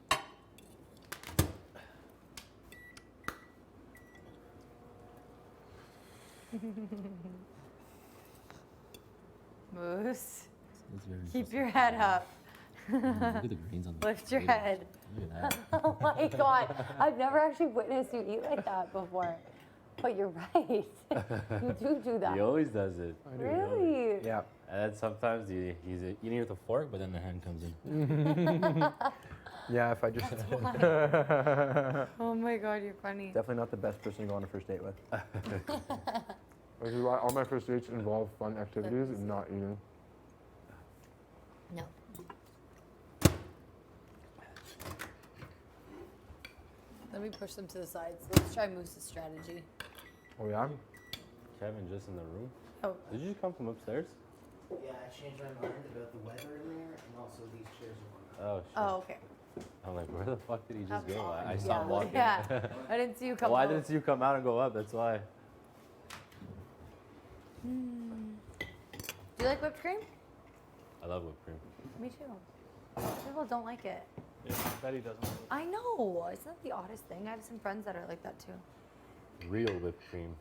Speaker 17: Moose.
Speaker 11: It's very
Speaker 17: Keep your head up.
Speaker 11: Look at the greens on the
Speaker 17: Lift your
Speaker 11: potatoes.
Speaker 17: head.
Speaker 11: Look at that.
Speaker 17: Oh my god. I've never actually witnessed you eat like that before. But you're right. You do that.
Speaker 11: He always does it.
Speaker 17: Really?
Speaker 14: Yeah.
Speaker 11: And then sometimes he's eating with a fork, but then the hand comes in.
Speaker 14: Yeah, if I just.
Speaker 17: Oh my god, you're funny.
Speaker 14: Definitely not the best person to go on a first date with.
Speaker 8: Which is why all my first dates involve fun activities and not eating.
Speaker 17: No. Let me push them to the sides. Let's try Moose's strategy.
Speaker 8: Oh yeah?
Speaker 11: Kevin just in the room?
Speaker 17: Oh.
Speaker 11: Did you just come from upstairs?
Speaker 13: Yeah, I changed my mind about the weather in there, and also these chairs are
Speaker 11: Oh, shit.
Speaker 17: Oh, okay.
Speaker 11: I'm like, where the fuck did he just
Speaker 17: That's
Speaker 11: go? I
Speaker 17: odd.
Speaker 11: saw him
Speaker 17: Yeah.
Speaker 11: walking.
Speaker 17: Yeah. I didn't see you come
Speaker 11: Well, I
Speaker 17: out.
Speaker 11: didn't see you come out and go up, that's why.
Speaker 17: Do you like whipped cream?
Speaker 11: I love whipped cream.
Speaker 17: Me too. People don't like it.
Speaker 5: Yeah, Betty doesn't.
Speaker 17: I know. Isn't that the oddest thing? I have some friends that are like that too.
Speaker 11: Real whipped cream.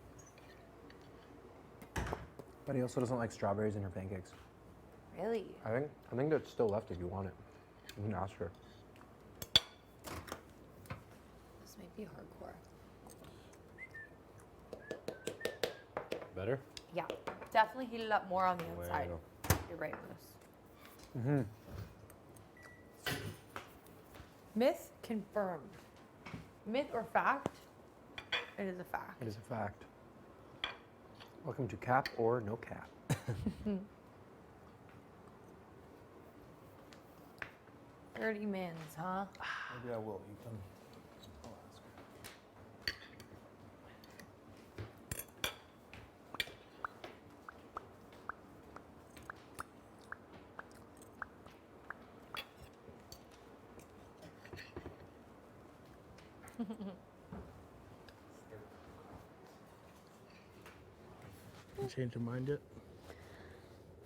Speaker 14: But he also doesn't like strawberries in her pancakes.
Speaker 17: Really?
Speaker 14: I think that's still left if you want it. You can ask her.
Speaker 17: This might be hardcore.
Speaker 11: Better?
Speaker 17: Yeah. Definitely heat it up more on the
Speaker 11: Way to
Speaker 17: outside.
Speaker 11: go.
Speaker 17: You're right, Moose.
Speaker 14: Mm-hmm.
Speaker 17: Myth confirmed. Myth or fact? It is a fact.
Speaker 14: It is a fact. Welcome to Cap or No Cap.
Speaker 17: 30 mins, huh?
Speaker 5: Maybe I will eat them. You changed your mind yet?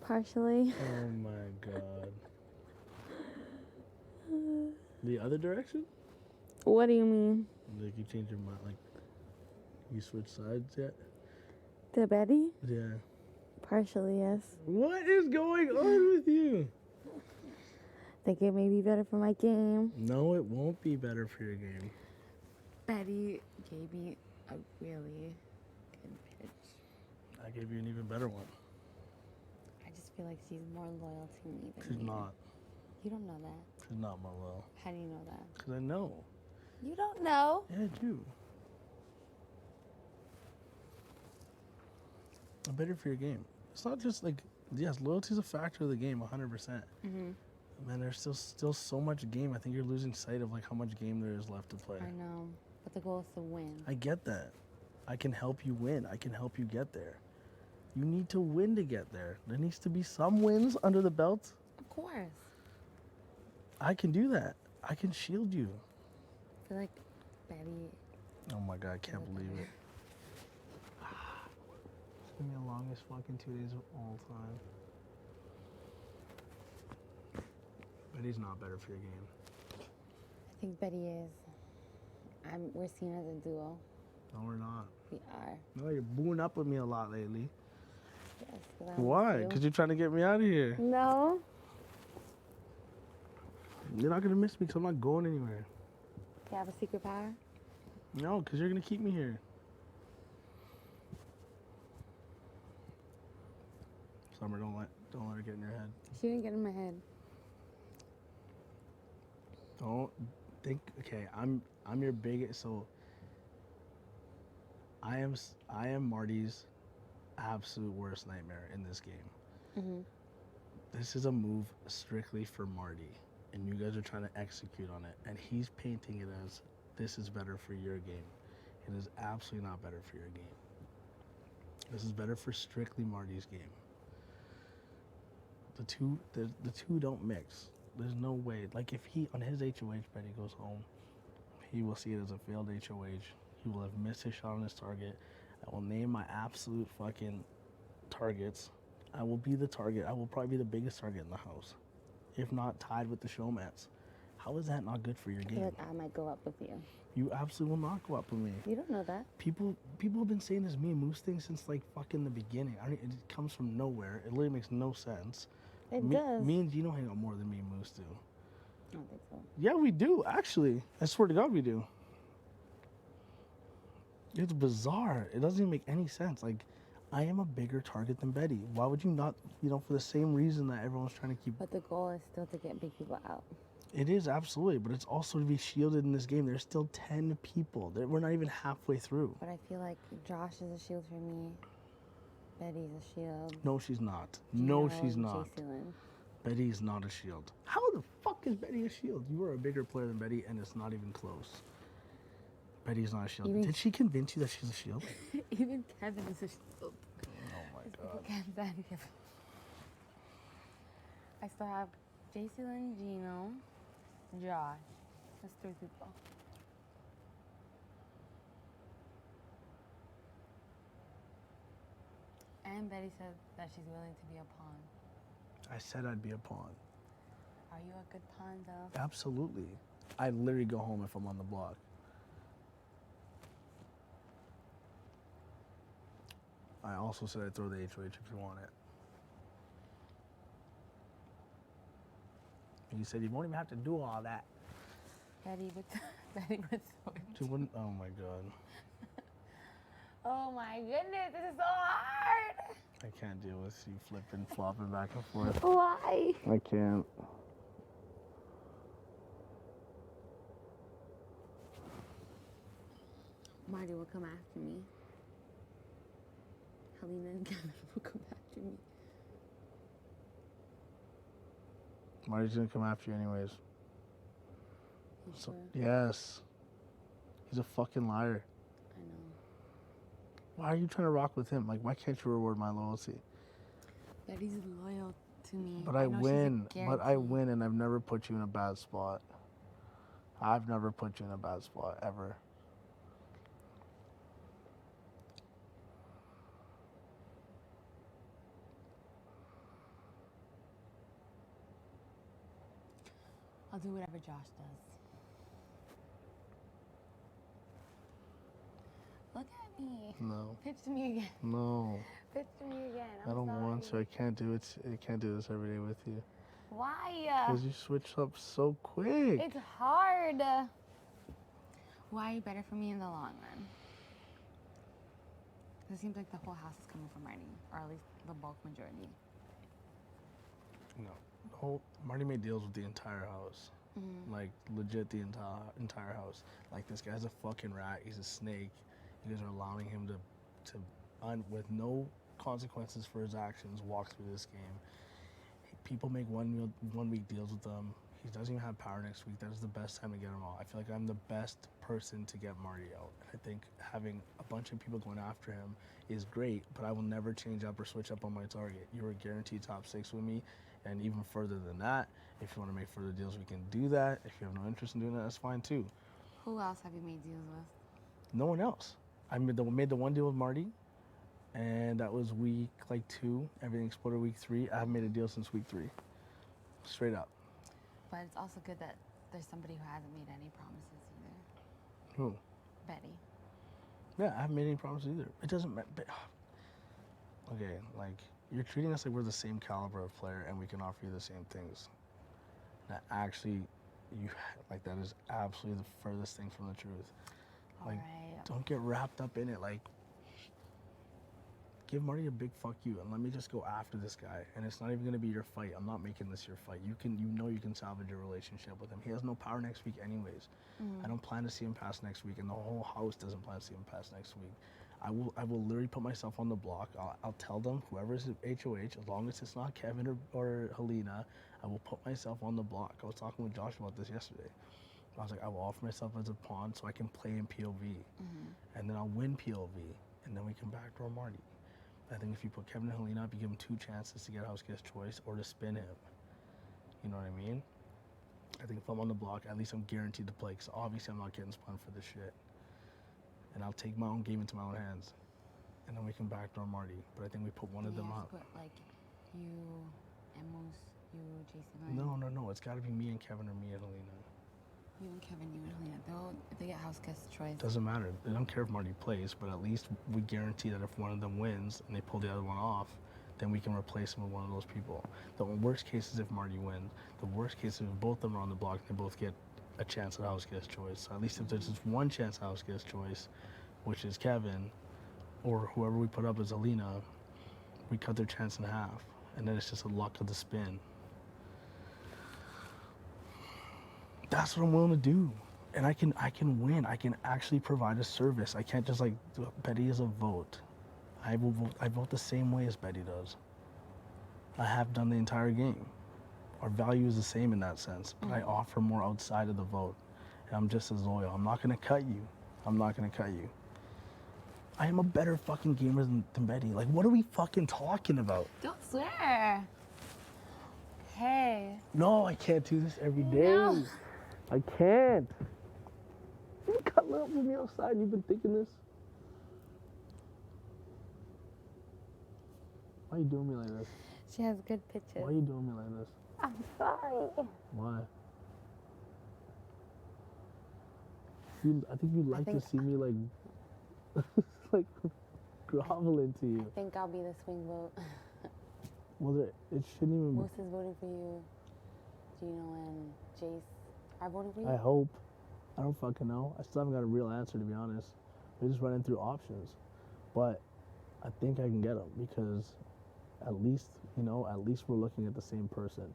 Speaker 10: Partially.
Speaker 5: Oh my god. The other direction?
Speaker 10: What do you mean?
Speaker 5: Like you changed your mind, like you switched sides yet?
Speaker 10: The Betty?
Speaker 5: Yeah.
Speaker 10: Partially, yes.
Speaker 5: What is going on with you?
Speaker 10: Think it may be better for my game.
Speaker 5: No, it won't be better for your game.
Speaker 2: Betty gave me a really good pitch.
Speaker 5: I gave you an even better one.
Speaker 2: I just feel like she's more loyal to me than
Speaker 5: She's
Speaker 2: you.
Speaker 5: not.
Speaker 2: You don't know that.
Speaker 5: She's not more loyal.
Speaker 2: How do you know that?
Speaker 5: Because I know.
Speaker 2: You don't know.
Speaker 5: Yeah, I do. better for your game. It's not just like, yes, loyalty is a factor of the game, 100%. Man, there's still so much game. I think you're losing sight of like how much game there is left to play.
Speaker 2: I know, but the goal is to win.
Speaker 5: I get that. I can help you win. I can help you get there. You need to win to get there. There needs to be some wins under the belt.
Speaker 2: Of course.
Speaker 5: I can do that. I can shield you.
Speaker 2: I feel like Betty.
Speaker 5: Oh my God, I can't believe it. It's gonna be the longest fucking 2 days of all time. Betty's not better for your game.
Speaker 2: I think Betty is. We're seen as a duo.
Speaker 5: No, we're not.
Speaker 2: We are.
Speaker 5: No, you're booing up with me a lot lately.
Speaker 2: Yes. 'Cause I
Speaker 5: Why?
Speaker 2: miss you.
Speaker 5: Because you're trying to get me out of here.
Speaker 2: No.
Speaker 5: You're not gonna miss me because I'm not going anywhere.
Speaker 2: You have a secret power?
Speaker 5: No, because you're gonna keep me here. Summer, don't let her get in your head.
Speaker 2: She didn't get in my head.
Speaker 5: Don't think. Okay, I'm your biggest. So I am Marty's absolute worst nightmare in this game. This is a move strictly for Marty, and you guys are trying to execute on it, and he's painting it as this is better for your game. It is absolutely not better for your game. This is better for strictly Marty's game. The two don't mix. There's no way. Like if he on his HOH bet he goes home, he will see it as a failed HOH. He will have missed his shot on his target. I will name my absolute fucking targets. I will be the target. I will probably be the biggest target in the house, if not tied with the showmats. How is that not good for your
Speaker 2: I feel
Speaker 5: game?
Speaker 2: like I might go up with you.
Speaker 5: You absolutely will not go up with me.
Speaker 2: You don't know that.
Speaker 5: People have been saying this me and Moose thing since like fucking the beginning. It comes from nowhere. It literally makes no sense.
Speaker 2: It
Speaker 5: me,
Speaker 2: does.
Speaker 5: Me and Gino hang out more than me and Moose do.
Speaker 2: I don't think so.
Speaker 5: Yeah, we do, actually. I swear to God we do. It's bizarre. It doesn't even make any sense. Like, I am a bigger target than Betty. Why would you not, for the same reason that everyone's trying to keep...
Speaker 2: But the goal is still to get big people out.
Speaker 5: It is, absolutely, but it's also to be shielded in this game. There's still 10 people. We're not even halfway through.
Speaker 2: But I feel like Josh is a shield for me. Betty's a shield.
Speaker 5: No, she's not.
Speaker 2: Gino,
Speaker 5: No, she's not.
Speaker 2: Jason.
Speaker 5: Betty is not a shield. How the fuck is Betty a shield? You are a bigger player than Betty, and it's not even close. Betty's not a shield. Did she convince you that she's a shield?
Speaker 2: Even Kevin is a shield.
Speaker 5: Oh my God.
Speaker 2: Kevin. I still have Jason and Gino, Josh. That's 3 people. And Betty said that she's willing to be a pawn.
Speaker 5: I said I'd be a pawn.
Speaker 2: Are you a good pawn, though?
Speaker 5: Absolutely. I literally go home if I'm on the block. I also said I'd throw the HOH if you want it. And you said you won't even have to do all that.
Speaker 2: Betty was so
Speaker 5: Oh my God.
Speaker 2: Oh my goodness, this is so hard.
Speaker 5: I can't deal with you flipping, flopping back and forth.
Speaker 2: Why?
Speaker 5: I can't.
Speaker 2: Marty will come after me. Helena and Kevin will come after me.
Speaker 5: Marty's gonna come after you anyways.
Speaker 2: You
Speaker 5: So,
Speaker 2: sure?
Speaker 5: yes. He's a fucking liar.
Speaker 2: I know.
Speaker 5: Why are you trying to rock with him? Like, why can't you reward my loyalty?
Speaker 2: Betty's loyal to me.
Speaker 5: But I
Speaker 2: know she's a
Speaker 5: win. But I
Speaker 2: guarantee.
Speaker 5: win, and I've never put you in a bad spot. I've never put you in a bad spot, ever.
Speaker 2: I'll do whatever Josh does. Look at me.
Speaker 5: No.
Speaker 2: Pitch to me again.
Speaker 5: No.
Speaker 2: Pitch to me again.
Speaker 5: I don't want to. I can't do it. I can't do this every day with you.
Speaker 2: Why?
Speaker 5: Because you switch up so quick.
Speaker 2: It's hard. Why are you better for me in the long run? It seems like the whole house is coming from Marty, or at least the bulk majority.
Speaker 5: No. Marty made deals with the entire house.
Speaker 2: Mhm.
Speaker 5: Like, legit the entire house. Like, this guy's a fucking rat. He's a snake. You guys are allowing him with no consequences for his actions walk through this game. People make 1 week deals with him. He doesn't even have power next week. That is the best time to get him out. I feel like I'm the best person to get Marty out. And I think having a bunch of people going after him is great, but I will never change up or switch up on my target. You're a guaranteed top 6 with me, and even further than that, if you want to make further deals, we can do that. If you have no interest in doing that, that's fine too.
Speaker 2: Who else have you made deals with?
Speaker 5: No one else. I made the one deal with Marty, and that was week 2. Everything exploded week 3. I haven't made a deal since week 3. Straight up.
Speaker 2: But it's also good that there's somebody who hasn't made any promises either.
Speaker 5: Who?
Speaker 2: Betty.
Speaker 5: Yeah, I haven't made any promises either. It doesn't matter. Okay, like, you're treating us like we're the same caliber of player and we can offer you the same things. That actually, that is absolutely the furthest thing from the truth. Like, don't get wrapped up in it. Like, give Marty a big fuck you and let me just go after this guy. And it's not even gonna be your fight. I'm not making this your fight. You can salvage your relationship with him. He has no power next week anyways. I don't plan to see him pass next week, and the whole house doesn't plan to see him pass next week. I will literally put myself on the block. I'll tell them, whoever's HOH, as long as it's not Kevin or Helena, I will put myself on the block. I was talking with Josh about this yesterday. I was like, I will offer myself as a pawn so I can play in POV. And then I'll win POV, and then we can backdoor Marty. I think if you put Kevin and Helena up, you give him 2 chances to get house guest choice or to spin him. You know what I mean? I think if I'm on the block, at least I'm guaranteed to play, because obviously I'm not getting spun for this shit. And I'll take my own game into my own hands. And then we can backdoor Marty. But I think we put one of them up.
Speaker 2: Put, like, you and Moose, you, Jason, right?
Speaker 5: No. It's got to be me and Kevin or me and Helena.
Speaker 2: You and Kevin, you and Helena. If they get house guest choice.
Speaker 5: Doesn't matter. I don't care if Marty plays, but at least we guarantee that if one of them wins and they pull the other one off, then we can replace him with one of those people. The worst case is if Marty wins. The worst case is if both of them are on the block, they both get a chance at house guest choice. So at least if there's just one chance at house guest choice, which is Kevin, or whoever we put up as Alina, we cut their chance in half. And then it's just a luck of the spin. That's what I'm willing to do. And I can win. I can actually provide a service. I can't just like, Betty is a vote. I vote the same way as Betty does. I have done the entire game. Our value is the same in that sense, but I offer more outside of the vote. And I'm just as loyal. I'm not gonna cut you. I am a better fucking gamer than Betty. Like, what are we fucking talking about?
Speaker 2: Don't swear. Hey.
Speaker 5: No, I can't do this every day.
Speaker 2: No.
Speaker 5: I can't. You cut up with me outside. You've been thinking this. Why are you doing me like this?
Speaker 2: She has good pictures.
Speaker 5: Why are you doing me like this?
Speaker 2: I'm sorry.
Speaker 5: Why? I think you'd like to see me like, like groveling to you.
Speaker 2: I think I'll be the swing vote.
Speaker 5: Well, it shouldn't even.
Speaker 2: Moose is voting for you. Gino and Jace are voting for you.
Speaker 5: I hope. I don't fucking know. I still haven't got a real answer, to be honest. We're just running through options, but I think I can get them because at least we're looking at the same person.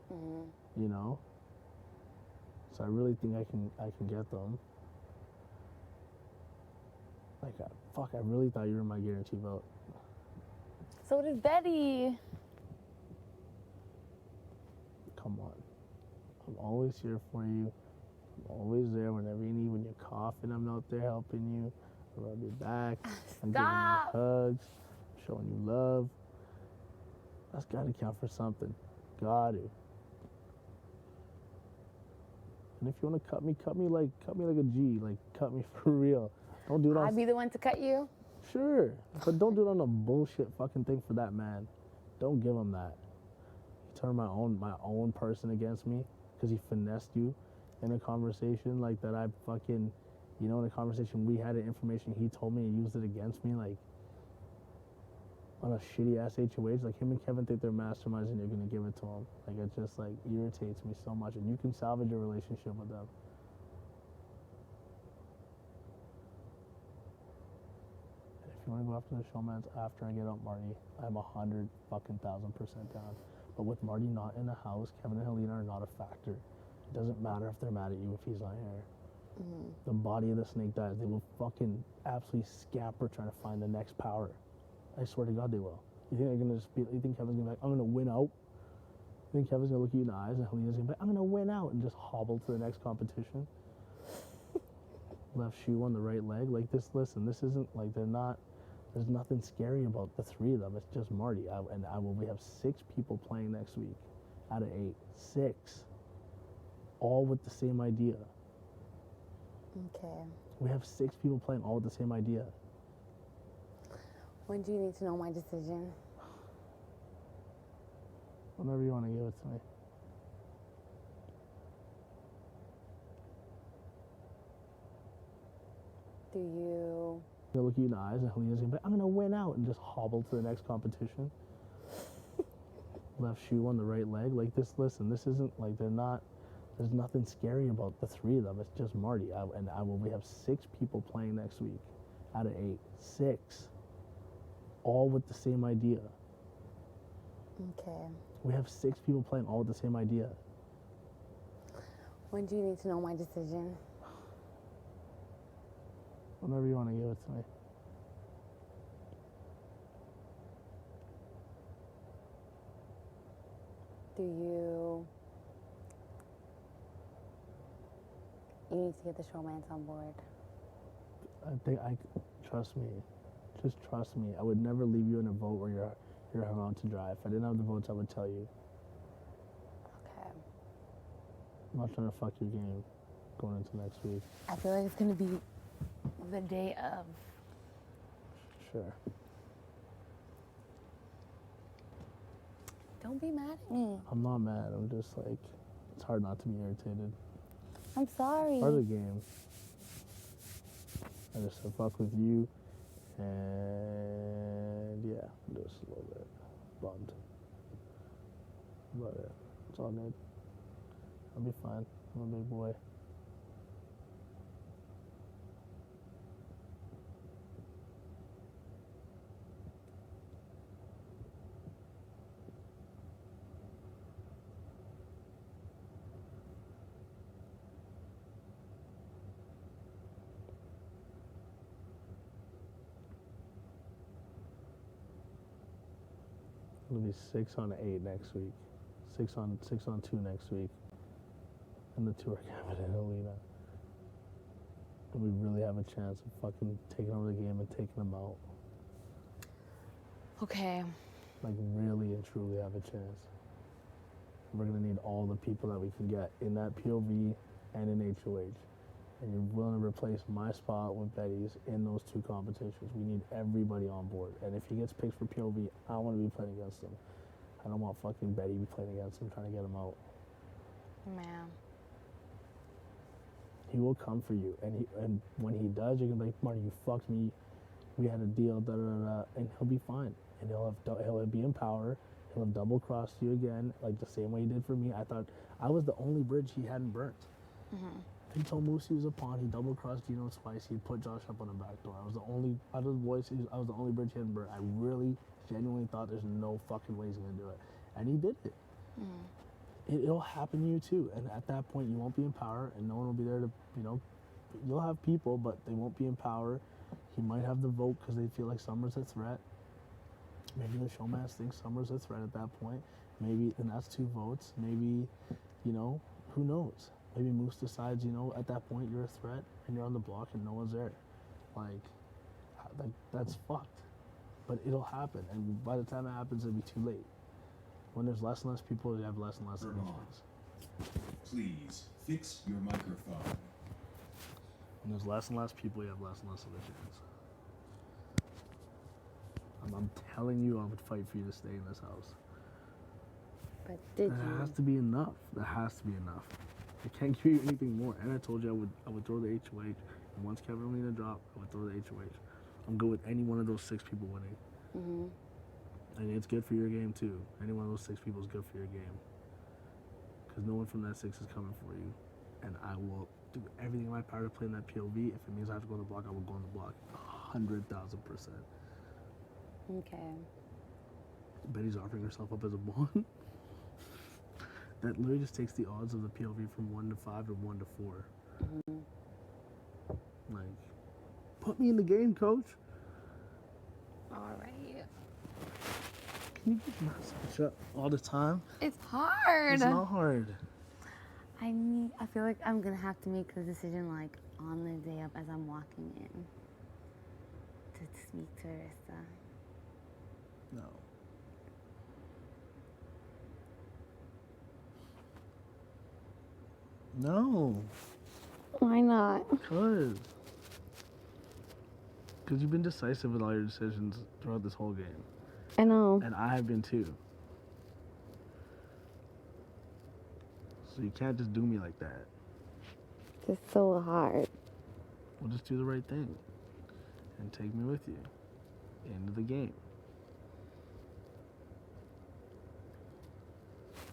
Speaker 5: You know. So I really think I can get them. Like, I really thought you were my guarantee vote.
Speaker 2: So did Betty.
Speaker 5: Come on. I'm always here for you. I'm always there whenever you need. When you're coughing, I'm out there helping you. I rub your back. I'm giving you hugs. I'm showing you love. That's got to count for something. Got to. And if you want to cut me like a G. Like, cut me for real. Don't do it on...
Speaker 2: I'd be the one to cut you?
Speaker 5: Sure. But don't do it on a bullshit fucking thing for that man. Don't give him that. He turned my own person against me because he finessed you in a conversation like that. I fucking, in a conversation we had, information he told me and used it against me, like, on a shitty ass HOH. Like, him and Kevin think they're masterminds and you're gonna give it to him. Like, it just like irritates me so much. And you can salvage a relationship with them. If you want to go after the showmans after I get out Marty, I'm 100,000% down. But with Marty not in the house, Kevin and Helena are not a factor. It doesn't matter if they're mad at you if he's not here. The body of the snake dies. They will fucking absolutely scamper trying to find the next power. I swear to God they will. You think they're gonna just be? You think Kevin's gonna be like, I'm gonna win out? You think Kevin's gonna look you in the eyes and Helena's gonna be like, I'm gonna win out and just hobble to the next competition? Left shoe on the right leg, like this. Listen, this isn't like they're not. There's nothing scary about the three of them. It's just Marty. We have 6 people playing next week out of 8. 6. All with the same idea.
Speaker 17: Okay.
Speaker 5: We have 6 people playing all with the same idea.
Speaker 17: When do you need to know my decision?
Speaker 5: Whenever you want to give it to me.
Speaker 17: Do you...
Speaker 5: They'll look you in the eyes and Helena's gonna be like, I'm gonna win out and just hobble to the next competition. Left shoe on the right leg, like this. Listen, this isn't like they're not. There's nothing scary about the 3 of them. It's just Marty. We have 6 people playing next week out of 8. 6. All with the same idea.
Speaker 17: Okay.
Speaker 5: We have 6 people playing all with the same idea.
Speaker 17: When do you need to know my decision?
Speaker 5: Whenever you want to give it to me.
Speaker 17: Do you... You need to get the showmans on board.
Speaker 5: Trust me. Just trust me. I would never leave you in a vote where you're hung out to dry. If I didn't have the votes, I would tell you.
Speaker 17: Okay.
Speaker 5: I'm not trying to fuck your game going into next week.
Speaker 17: I feel like it's gonna be the day of.
Speaker 5: Sure.
Speaker 17: Don't be mad at me.
Speaker 5: I'm not mad. I'm just like, it's hard not to be irritated.
Speaker 17: I'm sorry.
Speaker 5: Part of the game. I just said fuck with you, and yeah, just a little bit bummed. But it's all good. I'll be fine. I'm a big boy. It'll be 6 on 8 next week. 6 on 2 next week. And the 2 are Kevin and Alina. And we really have a chance of fucking taking over the game and taking them out.
Speaker 17: Okay.
Speaker 5: Like really and truly have a chance. We're gonna need all the people that we can get in that POV and in HOH. And you're willing to replace my spot with Betty's in those 2 competitions. We need everybody on board. And if he gets picked for POV, I want to be playing against him. I don't want fucking Betty to be playing against him, trying to get him out.
Speaker 17: Man.
Speaker 5: He will come for you. And when he does, you're going to be like, Marty, you fucked me. We had a deal, da-da-da-da. And he'll be fine. And he'll be in power. He'll have double-crossed you again, like the same way he did for me. I thought I was the only bridge he hadn't burnt.
Speaker 17: Mm-hmm.
Speaker 5: He told Moose he was a pawn. He double-crossed Gino twice. He put Josh up on the back door. I was the only, out of the boys, I was the only bridge he hadn't burnt. I really, genuinely thought there's no fucking way he's going to do it. And he did it.
Speaker 17: Mm-hmm.
Speaker 5: It'll happen to you, too. And at that point, you won't be in power, and no one will be there to, you'll have people, but they won't be in power. He might have the vote because they feel like Summer's a threat. Maybe the showmans think Summer's a threat at that point. Maybe, and that's 2 votes. Maybe, who knows? Maybe Moose decides, at that point you're a threat and you're on the block and no one's there. Like that's fucked. But it'll happen. And by the time it happens, it'll be too late. When there's less and less people, you have less and less of a chance.
Speaker 6: Please fix your microphone.
Speaker 5: When there's less and less people, you have less and less of a chance. I'm telling you, I would fight for you to stay in this house.
Speaker 17: But did you?
Speaker 5: That has to be enough. That has to be enough. I can't give you anything more. And I told you I would throw the HOH. And once Kevin and Lena drop, I would throw the HOH. I'm good with any one of those 6 people winning.
Speaker 17: Mm-hmm.
Speaker 5: And it's good for your game too. Any one of those 6 people is good for your game. Because no one from that 6 is coming for you. And I will do everything in my power to play in that POV. If it means I have to go on the block, I will go on the block. 100,000%.
Speaker 17: Okay.
Speaker 5: Betty's offering herself up as a pawn. That literally just takes the odds of the POV from 1 to 5 to 1 to 4.
Speaker 17: Mm-hmm.
Speaker 5: Like, put me in the game, coach.
Speaker 17: All right.
Speaker 5: Can you just not switch up all the time?
Speaker 17: It's hard.
Speaker 5: It's not hard.
Speaker 17: I feel like I'm gonna have to make the decision like on the day up as I'm walking in to speak to Arista.
Speaker 5: No. No.
Speaker 17: Why not?
Speaker 5: Because you've been decisive with all your decisions throughout this whole game.
Speaker 17: I know.
Speaker 5: And I have been too. So you can't just do me like that.
Speaker 17: It's so hard.
Speaker 5: Well, just do the right thing and take me with you into the game.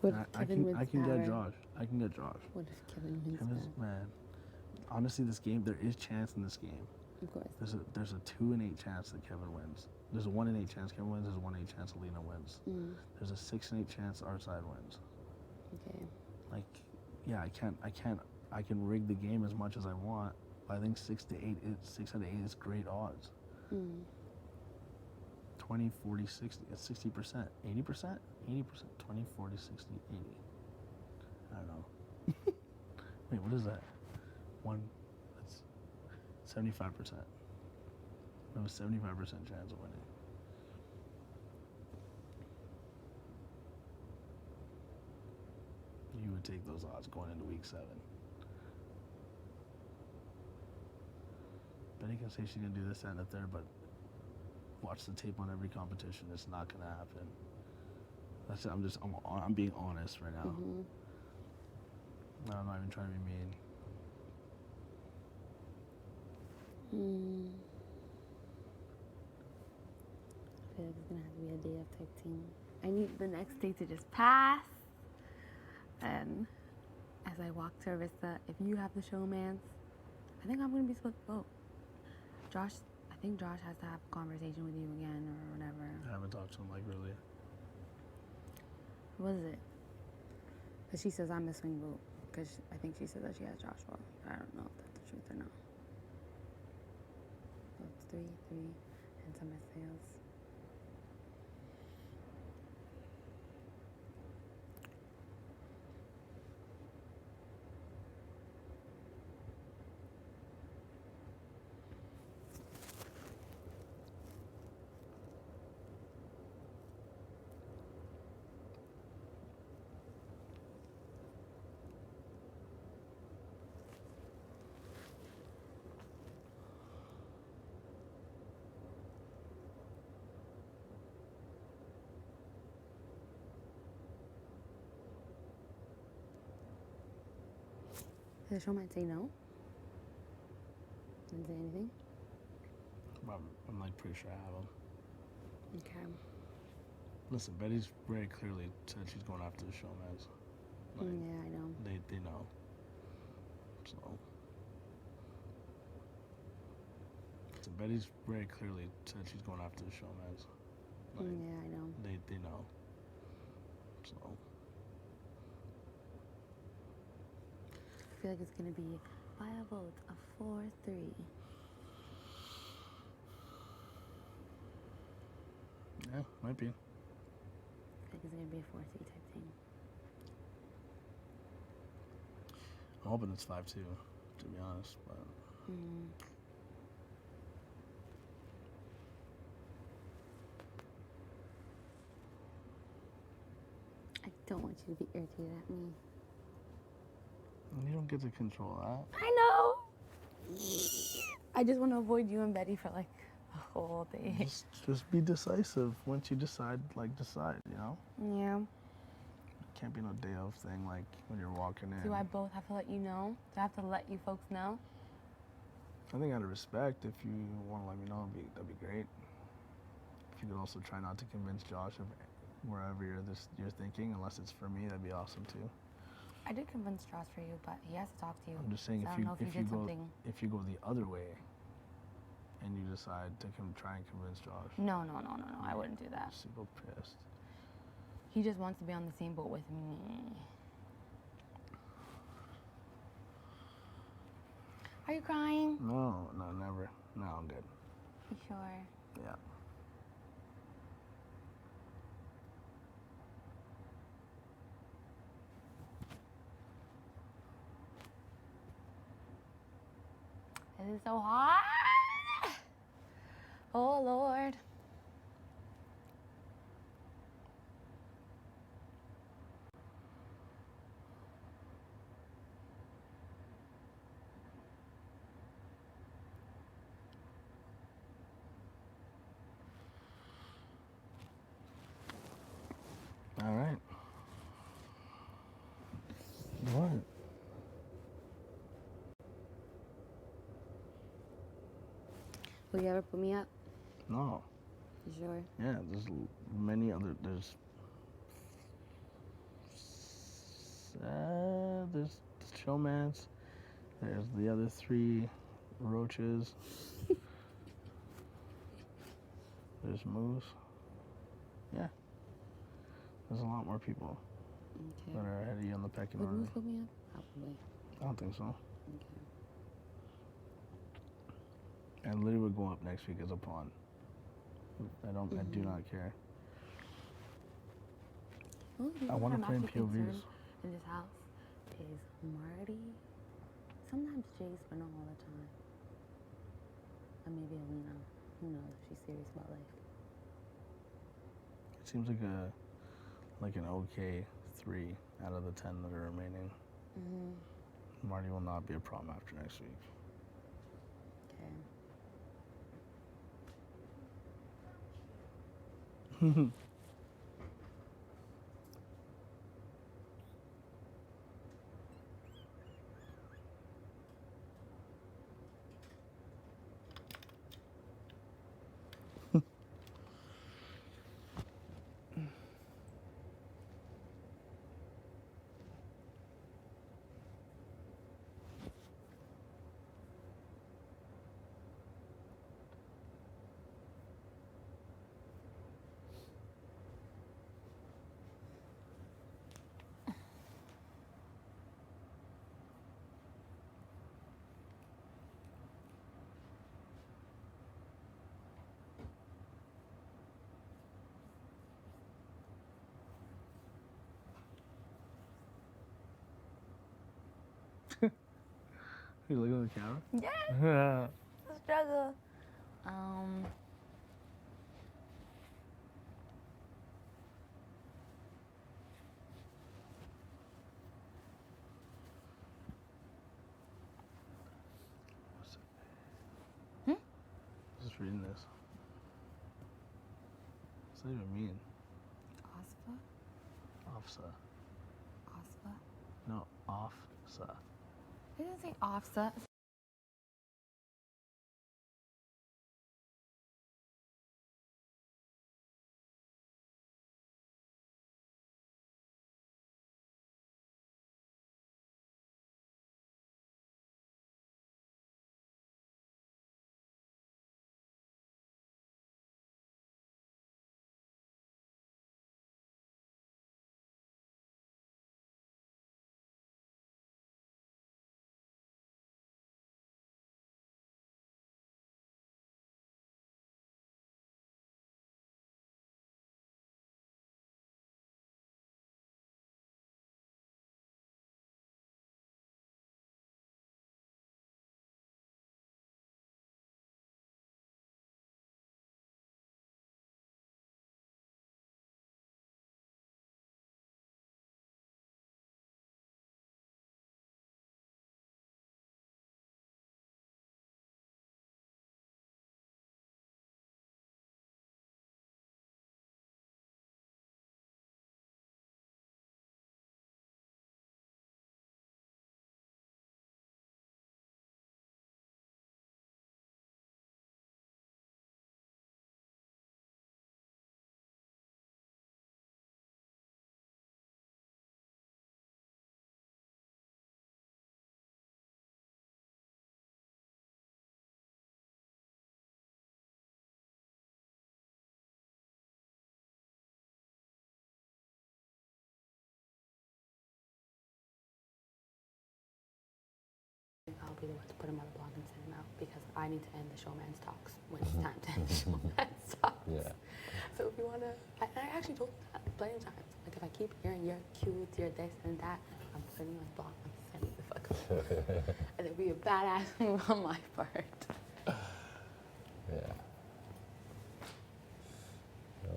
Speaker 17: What
Speaker 5: And
Speaker 17: if Kevin wins
Speaker 5: I can
Speaker 17: power?
Speaker 5: get Josh. I can get Josh.
Speaker 17: What if Kevin wins
Speaker 5: Kevin's,
Speaker 17: power?
Speaker 5: man. Honestly, this game, there is chance in this game.
Speaker 17: Of course.
Speaker 5: There's a 2 in 8 chance that Kevin wins. There's a 1 in 8 chance Kevin wins. There's a 1 in 8 chance Alina wins.
Speaker 17: Mm.
Speaker 5: There's a 6 in 8 chance our side wins.
Speaker 17: Okay.
Speaker 5: Like, yeah, I can rig the game as much as I want. But I think 6 out of 8 is great odds.
Speaker 17: Mm.
Speaker 5: 20, 40, 60, it's 60%, 80%, 80%, 20, 40, 60, 80. I don't know. Wait, what is that? That's 75%. I have a 75% chance of winning. You would take those odds going into week 7. Betty can say she's gonna do this, that, and the third, but watch the tape on every competition. It's not gonna happen. That's it. I'm being honest right now.
Speaker 17: Mm-hmm.
Speaker 5: I'm not even trying to be mean.
Speaker 17: I feel like it's gonna have to be a day of type team. I need the next day to just pass. And as I walk to Arista, if you have the showmance, I think I'm gonna be supposed to vote. I think Josh has to have a conversation with you again or whatever.
Speaker 5: I haven't talked to him like really.
Speaker 17: What is it? Because she says I'm a swing vote. Because I think she said that she has Joshua. I don't know if that's the truth or not. So it's 3, and some sales. The show might say no. Didn't say anything.
Speaker 5: I'm like pretty sure I have him.
Speaker 17: Okay.
Speaker 5: Listen, Betty's very clearly said she's going after the showmans. Like,
Speaker 17: Yeah, I know.
Speaker 5: They know. So. Listen, Betty's very clearly said she's going after the showmans. Like,
Speaker 17: Yeah, I know.
Speaker 5: They know. So.
Speaker 17: I feel like it's gonna be by a vote of 4-3.
Speaker 5: Yeah, might be.
Speaker 17: I think it's gonna be a 4-3 type thing.
Speaker 5: I'm hoping it's 5-2, to be honest. But
Speaker 17: I don't want you to be irritated at me.
Speaker 5: you don't get to control that.
Speaker 17: I know. I just want to avoid you and Betty for like a whole day.
Speaker 5: Just be decisive. Once you decide, decide, you know?
Speaker 17: Yeah.
Speaker 5: It can't be no day of thing like when you're walking in.
Speaker 17: Do I both have to let you know? Do I have to let you folks know?
Speaker 5: I think out of respect, if you want to let me know, that'd be great. If you could also try not to convince Josh of wherever you're thinking, unless it's for me, that'd be awesome too.
Speaker 17: I did convince Josh for you, but he has to talk to you.
Speaker 5: I'm just saying,
Speaker 17: So I
Speaker 5: if
Speaker 17: don't know
Speaker 5: you
Speaker 17: did
Speaker 5: go
Speaker 17: something.
Speaker 5: if you go the other way, and you decide to try and convince Josh.
Speaker 17: No, I wouldn't do that.
Speaker 5: Super pissed.
Speaker 17: He just wants to be on the same boat with me. Are you crying?
Speaker 5: No, never. No, I'm good.
Speaker 17: You sure?
Speaker 5: Yeah.
Speaker 17: is so hard. Oh, Lord.
Speaker 5: All right. What?
Speaker 17: Will you ever put me up?
Speaker 5: No.
Speaker 17: You sure?
Speaker 5: Yeah, many other. There's Showmance. There's the other 3 roaches. There's Moose. Yeah. There's a lot more people
Speaker 17: Okay.
Speaker 5: that are ahead of you on the pecking
Speaker 17: Would
Speaker 5: order.
Speaker 17: Moose put me up? Probably.
Speaker 5: I don't think so.
Speaker 17: Okay.
Speaker 5: I literally would go up next week as a pawn. I do not care.
Speaker 17: Well,
Speaker 5: I want to play in
Speaker 17: actually
Speaker 5: POVs.
Speaker 17: concerned in this house is Marty. Sometimes Jace, but not all the time. Or maybe Alina. Who knows if she's serious about life.
Speaker 5: It seems like an okay 3 out of the 10 that are remaining. Marty will not be a problem after next week.
Speaker 17: Okay.
Speaker 5: You looking at the camera?
Speaker 17: Yeah. It's a struggle.
Speaker 5: Just reading this. What's that even mean?
Speaker 17: Osfa?
Speaker 5: Offsa.
Speaker 17: Osfa?
Speaker 5: No, offsa.
Speaker 17: It doesn't say offset. I'll be the one to put him on the blog and send him out because I need to end the showman's talks when it's time to end the showman's talks.
Speaker 11: Yeah.
Speaker 17: So if you want to, I actually told him that plenty of times. Like if I keep hearing you're cute, you're this and that, I'm putting you on the blog. I'm sending the fuck
Speaker 9: And it'd be a badass move on my part.
Speaker 11: Yeah.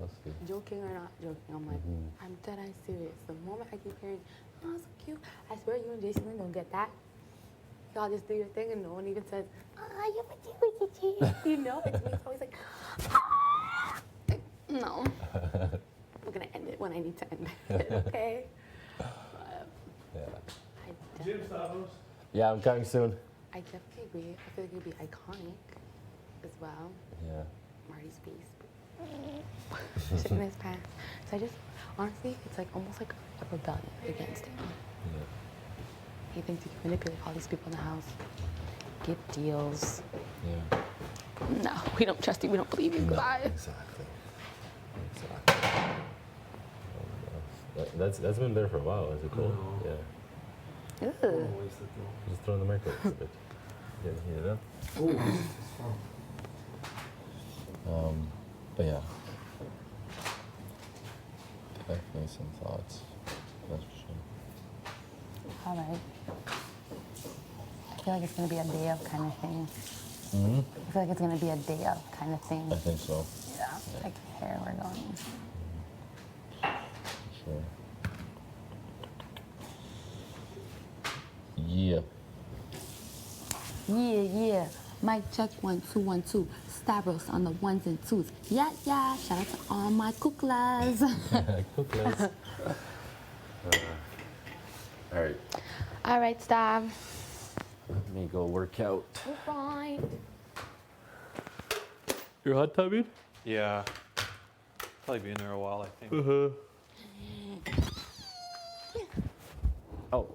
Speaker 11: I'll see.
Speaker 9: Joking or not joking, I'm like, I'm dead eye serious. The moment I keep hearing, oh, so cute, I swear you and Jason Lynn don't get that. Y'all just do your thing and no one even says, ah, you're you know, it's me. It's always like, ah. Like, no. We're gonna end it when I need to end it, okay? But
Speaker 11: Yeah.
Speaker 5: Jim Stavros.
Speaker 11: Yeah, I'm coming soon.
Speaker 9: I definitely agree. I feel like it'd be iconic as well.
Speaker 11: Yeah.
Speaker 9: Marty's face. Shit in his pants. So I just, honestly, it's like almost like a rebellion against him.
Speaker 11: Yeah.
Speaker 9: He thinks he can manipulate all these people in the house, get deals.
Speaker 11: Yeah.
Speaker 9: No, we don't trust you. We don't believe you. Goodbye.
Speaker 11: Exactly. That's been there for a while. Is it cool? Yeah.
Speaker 9: Ew.
Speaker 11: Just throw in the microwave a bit. Yeah, heat it up. But yeah. Definitely some thoughts. That's for sure.
Speaker 2: All right. I feel like it's going to be a day of kind of thing.
Speaker 11: Mm-hmm.
Speaker 2: I feel like it's going to be a day of kind of thing.
Speaker 11: I think so.
Speaker 2: Yeah, like here we're going.
Speaker 11: Sure. Yeah.
Speaker 9: Yeah. Mic check 1 2 1 2. Stavros on the ones and twos. Yeah. Shout out to all my kuklas.
Speaker 11: Kuklas. All right.
Speaker 9: All right, Stav.
Speaker 11: Let me go work out.
Speaker 9: Right.
Speaker 11: You're hot tubbing?
Speaker 14: Yeah. Probably be in there a while, I think.
Speaker 11: Uh-huh. Oh.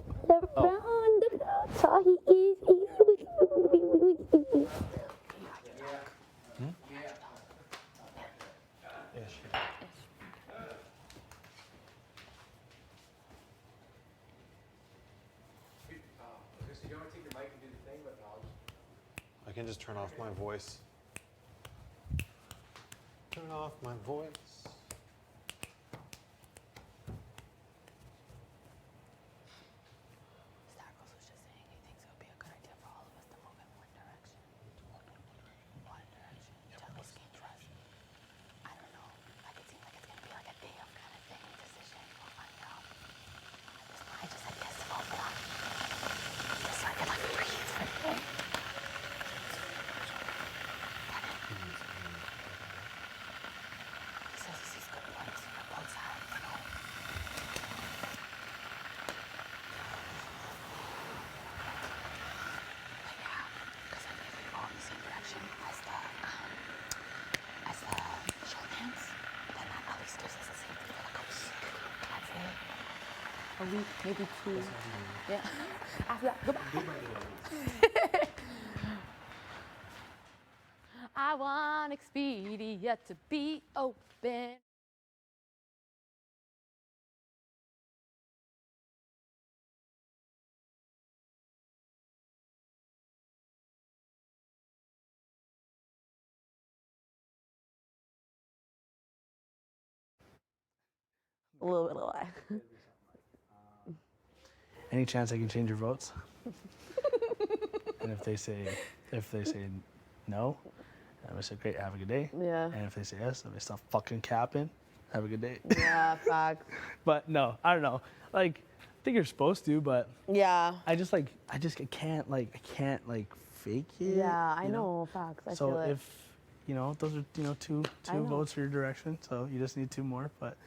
Speaker 1: I can just turn off my voice. Turn off my voice.
Speaker 2: Stavros was just saying he thinks it would be a good idea for all of us to move in one direction. One direction. Till this game trust. I don't know. Like it seems like it's gonna be like a day of kind of thing decision. We'll find out. I just said yes to both of them. Just so I can like breathe for a day. He says he sees good points on both sides, you know. But yeah, because I think we go in the same direction as the showmans, then that at least gives us a safety for like a week. That's it. A week, maybe 2. Yeah. After that, goodbye. I want Expedia to be open. A little bit of lie.
Speaker 5: Any chance I can change your votes? And if they say no, I'm gonna say great, have a good day.
Speaker 9: Yeah.
Speaker 5: And if they say yes, I'm gonna stop fucking capping. Have a good day.
Speaker 9: Yeah, facts.
Speaker 5: But no, I don't know. Like, I think you're supposed to, but
Speaker 9: Yeah.
Speaker 5: I can't fake it.
Speaker 9: Yeah, I
Speaker 5: you
Speaker 9: know, facts. I
Speaker 5: so
Speaker 9: feel it.
Speaker 5: if those are two
Speaker 9: I know.
Speaker 5: votes for your direction, so you just need 2 more. But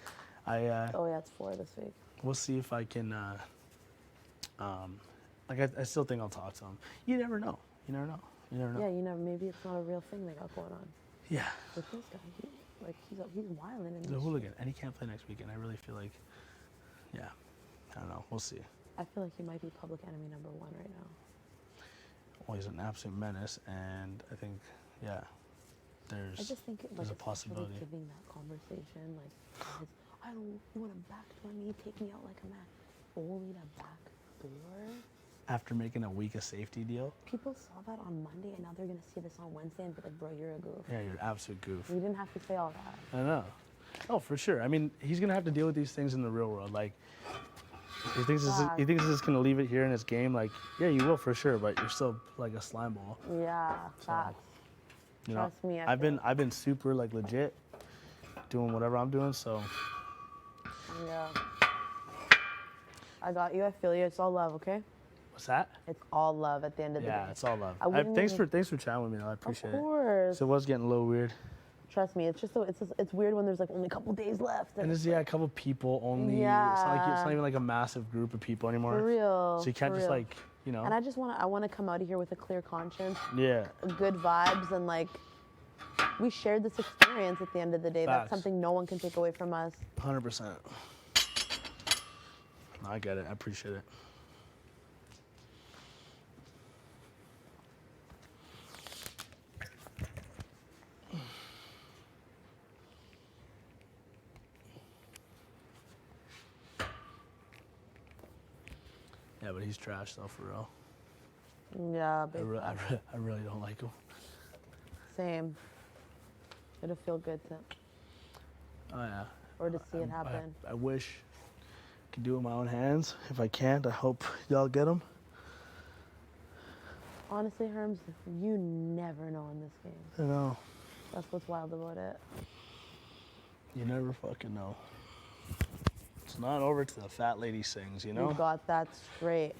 Speaker 5: I
Speaker 9: Oh yeah, it's 4 this week.
Speaker 5: we'll see if I can. I still think I'll talk to him. You never know. You never know.
Speaker 9: Yeah, you never. Maybe it's not a real thing they got going on.
Speaker 5: Yeah.
Speaker 9: With this guy, he's wilding in
Speaker 5: He's a hooligan, and he can't play next weekend. I really feel like, yeah, I don't know. We'll see.
Speaker 9: I feel like he might be public enemy number 1 right now.
Speaker 5: Well, he's an absolute menace, and I think, yeah,
Speaker 9: I just think
Speaker 5: there's a
Speaker 9: it's
Speaker 5: possibility.
Speaker 9: actually giving that conversation, like, guys, you want to backdoor me, take me out like a man, only to backdoor.
Speaker 5: After making a week of safety deal.
Speaker 9: People saw that on Monday, and now they're gonna see this on Wednesday and be like, bro, you're a goof.
Speaker 5: Yeah, you're an absolute goof.
Speaker 9: We didn't have to say all that.
Speaker 5: I know. Oh, for sure. I mean, he's gonna have to deal with these things in the real world. Like, He thinks he's just gonna leave it here in his game. Like, yeah, you will for sure, but you're still like a slime ball.
Speaker 17: Yeah, facts.
Speaker 5: You know,
Speaker 17: Trust me,
Speaker 5: I've been super like legit doing whatever I'm doing. So
Speaker 17: Yeah. I got you. I feel you. It's all love, okay?
Speaker 5: what's that?
Speaker 17: It's all love at the end of the day.
Speaker 5: Yeah, it's all love.
Speaker 17: I wouldn't
Speaker 5: Thanks
Speaker 17: even-
Speaker 5: for chatting with me. Though. I appreciate
Speaker 17: Of course.
Speaker 5: it. So it was getting a little weird.
Speaker 17: Trust me, it's weird when there's like only a couple days left.
Speaker 5: And it's a couple people only.
Speaker 17: Yeah.
Speaker 5: It's not even like a massive group of people anymore.
Speaker 17: For real.
Speaker 5: So you can't
Speaker 17: for
Speaker 5: just
Speaker 17: real.
Speaker 5: like, you know.
Speaker 17: And I want to come out of here with a clear conscience.
Speaker 5: Yeah.
Speaker 17: Good vibes and like we shared this experience at the end of the day.
Speaker 5: Facts.
Speaker 17: That's something no one can take away from us.
Speaker 5: 100%. I get it. I appreciate it. Yeah, but he's trash though, for real.
Speaker 17: Yeah,
Speaker 5: I
Speaker 17: big
Speaker 5: really don't like him.
Speaker 17: Same. It'll feel good to
Speaker 5: Oh yeah.
Speaker 17: or to see it happen.
Speaker 5: I wish I could do it with my own hands. If I can't, I hope y'all get him.
Speaker 17: Honestly, Herms, you never know in this game.
Speaker 5: I know.
Speaker 17: That's what's wild about it.
Speaker 5: You never fucking know. It's not over to the fat lady sings, you know?
Speaker 17: You got that straight.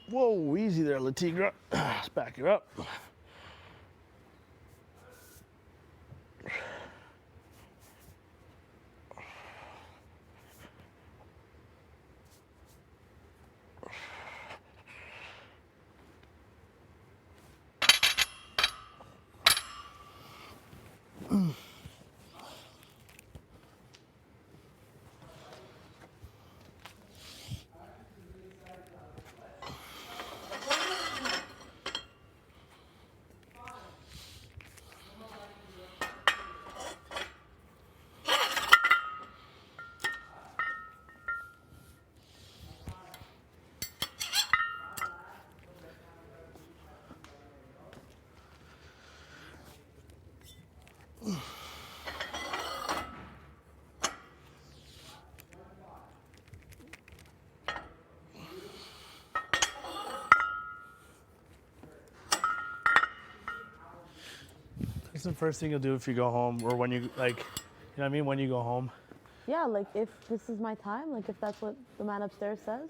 Speaker 5: Whoa, easy there, Latigra. Let's back her up. What's the first thing you'll do if you go home, or when you like, you know what I mean? When you go home.
Speaker 17: Yeah, like if this is my time, like if that's what the man upstairs says,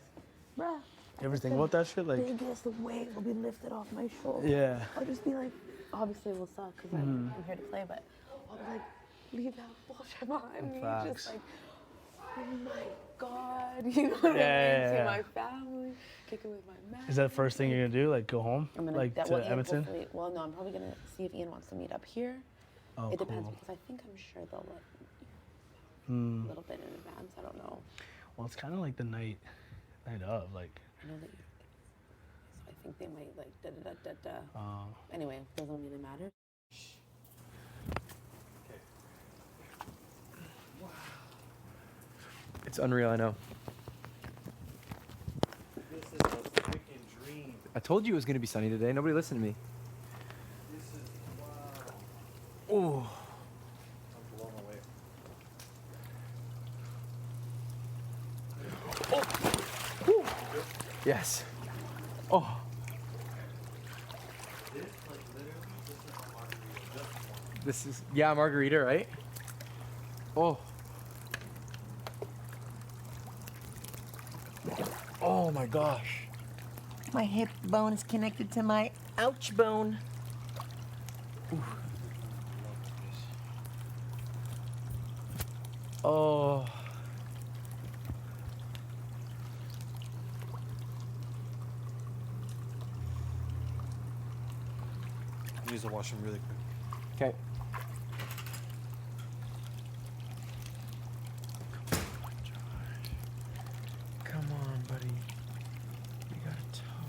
Speaker 17: bruh.
Speaker 5: You ever think about that shit? Like,
Speaker 17: biggest weight will be lifted off my shoulder.
Speaker 5: Yeah.
Speaker 17: I'll just be like, obviously it will suck because I'm here to play, but I'll be like, leave that bullshit behind me.
Speaker 5: Facts.
Speaker 17: Just like, oh my God, you know what I mean?
Speaker 5: Yeah.
Speaker 17: To my family, kicking with my man.
Speaker 5: is that the first thing you're gonna do? Like, go home?
Speaker 17: I'm gonna
Speaker 5: Like
Speaker 17: that,
Speaker 5: to
Speaker 17: well, Ian,
Speaker 5: Edmonton?
Speaker 17: hopefully- Well, no, I'm probably gonna see if Ian wants to meet up here.
Speaker 5: Oh,
Speaker 17: It depends
Speaker 5: cool.
Speaker 17: because I think I'm sure they'll let
Speaker 5: Hmm.
Speaker 17: a little bit in advance. I don't know.
Speaker 5: Well, it's kind of like the night of, like.
Speaker 17: I know that you. So I think they might like da da da da da.
Speaker 5: Oh.
Speaker 17: Anyway, doesn't really matter.
Speaker 14: It's unreal, I know.
Speaker 18: This is a freaking dream.
Speaker 14: I told you it was going to be sunny today. Nobody listened to me.
Speaker 18: This is wow.
Speaker 14: Oh.
Speaker 18: I'm blown away.
Speaker 14: Yes. Oh.
Speaker 18: This, like, literally, this is a margarita. Just one.
Speaker 14: This is, yeah, margarita, right? Oh. Oh my gosh.
Speaker 19: My hip bone is connected to my ouch bone.
Speaker 14: Oh.
Speaker 18: I need to wash them really quick.
Speaker 14: Okay. Come on, buddy. You gotta talk.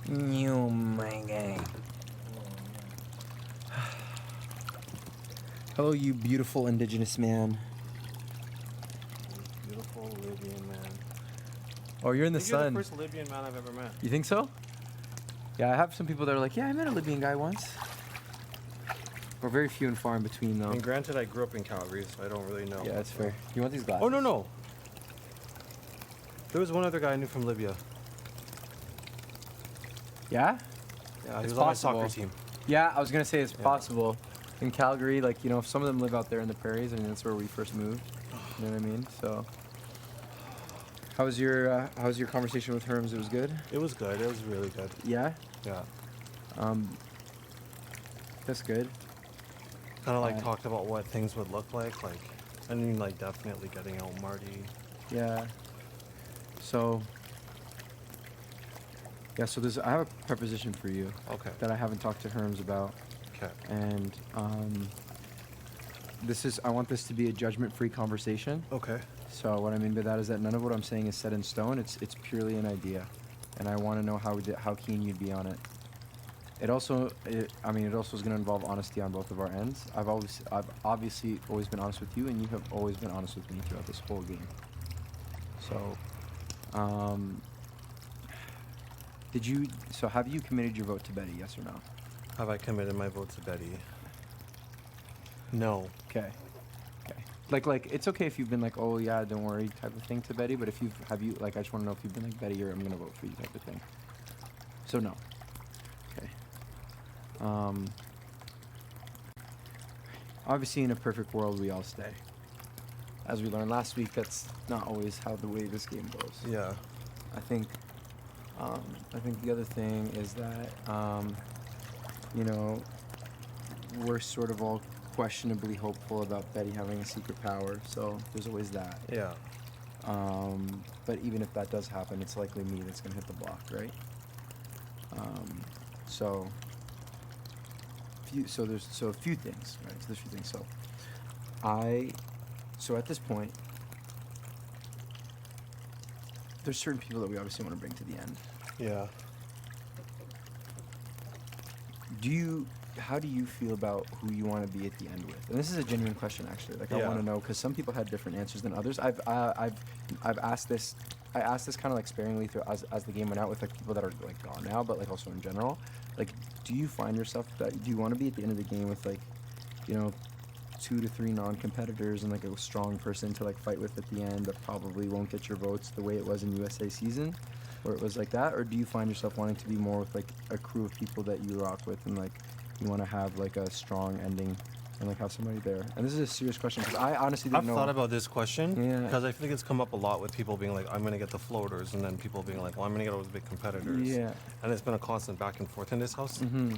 Speaker 14: You my guy. Hello, you beautiful indigenous man.
Speaker 8: Beautiful Libyan man.
Speaker 14: Oh, you're in the
Speaker 8: I think you're
Speaker 14: sun.
Speaker 8: the first Libyan man I've ever met.
Speaker 14: You think so? Yeah, I have some people that are like, yeah, I met a Libyan guy once. We're very few and far in between, though.
Speaker 8: And granted, I grew up in Calgary, so I don't really know.
Speaker 14: Yeah, that's fair. You want these glasses?
Speaker 8: Oh, no. There was one other guy I knew from Libya.
Speaker 14: Yeah?
Speaker 8: Yeah, he
Speaker 14: It's
Speaker 8: was on my
Speaker 14: possible.
Speaker 8: soccer team.
Speaker 14: Yeah, I was gonna say it's possible. In Calgary, like, you know, some of them live out there in the prairies. I mean, that's where we first moved. You know what I mean? So, how was your conversation with Herms? It was good.
Speaker 8: It was good. It was really good.
Speaker 14: Yeah.
Speaker 8: Yeah.
Speaker 14: That's good.
Speaker 8: Kind of like talked about what things would look like. I mean, like definitely getting out Marty.
Speaker 14: Yeah. So. Yeah. So I have a proposition for you.
Speaker 8: Okay.
Speaker 14: That I haven't talked to Herms about.
Speaker 8: Okay.
Speaker 14: And I want this to be a judgment-free conversation.
Speaker 8: Okay.
Speaker 14: So what I mean by that is that none of what I'm saying is set in stone. It's purely an idea, and I want to know how keen you'd be on it. It also is going to involve honesty on both of our ends. I've obviously always been honest with you, and you have always been honest with me throughout this whole game. So, have you committed your vote to Betty? Yes or no?
Speaker 8: Have I committed my vote to Betty? No.
Speaker 14: Okay. Like it's okay if you've been like, oh yeah, don't worry type of thing to Betty, but I just want to know if you've been like, Betty, or I'm gonna vote for you type of thing. So no. Okay. Obviously in a perfect world we all stay. As we learned last week, that's not always how the way this game goes.
Speaker 8: Yeah.
Speaker 14: I think the other thing is that we're sort of all questionably hopeful about Betty having a secret power, so there's always that.
Speaker 8: Yeah.
Speaker 14: But even if that does happen, it's likely me that's gonna hit the block, right? There's a few things, right? So there's a few things. So at this point, there's certain people that we obviously want to bring to the end.
Speaker 8: Yeah.
Speaker 14: How do you feel about who you want to be at the end with? And this is a genuine question, actually. Like, I
Speaker 8: Yeah.
Speaker 14: want to know, because some people had different answers than others. I've asked this. I asked this kind of like sparingly as the game went out with like people that are like gone now, but like also in general. Like, do you find yourself do you want to be at the end of the game with like, 2 to 3 non-competitors and like a strong person to like fight with at the end that probably won't get your votes the way it was in USA season, where it was like that? Or do you find yourself wanting to be more with like a crew of people that you rock with and like you want to have like a strong ending and like have somebody there? And this is a serious question because I honestly didn't know.
Speaker 8: I've thought about this question
Speaker 14: Yeah.
Speaker 8: because I think it's come up a lot with people being like, I'm going to get the floaters, and then people being like, well, I'm going to get all those big competitors.
Speaker 14: Yeah.
Speaker 8: And it's been a constant back and forth in this house.
Speaker 14: Mm-hmm.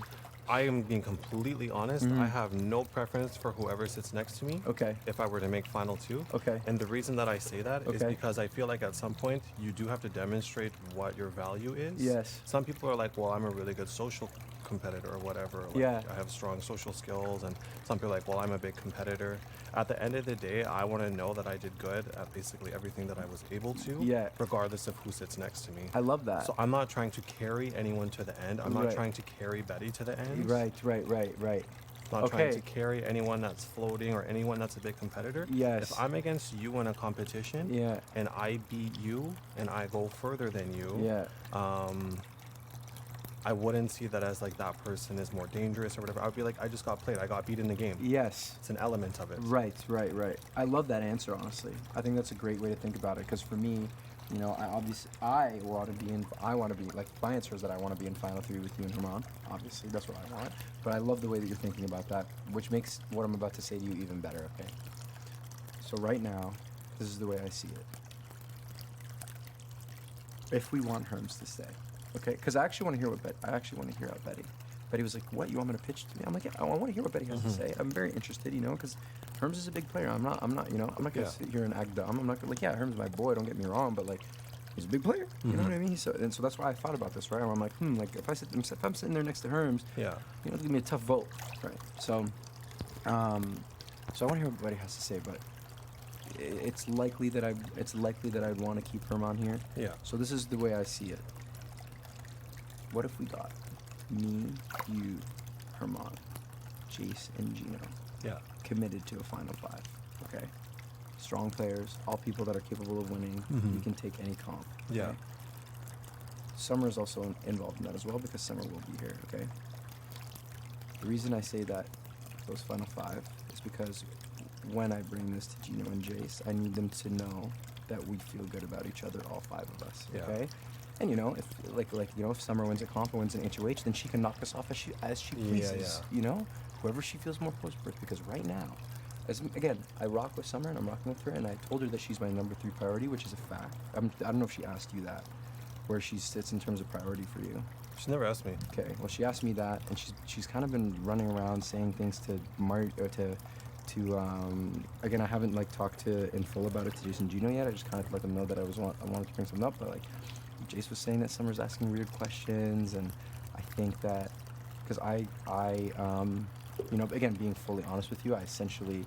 Speaker 8: I am being completely honest.
Speaker 14: Mhm.
Speaker 8: I have no preference for whoever sits next to me.
Speaker 14: Okay.
Speaker 8: If I were to make final 2.
Speaker 14: Okay.
Speaker 8: And the reason that I say that is
Speaker 14: Okay.
Speaker 8: because I feel like at some point you do have to demonstrate what your value is.
Speaker 14: Yes.
Speaker 8: Some people are like, well, I'm a really good social competitor or whatever. Like,
Speaker 14: Yeah.
Speaker 8: I have strong social skills, and some people are like, well, I'm a big competitor. At the end of the day, I want to know that I did good at basically everything that I was able to.
Speaker 14: Yeah.
Speaker 8: Regardless of who sits next to me.
Speaker 14: I love that.
Speaker 8: So I'm not trying to carry anyone to the end. I'm not
Speaker 14: Right.
Speaker 8: trying to carry Betty to the end.
Speaker 14: Right.
Speaker 8: Not trying to
Speaker 14: Okay.
Speaker 8: carry anyone that's floating or anyone that's a big competitor.
Speaker 14: Yes.
Speaker 8: If I'm against you in a competition,
Speaker 14: Yeah.
Speaker 8: and I beat you and I go further than you,
Speaker 14: Yeah.
Speaker 8: I wouldn't see that as like that person is more dangerous or whatever. I would be like, I just got played. I got beat in the game.
Speaker 14: Yes.
Speaker 8: It's an element of it.
Speaker 14: Right. I love that answer, honestly. I think that's a great way to think about it. Because for me, I want to be like, my answer is that I want to be in Final 3 with you and Herman. Obviously, that's what I want. But I love the way that you're thinking about that, which makes what I'm about to say to you even better. Okay. So right now, this is the way I see it. If we want Herms to stay, okay? Because I actually want to hear out Betty. Betty was like, "What, you want me to pitch to me?" I'm like, "Yeah, I want to hear what Betty has to say. I'm very interested, because Herms is a big player. I'm not gonna sit here and act dumb. I'm not gonna, like, yeah, Herms is my boy. Don't get me wrong, but like, he's a big player. You know what I mean? So that's why I thought about this, right? I'm like, like if I'm sitting there next to Herms,
Speaker 8: yeah,
Speaker 14: it's gonna be a tough vote, right? So I want to hear what Betty has to say, but it's likely that I'd want to keep Herman here.
Speaker 8: Yeah.
Speaker 14: So this is the way I see it. what if we got me, you, Herman, Jace, and Gino
Speaker 8: Yeah.
Speaker 14: committed to a final 5, okay? Strong players, all people that are capable of winning. We can take any comp.
Speaker 8: Yeah.
Speaker 14: okay? Summer is also involved in that as well because Summer will be here, okay? The reason I say that, those final 5, is because when I bring this to Gino and Jace, I need them to know that we feel good about each other, all 5 of us,
Speaker 8: Yeah.
Speaker 14: okay? And you know, if if Summer wins a comp or wins an HOH, then she can knock us off as she pleases.
Speaker 8: yeah.
Speaker 14: You know, whoever she feels more close with. Because right now, again, I rock with Summer and I'm rocking with her, and I told her that she's my number 3 priority, which is a fact. I don't know if she asked you that, where she sits in terms of priority for you.
Speaker 8: She never asked me.
Speaker 14: Okay, well she asked me that, and she's kind of been running around saying things to again, I haven't talked in full about it to Jason Gino yet. I just kind of let them know that I wanted to bring something up, but Jace was saying that Summer's asking weird questions, and I think that because again, being fully honest with you, I essentially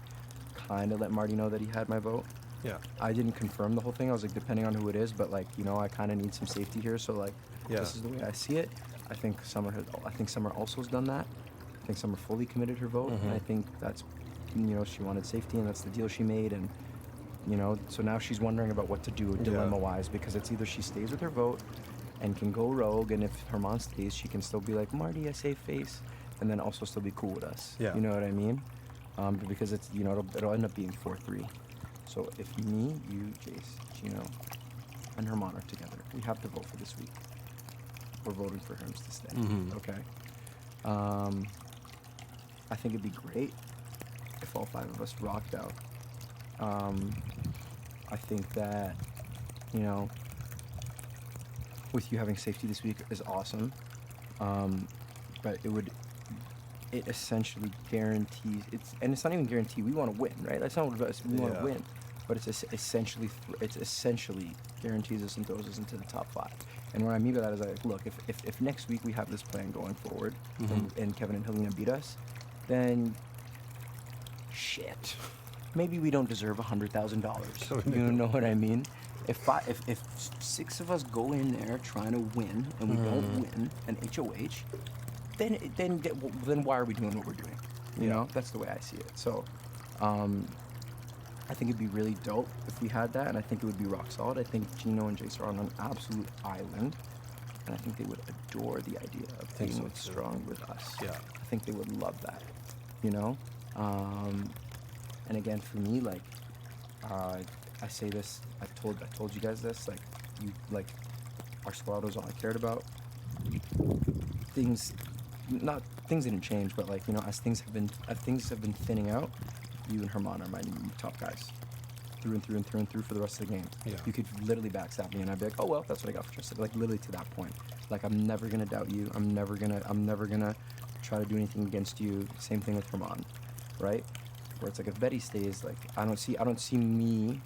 Speaker 14: kind of let Marty know that he had my vote.
Speaker 8: Yeah.
Speaker 14: I didn't confirm the whole thing. I was depending on who it is, but I kind of need some safety here. So this is the way I see it. I think Summer also has done that. I think Summer fully committed her vote, and I think that's she wanted safety, and that's the deal she made, and so now she's wondering about what to do dilemma-wise, because it's either she stays with her vote and can go rogue, and if Herman stays, she can still be like, Marty, I save face, and then also still be cool with us.
Speaker 8: Yeah.
Speaker 14: You know what I mean? Because it's it'll end up being 4-3. So if me, you, Jace, Gino, and Herman are together, we have to vote for this week. We're voting for Herms to stay. Okay. I think it'd be great if all 5 of us rocked out. I think that, with you having safety this week is awesome. But it essentially guarantees, and it's not even guaranteed, we want to win, right? That's not what it is, we want to win. But it's essentially guarantees us and throws us into the top 5. And what I mean by that is look, if next week we have this plan going forward, and Kevin and Helena beat us, then shit. Maybe we don't deserve $100,000. You know what I mean? If 6 of us go in there trying to win and we don't win an HOH, then why are we doing what we're doing? You know, that's the way I see it. So, I think it'd be really dope if we had that, and I think it would be rock solid. I think Gino and Jace are on an absolute island, and I think they would adore the idea of being strong with us. Yeah, I think they would love that. And again, for me, I say this. I told you guys this. Our squad was all I cared about. Things didn't change, but as things have been thinning out, you and Herman are my top guys, through and through and through and through for the rest of the game. Yeah. You could literally backstab me, and I'd be like, oh well, that's what I got for Tristan. Literally to that point. I'm never gonna doubt you. I'm never gonna try to do anything against you. Same thing with Herman, right? Where it's if Betty stays, I don't see me,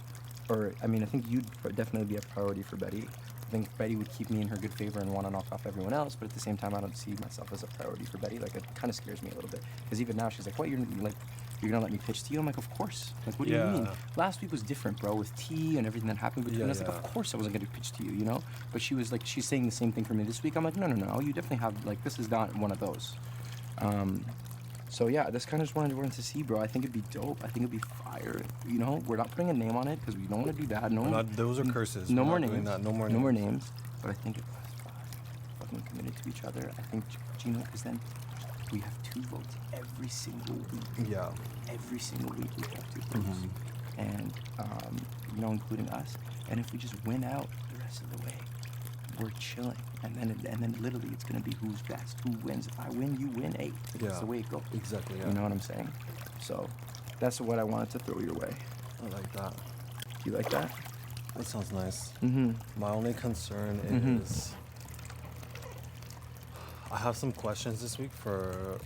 Speaker 14: or I think you'd definitely be a priority for Betty. I think Betty would keep me in her good favor and want to knock off everyone else, but at the same time, I don't see myself as a priority for Betty. It kind of scares me a little bit, because even now she's like, what, you're gonna let me pitch to you? I'm like, of course. What do you mean? Last week was different, bro, with tea and everything that happened between us. Of course I wasn't gonna pitch to you, But she was she's saying the same thing for me this week. I'm like, no, you definitely have, this is not one of those. So yeah, this kind of just wanted to see, bro. I think it'd be dope. I think it'd be fire. We're not putting a name on it because we don't want to do that.
Speaker 8: Those are curses.
Speaker 14: No more
Speaker 8: not
Speaker 14: names.
Speaker 8: That. No more names.
Speaker 14: But I think if us 5 fucking committed to each other, I think Gino, because then we have 2 votes every single week.
Speaker 8: Yeah.
Speaker 14: Every single week we have 2 votes, and including us. And if we just win out the rest of the way, we're chilling. And then literally it's gonna be who's best, who wins. If I win, you win. Hey, that's the way it goes.
Speaker 8: Exactly. Yeah.
Speaker 14: You know what I'm saying? So that's what I wanted to throw your way.
Speaker 8: I like that.
Speaker 14: Do you like that?
Speaker 8: That sounds nice.
Speaker 14: Mm-hmm.
Speaker 8: My only concern is I have some questions this week for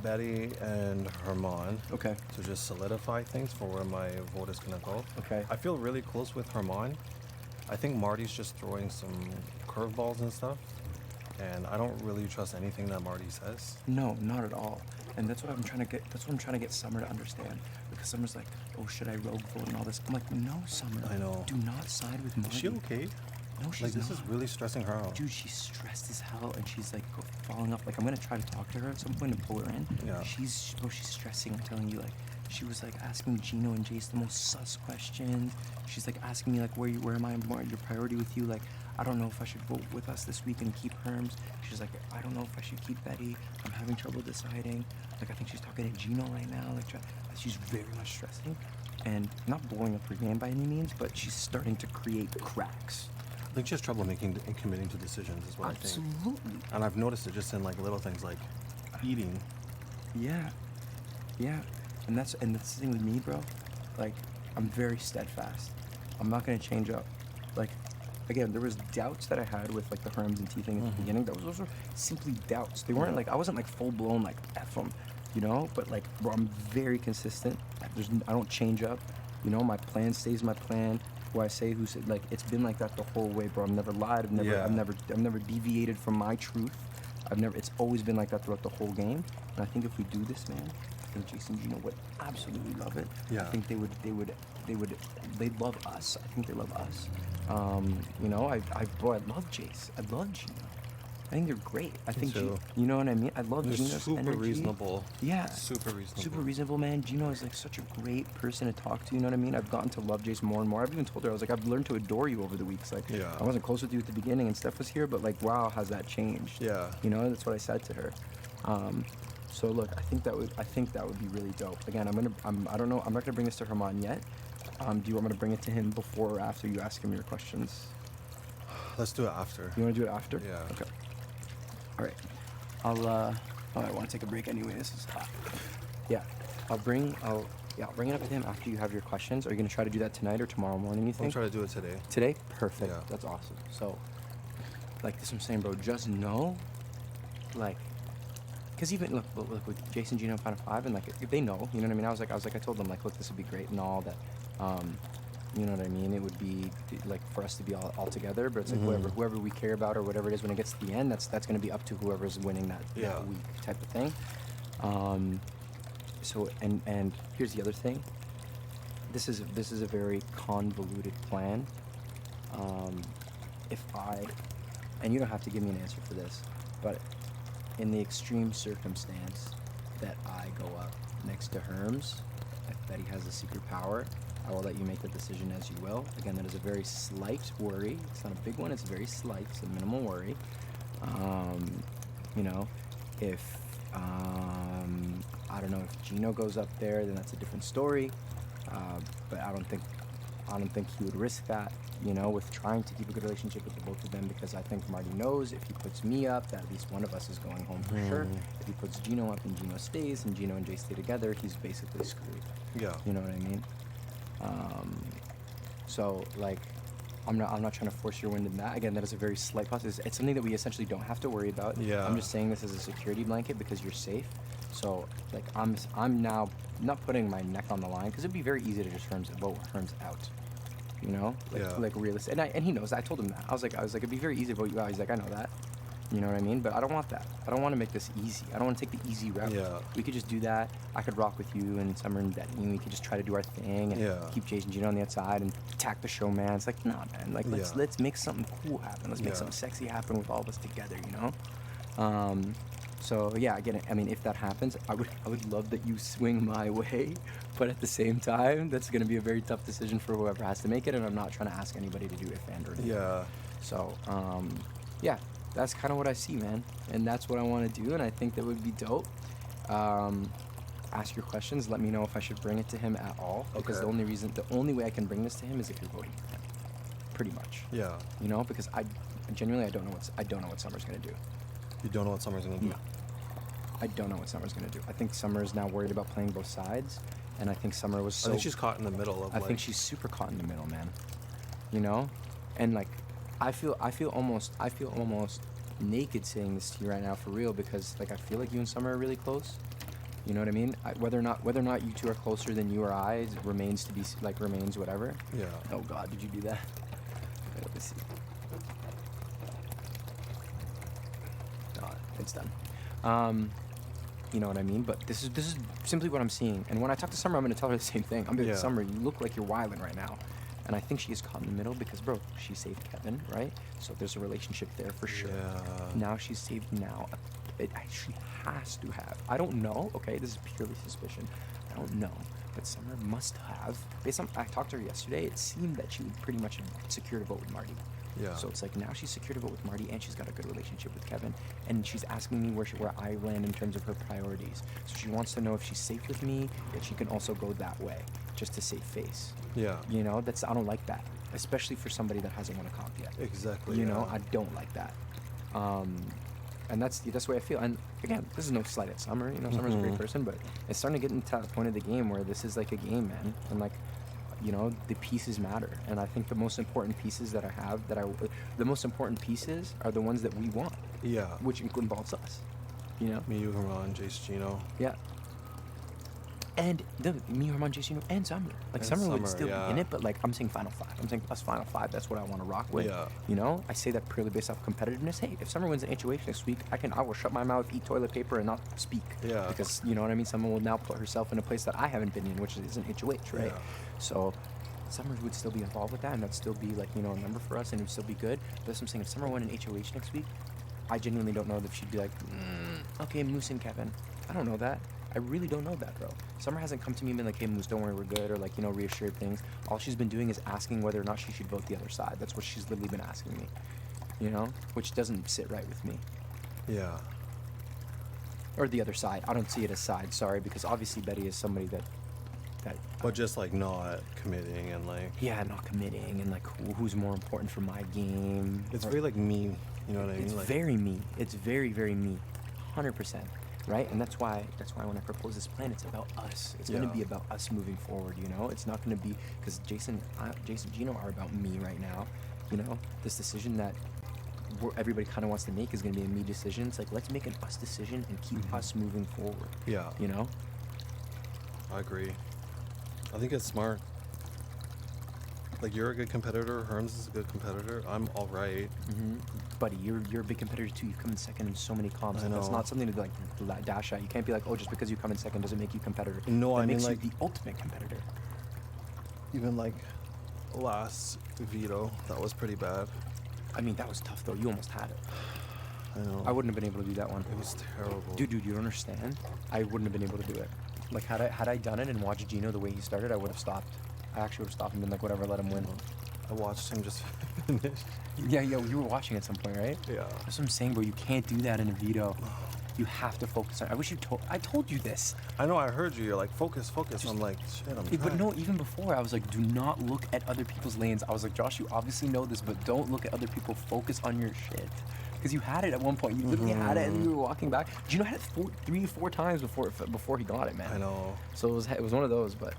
Speaker 8: Betty and Herman.
Speaker 14: Okay.
Speaker 8: To just solidify things for where my vote is gonna go.
Speaker 14: Okay.
Speaker 8: I feel really close with Herman. I think Marty's just throwing some curveballs and stuff, and I don't really trust anything that Marty says.
Speaker 14: No, not at all. And that's what I'm trying to get. That's what I'm trying to get Summer to understand. Because Summer's like, "Oh, should I rogue vote and all this?" I'm like, "No, Summer.
Speaker 8: I know.
Speaker 14: Do not side with Marty."
Speaker 8: Is she okay?
Speaker 20: No, she's
Speaker 8: Like, this is
Speaker 20: not.
Speaker 8: really stressing her out.
Speaker 20: Dude, she's stressed as hell, and she's like falling up. Like, I'm gonna try to talk to her at some point and pull her in.
Speaker 8: Yeah.
Speaker 20: She's stressing. I'm telling you, like, she was like asking Gino and Jace the most sus questions. She's like asking me like, where am I more your priority with you? Like, I don't know if I should vote with us this week and keep Herms. She's like, I don't know if I should keep Betty. I'm having trouble deciding. Like, I think she's talking to Gino right now. Like, she's very much stressing, and not blowing up her game by any means, but she's starting to create cracks.
Speaker 8: I think she has trouble making and committing to decisions is what I think.
Speaker 20: Absolutely.
Speaker 8: And I've noticed it just in like little things like eating.
Speaker 20: Yeah. And that's the thing with me, bro. Like, I'm very steadfast. I'm not gonna change up. Like, again, there was doubts that I had with like the Herms and T thing at the beginning. Those were simply doubts. They weren't like, I wasn't like full blown like F them, you know. But like, bro, I'm very consistent. I don't change up. You know, my plan stays my plan. Who I say, who said, like, it's been like that the whole way, bro. I've never lied. I've never deviated from my truth. It's always been like that throughout the whole game. And I think if we do this, man, I think Jason and Gino would absolutely love it.
Speaker 8: Yeah.
Speaker 20: I think they'd love us. I think they love us. You know, I love Jace. I love Gino. I think they're great. I think,
Speaker 8: too.
Speaker 20: you know what I mean? I love
Speaker 8: They're
Speaker 20: Gino's
Speaker 8: super
Speaker 20: energy.
Speaker 8: reasonable.
Speaker 20: Yeah.
Speaker 8: Super reasonable.
Speaker 20: Super reasonable, man. Gino is like such a great person to talk to, you know what I mean? I've gotten to love Jace more and more. I've even told her, I was like, I've learned to adore you over the weeks. Like,
Speaker 8: Yeah.
Speaker 20: I wasn't close with you at the beginning and Steph was here, but like, wow, has that changed?
Speaker 8: Yeah.
Speaker 20: You know, that's what I said to her. So look, I think that would be really dope. Again, I don't know, I'm not gonna bring this to Herman yet. Do you want me to bring it to him before or after you ask him your questions?
Speaker 8: Let's do it after.
Speaker 20: You wanna do it after?
Speaker 8: Yeah.
Speaker 20: Okay. All right. I want to take a break anyway. This is hot. Yeah. I'll bring it up with him after you have your questions. Are you gonna try to do that tonight or tomorrow morning, you think?
Speaker 8: I'll try to do it today.
Speaker 20: Today? Perfect.
Speaker 8: Yeah.
Speaker 20: That's awesome. So, like this I'm saying, bro, just know, like, because even, look, with Jason, Gino, Final Five, and like, if they know, you know what I mean? I was like, I told them, like, look, this would be great and all that, you know what I mean? It would be, like, for us to be all together, but it's like, whoever we care about or whatever it is, when it gets to the end, that's going to be up to whoever's winning that week type of thing. So, and here's the other thing. This is a very convoluted plan. And you don't have to give me an answer for this, but in the extreme circumstance that I go up next to Herms, if Betty has a secret power, I will let you make the decision as you will. Again, that is a very slight worry. It's not a big one, it's very slight, it's a minimal worry. You know, if, I don't know, if Gino goes up there, then that's a different story. But I don't think he would risk that, you know, with trying to keep a good relationship with the both of them, because I think Marty knows if he puts me up, that at least one of us is going home for sure. If he puts Gino up and Gino stays and Gino and Jay stay together, he's basically screwed.
Speaker 8: Yeah.
Speaker 20: You know what I mean? So like, I'm not trying to force your wind in that. Again, that is a very slight process. It's something that we essentially don't have to worry about.
Speaker 8: Yeah.
Speaker 20: I'm just saying this as a security blanket because you're safe. So like, I'm now not putting my neck on the line, because it'd be very easy to just vote Herms out. You know, like realistic. And he knows that. I told him that. I was like, it'd be very easy to vote you out. He's like, I know that. You know what I mean? But I don't want that. I don't want to make this easy. I don't want to take the easy route.
Speaker 8: Yeah.
Speaker 20: We could just do that. I could rock with you and Summer and Betty, and we could just try to do our thing and keep Jason Gino on the outside and attack the showman. It's like, nah, man. Like, let's make something cool happen. Let's make something sexy happen with all of us together. You know. So yeah, again, I mean, if that happens, I would love that you swing my way, but at the same time, that's going to be a very tough decision for whoever has to make it, and I'm not trying to ask anybody to do if and or neither.
Speaker 8: Yeah.
Speaker 20: So yeah, that's kind of what I see, man, and that's what I want to do, and I think that would be dope. Ask your questions. Let me know if I should bring it to him at all, because the only way I can bring this to him is if you're voting for him. Pretty much.
Speaker 8: Yeah.
Speaker 20: You know, because I genuinely don't know what Summer's going to do.
Speaker 8: You don't know what Summer's gonna do?
Speaker 20: No. I don't know what Summer's gonna do. I think Summer is now worried about playing both sides, and I think Summer was so.
Speaker 8: I think she's caught in the middle of.
Speaker 20: I think she's super caught in the middle, man. You know, and like, I feel almost naked saying this to you right now for real, because like I feel like you and Summer are really close. You know what I mean? Whether or not you two are closer than you or I remains whatever.
Speaker 8: Yeah.
Speaker 20: Oh God, did you do that? Okay, let me see. It's done. You know what I mean? But this is simply what I'm seeing. And when I talk to Summer, I'm gonna tell her the same thing. I'm gonna be like, Summer, you look like you're wilding right now. And I think she is caught in the middle because, bro, she saved Kevin, right? So there's a relationship there for sure. Now she's saved now. She has to have. I don't know, okay? This is purely suspicion. I don't know. But Summer must have. Based on, I talked to her yesterday, it seemed that she would pretty much have secured a vote with Marty.
Speaker 8: Yeah.
Speaker 20: So it's like now she's secured a vote with Marty and she's got a good relationship with Kevin. And she's asking me where I land in terms of her priorities. So she wants to know if she's safe with me, that she can also go that way, just to save face.
Speaker 8: Yeah.
Speaker 20: You know, I don't like that. Especially for somebody that hasn't won a comp yet.
Speaker 8: Exactly.
Speaker 20: You know, I don't like that. And that's the way I feel. And again, this is no slight at Summer. You know, Summer's a great person, but it's starting to get into that point of the game where this is like a game, man. And like, you know, the pieces matter. And I think the most important pieces that I have, the most important pieces are the ones that we want.
Speaker 8: Yeah.
Speaker 20: Which involves us. You know?
Speaker 8: Me, you, Herman, Jace, Gino.
Speaker 20: Yeah. And me, Herman, Jason, and Summer. Like,
Speaker 8: And
Speaker 20: Summer would
Speaker 8: Summer,
Speaker 20: still
Speaker 8: yeah.
Speaker 20: be in it, but like, I'm saying Final Five. I'm saying us Final Five. That's what I want to rock with.
Speaker 8: Yeah.
Speaker 20: You know, I say that purely based off competitiveness. Hey, if Summer wins an HOH next week, I will shut my mouth, eat toilet paper, and not speak.
Speaker 8: Yeah.
Speaker 20: Because, you know what I mean? Summer will now put herself in a place that I haven't been in, which is an HOH, right?
Speaker 8: Yeah.
Speaker 20: So, Summer would still be involved with that, and that'd still be like, you know, a number for us, and it would still be good. But that's what I'm saying. If Summer won an HOH next week, I genuinely don't know if she'd be like, okay, Moose and Kevin. I don't know that. I really don't know that, bro. Summer hasn't come to me and been like, hey, Moose, don't worry, we're good, or like, you know, reassured things. All she's been doing is asking whether or not she should vote the other side. That's what she's literally been asking me, you know, which doesn't sit right with me.
Speaker 8: Yeah.
Speaker 20: Or the other side. I don't see it as side, sorry, because obviously Betty is somebody that
Speaker 8: But just like not committing and like.
Speaker 20: Yeah, not committing and like who's more important for my game.
Speaker 8: It's very like me, you know what I mean?
Speaker 20: It's
Speaker 8: Like,
Speaker 20: very me. It's very, very me. 100%. Right? And that's why when I propose this plan, it's about us. It's going to be about us moving forward, you know? It's not going to be, because Jason, Gino are about me right now, you know? This decision that everybody kind of wants to make is going to be a me decision. It's like, let's make an us decision and keep us moving forward.
Speaker 8: Yeah.
Speaker 20: You know?
Speaker 8: I agree. I think it's smart. Like, you're a good competitor. Herms is a good competitor. I'm all right.
Speaker 20: Buddy, you're a big competitor too. You come in second in so many comps.
Speaker 8: I
Speaker 20: Like, that's
Speaker 8: know.
Speaker 20: not something to like dash at. You can't be like, oh, just because you come in second doesn't make you competitor.
Speaker 8: No,
Speaker 20: That
Speaker 8: I mean,
Speaker 20: makes
Speaker 8: like-
Speaker 20: you the ultimate competitor.
Speaker 8: Even like last veto, that was pretty bad.
Speaker 20: I mean, that was tough though. You almost had it.
Speaker 8: I know.
Speaker 20: I wouldn't have been able to do that one.
Speaker 8: It was terrible.
Speaker 20: Dude, you don't understand. I wouldn't have been able to do it. Like, had I done it and watched Gino the way he started, I would have stopped. I actually would have stopped and been like, whatever, let him win.
Speaker 8: I watched him just finish.
Speaker 20: Yeah, you were watching at some point, right?
Speaker 8: Yeah.
Speaker 20: That's what I'm saying, bro. You can't do that in a veto. You have to focus on. I told you this.
Speaker 8: I know. I heard you. You're like, focus. I'm like, shit. I'm
Speaker 20: Hey, but
Speaker 8: trying.
Speaker 20: no, even before, I was like, do not look at other people's lanes. I was like, Josh, you obviously know this, but don't look at other people. Focus on your shit. Because you had it at one point. You literally had it, and you were walking back. Gino had it 3 or 4 times before he got it, man.
Speaker 8: I know.
Speaker 20: So it was one of those, but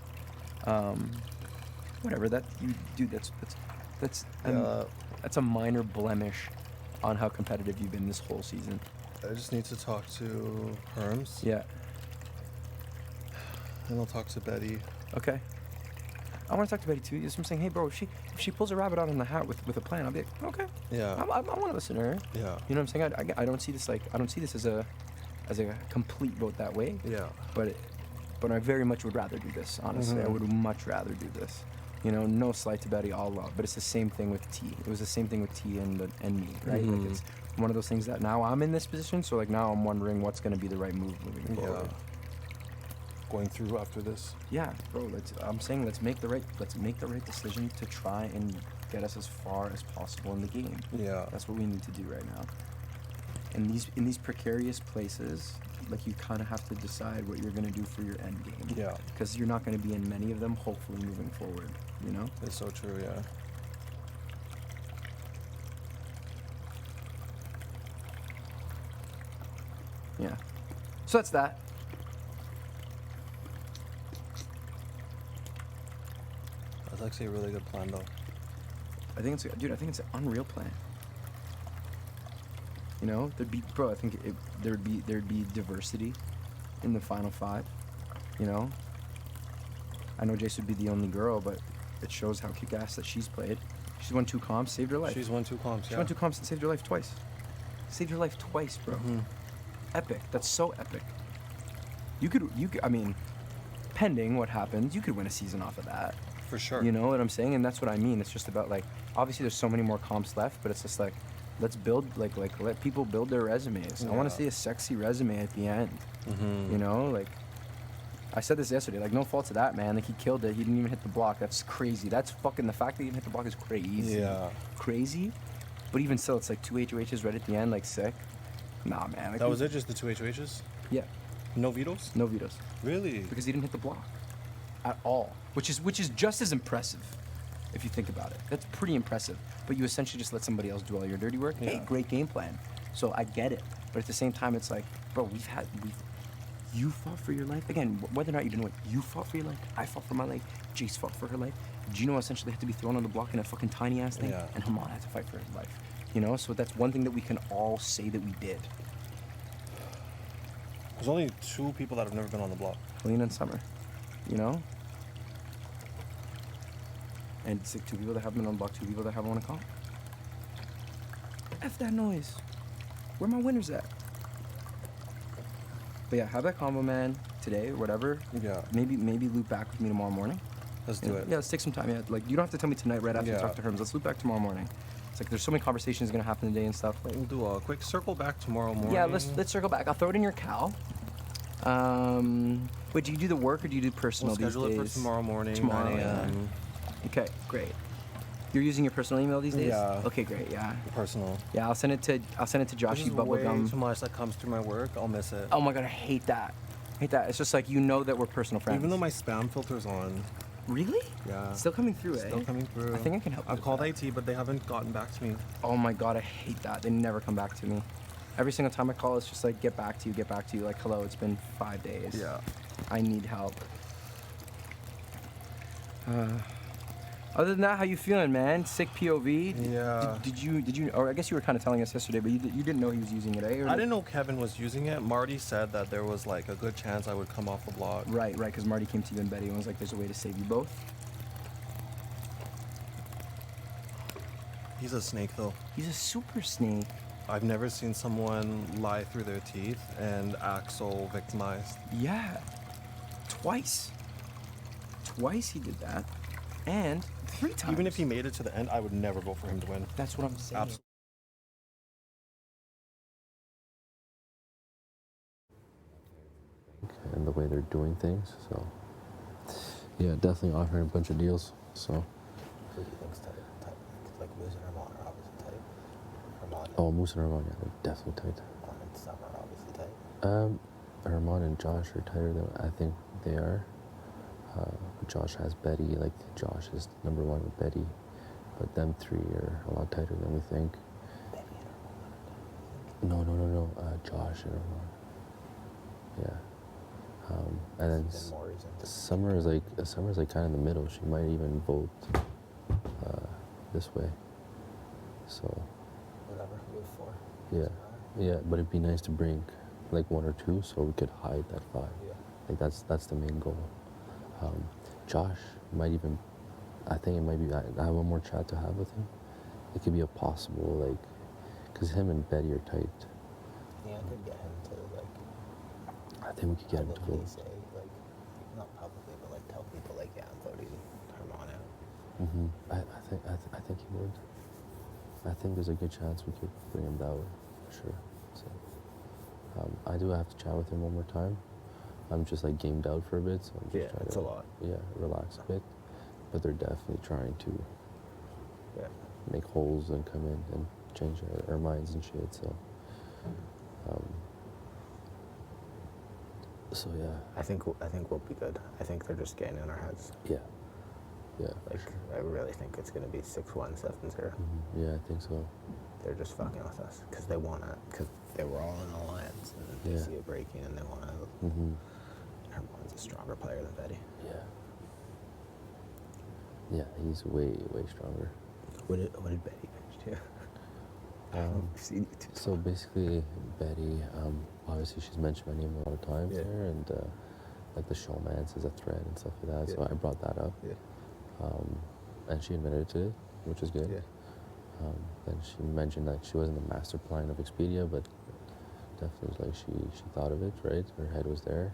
Speaker 20: whatever. That's a minor blemish on how competitive you've been this whole season.
Speaker 8: I just need to talk to Herms.
Speaker 20: Yeah.
Speaker 8: And I'll talk to Betty.
Speaker 20: Okay. I want to talk to Betty too. I'm saying, hey, bro, if she pulls a rabbit out in the hat with a plan, I'll be like, okay.
Speaker 8: Yeah.
Speaker 20: I want to listen to her.
Speaker 8: Yeah.
Speaker 20: You know what I'm saying? I don't see this as a complete vote that way.
Speaker 8: Yeah.
Speaker 20: But I very much would rather do this. Honestly, I would much rather do this. You know, no slight to Betty, all love. But it's the same thing with T. It was the same thing with T and me, right? Like, it's one of those things that now I'm in this position, so like now I'm wondering what's going to be the right move moving forward.
Speaker 8: Going through after this.
Speaker 20: Yeah, bro. I'm saying let's make the right decision to try and get us as far as possible in the game.
Speaker 8: Yeah.
Speaker 20: That's what we need to do right now. In these precarious places, like, you kind of have to decide what you're gonna do for your end game.
Speaker 8: Yeah.
Speaker 20: Because you're not gonna be in many of them. Hopefully, moving forward. You know.
Speaker 8: It's so true. Yeah.
Speaker 20: Yeah. So that's that.
Speaker 8: That's actually a really good plan, though.
Speaker 20: I think it's an unreal plan. You know, there'd be diversity in the final 5. You know, I know Jace would be the only girl, but it shows how kick-ass that she's played. She's won 2 comps, saved her life.
Speaker 8: She's won 2 comps.
Speaker 20: She won 2 comps and saved her life twice. Saved her life twice, bro. Epic. That's so epic. You could. I mean, pending what happens, you could win a season off of that.
Speaker 8: For sure.
Speaker 20: You know what I'm saying? And that's what I mean. It's just about like, obviously there's so many more comps left, but it's just like, let's build, like let people build their resumes. I want to see a sexy resume at the end. You know, like, I said this yesterday, like, no fault to that, man. Like, he killed it. He didn't even hit the block. That's crazy. That's fucking, the fact that he didn't hit the block is crazy.
Speaker 8: Yeah.
Speaker 20: Crazy. But even still, it's like 2 HOHs right at the end, like, sick. Nah, man. Like,
Speaker 8: That was it, just the 2 HOHs?
Speaker 20: Yeah.
Speaker 8: No vetoes?
Speaker 20: No vetoes.
Speaker 8: Really?
Speaker 20: Because he didn't hit the block at all, which is just as impressive if you think about it. That's pretty impressive. But you essentially just let somebody else do all your dirty work. Hey, great game plan. So I get it. But at the same time, it's like, bro, you fought for your life. Again, whether or not you didn't win, you fought for your life. I fought for my life. Jace fought for her life. Gino essentially had to be thrown on the block in a fucking tiny ass thing.
Speaker 8: Yeah.
Speaker 20: And Haman had to fight for his life. You know, so that's one thing that we can all say that we did.
Speaker 8: There's only 2 people that have never been on the block.
Speaker 20: Helena and Summer. You know? And it's like 2 people that haven't been on the block, 2 people that haven't won a comp. F that noise. Where my winners at? But yeah, have that combo, man, today or whatever.
Speaker 8: Yeah.
Speaker 20: Maybe loop back with me tomorrow morning.
Speaker 8: Let's do it.
Speaker 20: Yeah, let's take some time. Yeah, like, you don't have to tell me tonight right after you
Speaker 8: Yeah.
Speaker 20: talk to Herms. Let's loop back tomorrow morning. It's like there's so many conversations gonna happen today and stuff. Like,
Speaker 8: We'll do a quick circle back tomorrow morning.
Speaker 20: yeah, let's circle back. I'll throw it in your cal. Wait, do you do the work or do you do personal
Speaker 8: We'll schedule
Speaker 20: these
Speaker 8: it
Speaker 20: days?
Speaker 8: for tomorrow morning,
Speaker 20: Tomorrow,
Speaker 8: 9
Speaker 20: yeah.
Speaker 8: a.m.
Speaker 20: Okay, great. You're using your personal email these days?
Speaker 8: Yeah.
Speaker 20: Okay, great. Yeah.
Speaker 8: Personal.
Speaker 20: Yeah, I'll send it to Joshy
Speaker 8: This is way
Speaker 20: Bubblegum.
Speaker 8: too much that comes through my work. I'll miss it.
Speaker 20: Oh my god, I hate that. I hate that. It's just like, you know that we're personal friends.
Speaker 8: Even though my spam filter's on.
Speaker 20: Really?
Speaker 8: Yeah.
Speaker 20: Still coming through,
Speaker 8: Still coming through.
Speaker 20: I think I can help you
Speaker 8: I've
Speaker 20: with
Speaker 8: called
Speaker 20: that.
Speaker 8: IT, but they haven't gotten back to me.
Speaker 20: Oh my god, I hate that. They never come back to me. Every single time I call, it's just like, get back to you. Like, hello, it's been 5 days.
Speaker 8: Yeah.
Speaker 20: I need help. Other than that, how you feeling, man? Sick POV?
Speaker 8: Yeah.
Speaker 20: Did you, or I guess you were kind of telling us yesterday, but you didn't know he was using it, eh? Or
Speaker 8: I didn't know Kevin was using it. Marty said that there was like a good chance I would come off the block.
Speaker 20: Right, because Marty came to you and Betty and was like, there's a way to save you both.
Speaker 8: He's a snake though.
Speaker 20: He's a super snake.
Speaker 8: I've never seen someone lie through their teeth and act so victimized.
Speaker 20: Yeah. Twice. Twice he did that. And 3 times.
Speaker 8: Even if he made it to the end, I would never vote for him to win.
Speaker 20: That's what I'm saying.
Speaker 8: Absolutely.
Speaker 11: And the way they're doing things, so yeah, definitely offering a bunch of deals. So
Speaker 13: Who do you think's tight? Like Moose and Herman are obviously tight. Herman
Speaker 11: oh, Moose and Herman, yeah, they're definitely tight.
Speaker 13: and Summer are obviously tight.
Speaker 11: Herman and Josh are tighter than I think they are. Josh has Betty, like Josh is number 1 with Betty, but them 3 are a lot tighter than we think. No. Josh and Herman. Yeah. And then Summer is like kind of in the middle. She might even vote this way. So.
Speaker 13: Whatever, move 4.
Speaker 11: Yeah, but it'd be nice to bring like 1 or 2 so we could hide that 5.
Speaker 13: Yeah.
Speaker 11: Like that's the main goal. Josh might even, I think it might be, I have one more chat to have with him. It could be a possible, like, because him and Betty are tight.
Speaker 13: Yeah, I could get him to, like,
Speaker 11: I think we could get him to vote.
Speaker 13: say, like, not publicly, but, like, tell people, like, yeah, I'm voting Herman out.
Speaker 11: I think he would. I think there's a good chance we could bring him that way, for sure. So, I do have to chat with him one more time. I'm just like gamed out for a bit, so I'm just trying
Speaker 13: it's
Speaker 11: to
Speaker 13: a lot.
Speaker 11: Yeah, relax a bit. But they're definitely trying to
Speaker 13: Yeah.
Speaker 11: make holes and come in and change our minds and shit. So yeah.
Speaker 13: I think we'll be good. I think they're just getting in our heads.
Speaker 11: Yeah. Yeah.
Speaker 13: Like, I really think it's gonna be 6-1, 7-0.
Speaker 11: Yeah, I think so.
Speaker 13: They're just fucking with us because they wanna, because they were all in an alliance and they
Speaker 11: Yeah.
Speaker 13: see it breaking and they wanna. Herman's a stronger player than Betty.
Speaker 11: Yeah. Yeah, he's way stronger.
Speaker 13: What did Betty pitch to?
Speaker 11: So basically, Betty, obviously she's mentioned my name a lot of times there, and like the showmance is a threat and stuff like that. So I brought that up, and she admitted to it, which is good. Then she mentioned that she wasn't the master plan of Expedia, but definitely like she thought of it, right? Her head was there.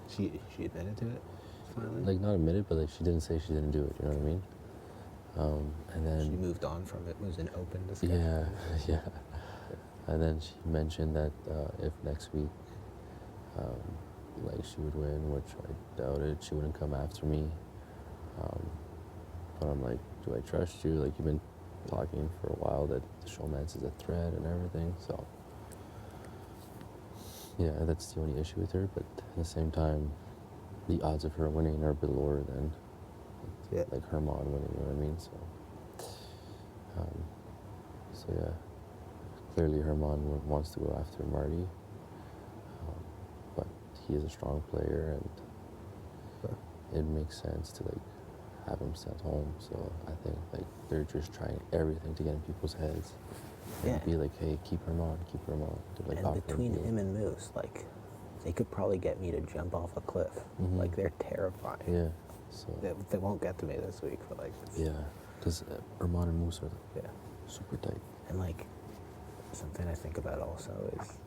Speaker 13: She admitted to it. finally?
Speaker 11: Like not admitted, but like she didn't say she didn't do it. You know what I mean? And then
Speaker 13: She moved on from it. It was an open discussion.
Speaker 11: yeah, yeah. And then she mentioned that if next week, like she would win, which I doubted, she wouldn't come after me. But I'm like, do I trust you? Like you've been talking for a while that the showman's is a threat and everything. So yeah, that's the only issue with her. But at the same time, the odds of her winning are a bit lower than like Herman winning. You know what I mean? So yeah, clearly Herman wants to go after Marty, but he is a strong player, and it makes sense to like have him sent home. So I think like they're just trying everything to get in people's heads and be like, hey, keep Herman, keep Herman. To, like,
Speaker 13: And between him and Moose, like, they could probably get me to jump off a cliff. Like, they're terrifying.
Speaker 11: Yeah. So
Speaker 13: they won't get to me this week, but like.
Speaker 11: Yeah, because Herman and Moose are super tight.
Speaker 13: And like, something I think about also is,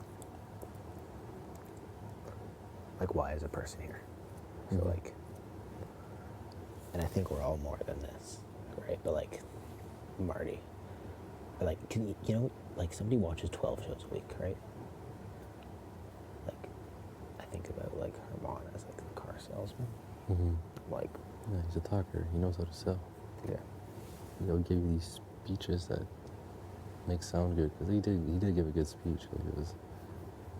Speaker 13: like, why is a person here? So like, and I think we're all more than this, right? But like, Marty, like, can you know, like somebody watches 12 shows a week, right? Like, I think about like Herman as like a car salesman. Like,
Speaker 11: yeah, he's a talker. He knows how to sell.
Speaker 13: Yeah.
Speaker 11: He'll give you these speeches that make sound good, because he did give a good speech. Like it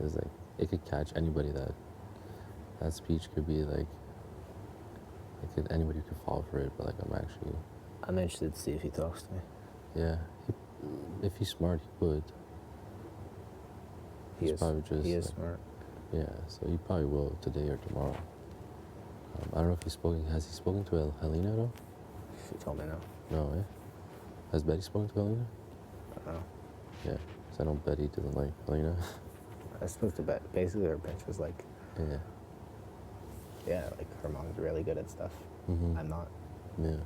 Speaker 11: was like it could catch anybody. That speech could be like anybody could fall for it. But like
Speaker 13: I'm interested to see if he talks to me.
Speaker 11: Yeah, if he's smart, he would.
Speaker 13: He is
Speaker 11: like,
Speaker 13: smart.
Speaker 11: Yeah, so he probably will today or tomorrow. I don't know if has he spoken to Helena though?
Speaker 13: She told me no.
Speaker 11: No, eh? Has Betty spoken to Helena?
Speaker 13: No.
Speaker 11: Yeah, because I know Betty doesn't like Helena.
Speaker 13: I spoke to Betty. Basically, her pitch was like,
Speaker 11: yeah,
Speaker 13: like her mom's really good at stuff. I'm not.
Speaker 11: Yeah.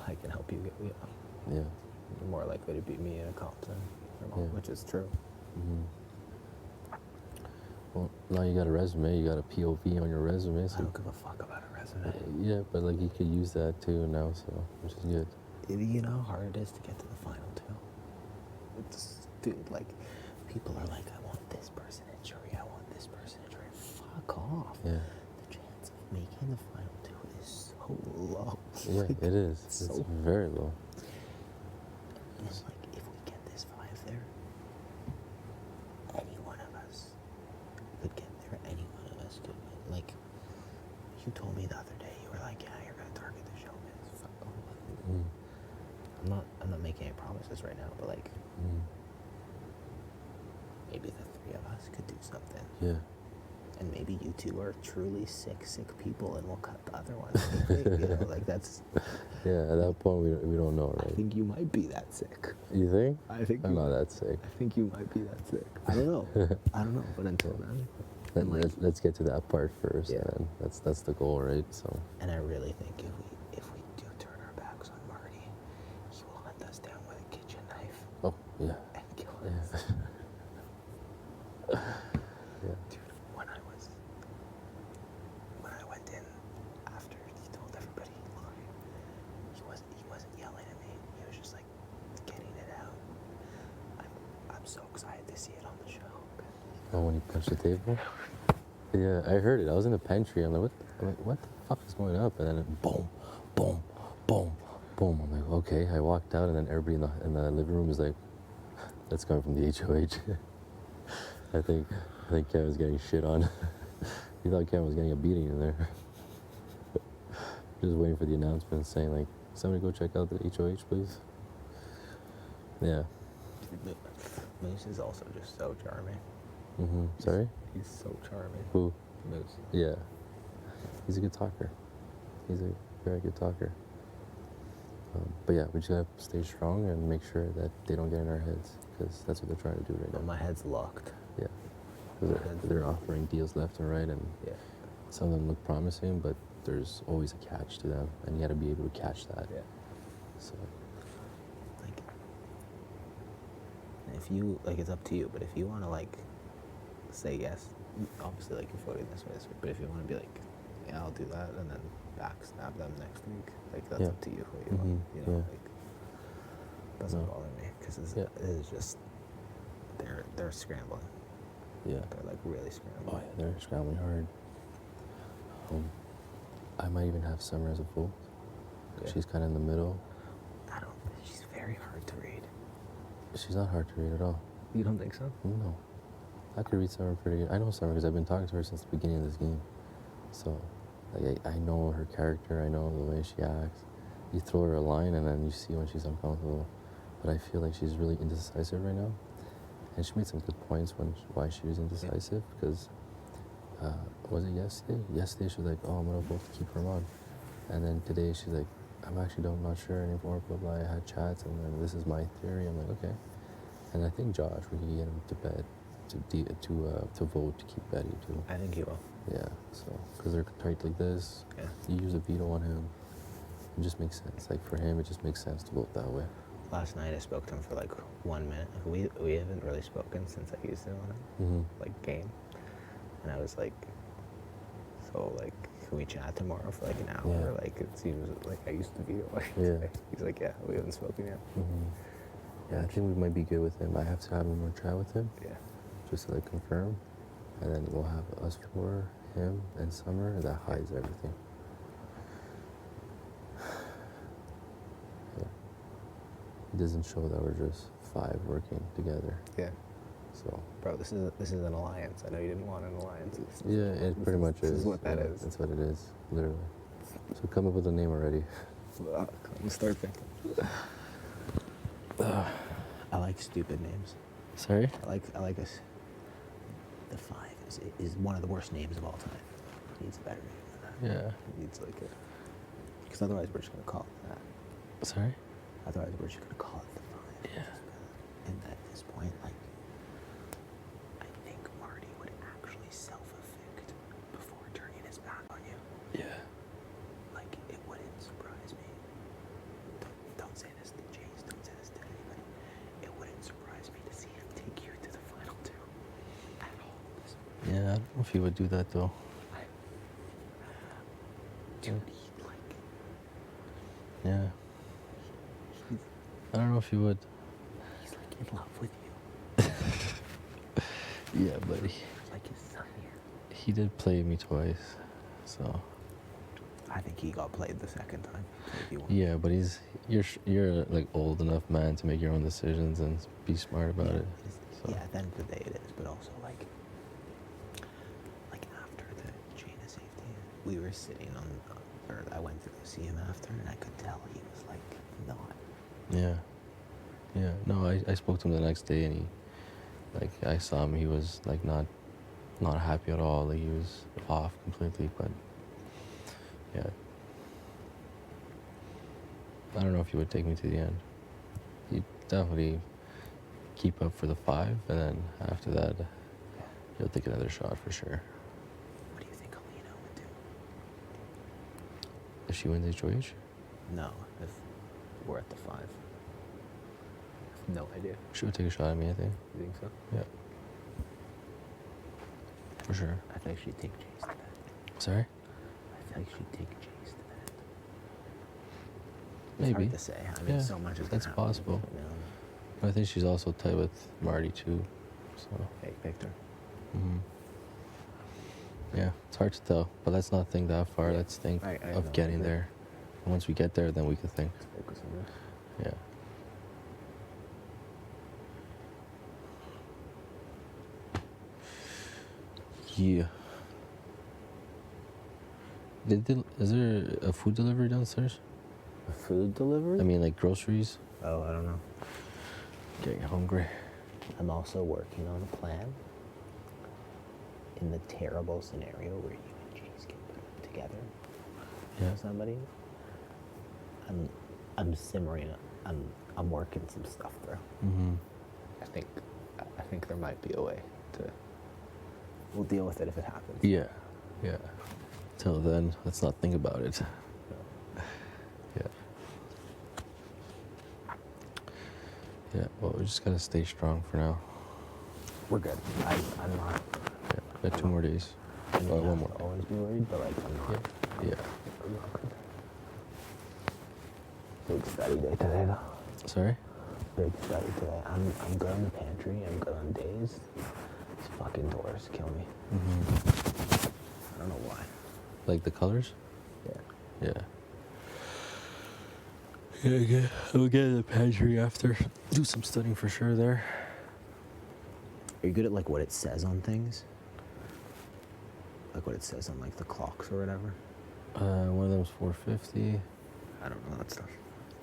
Speaker 13: I can help you get.
Speaker 11: Yeah.
Speaker 13: You're more likely to beat me in a comp than her mom, which is true.
Speaker 11: Well, now you got a resume, you got a POV on your resume. So
Speaker 13: I don't give a fuck about a resume.
Speaker 11: Yeah, but like you could use that too now, so which is good.
Speaker 13: You know how hard it is to get to the final two? Dude, like, people are like, I want this person in jury, I want this person in jury. Fuck off.
Speaker 11: Yeah.
Speaker 13: The chance of making the final two is so low.
Speaker 11: Yeah,
Speaker 13: Like,
Speaker 11: it is.
Speaker 13: so
Speaker 11: It's very low.
Speaker 13: And like, if we get this 5 there, any one of us could get there. Any one of us could. Like, you told me the other day, you were like, yeah, you're gonna target the showman. Fuck off. I'm not making any promises right now, but like, maybe the 3 of us could do something.
Speaker 11: Yeah.
Speaker 13: And maybe you two are truly sick people, and we'll cut the other ones. You know, like that's.
Speaker 11: Yeah, at that point we don't know, right?
Speaker 13: I think you might be that sick.
Speaker 11: You think?
Speaker 13: I think
Speaker 11: I'm not that sick.
Speaker 13: I think you might be that sick. I don't know. I don't know. But until then,
Speaker 11: Let's get to that part first. Yeah. And that's the goal, right? So.
Speaker 13: And I really think if we do turn our backs on Marty, he will hunt us down with a kitchen knife.
Speaker 11: Oh yeah.
Speaker 13: And kill us.
Speaker 11: Yeah.
Speaker 13: Dude, when I went in after he told everybody he lied, he wasn't yelling at me. He was just like getting it out. I'm so excited to see it on the show.
Speaker 11: Oh, when he punched the table? Yeah, I heard it. I was in the pantry. I'm like, what the fuck is going up? And then boom, boom, boom, boom. I'm like, okay. I walked out, and then everybody in the living room was like, that's coming from the HOH. I think Kevin was getting shit on. He thought Kevin was getting a beating in there. Just waiting for the announcement saying like, somebody go check out the HOH, please. Yeah.
Speaker 13: Moose is also just so charming.
Speaker 11: Sorry?
Speaker 13: He's so charming.
Speaker 11: Who?
Speaker 13: Moose.
Speaker 11: Yeah. He's a good talker. He's a very good talker. But yeah, we just gotta stay strong and make sure that they don't get in our heads, because that's what they're trying to do right now.
Speaker 13: My head's locked.
Speaker 11: Yeah. Because they're offering deals left and right, and some of them look promising, but there's always a catch to them, and you gotta be able to catch that.
Speaker 13: Yeah.
Speaker 11: So.
Speaker 13: Like, if you, like, it's up to you, but if you want to, like, say yes, obviously, like, you're voting this way, but if you want to be like, yeah, I'll do that, and then backstab them next week. Like that's
Speaker 11: Yeah.
Speaker 13: up to you. What you want, you know,
Speaker 11: Yeah.
Speaker 13: like doesn't
Speaker 11: No.
Speaker 13: bother me because it is just they're scrambling.
Speaker 11: Yeah.
Speaker 13: They're like really scrambling.
Speaker 11: Oh yeah, they're scrambling hard. I might even have Summer as a fool.
Speaker 13: Yeah.
Speaker 11: She's kind of in the middle.
Speaker 13: She's very hard to read.
Speaker 11: She's not hard to read at all.
Speaker 13: You don't think so?
Speaker 11: No. I could read Summer pretty good. I know Summer because I've been talking to her since the beginning of this game. So, like, I know her character. I know the way she acts. You throw her a line and then you see when she's uncomfortable. But I feel like she's really indecisive right now. And she made some good points why she was indecisive because, was it yesterday? Yesterday she was like, oh, I'm going to vote to keep her on. And then today she's like, I'm actually not sure anymore, blah, blah. I had chats and then this is my theory. I'm like, okay. And I think Josh, we can get him to bed to vote to keep Betty too.
Speaker 13: I think he will.
Speaker 11: Yeah, so, because they're tight like this, you use a veto on him, it just makes sense. Like, for him, it just makes sense to vote that way.
Speaker 13: Last night I spoke to him for like 1 minute. We haven't really spoken since I used to on it,
Speaker 11: Mm-hmm.
Speaker 13: like game. And I was like, so like, can we chat tomorrow for like an hour?
Speaker 11: Yeah.
Speaker 13: Like it seems like I used to be. Like,
Speaker 11: Yeah.
Speaker 13: He's like, yeah, we haven't spoken yet.
Speaker 11: Mm-hmm. Yeah, I think we might be good with him. I have to have one more chat with him.
Speaker 13: Yeah.
Speaker 11: Just to like confirm. And then we'll have us four, him, and Summer, and that hides everything. Yeah. It doesn't show that we're just 5 working together.
Speaker 13: Yeah.
Speaker 11: So.
Speaker 13: Bro, this is an alliance. I know you didn't want an alliance.
Speaker 11: Yeah, it pretty much is.
Speaker 13: This is what that
Speaker 11: Yeah,
Speaker 13: is.
Speaker 11: That's what it is, literally. So come up with a name already.
Speaker 13: I'm start thinking. I like stupid names.
Speaker 11: Sorry?
Speaker 13: I like us. The 5 is one of the worst names of all time. It needs a better name than that.
Speaker 11: Yeah.
Speaker 13: It needs like a. Because otherwise we're just gonna call it that.
Speaker 11: Sorry?
Speaker 13: Otherwise we're just gonna call it the 5. Yeah. And at this point, like, I think Marty would actually self-evict before turning his back on you.
Speaker 11: Yeah.
Speaker 13: Like, it wouldn't surprise me. Don't say this to Jace, don't say this to anybody. It wouldn't surprise me to see him take you to the final 2 at all.
Speaker 11: Yeah, I don't know if he would do that though.
Speaker 13: Dude,
Speaker 11: Yeah. I don't know if he would.
Speaker 13: he's like in love with you.
Speaker 11: Yeah, buddy.
Speaker 13: Like his son here.
Speaker 11: He did play me twice, so.
Speaker 13: I think he got played the second time. Maybe one.
Speaker 11: Yeah, but you're like old enough man to make your own decisions and be smart about it. So.
Speaker 13: Yeah, at the end of the day it is, but also like after the chain of safety, we were sitting on, or I went to go see him after, and I could tell he was like not.
Speaker 11: Yeah. Yeah. No, I spoke to him the next day and he, like, I saw him, he was like not happy at all. Like he was off completely, but yeah. I don't know if he would take me to the end. He'd definitely keep up for the 5, and then after that, he'll take another shot for sure.
Speaker 13: What do you think Alina would do?
Speaker 11: If she wins HOH?
Speaker 13: No, if we're at the 5. No idea.
Speaker 11: She would take a shot at me, I think.
Speaker 13: You think so?
Speaker 11: Yeah. For sure.
Speaker 13: I think she'd take Jace to that.
Speaker 11: Sorry?
Speaker 13: I think she'd take Jace to that. It's
Speaker 11: Maybe.
Speaker 13: hard to say. I mean,
Speaker 11: Yeah,
Speaker 13: so much is
Speaker 11: that's
Speaker 13: gonna happen,
Speaker 11: possible.
Speaker 13: you know.
Speaker 11: But I think she's also tight with Marty too. So.
Speaker 13: Hey, Victor.
Speaker 11: Hmm. Yeah, it's hard to tell, but let's not think that far. Let's think
Speaker 13: I
Speaker 11: of
Speaker 13: know,
Speaker 11: getting
Speaker 13: yeah.
Speaker 11: there. And once we get there, then we can think.
Speaker 13: Let's focus on this.
Speaker 11: Yeah. Yeah. Is there a food delivery downstairs?
Speaker 13: A food delivery?
Speaker 11: I mean, like groceries?
Speaker 13: Oh, I don't know.
Speaker 11: Getting hungry.
Speaker 13: I'm also working on a plan in the terrible scenario where you and Jace get put together with somebody. I'm simmering. I'm working some stuff through.
Speaker 11: Mm-hmm.
Speaker 13: I think there might be a way to. We'll deal with it if it happens.
Speaker 11: Yeah. Yeah. Till then, let's not think about it. Yeah. Yeah, well, we just gotta stay strong for now.
Speaker 13: We're good. I'm not.
Speaker 11: Yeah, we got 2 more days.
Speaker 13: I mean,
Speaker 11: Oh,
Speaker 13: you
Speaker 11: one
Speaker 13: have
Speaker 11: more.
Speaker 13: to always be worried, but like I'm not.
Speaker 11: Yeah.
Speaker 13: Big study day today, though.
Speaker 11: Sorry?
Speaker 13: Big study today. I'm good on the pantry. I'm good on days. These fucking doors kill me. I don't know why.
Speaker 11: Like the colors?
Speaker 13: Yeah.
Speaker 11: Yeah. Yeah, okay. I'll get in the pantry after. Do some studying for sure there.
Speaker 13: Are you good at like what it says on things? Like what it says on like the clocks or whatever?
Speaker 11: One of them's 450.
Speaker 13: I don't know that stuff.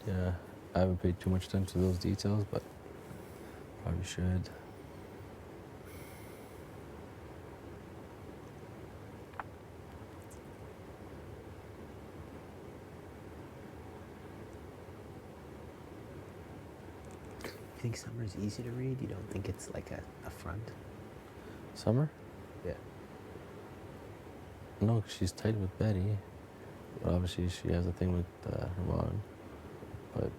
Speaker 11: Yeah. I haven't paid too much attention to those details, but probably should.
Speaker 13: You think Summer's easy to read? You don't think it's like a front?
Speaker 11: Summer?
Speaker 13: Yeah.
Speaker 11: No, 'cause she's tight with Betty. But obviously she has a thing with Herman. But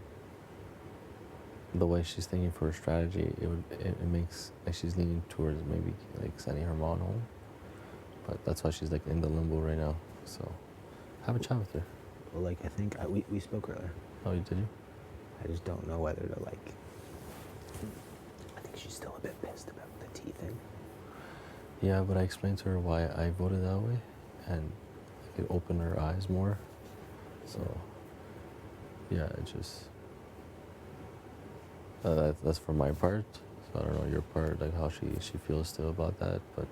Speaker 11: the way she's thinking for her strategy, it makes like she's leaning towards maybe like sending Herman home. But that's why she's like in the limbo right now. So have a chat with her.
Speaker 13: Well, like I think we spoke earlier.
Speaker 11: Oh, you did you?
Speaker 13: I just don't know whether to like. I think she's still a bit pissed about the tea thing.
Speaker 11: Yeah, but I explained to her why I voted that way, and it opened her eyes more. So, yeah, it just that's for my part. So I don't know your part, like how she feels still about that. But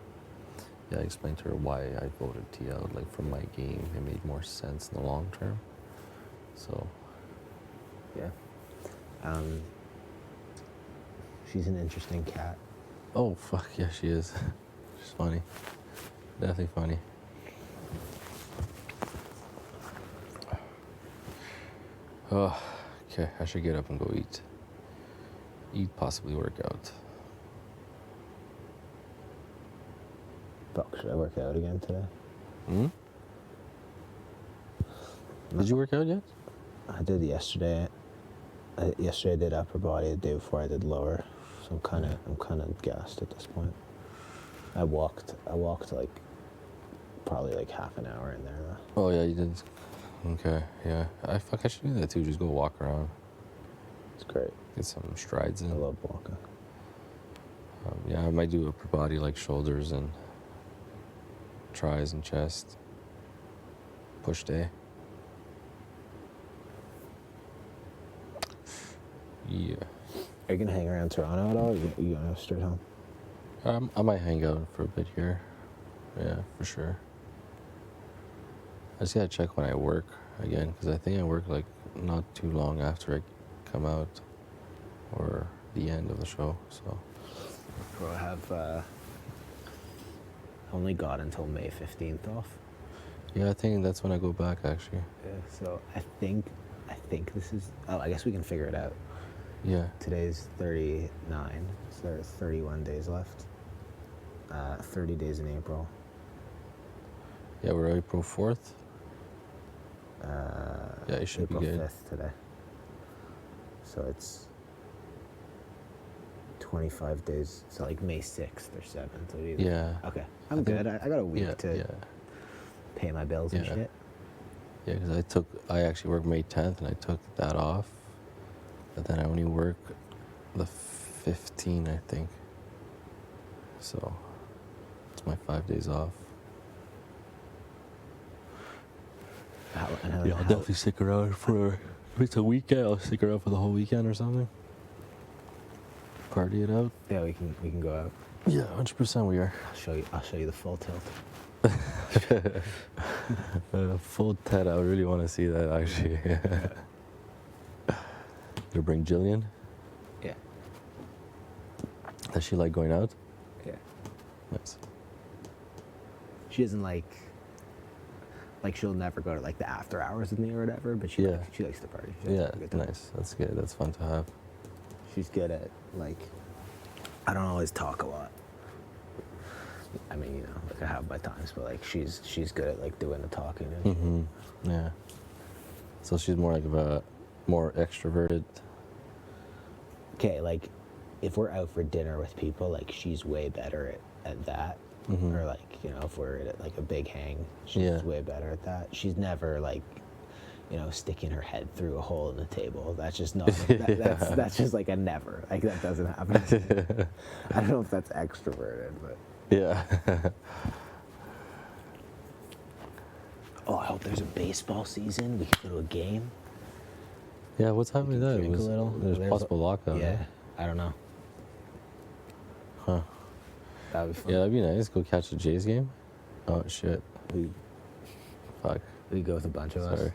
Speaker 11: yeah, I explained to her why I voted T out. Like for my game, it made more sense in the long term. So,
Speaker 13: yeah. She's an interesting cat.
Speaker 11: Oh fuck yeah, she is. She's funny. Definitely funny. Oh, okay. I should get up and go eat. Eat, possibly work out.
Speaker 13: Fuck, should I work out again today?
Speaker 11: Hmm? Did you work out yet?
Speaker 13: I did yesterday. Yesterday I did upper body. The day before I did lower. So I'm kind of gassed at this point. I walked like probably like half an hour in there though.
Speaker 11: Oh yeah, you did. Okay, yeah. I should do that too. Just go walk around.
Speaker 13: It's great.
Speaker 11: Get some strides in.
Speaker 13: I love walking.
Speaker 11: Yeah, I might do upper body like shoulders and tries and chest. Push day. Yeah.
Speaker 13: Are you gonna hang around Toronto at all? Or are you gonna go straight home?
Speaker 11: I might hang out for a bit here. Yeah, for sure. I just gotta check when I work again, because I think I work like not too long after I come out or the end of the show. So.
Speaker 13: Bro, I have only got until May 15th off.
Speaker 11: Yeah, I think that's when I go back actually.
Speaker 13: Yeah, so I think this is. Oh, I guess we can figure it out.
Speaker 11: Yeah.
Speaker 13: Today's 39, so there's 31 days left. 30 days in April.
Speaker 11: Yeah, we're April 4th. Yeah, it should
Speaker 13: April
Speaker 11: be good.
Speaker 13: 5th today. So it's 25 days. So like May 6th or 7th. So either.
Speaker 11: Yeah.
Speaker 13: Okay, I'm good. I got a week to pay my bills and
Speaker 11: Yeah.
Speaker 13: shit.
Speaker 11: Yeah, because I actually worked May 10th and I took that off. But then I only work the 15th, I think. So it's my 5 days off. Yeah, I'll definitely stick around for, if it's a weekend, I'll stick around for the whole weekend or something. Party it out.
Speaker 13: Yeah, we can go out.
Speaker 11: Yeah, 100% we are.
Speaker 13: I'll show you the full tilt.
Speaker 11: Full TED, I really want to see that actually. You bring Jillian?
Speaker 13: Yeah.
Speaker 11: Does she like going out?
Speaker 13: Yeah.
Speaker 11: Nice.
Speaker 13: She doesn't like she'll never go to like the after hours with me or whatever, but she likes to party. She likes to have a good time.
Speaker 11: Nice. That's good. That's fun to have.
Speaker 13: She's good at like, I don't always talk a lot. I mean, you know, like I have my times, but like she's good at like doing the talking. And
Speaker 11: Mm-hmm. Yeah. So she's more like more extroverted.
Speaker 13: Okay, like if we're out for dinner with people, like she's way better at that. or like if we're at like a big hang, she's way better at that. She's never like sticking her head through a hole in the table. That's just not. That's just like a never. Like that doesn't happen. I don't know if that's extroverted, but
Speaker 11: yeah.
Speaker 13: Oh, I hope there's a baseball season. We can go to a game.
Speaker 11: Yeah, what's happening there?
Speaker 13: Drink a little.
Speaker 11: There's possible lockdown.
Speaker 13: Yeah,
Speaker 11: right?
Speaker 13: I don't know.
Speaker 11: Huh.
Speaker 13: That would be fun.
Speaker 11: Yeah, that'd be nice. Go catch a Jays game. Oh shit. Fuck.
Speaker 13: We go with a bunch of us.
Speaker 11: Sorry.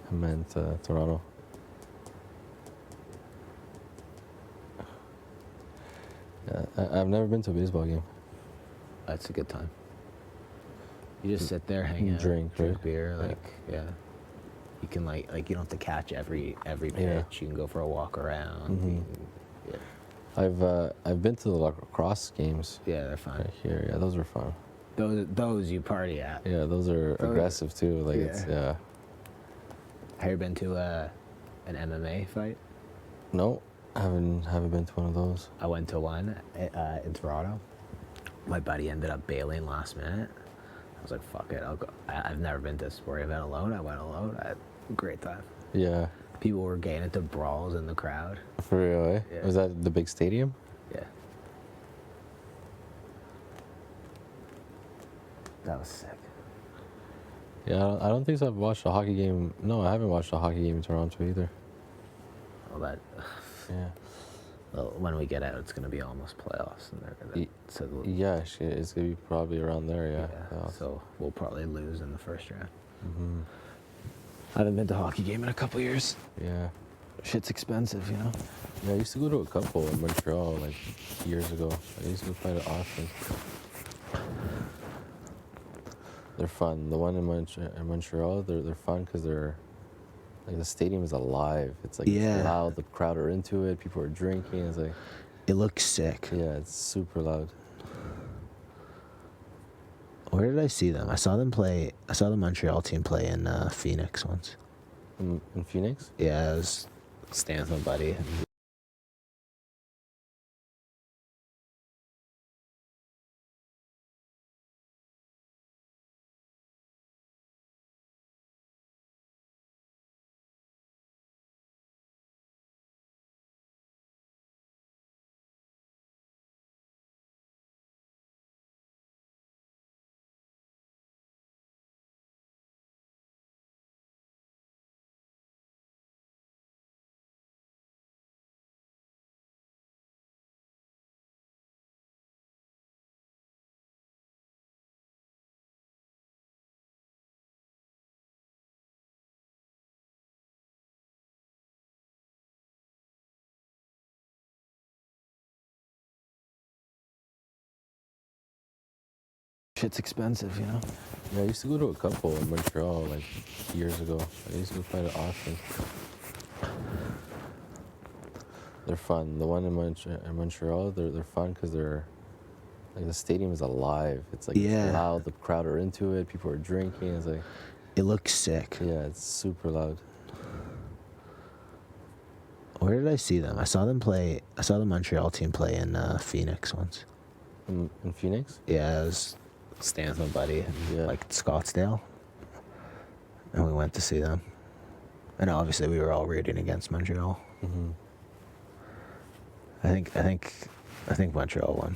Speaker 11: I meant Toronto. Yeah, I've never been to a baseball game.
Speaker 13: That's a good time. You just sit there, hang out,
Speaker 11: drink
Speaker 13: beer, yeah. You can like you don't have to catch every pitch.
Speaker 11: Yeah.
Speaker 13: You can go for a walk around.
Speaker 11: Mm-hmm. I've been to the lacrosse games.
Speaker 13: Yeah, they're fun.
Speaker 11: Right here, yeah, those are fun.
Speaker 13: Those you party at.
Speaker 11: Yeah, those are aggressive too. Like it's yeah.
Speaker 13: Have you been to an MMA fight?
Speaker 11: No, I haven't been to one of those.
Speaker 13: I went to one in Toronto. My buddy ended up bailing last minute. I was like, fuck it, I'll go. I've never been to a sporting event alone. I went alone. I had a great time.
Speaker 11: Yeah.
Speaker 13: People were getting into brawls in the crowd.
Speaker 11: For real, eh?
Speaker 13: Yeah.
Speaker 11: Was that the big stadium?
Speaker 13: Yeah. That was sick.
Speaker 11: Yeah, I don't think so. I've watched a hockey game. No, I haven't watched a hockey game in Toronto either.
Speaker 13: Well, that.
Speaker 11: Yeah.
Speaker 13: Well, when we get out, it's going to be almost playoffs, and they're going to.
Speaker 11: Yeah, shit, it's gonna be probably around there. Yeah. Playoffs.
Speaker 13: So we'll probably lose in the first round.
Speaker 11: Mm-hmm.
Speaker 13: I haven't been to a hockey game in a couple years.
Speaker 11: Yeah.
Speaker 13: Shit's expensive,
Speaker 11: Yeah, I used to go to a couple in Montreal like years ago. I used to go quite often. They're fun. The one in Montreal, they're fun because they're like the stadium is alive. It's like it's loud. The crowd are into it. People are drinking. It's like
Speaker 13: it looks sick.
Speaker 11: Yeah, it's super loud.
Speaker 13: Where did I see them? I saw them play. I saw the Montreal team play in Phoenix once.
Speaker 11: In Phoenix?
Speaker 13: Yeah, I was staying with my buddy. Shit's expensive,
Speaker 11: Yeah, I used to go to a couple in Montreal like years ago. I used to go quite often. They're fun. The one in Montreal, they're fun because they're like the stadium is alive. It's like it's loud. The crowd are into it. People are drinking. It's like
Speaker 13: it looks sick.
Speaker 11: Yeah, it's super loud.
Speaker 13: Where did I see them? I saw them play. I saw the Montreal team play in Phoenix once.
Speaker 11: In Phoenix?
Speaker 13: Yeah, I was staying with my buddy, like Scottsdale, and we went to see them. And obviously, we were all rooting against Montreal.
Speaker 11: Mm-hmm.
Speaker 13: I think Montreal won.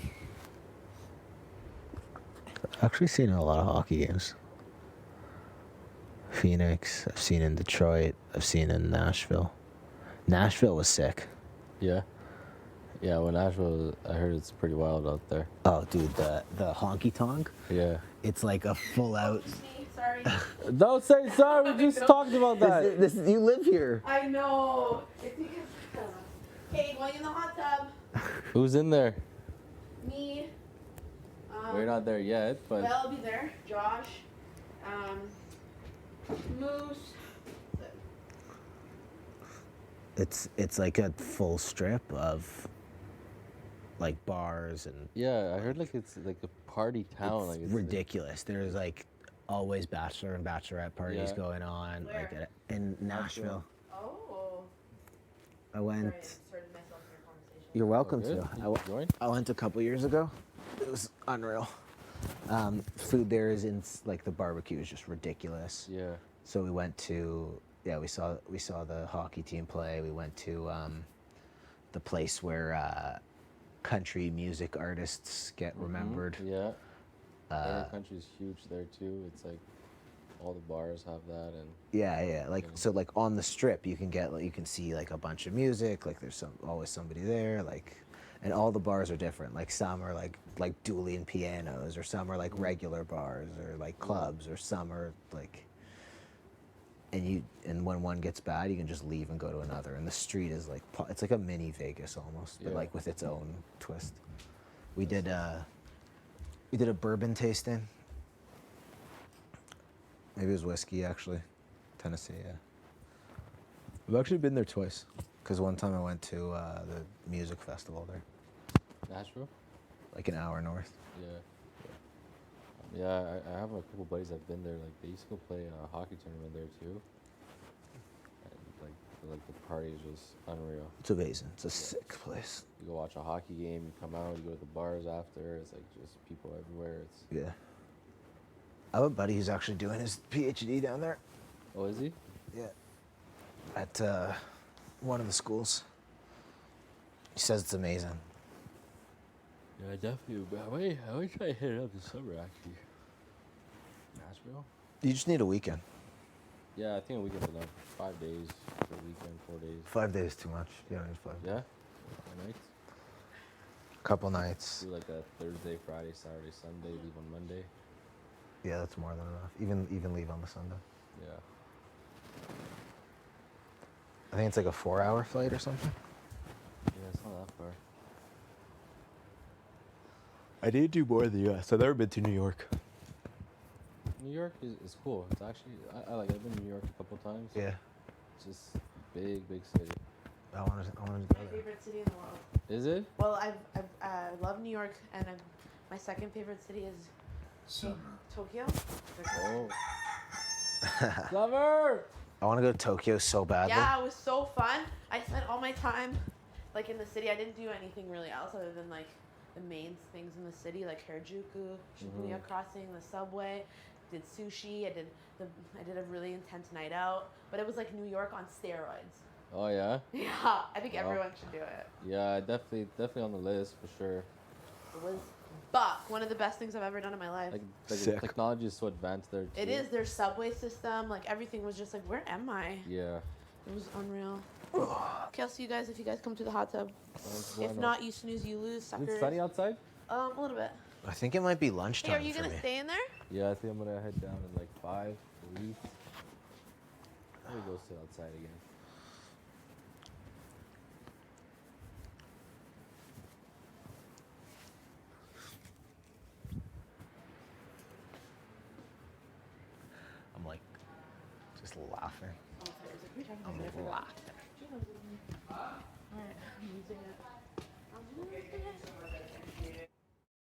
Speaker 13: I've actually seen a lot of hockey games. Phoenix, I've seen in Detroit, I've seen in Nashville. Nashville was sick.
Speaker 11: Yeah. Yeah, well, Nashville, I heard it's pretty wild out there.
Speaker 13: Oh, dude, the honky tonk.
Speaker 11: Yeah.
Speaker 13: It's like a full out.
Speaker 16: Sorry.
Speaker 11: Don't say sorry. We just talked about that.
Speaker 13: This you live here.
Speaker 16: I know. It's because. Okay, going in the hot tub.
Speaker 11: Who's in there?
Speaker 16: Me.
Speaker 11: We're not there yet, but.
Speaker 16: Well, I'll be there. Josh. Moose.
Speaker 13: It's like a full strip of like bars and.
Speaker 11: Yeah, I heard like it's like a party town.
Speaker 13: It's
Speaker 11: like
Speaker 13: ridiculous. There's like always bachelor and bachelorette parties going on.
Speaker 16: Where?
Speaker 13: Like in Nashville.
Speaker 16: Oh.
Speaker 13: I went.
Speaker 16: Sorry, I started myself in your conversation.
Speaker 13: You're welcome
Speaker 11: good.
Speaker 13: to. I went a couple years ago. It was unreal. Food there is like the barbecue is just ridiculous.
Speaker 11: Yeah.
Speaker 13: So we went to we saw the hockey team play. We went to the place where country music artists get remembered.
Speaker 11: Yeah. Country's huge there too. It's like all the bars have that and.
Speaker 13: Yeah. Like so, like on the strip, you can see like a bunch of music. Like there's always somebody there. Like. And all the bars are different. Like some are like dueling pianos, or some are like regular bars, or like clubs, or some are like. And when one gets bad, you can just leave and go to another. And the street is like it's like a mini Vegas almost, but like with its own twist. We did a bourbon tasting. Maybe it was whiskey actually, Tennessee. Yeah. We've actually been there twice, because one time I went to the music festival there.
Speaker 11: Nashville?
Speaker 13: Like an hour north.
Speaker 11: Yeah. I have a couple buddies that've been there. Like they used to go play a hockey tournament there too. And like the party is just unreal.
Speaker 13: It's amazing. It's a sick place.
Speaker 11: You go watch a hockey game, you come out, you go to the bars after. It's like just people everywhere.
Speaker 13: Yeah. I have a buddy who's actually doing his PhD down there.
Speaker 11: Oh, is he?
Speaker 13: Yeah. At one of the schools. He says it's amazing.
Speaker 11: Yeah, definitely. I might try to hit it up this summer, actually. Nashville?
Speaker 13: You just need a weekend.
Speaker 11: Yeah, I think a weekend enough. 5 days for a weekend, 4 days.
Speaker 13: 5 days too much. You don't need 5 days.
Speaker 11: Yeah? 4 nights?
Speaker 13: Couple nights.
Speaker 11: Do like a Thursday, Friday, Saturday, Sunday, leave on Monday.
Speaker 13: Yeah, that's more than enough. Even leave on the Sunday.
Speaker 11: Yeah.
Speaker 13: I think it's like a 4-hour flight or something.
Speaker 11: Yeah, it's not that far.
Speaker 13: I need to do more in the U.S. I've never been to New York.
Speaker 11: New York is cool. It's actually, I like it. I've been to New York a couple times.
Speaker 13: Yeah.
Speaker 11: It's just big city.
Speaker 13: I want to go
Speaker 16: My
Speaker 13: there.
Speaker 16: favorite city in the world.
Speaker 11: Is it?
Speaker 16: Well, I love New York, and my second favorite city is Tokyo.
Speaker 11: Oh. Lover!
Speaker 13: I want to go to Tokyo so badly.
Speaker 16: Yeah, it was so fun. I spent all my time like in the city. I didn't do anything really else other than like the main things in the city, like Harajuku, Shibuya Crossing, the subway. Did sushi. I did a really intense night out, but it was like New York on steroids.
Speaker 11: Oh yeah.
Speaker 16: Yeah, I think everyone should do it.
Speaker 11: Yeah, definitely on the list for sure.
Speaker 16: It was one of the best things I've ever done in my life.
Speaker 11: Like the technology is so advanced there too.
Speaker 16: It is. Their subway system, like everything was just like, where am I?
Speaker 11: Yeah.
Speaker 16: It was unreal. Okay, I'll see you guys if you guys come to the hot tub. If not, you snooze, you lose, suckers.
Speaker 11: Is it sunny outside?
Speaker 16: A little bit.
Speaker 13: I think it might be lunchtime.
Speaker 16: Hey, are you
Speaker 13: for
Speaker 16: gonna
Speaker 13: me.
Speaker 16: stay in there?
Speaker 11: Yeah, I think I'm gonna head down in like 5 at least. I'm gonna go sit outside again.
Speaker 13: I'm like, just laughing. I'm laughing.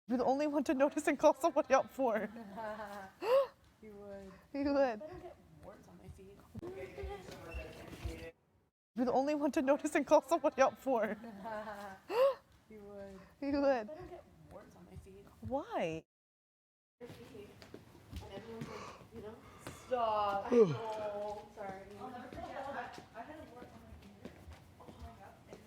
Speaker 4: You're the only one to notice and call somebody up for.
Speaker 16: You would.
Speaker 4: You would.
Speaker 16: I don't get warts on my feet.
Speaker 4: You're the only one to notice and call somebody up for.
Speaker 16: You would.
Speaker 4: You would.
Speaker 16: I don't get warts on my feet.
Speaker 4: Why?
Speaker 16: And everyone's like, you know, stop. I know. Sorry. I'll never forget. I had a wart on my finger. Oh my god. And,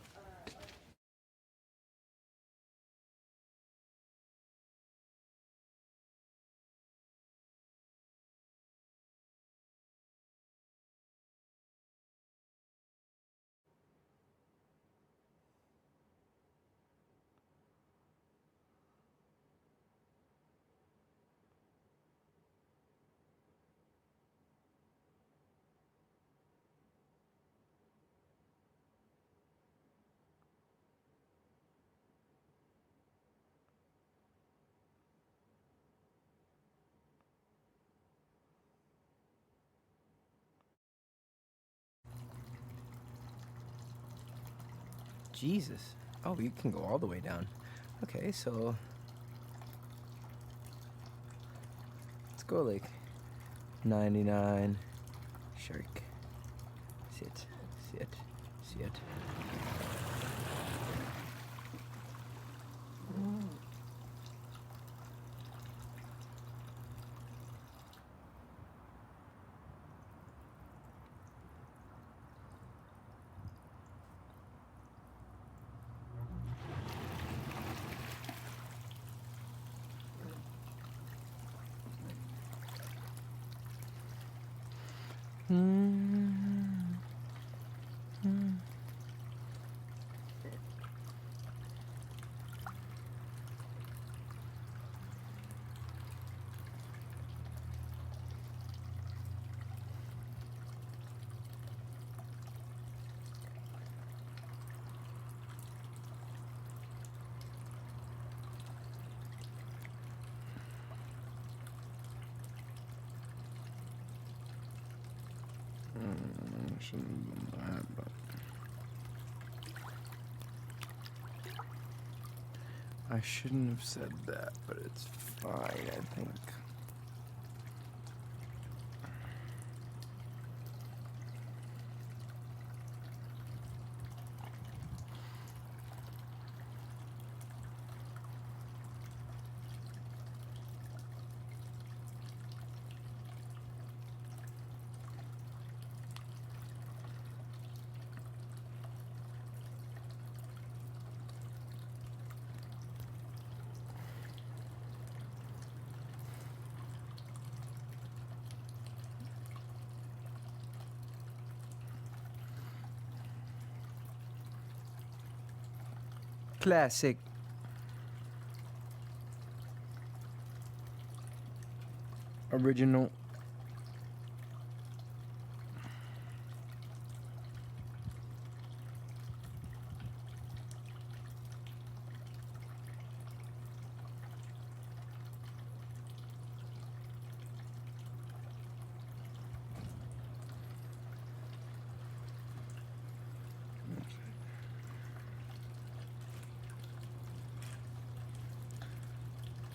Speaker 20: Jesus. Oh, you can go all the way down. Okay, so let's go like 99. Shark. Sit. I shouldn't have said that, but it's fine, I think. Classic. Original.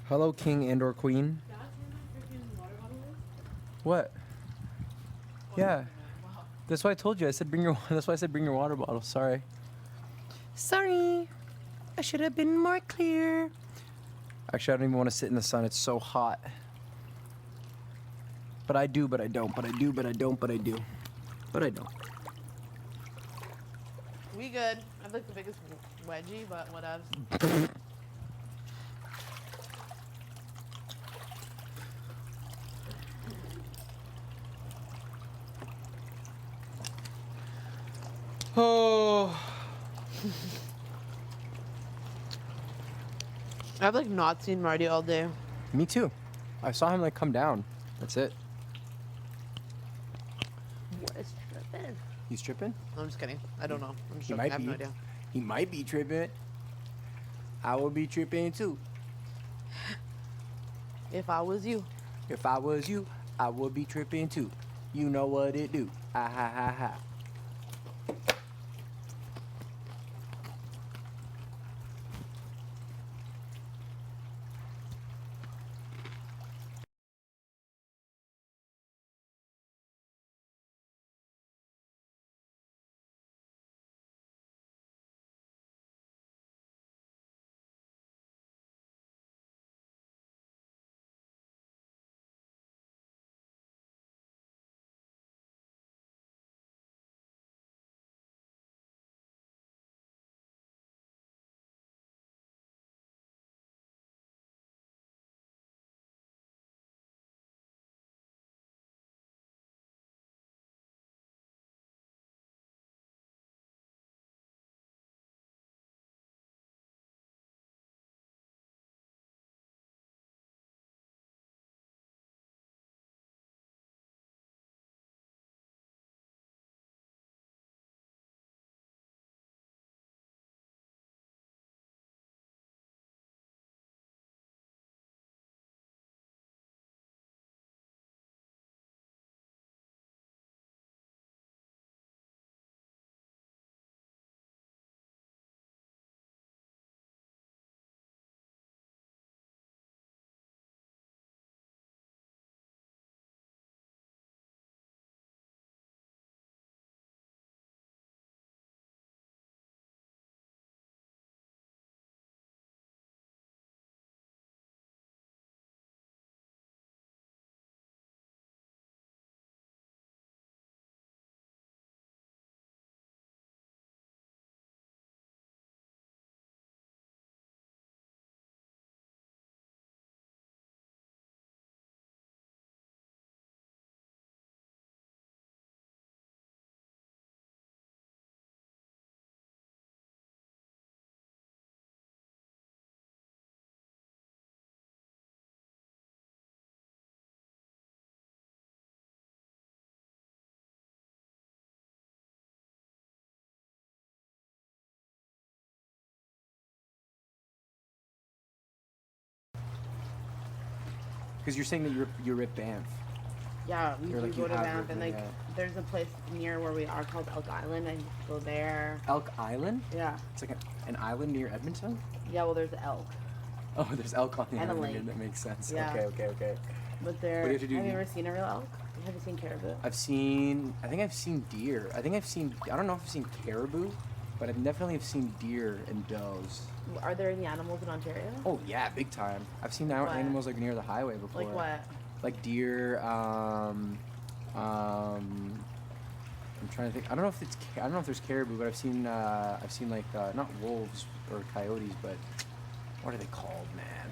Speaker 20: Hello, king and or queen. What? Yeah. That's why I told you. I said bring your. That's why I said bring your water bottle. Sorry. Sorry. I should have been more clear. Actually, I don't even want to sit in the sun. It's so hot. But I do, but I don't. But I do, but I don't. But I do. But I don't.
Speaker 16: We good. I have like the biggest wedgie, but whatever.
Speaker 20: Oh.
Speaker 16: I've like not seen Marty all day.
Speaker 20: Me too. I saw him like come down. That's it.
Speaker 16: What is tripping?
Speaker 20: He's tripping?
Speaker 16: I'm just kidding. I don't know. I'm just
Speaker 20: He
Speaker 16: joking.
Speaker 20: might
Speaker 16: I have
Speaker 20: be.
Speaker 16: no idea.
Speaker 20: He might be tripping. I would be tripping too.
Speaker 16: If I was you.
Speaker 20: If I was you, I would be tripping too. You know what it do. Ah ha ha ha. Because you're saying that you're at Banff.
Speaker 16: Yeah, we
Speaker 20: Or,
Speaker 16: do
Speaker 20: like,
Speaker 16: go
Speaker 20: you
Speaker 16: to
Speaker 20: have
Speaker 16: Banff, and
Speaker 20: lived
Speaker 16: like
Speaker 20: in,
Speaker 16: there's a place near where we are called Elk Island. I go there.
Speaker 20: Elk Island?
Speaker 16: Yeah.
Speaker 20: It's like an island near Edmonton?
Speaker 16: Yeah, well, there's elk.
Speaker 20: Oh, there's elk on the
Speaker 16: And a
Speaker 20: island.
Speaker 16: lake.
Speaker 20: That makes sense.
Speaker 16: Yeah.
Speaker 20: Okay.
Speaker 16: But there.
Speaker 20: What do you have to do?
Speaker 16: Have you ever seen a real elk? Have you seen caribou?
Speaker 20: I think I've seen deer. I don't know if I've seen caribou, but I definitely have seen deer and does.
Speaker 16: Are there any animals in Ontario?
Speaker 20: Oh yeah, big time. I've seen
Speaker 16: What?
Speaker 20: animals like near the highway before.
Speaker 16: Like what?
Speaker 20: Like deer. I'm trying to think. I don't know if there's caribou, but I've seen like not wolves or coyotes, but what are they called, man?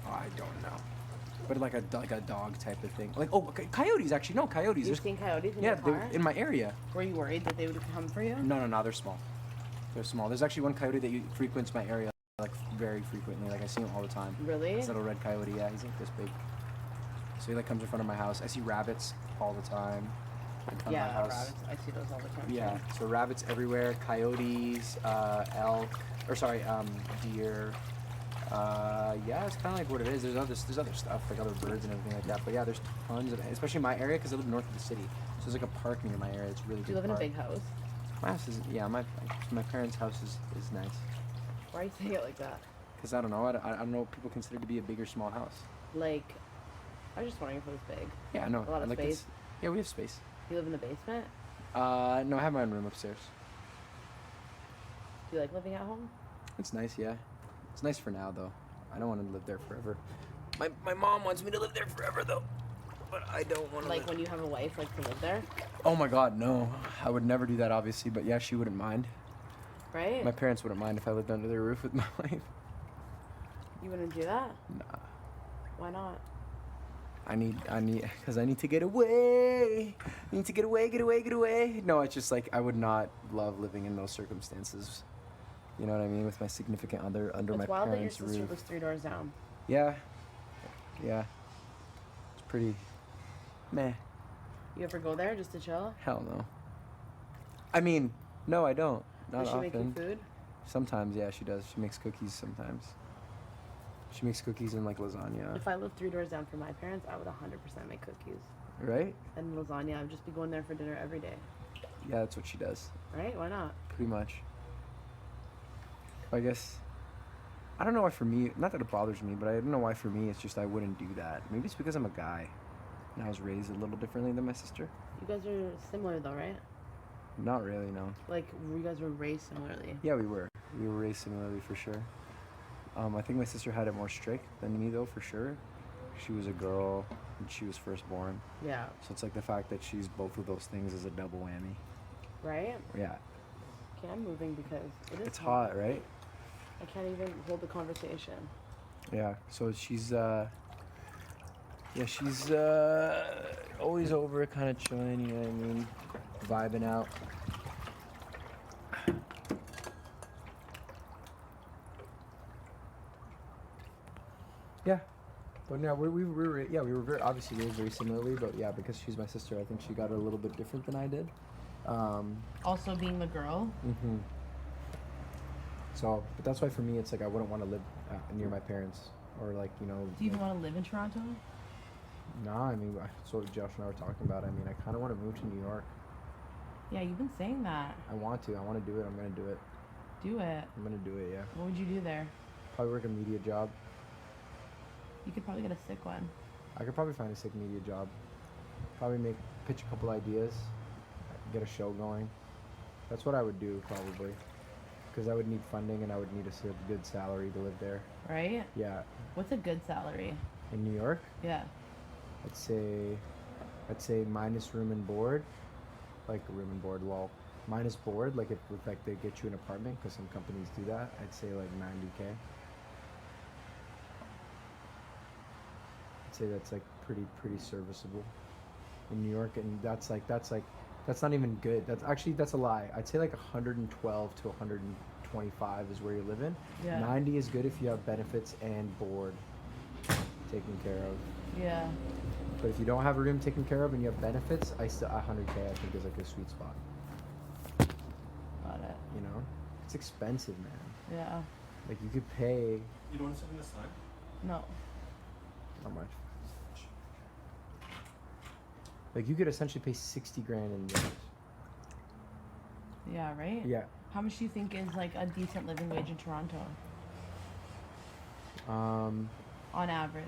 Speaker 20: Oh, I don't know. But like a dog type of thing. Like coyotes actually. No, coyotes.
Speaker 16: You've seen coyotes in
Speaker 20: yeah,
Speaker 16: your car?
Speaker 20: in my area.
Speaker 16: Were you worried that they would come for you?
Speaker 20: No, they're small. They're small. There's actually one coyote that frequents my area like very frequently. Like I see him all the time.
Speaker 16: Really?
Speaker 20: This little red coyote. Yeah, he's like this big. So he like comes in front of my house. I see rabbits all the time. My
Speaker 16: Yeah,
Speaker 20: house.
Speaker 16: rabbits. I see those all the time.
Speaker 20: Yeah.
Speaker 16: too.
Speaker 20: So rabbits everywhere. Coyotes, deer. Yeah, it's kind of like what it is. There's other stuff like other birds and everything like that. But yeah, there's tons of it, especially in my area because I live north of the city. So there's like a park near my area. It's really.
Speaker 16: Do you live in a big house?
Speaker 20: My house is my parents' house is nice.
Speaker 16: Why are you saying it like that?
Speaker 20: Cause I don't know. I don't know what people consider to be a big or small house.
Speaker 16: Like, I was just wondering if it was big.
Speaker 20: Yeah, I know.
Speaker 16: A lot of
Speaker 20: like
Speaker 16: space.
Speaker 20: Yeah, we have space.
Speaker 16: You live in the basement?
Speaker 20: No, I have my own room upstairs.
Speaker 16: Do you like living at home?
Speaker 20: It's nice, yeah. It's nice for now though. I don't want to live there forever. My mom wants me to live there forever though, but I don't want to.
Speaker 16: Like when you have a wife, like to live there?
Speaker 20: Oh my God, no! I would never do that, obviously. But yeah, she wouldn't mind.
Speaker 16: Right?
Speaker 20: My parents wouldn't mind if I lived under their roof with my wife.
Speaker 16: You wouldn't do that?
Speaker 20: Nah.
Speaker 16: Why not?
Speaker 20: I need, because I need to get away. I need to get away. No, it's just like I would not love living in those circumstances. You know what I mean? With my significant other under my
Speaker 16: It's wild that your
Speaker 20: parents'
Speaker 16: sister
Speaker 20: roof.
Speaker 16: lives 3 doors down.
Speaker 20: Yeah. It's pretty meh.
Speaker 16: You ever go there just to chill?
Speaker 20: Hell no. I mean, no, I don't. Not
Speaker 16: Does she
Speaker 20: often.
Speaker 16: make you food?
Speaker 20: Sometimes, yeah, she does. She makes cookies sometimes. She makes cookies and like lasagna.
Speaker 16: If I lived 3 doors down from my parents, I would 100% make cookies.
Speaker 20: Right?
Speaker 16: And lasagna. I'd just be going there for dinner every day.
Speaker 20: Yeah, that's what she does.
Speaker 16: Right? Why not?
Speaker 20: Pretty much. I guess, I don't know why for me, not that it bothers me, but I don't know why for me it's just I wouldn't do that. Maybe it's because I'm a guy and I was raised a little differently than my sister.
Speaker 16: You guys are similar though, right?
Speaker 20: Not really, no.
Speaker 16: Like, you guys were raised similarly.
Speaker 20: Yeah, we were. We were raised similarly for sure. I think my sister had it more strict than me though, for sure. She was a girl and she was firstborn.
Speaker 16: Yeah.
Speaker 20: So it's like the fact that she's both of those things is a double whammy.
Speaker 16: Right?
Speaker 20: Yeah.
Speaker 16: Okay, I'm moving because it is
Speaker 20: It's hot, right?
Speaker 16: I can't even hold the conversation.
Speaker 20: Yeah, so she's always over kind of chilling, you know what I mean? Vibing out. Yeah. But no, we were very obviously raised very similarly, but yeah, because she's my sister, I think she got it a little bit different than I did.
Speaker 16: Also being the girl.
Speaker 20: Mm-hmm. So, but that's why for me, it's like I wouldn't want to live near my parents or like, you know.
Speaker 16: Do you even want to live in Toronto?
Speaker 20: Nah, I mean, that's what Josh and I were talking about. I mean, I kind of want to move to New York.
Speaker 16: Yeah, you've been saying that.
Speaker 20: I want to do it. I'm going to do it.
Speaker 16: Do it.
Speaker 20: I'm going to do it, yeah.
Speaker 16: What would you do there?
Speaker 20: Probably work a media job.
Speaker 16: You could probably get a sick one.
Speaker 20: I could probably find a sick media job. Probably pitch a couple ideas, get a show going. That's what I would do probably. Because I would need funding and I would need a good salary to live there.
Speaker 16: Right?
Speaker 20: Yeah.
Speaker 16: What's a good salary?
Speaker 20: In New York?
Speaker 16: Yeah.
Speaker 20: I'd say minus room and board. Like room and board, well, minus board, like if like they get you an apartment, because some companies do that, I'd say like 90K. I'd say that's like pretty serviceable in New York, and that's not even good. That's a lie. I'd say like 112 to 125 is where you're living.
Speaker 16: Yeah.
Speaker 20: 90 is good if you have benefits and board taken care of.
Speaker 16: Yeah.
Speaker 20: But if you don't have a room taken care of and you have benefits, 100K I think is like a sweet spot.
Speaker 16: Got it.
Speaker 20: You know, it's expensive, man.
Speaker 16: Yeah.
Speaker 20: Like you could pay.
Speaker 8: You don't want something this time?
Speaker 16: No.
Speaker 20: How much? Like you could essentially pay 60 grand in years.
Speaker 16: Yeah, right?
Speaker 20: Yeah.
Speaker 16: How much do you think is like a decent living wage in Toronto on average?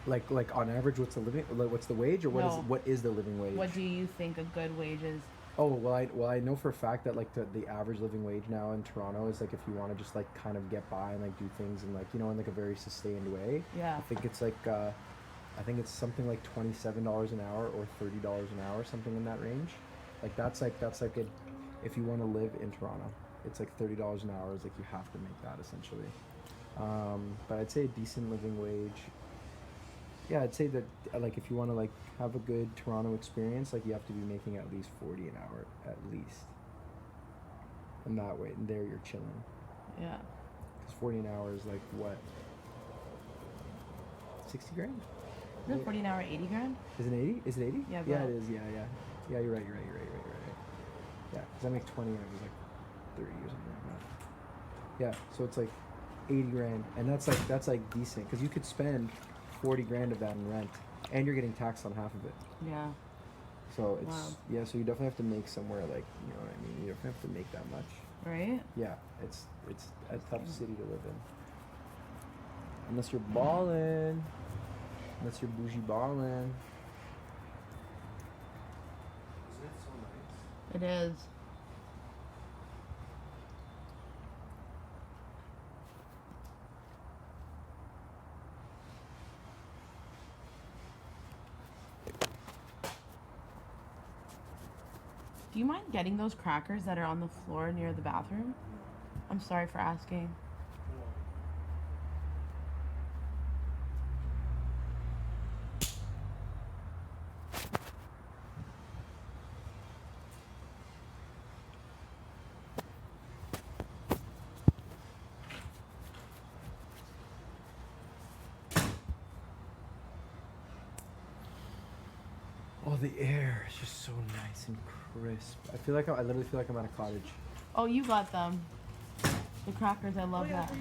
Speaker 20: Like on average, what's the wage, or what is the living wage?
Speaker 16: What do you think a good wage is?
Speaker 20: Oh well, I know for a fact that like the average living wage now in Toronto is like if you want to just like kind of get by and like do things in like in like a very sustained way.
Speaker 16: Yeah.
Speaker 20: I think it's like I think it's something like $27 an hour or $30 an hour, something in that range. Like that's like a, if you want to live in Toronto, it's like $30 an hour is like you have to make that essentially. But I'd say a decent living wage. Yeah, I'd say that like if you want to like have a good Toronto experience, like you have to be making at least 40 an hour at least. And that way, and there you're chilling.
Speaker 16: Yeah.
Speaker 20: Because 40 an hour is like what? 60 grand?
Speaker 16: Isn't 40 an hour 80 grand?
Speaker 20: Is it 80? Is it 80?
Speaker 16: Yeah.
Speaker 20: Yeah, it is. Yeah. Yeah, you're right. Yeah, because I make 20 and it was like 30 or something like that. Yeah, so it's like 80 grand, and that's like decent because you could spend 40 grand of that in rent, and you're getting taxed on half of it.
Speaker 16: Yeah.
Speaker 20: So it's so you definitely have to make somewhere like what I mean. You definitely have to make that much.
Speaker 16: Right.
Speaker 20: Yeah, it's a tough city to live in. Unless you're ballin'. Unless you're bougie ballin'.
Speaker 8: Isn't it so nice?
Speaker 16: It is. Do you mind getting those crackers that are on the floor near the bathroom? I'm sorry for asking.
Speaker 20: Oh, the air is just so nice and crisp. I literally feel like I'm at a cottage.
Speaker 16: Oh, you got them. The crackers, I love that.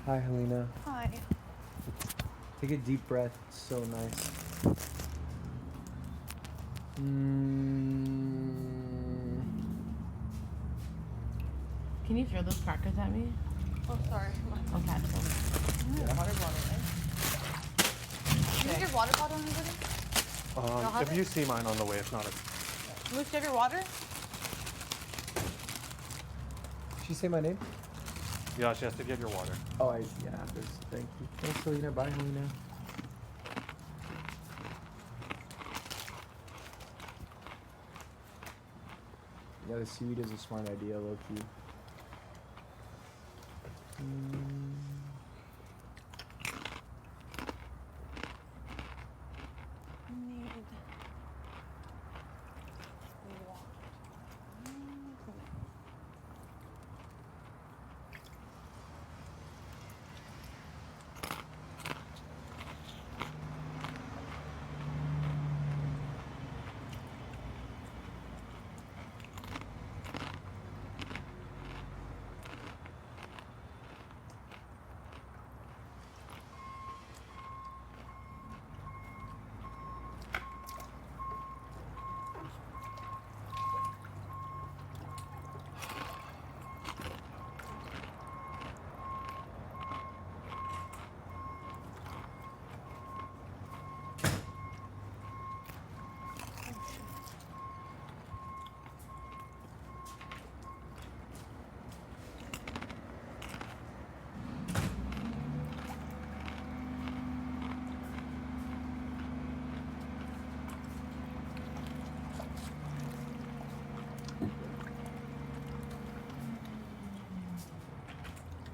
Speaker 20: Hi, Helena.
Speaker 4: Hi.
Speaker 20: Take a deep breath. It's so nice.
Speaker 16: Can you throw those crackers at me?
Speaker 4: Oh, sorry.
Speaker 16: I'll catch them.
Speaker 4: Water bottle, right? Can you get water bottle, anybody?
Speaker 8: If you see mine on the way, if not,
Speaker 4: Luke, do you have your water?
Speaker 20: Did she say my name?
Speaker 8: yeah, she has to get your water.
Speaker 20: Oh, thank you. Thanks, Helena. Bye, Helena. Yeah, the seaweed is a smart idea, low key.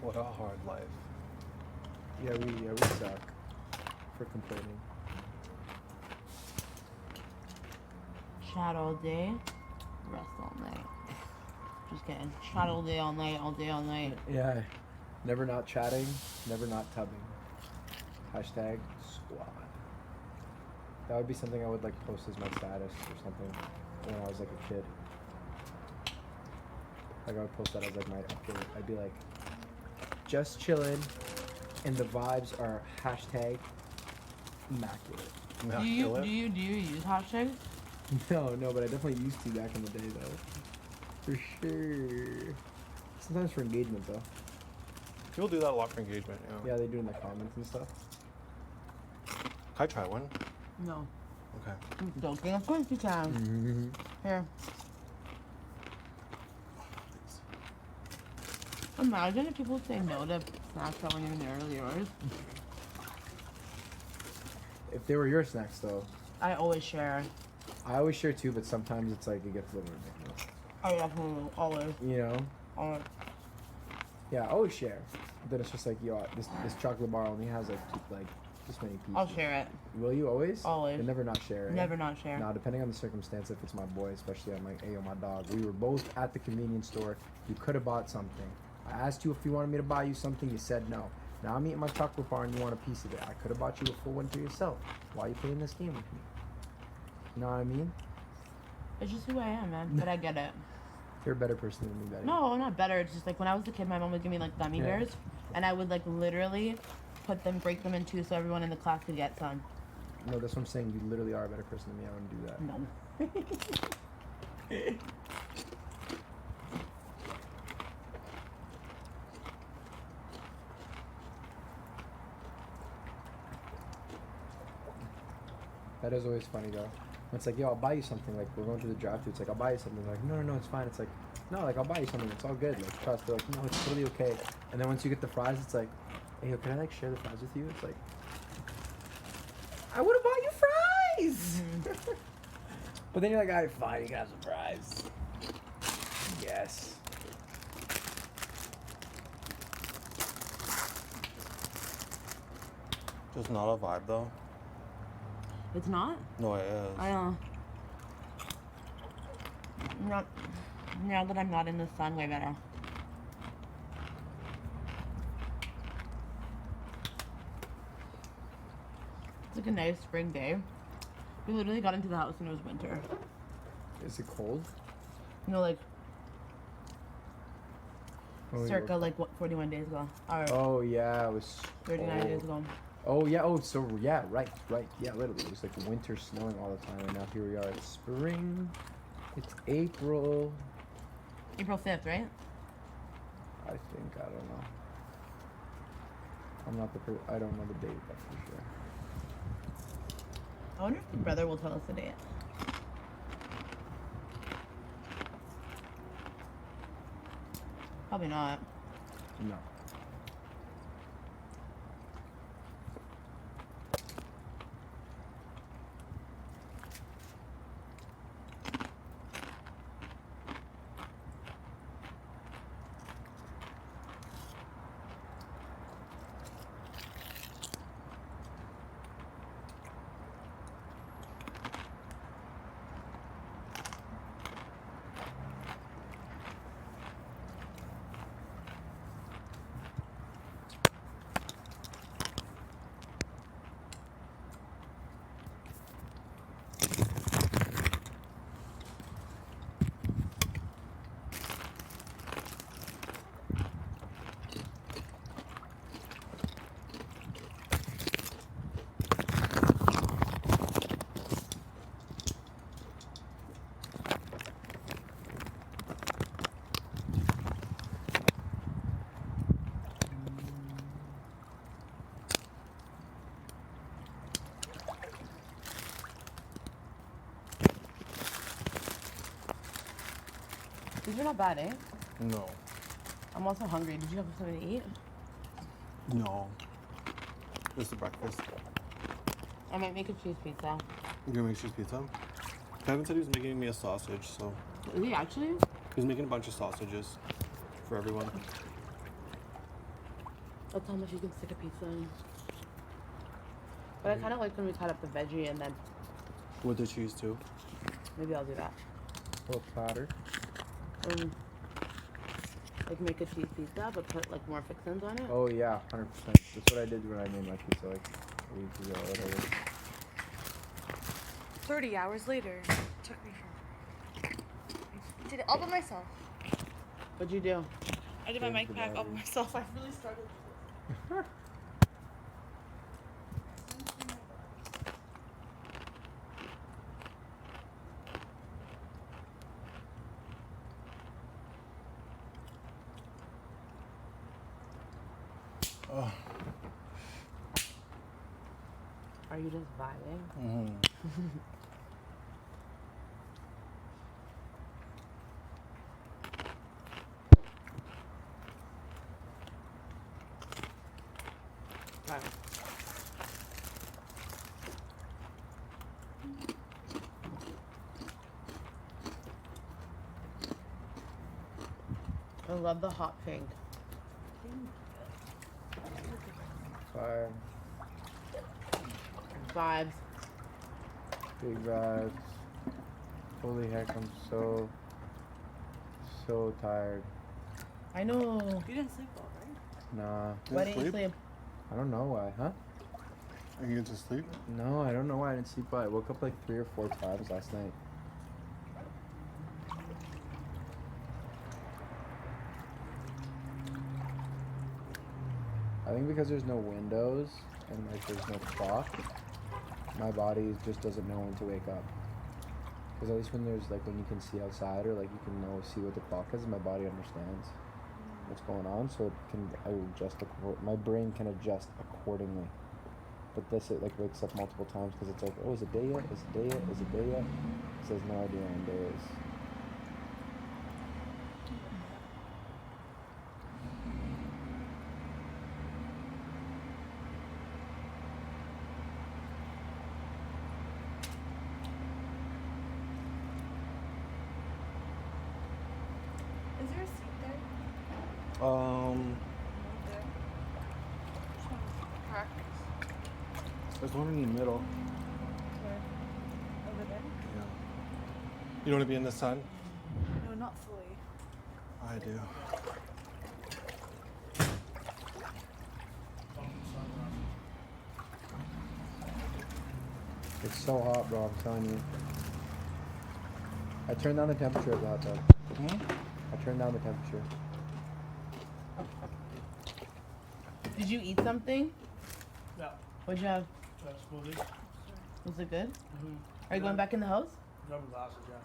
Speaker 8: What a hard life.
Speaker 20: Yeah, we suck for complaining.
Speaker 16: Chat all day, rest all night. Just kidding. Chat all day, all night, all day, all night.
Speaker 20: Yeah, never not chatting, never not tubbing. Hashtag squad. That would be something I would like post as my status or something when I was like a kid. Like I would post that as like my update. I'd be like, just chilling, and the vibes are hashtag immaculate.
Speaker 8: Yeah,
Speaker 16: Do you
Speaker 8: kill it.
Speaker 16: do you use hot shakes?
Speaker 20: No, but I definitely used to back in the day, though. For sure. Sometimes for engagement, though.
Speaker 8: People do that a lot for engagement, yeah.
Speaker 20: Yeah, they do in the comments and stuff.
Speaker 8: Can I try one?
Speaker 16: No.
Speaker 8: Okay.
Speaker 16: I'm joking. Of course you can. Here. Imagine if people say no to snacks that weren't even nearly yours.
Speaker 20: If they were your snacks, though.
Speaker 16: I always share.
Speaker 20: I always share too, but sometimes it's like it gets a little ridiculous.
Speaker 16: I definitely always.
Speaker 20: You know?
Speaker 16: Always.
Speaker 20: Yeah, I always share. But then it's just like, yo, this chocolate bar only has like this many pieces.
Speaker 16: I'll share it.
Speaker 20: Will you always?
Speaker 16: Always.
Speaker 20: But never not share. Eh?
Speaker 16: Never not share.
Speaker 20: Nah, depending on the circumstance, if it's my boy, especially I'm like, hey, yo, my dog. We were both at the convenience store. You could have bought something. I asked you if you wanted me to buy you something. You said no. Now I'm eating my chocolate bar and you want a piece of it. I could have bought you a full one to yourself. Why are you playing this game with me? You know what I mean?
Speaker 16: It's just who I am, man. But I get it.
Speaker 20: You're a better person than me, Betty.
Speaker 16: No, not better. It's just like when I was a kid, my mom would give me like gummy
Speaker 20: Yeah.
Speaker 16: bears, and I would like literally break them in two so everyone in the class could get some.
Speaker 20: No, that's what I'm saying. You literally are a better person than me. I wouldn't do that.
Speaker 16: No.
Speaker 20: That is always funny though. It's like, yo, I'll buy you something. Like we're going to the drive-thru. It's like, I'll buy you something. Like, no, it's fine. It's like, no, like I'll buy you something. It's all good. Like trust. They're like, no, it's totally okay. And then once you get the fries, it's like, hey, yo, can I like share the fries with you? It's like, I would have bought you fries. But then you're like, all right, fine, you can have some fries. Yes.
Speaker 8: Just not a vibe though.
Speaker 16: It's not?
Speaker 8: No, it is.
Speaker 16: I know. Not now that I'm not in the sun, way better. It's like a nice spring day. We literally got into the house and it was winter.
Speaker 20: Is it cold?
Speaker 16: You know, like
Speaker 20: Oh,
Speaker 16: circa like what 41 days ago. Or
Speaker 20: Oh yeah, it was
Speaker 16: 39 days
Speaker 20: cold.
Speaker 16: ago.
Speaker 20: Oh yeah, oh so yeah, right. Yeah, literally. It was like winter snowing all the time, and now here we are. It's spring. It's April.
Speaker 16: April 5th, right?
Speaker 20: I think, I don't know. I'm not I don't know the date, that's for sure.
Speaker 16: I wonder if the brother will tell us the date. Probably not.
Speaker 20: No.
Speaker 16: These are not bad, eh?
Speaker 8: No.
Speaker 16: I'm also hungry. Did you have something to eat?
Speaker 8: No. Just the breakfast.
Speaker 16: I might make a cheese pizza.
Speaker 8: You're gonna make cheese pizza? Kevin said he was making me a sausage, so.
Speaker 16: Is he actually?
Speaker 8: He's making a bunch of sausages for everyone.
Speaker 16: That's how much you can stick a pizza in. But I kind of like when we cut up the veggie and then
Speaker 8: With the cheese too.
Speaker 16: maybe I'll do that.
Speaker 20: A little platter.
Speaker 16: Like make a cheese pizza, but put like more fixins on it.
Speaker 20: Oh yeah, 100%. That's what I did when I made my pizza like a week ago or whatever.
Speaker 4: 30 hours later, took me from. I did it all by myself.
Speaker 16: What'd you do?
Speaker 4: I did my mic pack all by myself. I really started.
Speaker 8: Oh.
Speaker 16: Are you just vibing? Right. I love the hot pink.
Speaker 7: Fire.
Speaker 16: Vibes.
Speaker 7: Big vibes. Holy heck, I'm so tired.
Speaker 16: I know.
Speaker 4: You didn't sleep well, right?
Speaker 7: Nah.
Speaker 16: Why didn't you sleep?
Speaker 7: I don't know why, huh?
Speaker 8: Are you get to sleep?
Speaker 7: No, I don't know why I didn't sleep, but I woke up like 3 or 4 times last night. I think because there's no windows and like there's no clock, my body just doesn't know when to wake up. Because at least when there's like when you can see outside or like you can see what the clock is, my body understands what's going on, so I will adjust. My brain can adjust accordingly. But this it like wakes up multiple times because it's like, oh, is it day yet? Is it day yet? Is it day yet? It has no idea when day is.
Speaker 4: Is there a seat there? There. Practice.
Speaker 8: There's one in the middle.
Speaker 4: Where? Over there?
Speaker 8: Yeah. You don't want to be in the sun?
Speaker 4: No, not fully.
Speaker 8: I do.
Speaker 7: It's so hot, bro, I'm telling you. I turned down the temperature of the hot tub. I turned down the temperature.
Speaker 16: Did you eat something?
Speaker 5: Yeah.
Speaker 16: What'd you have?
Speaker 5: Smoothie.
Speaker 16: Was it good?
Speaker 5: Mm-hmm.
Speaker 16: Are you going back in the house?
Speaker 5: Double glasses, yeah.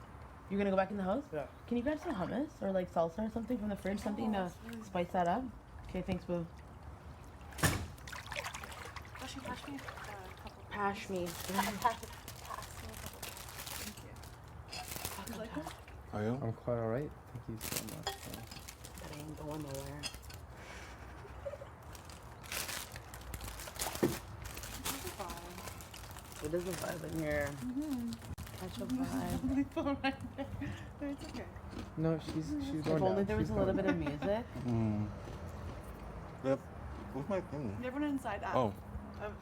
Speaker 16: You're gonna go back in the house?
Speaker 5: Yeah.
Speaker 16: Can you grab some hummus or like salsa or something from the fridge? Something to spice that up? Okay, thanks, boo.
Speaker 4: Actually, pass me a couple.
Speaker 16: Pash me.
Speaker 4: Thank you. You like it?
Speaker 8: Are you?
Speaker 7: I'm quite alright. Thank you so much.
Speaker 16: That ain't going nowhere. It is a vibe in here. Catch a vibe.
Speaker 4: My phone right there. No, it's okay.
Speaker 7: No, she's
Speaker 16: If
Speaker 7: going
Speaker 16: only
Speaker 7: down.
Speaker 16: there was
Speaker 7: She's
Speaker 16: a little
Speaker 7: going
Speaker 16: bit of music.
Speaker 8: What's my thing?
Speaker 4: Everyone inside out.
Speaker 8: Oh.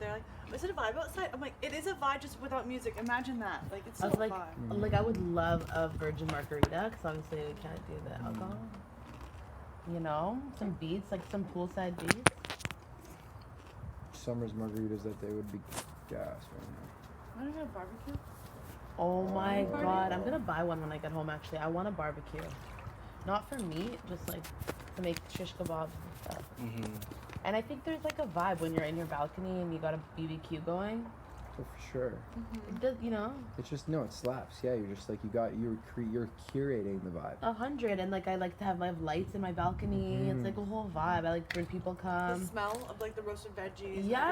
Speaker 4: They're like, is it a vibe outside? I'm like, it is a vibe just without music. Imagine that. Like, it's
Speaker 16: I
Speaker 4: so
Speaker 16: was like,
Speaker 4: vibe.
Speaker 16: I would love a virgin margarita because obviously we can't do the alcohol. You know, some beats, like some poolside beats.
Speaker 7: Summer's margaritas that they would be gas right now.
Speaker 4: Why don't we have barbecue?
Speaker 16: Oh my god, I'm gonna buy one when I get home actually. I want a barbecue. Not for meat, just like to make shish kebabs and stuff. And I think there's like a vibe when you're in your balcony and you got a BBQ going.
Speaker 7: So for sure.
Speaker 16: It does, you know?
Speaker 7: It's just, no, it slaps. Yeah, you're just like, you're curating the vibe.
Speaker 16: 100, and like I like to have lights in my balcony. It's like a whole vibe. I like when people come.
Speaker 4: The smell of like the roasted veggies.
Speaker 16: Yeah.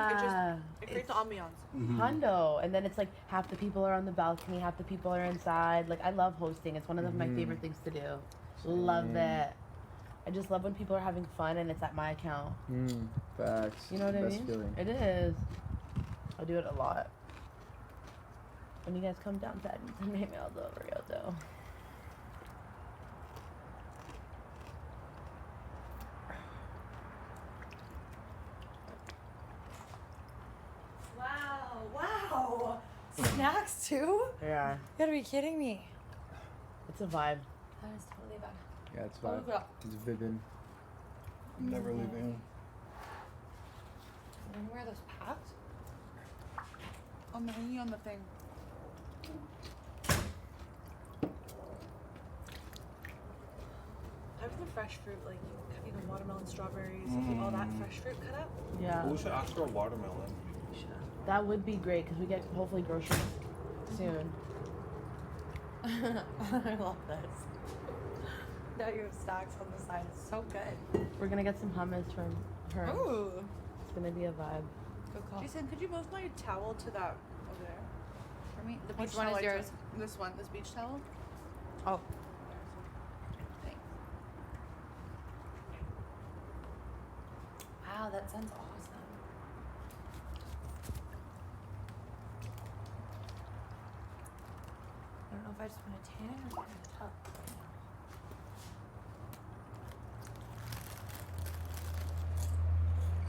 Speaker 4: And everything it creates the ambiance.
Speaker 16: Hundo, and then it's like half the people are on the balcony, half the people are inside. Like I love hosting. It's one of my favorite things to do. Love it. I just love when people are having fun and it's at my account.
Speaker 7: Facts.
Speaker 16: You know what I
Speaker 7: Best
Speaker 16: mean?
Speaker 7: feeling.
Speaker 16: It is. I do it a lot. When you guys come down to Edmonton, maybe I'll go over Yoto.
Speaker 4: Wow. Snacks too?
Speaker 16: Yeah.
Speaker 4: You gotta be kidding me.
Speaker 16: It's a vibe.
Speaker 4: That is totally bad.
Speaker 7: Yeah, it's
Speaker 4: Oh,
Speaker 7: vibe.
Speaker 4: yeah.
Speaker 7: It's vivid.
Speaker 8: Never leaving.
Speaker 4: When wear those pads? On the hanging on the thing. Have the fresh fruit, like watermelon, strawberries, all that fresh fruit cut up.
Speaker 16: Yeah.
Speaker 8: We should ask for a watermelon.
Speaker 16: That would be great because we get hopefully groceries soon.
Speaker 4: I love this. Now you have stacks on the side. It's so good.
Speaker 16: We're gonna get some hummus from Herms.
Speaker 4: Ooh.
Speaker 16: It's gonna be a vibe.
Speaker 4: Good call. Jason, could you move my towel to that over there?
Speaker 2: For me?
Speaker 4: The
Speaker 2: Which
Speaker 4: beach
Speaker 2: one
Speaker 4: towel
Speaker 2: is
Speaker 4: I
Speaker 2: yours?
Speaker 4: took- This one, this beach towel.
Speaker 2: Oh.
Speaker 4: Thanks.
Speaker 2: Wow, that sounds awesome. I don't know if I just want to tan or want to tuck right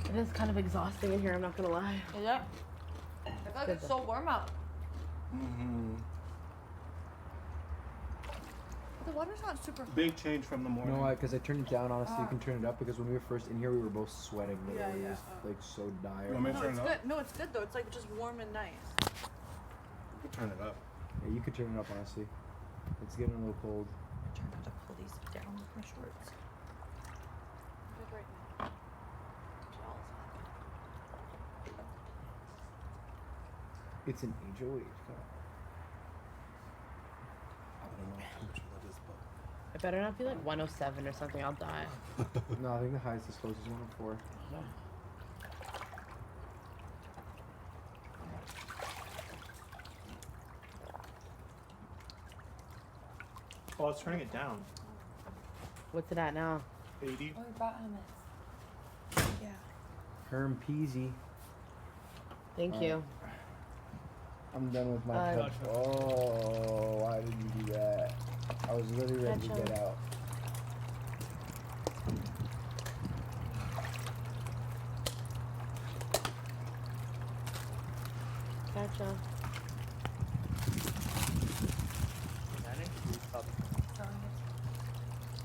Speaker 2: now.
Speaker 16: It is kind of exhausting in here, I'm not gonna lie.
Speaker 4: Is it? I feel like
Speaker 16: Good
Speaker 4: it's so warm out.
Speaker 14: Mm-hmm.
Speaker 4: The water's not super hot.
Speaker 14: Big change from the morning.
Speaker 20: No, because I turned it down. Honestly, you can turn it up because when we were first in here, we were both sweating.
Speaker 4: Yeah,
Speaker 20: Literally. It
Speaker 4: yeah.
Speaker 20: was like so dire.
Speaker 14: Want me to
Speaker 4: No,
Speaker 14: turn
Speaker 4: it's
Speaker 14: it up?
Speaker 4: good. No, it's good though. It's like just warm and nice.
Speaker 14: You can turn it up.
Speaker 20: Yeah, you could turn it up. Honestly, it's getting a little cold.
Speaker 2: I turned out to pull these down with my shorts.
Speaker 4: Good right now.
Speaker 20: It's an HOH.
Speaker 8: I don't know what temperature that is, but
Speaker 16: It better not be like 107 or something, I'll die.
Speaker 20: No, I think the highest disclosed is 104.
Speaker 14: Oh, it's turning it down.
Speaker 16: What's it at now?
Speaker 14: 80.
Speaker 2: Oh, we brought hummus. Yeah.
Speaker 20: Herm Peasy.
Speaker 16: Thank you.
Speaker 20: I'm done with my cup. Oh, why did you do that? I was literally ready to get out.
Speaker 16: Gotcha.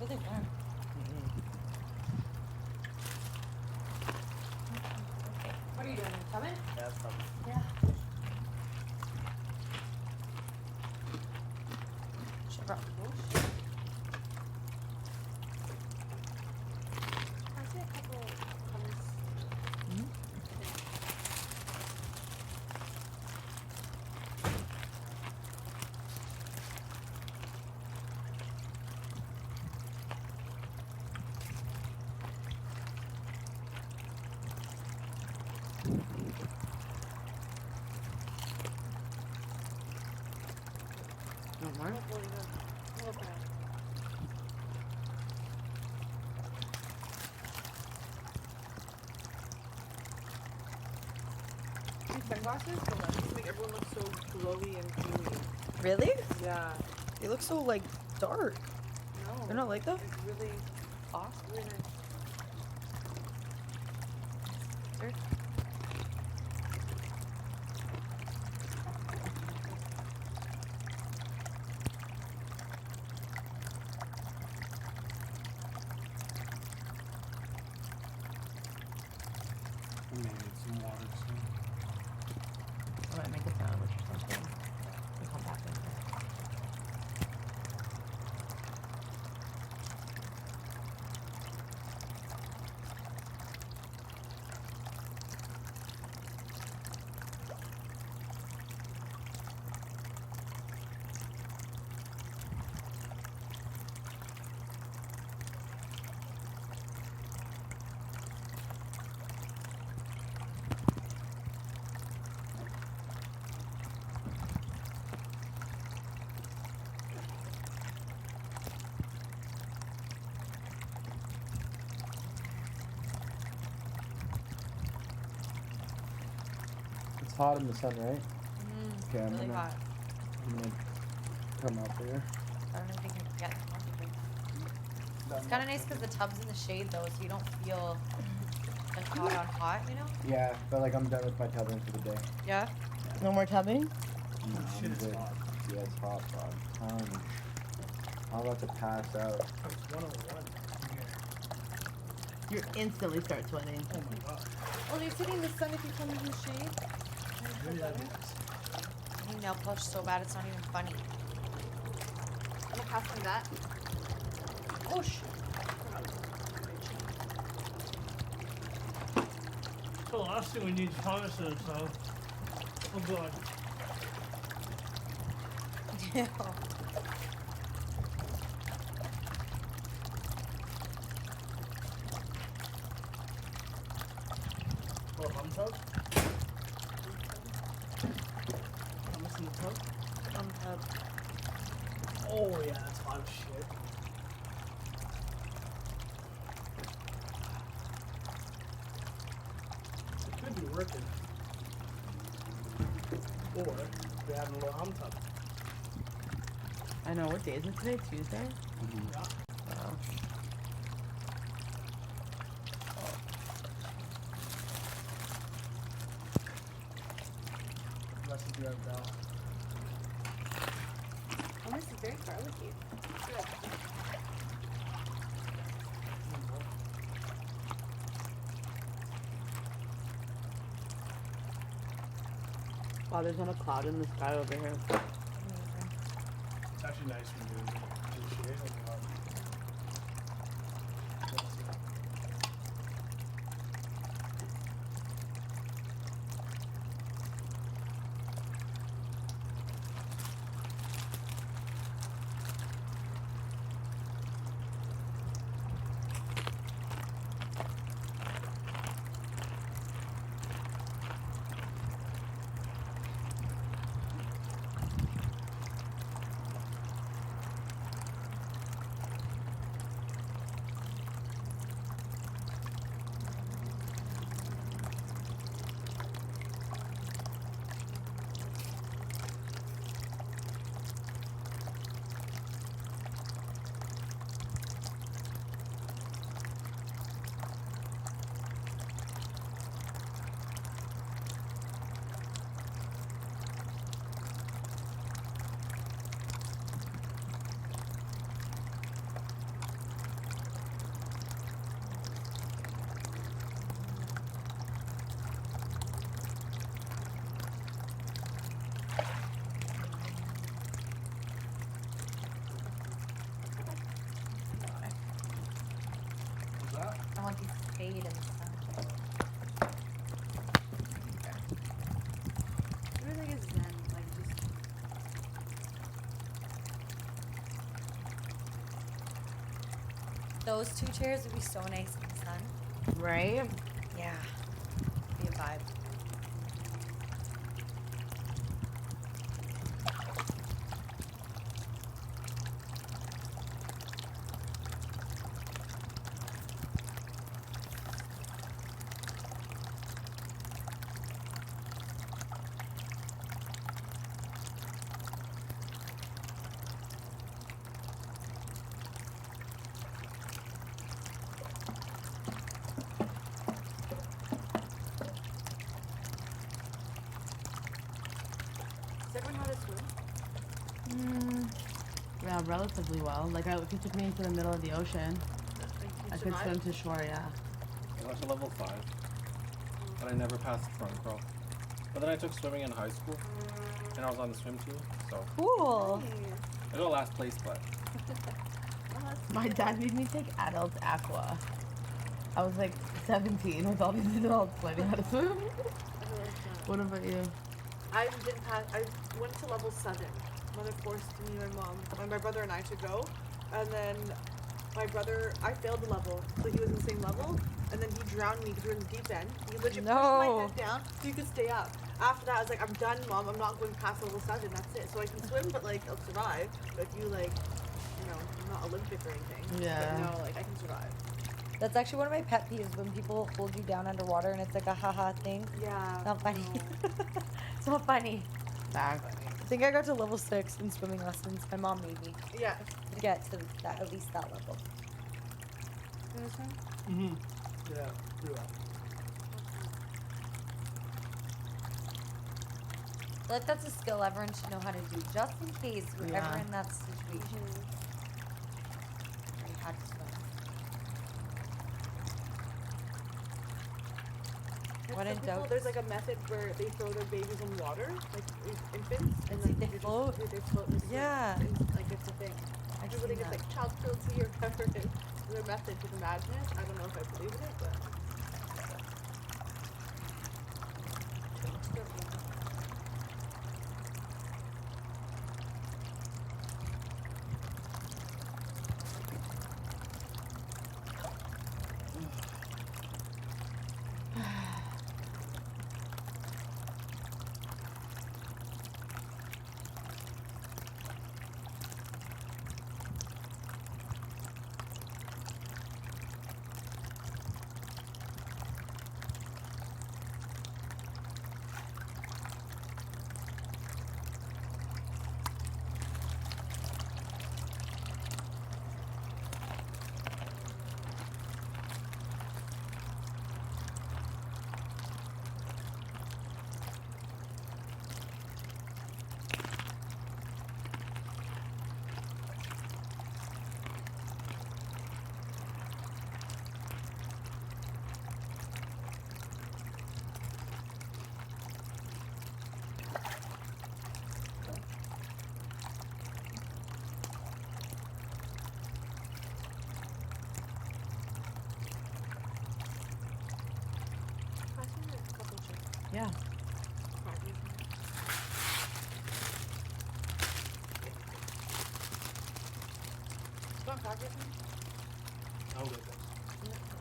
Speaker 2: Really warm. What are you doing? Coming?
Speaker 5: Yeah, it's coming.
Speaker 2: Yeah. Should brought bush.
Speaker 4: I see a couple hummus.
Speaker 16: Want more?
Speaker 4: Hopefully good. Okay. These sunglasses so nice. Make everyone look so glowy and dewy.
Speaker 2: Really?
Speaker 4: Yeah.
Speaker 2: They look so like dark.
Speaker 4: No.
Speaker 2: They're not like that?
Speaker 4: It's really awesome. Really nice.
Speaker 2: Sure.
Speaker 14: We may need some water soon.
Speaker 2: I might make a sandwich or something. We come back in.
Speaker 20: It's hot in the sun, right? Okay,
Speaker 2: Really hot.
Speaker 20: I'm gonna come out there.
Speaker 2: I don't even think I can get anything. It's kind of nice because the tub's in the shade though, so you don't feel like hot on hot, you know?
Speaker 20: Yeah, but like I'm done with my tubbing for the day.
Speaker 2: Yeah?
Speaker 16: No more tubbing?
Speaker 20: No, I'm good. Yeah, it's hot, bro. I'm about to pass out.
Speaker 5: It's 101 here.
Speaker 16: You instantly start sweating.
Speaker 5: Oh my god.
Speaker 4: Oh, you're sitting in the sun if you come in the shade?
Speaker 2: I need nail polish so bad it's not even funny.
Speaker 4: I'm gonna pass me that.
Speaker 2: Oh shit.
Speaker 5: The last thing we need is harnesses, so. Oh god.
Speaker 2: Yeah.
Speaker 5: Or hum tub? Hummus in the tub? Oh yeah, that's hot as shit. It could be working. Or we have a little hum tub.
Speaker 16: I know. What day is it today? Tuesday?
Speaker 5: Yeah.
Speaker 16: Wow.
Speaker 5: Unless you do have that.
Speaker 4: Hummus is very garlicky. Good.
Speaker 16: Wow, there's not a cloud in the sky over here.
Speaker 5: It's actually nice when you do shit and you're out.
Speaker 10: I want these to fade in the sun.
Speaker 4: It was like a zen, like just.
Speaker 10: Those two chairs would be so nice in the sun.
Speaker 16: Right?
Speaker 10: Yeah. Be a vibe.
Speaker 4: Does everyone know how to swim?
Speaker 16: Yeah, relatively well. Like, if you took me into the middle of the ocean, I could swim to shore, yeah.
Speaker 8: I went to level 5, but I never passed front crawl. But then I took swimming in high school, and I was on the swim team, so.
Speaker 16: Cool.
Speaker 8: I got last place, but.
Speaker 16: My dad made me take adult aqua. I was like 17 with all these adults learning how to swim. What about you?
Speaker 4: I didn't pass. I went to level 7. Mother forced me and my mom and my brother and I to go, and then my brother, I failed the level, so he was in the same level, and then he drowned me because we were in the deep end. He literally pushed my head down so you could stay up. After that, I was like, I'm done, Mom. I'm not going past level 7. That's it. So I can swim, but like I'll survive. But if you like, you know, I'm not Olympic or anything.
Speaker 16: Yeah.
Speaker 4: But no, like I can survive.
Speaker 10: That's actually one of my pet peeves when people hold you down underwater and it's like a haha thing.
Speaker 4: Yeah.
Speaker 10: Not funny. It's not funny. I think I got to level 6 in swimming lessons. My mom made me.
Speaker 4: Yeah.
Speaker 10: To get to that, at least that level.
Speaker 4: You understand?
Speaker 5: Mm-hmm. Yeah, pretty well.
Speaker 10: I feel like that's a skill everyone should know how to do, just in case you're ever in that situation. Where you had to swim. What in doubt?
Speaker 4: There's like a method where they throw their babies in water, like infants, and
Speaker 10: see,
Speaker 4: like
Speaker 10: they
Speaker 4: just-
Speaker 10: float.
Speaker 4: They float. And swim.
Speaker 10: Yeah.
Speaker 4: It's, like it's a thing.
Speaker 10: I've
Speaker 4: People think
Speaker 10: seen
Speaker 4: it's like child cruelty or whatever. Their method to the madness. I don't know if I believe in it, but.
Speaker 16: Yeah.
Speaker 4: Want crackers?
Speaker 18: I'll get that.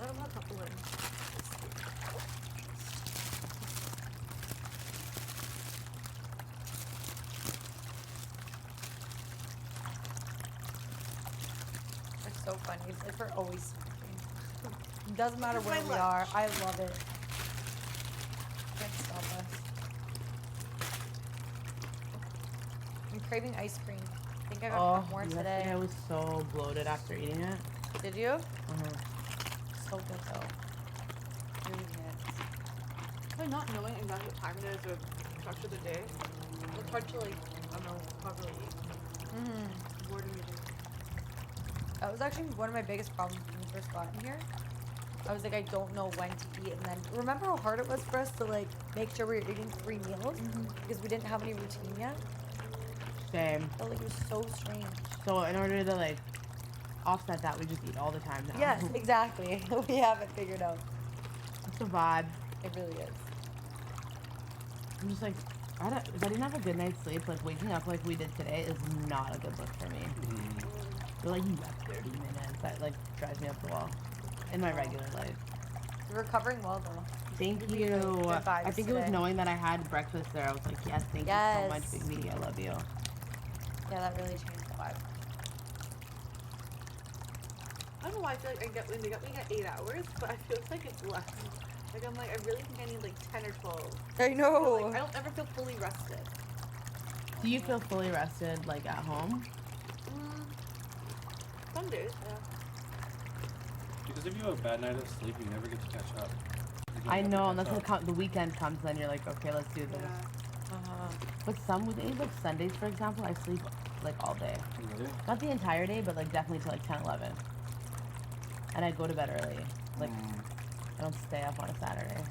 Speaker 4: I don't want a couple of
Speaker 21: It's so funny. It's like we're always smacking. It doesn't matter
Speaker 4: This is
Speaker 21: where
Speaker 4: my
Speaker 21: we
Speaker 4: lunch.
Speaker 21: are. I love it. Can't stop us. I'm craving ice cream. I think I got more
Speaker 16: yesterday
Speaker 21: today.
Speaker 16: I was so bloated after eating it.
Speaker 21: Did you?
Speaker 16: Uh-huh.
Speaker 21: So good though. Really good.
Speaker 4: By not knowing exactly what time it is or structure the day, it's hard to like, I don't know, properly eat.
Speaker 21: Mm-hmm.
Speaker 4: Boredom eating.
Speaker 21: That was actually one of my biggest problems when we first got in here. I was like, I don't know when to eat, and then remember how hard it was for us to like make sure we were eating 3 meals because we didn't have any routine yet.
Speaker 16: Same.
Speaker 21: I felt like it was so strange.
Speaker 16: So in order to like offset that, we just eat all the time now.
Speaker 21: Yes, exactly. We have it figured out.
Speaker 16: It's a vibe.
Speaker 21: It really is.
Speaker 16: I'm just like, if I didn't have a good night's sleep, like waking up like we did today is not a good look for me. We're like, you got 30 minutes. That like drives me up the wall in my regular life.
Speaker 21: You're recovering well though.
Speaker 16: Thank
Speaker 21: You're
Speaker 16: you.
Speaker 21: doing good vibes
Speaker 16: I think it was
Speaker 21: today.
Speaker 16: knowing that I had breakfast there. I was like, yes, thank you so much, Big Meaty. I love you.
Speaker 21: Yeah, that really changed the vibe.
Speaker 4: I don't know why I feel like they got me at 8 hours, but I feel like it's less. Like I'm like, I really think I need like 10 or 12.
Speaker 21: I know.
Speaker 4: Like, I don't ever feel fully rested.
Speaker 16: Do you feel fully rested like at home?
Speaker 4: Some days, yeah.
Speaker 18: Because if you have a bad night of sleep, you never get to catch up. You
Speaker 16: I
Speaker 18: never
Speaker 16: know, and
Speaker 18: catch
Speaker 16: that's
Speaker 18: up.
Speaker 16: when the weekend comes, then you're like, okay, let's do this. But some days, like Sundays, for example, I sleep like all day.
Speaker 18: Really?
Speaker 16: Not the entire day, but like definitely till like 10, 11. And I go to bed early. Like, I don't stay up on a Saturday.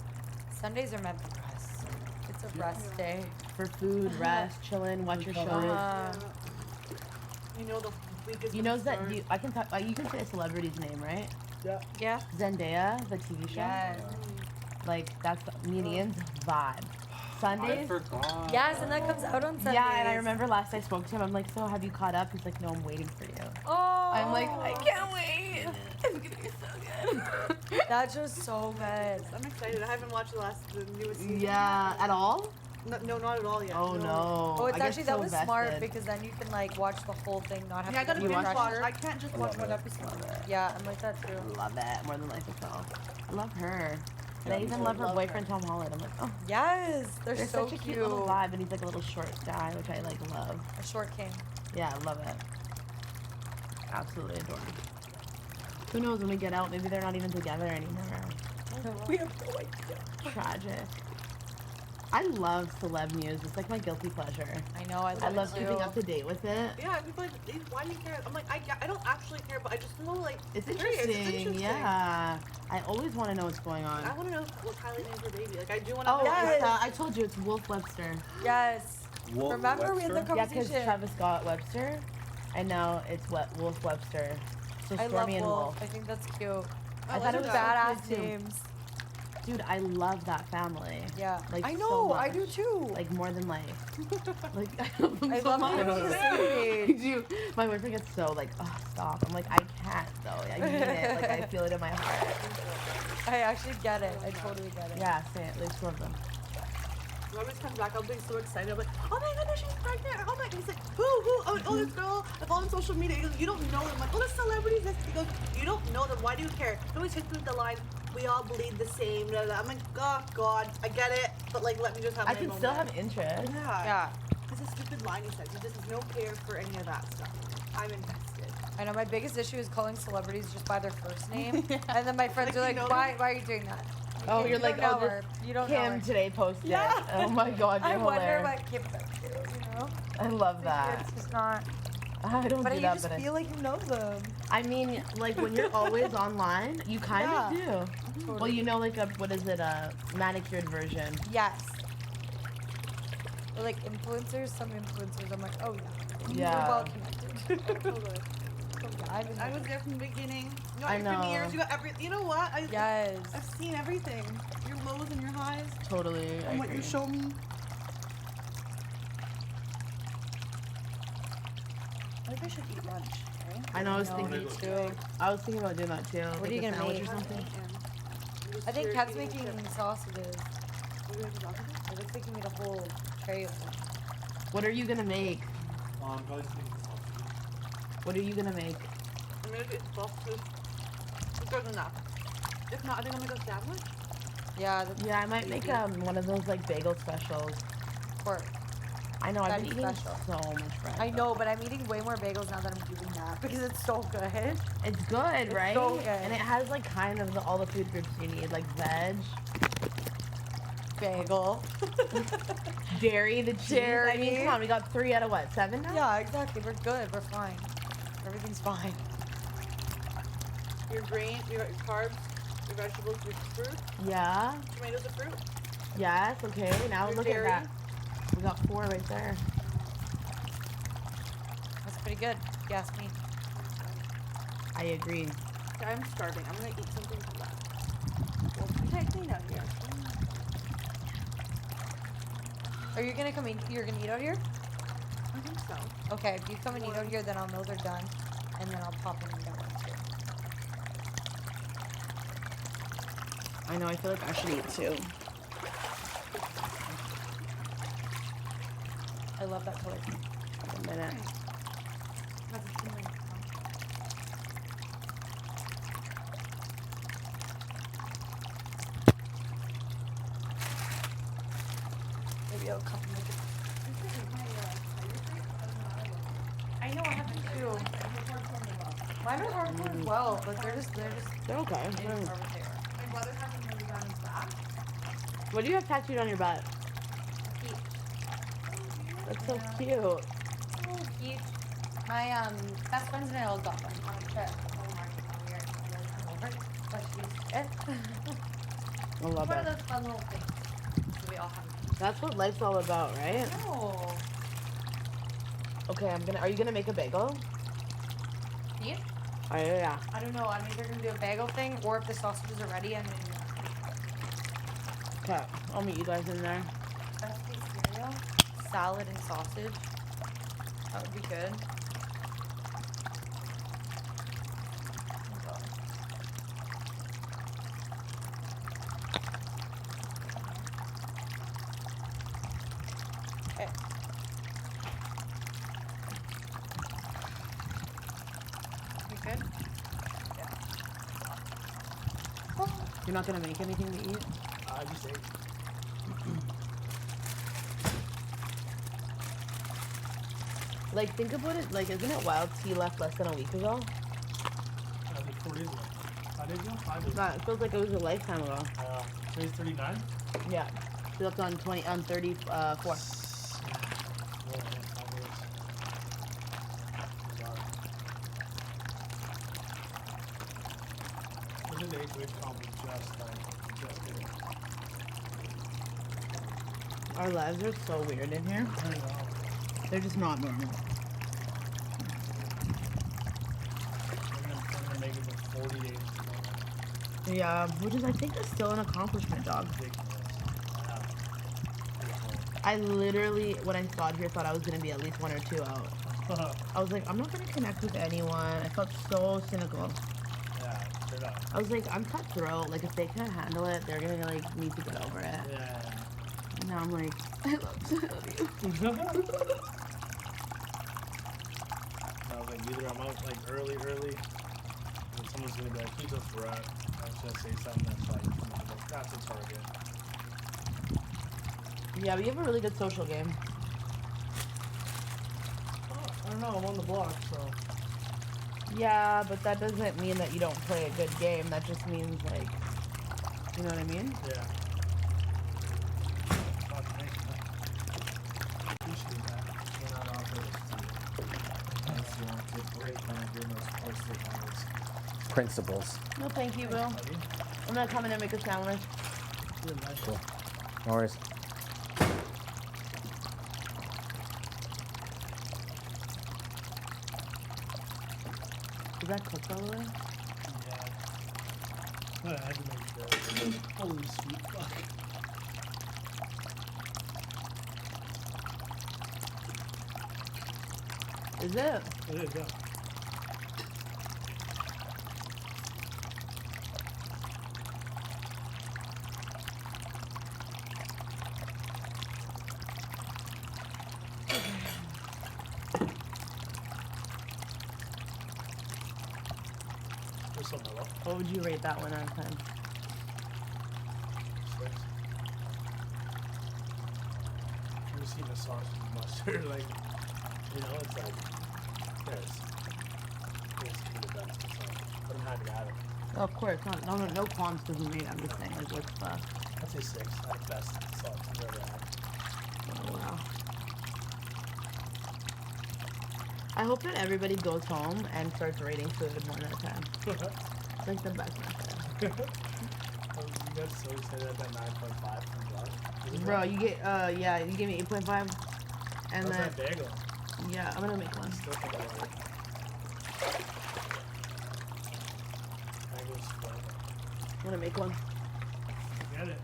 Speaker 21: Sundays are meant for rest. It's a rest day.
Speaker 16: For food, rest, chilling, watch your shows.
Speaker 4: You know the week is
Speaker 16: You
Speaker 4: gonna
Speaker 16: know that
Speaker 4: start.
Speaker 16: I can talk. You can say a celebrity's name, right?
Speaker 5: Yeah.
Speaker 21: Yeah.
Speaker 16: Zendaya, the TV show.
Speaker 21: Yes.
Speaker 16: Like that's me and Ian's vibe. Sundays.
Speaker 18: I forgot.
Speaker 21: Yes, and that comes out on Sundays.
Speaker 16: Yeah, and I remember last I spoke to him, I'm like, so have you caught up? He's like, no, I'm waiting for you.
Speaker 21: Oh.
Speaker 16: I'm like, I can't wait. It's gonna be so good.
Speaker 21: That show's so good.
Speaker 4: I'm excited. I haven't watched the newest season.
Speaker 16: Yeah, at all?
Speaker 4: No, not at all yet.
Speaker 16: Oh no.
Speaker 21: Oh, it's
Speaker 16: I get
Speaker 21: actually that
Speaker 16: so
Speaker 21: was smart
Speaker 16: vested.
Speaker 21: because then you can like watch the whole thing, not have
Speaker 4: Yeah, I
Speaker 21: to
Speaker 4: gotta
Speaker 21: be
Speaker 4: binge watch.
Speaker 21: pressure.
Speaker 4: I can't just watch one episode.
Speaker 21: Yeah, I'm like that too.
Speaker 16: Love it more than life itself. I love her. And I
Speaker 21: Yeah,
Speaker 16: even
Speaker 21: I
Speaker 16: love her
Speaker 21: love
Speaker 16: boyfriend Tom Holland. I'm like, oh.
Speaker 21: Yes, they're so
Speaker 16: such a cute little
Speaker 21: cute.
Speaker 16: vibe, and he's like a little short guy, which I like love.
Speaker 21: A short king.
Speaker 16: Yeah, I love it. Absolutely adore him. Who knows when we get out? Maybe they're not even together anymore.
Speaker 21: We have no idea.
Speaker 16: Tragic. I love celeb news. It's like my guilty pleasure.
Speaker 21: I know. I
Speaker 16: love
Speaker 21: it
Speaker 16: keeping
Speaker 21: too.
Speaker 16: up to date with it.
Speaker 4: Yeah, people like, why do you care? I'm like, I don't actually care, but I just know like
Speaker 16: It's
Speaker 4: curious.
Speaker 16: interesting. Yeah. I always want to know what's going on.
Speaker 4: I want to know what Kylie named her baby. Like I do want to
Speaker 16: Oh,
Speaker 4: know.
Speaker 16: it's, I told you it's Wolf Webster.
Speaker 21: Yes.
Speaker 18: Wolf
Speaker 21: Remember we had the
Speaker 18: Webster?
Speaker 16: Yeah, because
Speaker 21: conversation.
Speaker 16: Travis Scott Webster, and now it's Wolf Webster. So
Speaker 21: I love
Speaker 16: Stormy and
Speaker 21: Wolf.
Speaker 16: Wolf.
Speaker 21: I think that's cute.
Speaker 16: I
Speaker 21: thought
Speaker 16: thought
Speaker 21: it
Speaker 16: it
Speaker 21: was
Speaker 16: was
Speaker 21: badass
Speaker 16: so cute, too.
Speaker 21: names.
Speaker 16: Dude, I love that family.
Speaker 21: Yeah.
Speaker 16: Like
Speaker 21: I
Speaker 16: so
Speaker 21: know. I
Speaker 16: much.
Speaker 21: do too.
Speaker 16: Like more than life. Like I love them
Speaker 21: I
Speaker 16: so
Speaker 21: love
Speaker 16: much.
Speaker 21: them on the same
Speaker 16: I
Speaker 21: page.
Speaker 16: do. My boyfriend gets so like, oh stop. I'm like, I can't though. I mean it. Like I feel it in my heart.
Speaker 21: I actually get it. I totally get it.
Speaker 16: Yeah, say it. There's two of them.
Speaker 4: Robert comes back, I'll be so excited. I'm like, oh my goodness, she's pregnant. Oh my, he's like, who? Oh, this girl. I follow on social media. He goes, you don't know them. I'm like, oh, the celebrities. He goes, you don't know them. Why do you care? He always hits me with the line, we all bleed the same. Blah, blah. I'm like, oh God, I get it, but like, let me just have my
Speaker 16: I can
Speaker 4: moment.
Speaker 16: still have interest.
Speaker 4: Yeah. It's a stupid line he says. He just has no care for any of that stuff. I'm invested.
Speaker 21: I know my biggest issue is calling celebrities just by their first name, and then my friends
Speaker 4: Like,
Speaker 21: are
Speaker 4: you
Speaker 21: like,
Speaker 4: know
Speaker 21: "Why?
Speaker 4: them?
Speaker 21: Why are you doing that?"
Speaker 16: Oh,
Speaker 21: You
Speaker 16: you're
Speaker 21: don't
Speaker 16: like,
Speaker 21: know
Speaker 16: oh,
Speaker 21: her. You don't know
Speaker 16: Kim
Speaker 21: her.
Speaker 16: today posted.
Speaker 21: Yeah.
Speaker 16: Oh my God, you're
Speaker 21: I wonder
Speaker 16: hilarious.
Speaker 21: what Kim does too. You know?
Speaker 16: I love that.
Speaker 21: It's just not.
Speaker 16: I don't
Speaker 21: But
Speaker 16: do
Speaker 21: you
Speaker 16: that,
Speaker 21: just
Speaker 16: but
Speaker 21: feel like you know them.
Speaker 16: I mean, like when you're always online, you kind of do. Well, you know, like what is it, a manicured version?
Speaker 21: Yes. Or like influencers. Some influencers. I'm like, oh yeah.
Speaker 16: Yeah.
Speaker 21: We're well connected.
Speaker 4: I was there from the beginning. You
Speaker 16: I
Speaker 4: got your
Speaker 16: know.
Speaker 4: premieres. You got every. You know what?
Speaker 16: Yes.
Speaker 4: I've seen everything. Your lows and your highs.
Speaker 16: Totally.
Speaker 4: And what you show me.
Speaker 21: I think I should eat lunch. Right?
Speaker 16: I know. I was thinking too. I was thinking about doing that too.
Speaker 21: What
Speaker 16: like
Speaker 21: are you
Speaker 16: a
Speaker 21: gonna
Speaker 16: sandwich
Speaker 21: make?
Speaker 16: or something?
Speaker 21: I think Kat's making sausages. I was thinking make a whole tray of them.
Speaker 16: What are you gonna make?
Speaker 18: Probably something sausage.
Speaker 16: What are you gonna make?
Speaker 4: I'm gonna get sausage. It's good enough. If not, I think I'll make a sandwich.
Speaker 21: Yeah.
Speaker 16: Yeah, I might make one of those like bagel specials.
Speaker 21: Pork.
Speaker 16: I know. I've
Speaker 21: That'd
Speaker 16: been
Speaker 21: be
Speaker 16: eating
Speaker 21: special.
Speaker 16: so much bread.
Speaker 21: I know, but I'm eating way more bagels now that I'm doing that because it's so good.
Speaker 16: It's good,
Speaker 21: It's
Speaker 16: right?
Speaker 21: so good.
Speaker 16: And it has like kind of all the food groups you need, like veg,
Speaker 21: bagel,
Speaker 16: dairy, the cheese. I mean, come on, we got 3 out of what, 7 now?
Speaker 21: Yeah, exactly. We're good. We're fine. Everything's fine.
Speaker 4: Your grains, your carbs, your vegetables, your fruit.
Speaker 16: Yeah.
Speaker 4: Tomatoes are fruit.
Speaker 16: Yes. Okay. Now
Speaker 4: Your
Speaker 16: look
Speaker 4: dairy.
Speaker 16: at that. We got 4 right there.
Speaker 21: That's pretty good. Yes, me.
Speaker 16: I agree.
Speaker 4: I'm starving. I'm gonna eat something for that. Well, we can't clean out here.
Speaker 21: Are you gonna come in? You're gonna eat out here?
Speaker 4: I think so.
Speaker 21: Okay, if you come and eat out here, then I'll know they're done, and then I'll pop in and get one too.
Speaker 16: I know. I feel like I should eat too.
Speaker 21: I love that color.
Speaker 16: A minute.
Speaker 21: Maybe I'll come and make it. I know I have them too. Mine are hardcore as well, but they're
Speaker 16: okay.
Speaker 21: they just are what they are.
Speaker 4: My brother hasn't really done his back.
Speaker 16: What do you have tattooed on your butt? That's so cute.
Speaker 21: Oh, cute. My best friends and I all got one on a trip. Oh my god, we are really hungover, but she's it.
Speaker 16: I love
Speaker 21: One
Speaker 16: it.
Speaker 21: of those fun little things that we all have.
Speaker 16: That's what life's all about, right?
Speaker 21: Oh.
Speaker 16: Okay, are you gonna make a bagel?
Speaker 21: Me?
Speaker 16: Oh yeah.
Speaker 21: I don't know. I'm either gonna do a bagel thing, or if the sausages are ready, I'm gonna do that.
Speaker 16: Okay, I'll meet you guys in there.
Speaker 21: Best case cereal, salad and sausage. That would be good. Okay. You good? Yeah.
Speaker 16: You're not gonna make anything to eat?
Speaker 5: I just ate.
Speaker 16: Like, think about it. Like, isn't it wild? T left less than a week ago.
Speaker 5: Like 4 days ago. 5 days ago? 5 days ago.
Speaker 16: God, it feels like it was a lifetime ago.
Speaker 5: Today's 39?
Speaker 16: Yeah. She left on 34.
Speaker 5: Yeah, 5 days. Bizarre. This is 8 weeks probably just did it.
Speaker 16: Our lives are so weird in here.
Speaker 5: I know.
Speaker 16: They're just not normal.
Speaker 5: We're gonna make it to 40 days tomorrow.
Speaker 16: Yeah, which is, I think, is still an accomplishment, dog. I literally, when I got here, thought I was gonna be at least 1 or 2 out. I was like, I'm not gonna connect with anyone. I felt so cynical.
Speaker 5: Yeah, straight up.
Speaker 16: I was like, I'm cutthroat. Like, if they can't handle it, they're gonna like need to get over it.
Speaker 5: Yeah.
Speaker 16: And now I'm like, I love you.
Speaker 5: I was like, either I'm out like early, and someone's gonna be like, he's a threat. I was gonna say something that's like, that's a target.
Speaker 16: Yeah, but you have a really good social game.
Speaker 5: I don't know, I'm on the block, so.
Speaker 16: Yeah, but that doesn't mean that you don't play a good game. That just means, like, you know what I mean?
Speaker 5: Yeah. Appreciate that. We're not operators.
Speaker 13: That's the great one of your most posted principles.
Speaker 16: No, thank you, Will. I'm gonna come in and make a sandwich.
Speaker 13: Cool. No worries.
Speaker 16: that cooked all the way?
Speaker 5: Yeah. I had to make sure. Holy sweet fuck.
Speaker 16: Is it?
Speaker 5: It is, yeah. There's some mellow.
Speaker 16: What would you rate that one out of 10?
Speaker 5: 6. I've seen the sausage and mustard, like, you know, it's like, there's the best sausage, but I'm happy to have it.
Speaker 16: Oh, of course, no qualms to who made it. I'm just saying, like, what's the...
Speaker 5: I'd say 6. That's the best sauce I've ever had.
Speaker 16: Oh, wow. I hope that everybody goes home and starts rating food 1 out of 10. It's like the best method.
Speaker 5: You guys always say that 9.5 from Josh.
Speaker 16: Bro, you get, yeah, you gave me 8.5. And
Speaker 5: How's
Speaker 16: then...
Speaker 5: that bagel?
Speaker 16: Yeah, I'm gonna make one.
Speaker 5: Still think about it. Bagel's split.
Speaker 16: I'm gonna make one.
Speaker 5: Get it.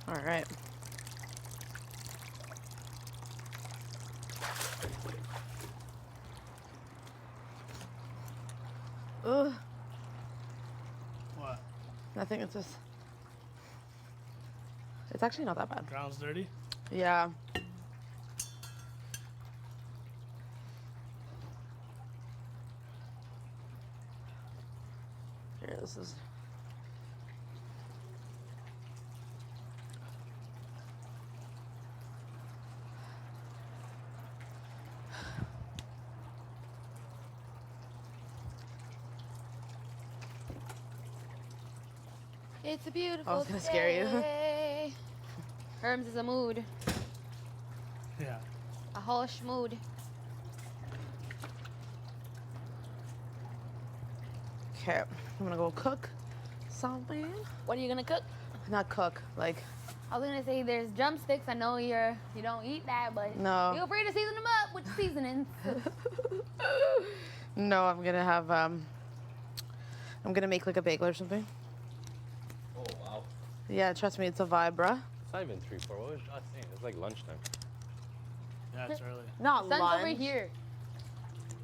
Speaker 16: All right. Ugh.
Speaker 5: What?
Speaker 16: Nothing. It's just. It's actually not that bad.
Speaker 5: Ground's dirty?
Speaker 16: Yeah. Here, this is.
Speaker 2: It's a beautiful
Speaker 16: I was gonna scare you.
Speaker 2: day. Herms is a mood.
Speaker 5: Yeah.
Speaker 2: A hush mood.
Speaker 16: Okay, I'm gonna go cook something.
Speaker 2: What are you gonna cook?
Speaker 16: Not cook, like.
Speaker 2: I was gonna say there's drumsticks. I know you don't eat that, but
Speaker 16: No.
Speaker 2: feel free to season them up with seasonings.
Speaker 16: No, I'm gonna have I'm gonna make like a bagel or something.
Speaker 11: Oh, wow.
Speaker 16: Yeah, trust me, it's a vibe, bruh.
Speaker 11: It's not even 3, 4. What was Josh saying? It's like lunchtime.
Speaker 5: Yeah, it's early.
Speaker 16: Not
Speaker 2: Sun's
Speaker 16: lunch.
Speaker 2: over here.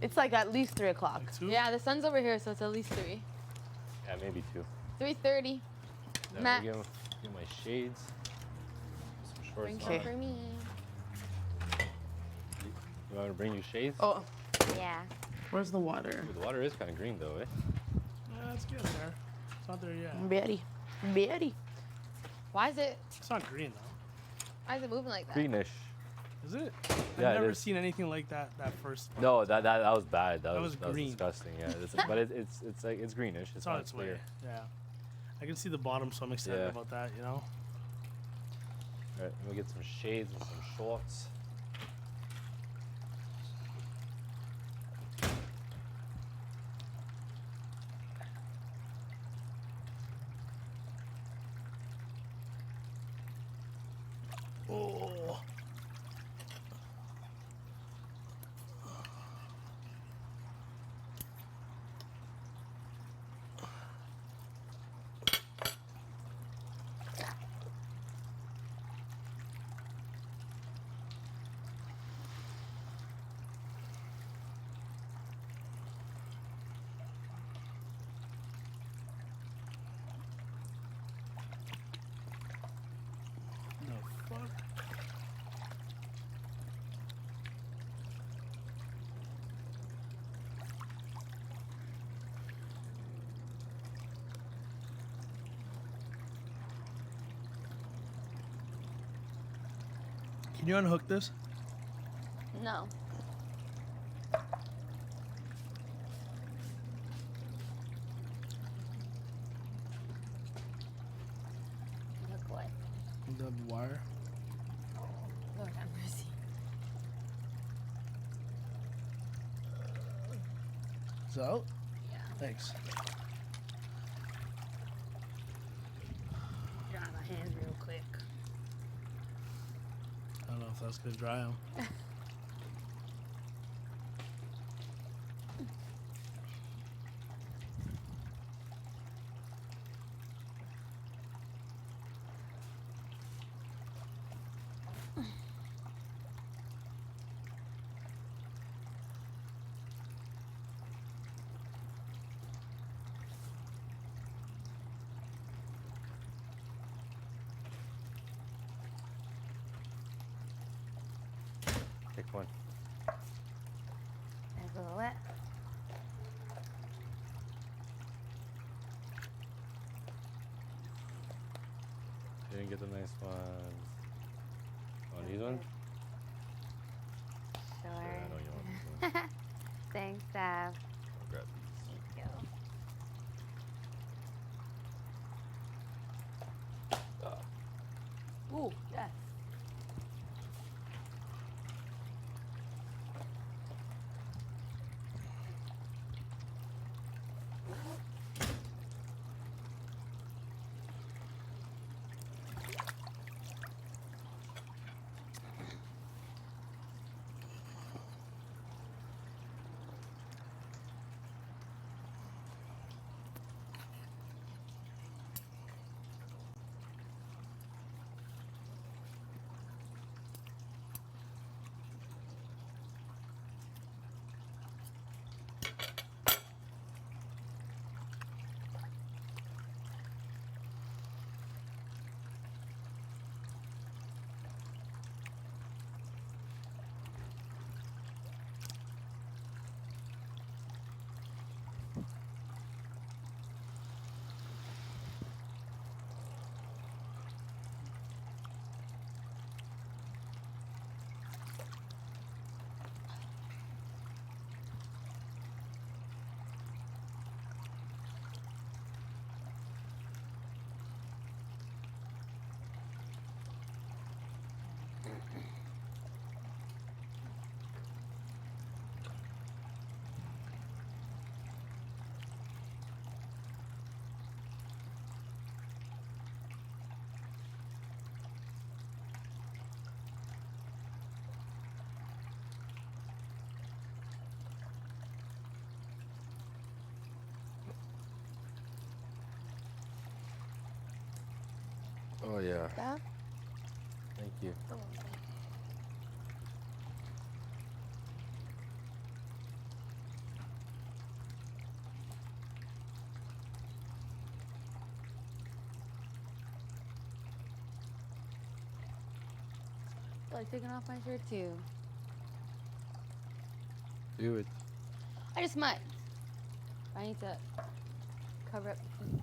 Speaker 16: It's like at least 3 o'clock.
Speaker 2: Yeah, the sun's over here, so it's at least 3.
Speaker 11: Yeah, maybe 2.
Speaker 2: 3:30.
Speaker 11: Yeah,
Speaker 2: Max.
Speaker 11: Get my shades. Some shorts.
Speaker 2: Bring
Speaker 11: on.
Speaker 2: some for me.
Speaker 11: You want me to bring you shades?
Speaker 16: Oh.
Speaker 2: Yeah.
Speaker 16: Where's the water?
Speaker 11: Ooh, the water is kind of green though, eh?
Speaker 5: Yeah, it's getting there. It's not there yet.
Speaker 16: Betty.
Speaker 2: Why is it?
Speaker 5: It's not green though.
Speaker 2: Why is it moving like that?
Speaker 11: Greenish.
Speaker 5: Is it?
Speaker 11: Yeah,
Speaker 5: I've
Speaker 11: it
Speaker 5: never
Speaker 11: is.
Speaker 5: seen anything like that first.
Speaker 11: No, that was bad. That
Speaker 5: was green.
Speaker 11: disgusting. Yeah, but it's like it's greenish.
Speaker 5: It's
Speaker 11: not
Speaker 5: on its
Speaker 11: clear.
Speaker 5: way. Yeah. I can see the bottom, so I'm excited
Speaker 11: Yeah.
Speaker 5: about that, you know?
Speaker 11: All right, we'll get some shades and some shorts.
Speaker 5: Oh. fuck? Can you unhook this?
Speaker 17: No. Look what?
Speaker 5: The wire.
Speaker 17: Lord have mercy.
Speaker 5: Is it out?
Speaker 17: Yeah.
Speaker 5: Thanks.
Speaker 17: Dry my hands real quick.
Speaker 5: I don't know if that's gonna dry them.
Speaker 13: Pick one.
Speaker 17: It's a little wet.
Speaker 18: You didn't get the nice ones. Oh, these ones?
Speaker 17: Sure.
Speaker 18: I know you want these ones.
Speaker 17: Thanks, Dad.
Speaker 18: I'll grab these.
Speaker 17: Thank you. Ooh, yes.
Speaker 11: Oh yeah.
Speaker 17: Yeah?
Speaker 11: Thank you.
Speaker 17: Oh. I feel like taking off my shirt too.
Speaker 11: Do it.
Speaker 17: I just might. I need to cover up the heat.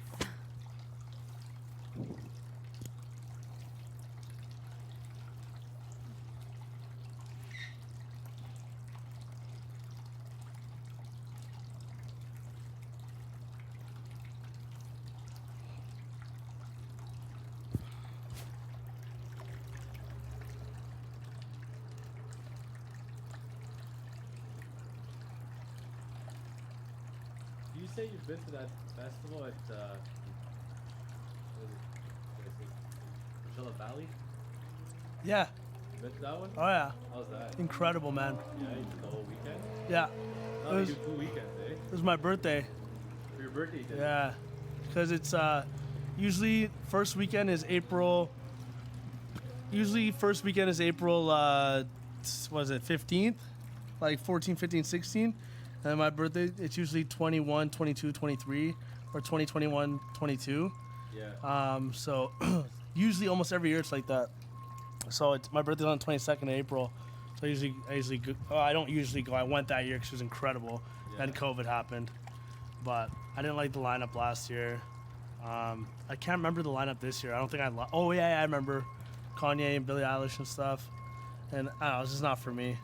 Speaker 18: Do you say you've been to that festival at what is it? Coachella Valley?
Speaker 5: Yeah.
Speaker 18: You been to that one?
Speaker 5: Oh yeah.
Speaker 18: How's that?
Speaker 5: Incredible, man.
Speaker 18: Yeah, you did the whole weekend?
Speaker 5: Yeah.
Speaker 18: Oh,
Speaker 5: It
Speaker 18: you
Speaker 5: was,
Speaker 18: do 2 weekends, eh?
Speaker 5: it was my birthday.
Speaker 18: For your birthday, you did it?
Speaker 5: Yeah. Because it's usually first weekend is April. Usually first weekend is April, was it 15th? Like 14, 15, 16. And then my birthday, it's usually 21, 22, 23, or 20, 21, 22.
Speaker 18: Yeah.
Speaker 5: So usually almost every year it's like that. So it's my birthday's on the 22nd of April. So I usually go, I don't usually go. I went that year because it was incredible. Then COVID happened, but I didn't like the lineup last year. I can't remember the lineup this year. I don't think I. Oh yeah, I remember Kanye and Billie Eilish and stuff. And I don't know, it's just not for me.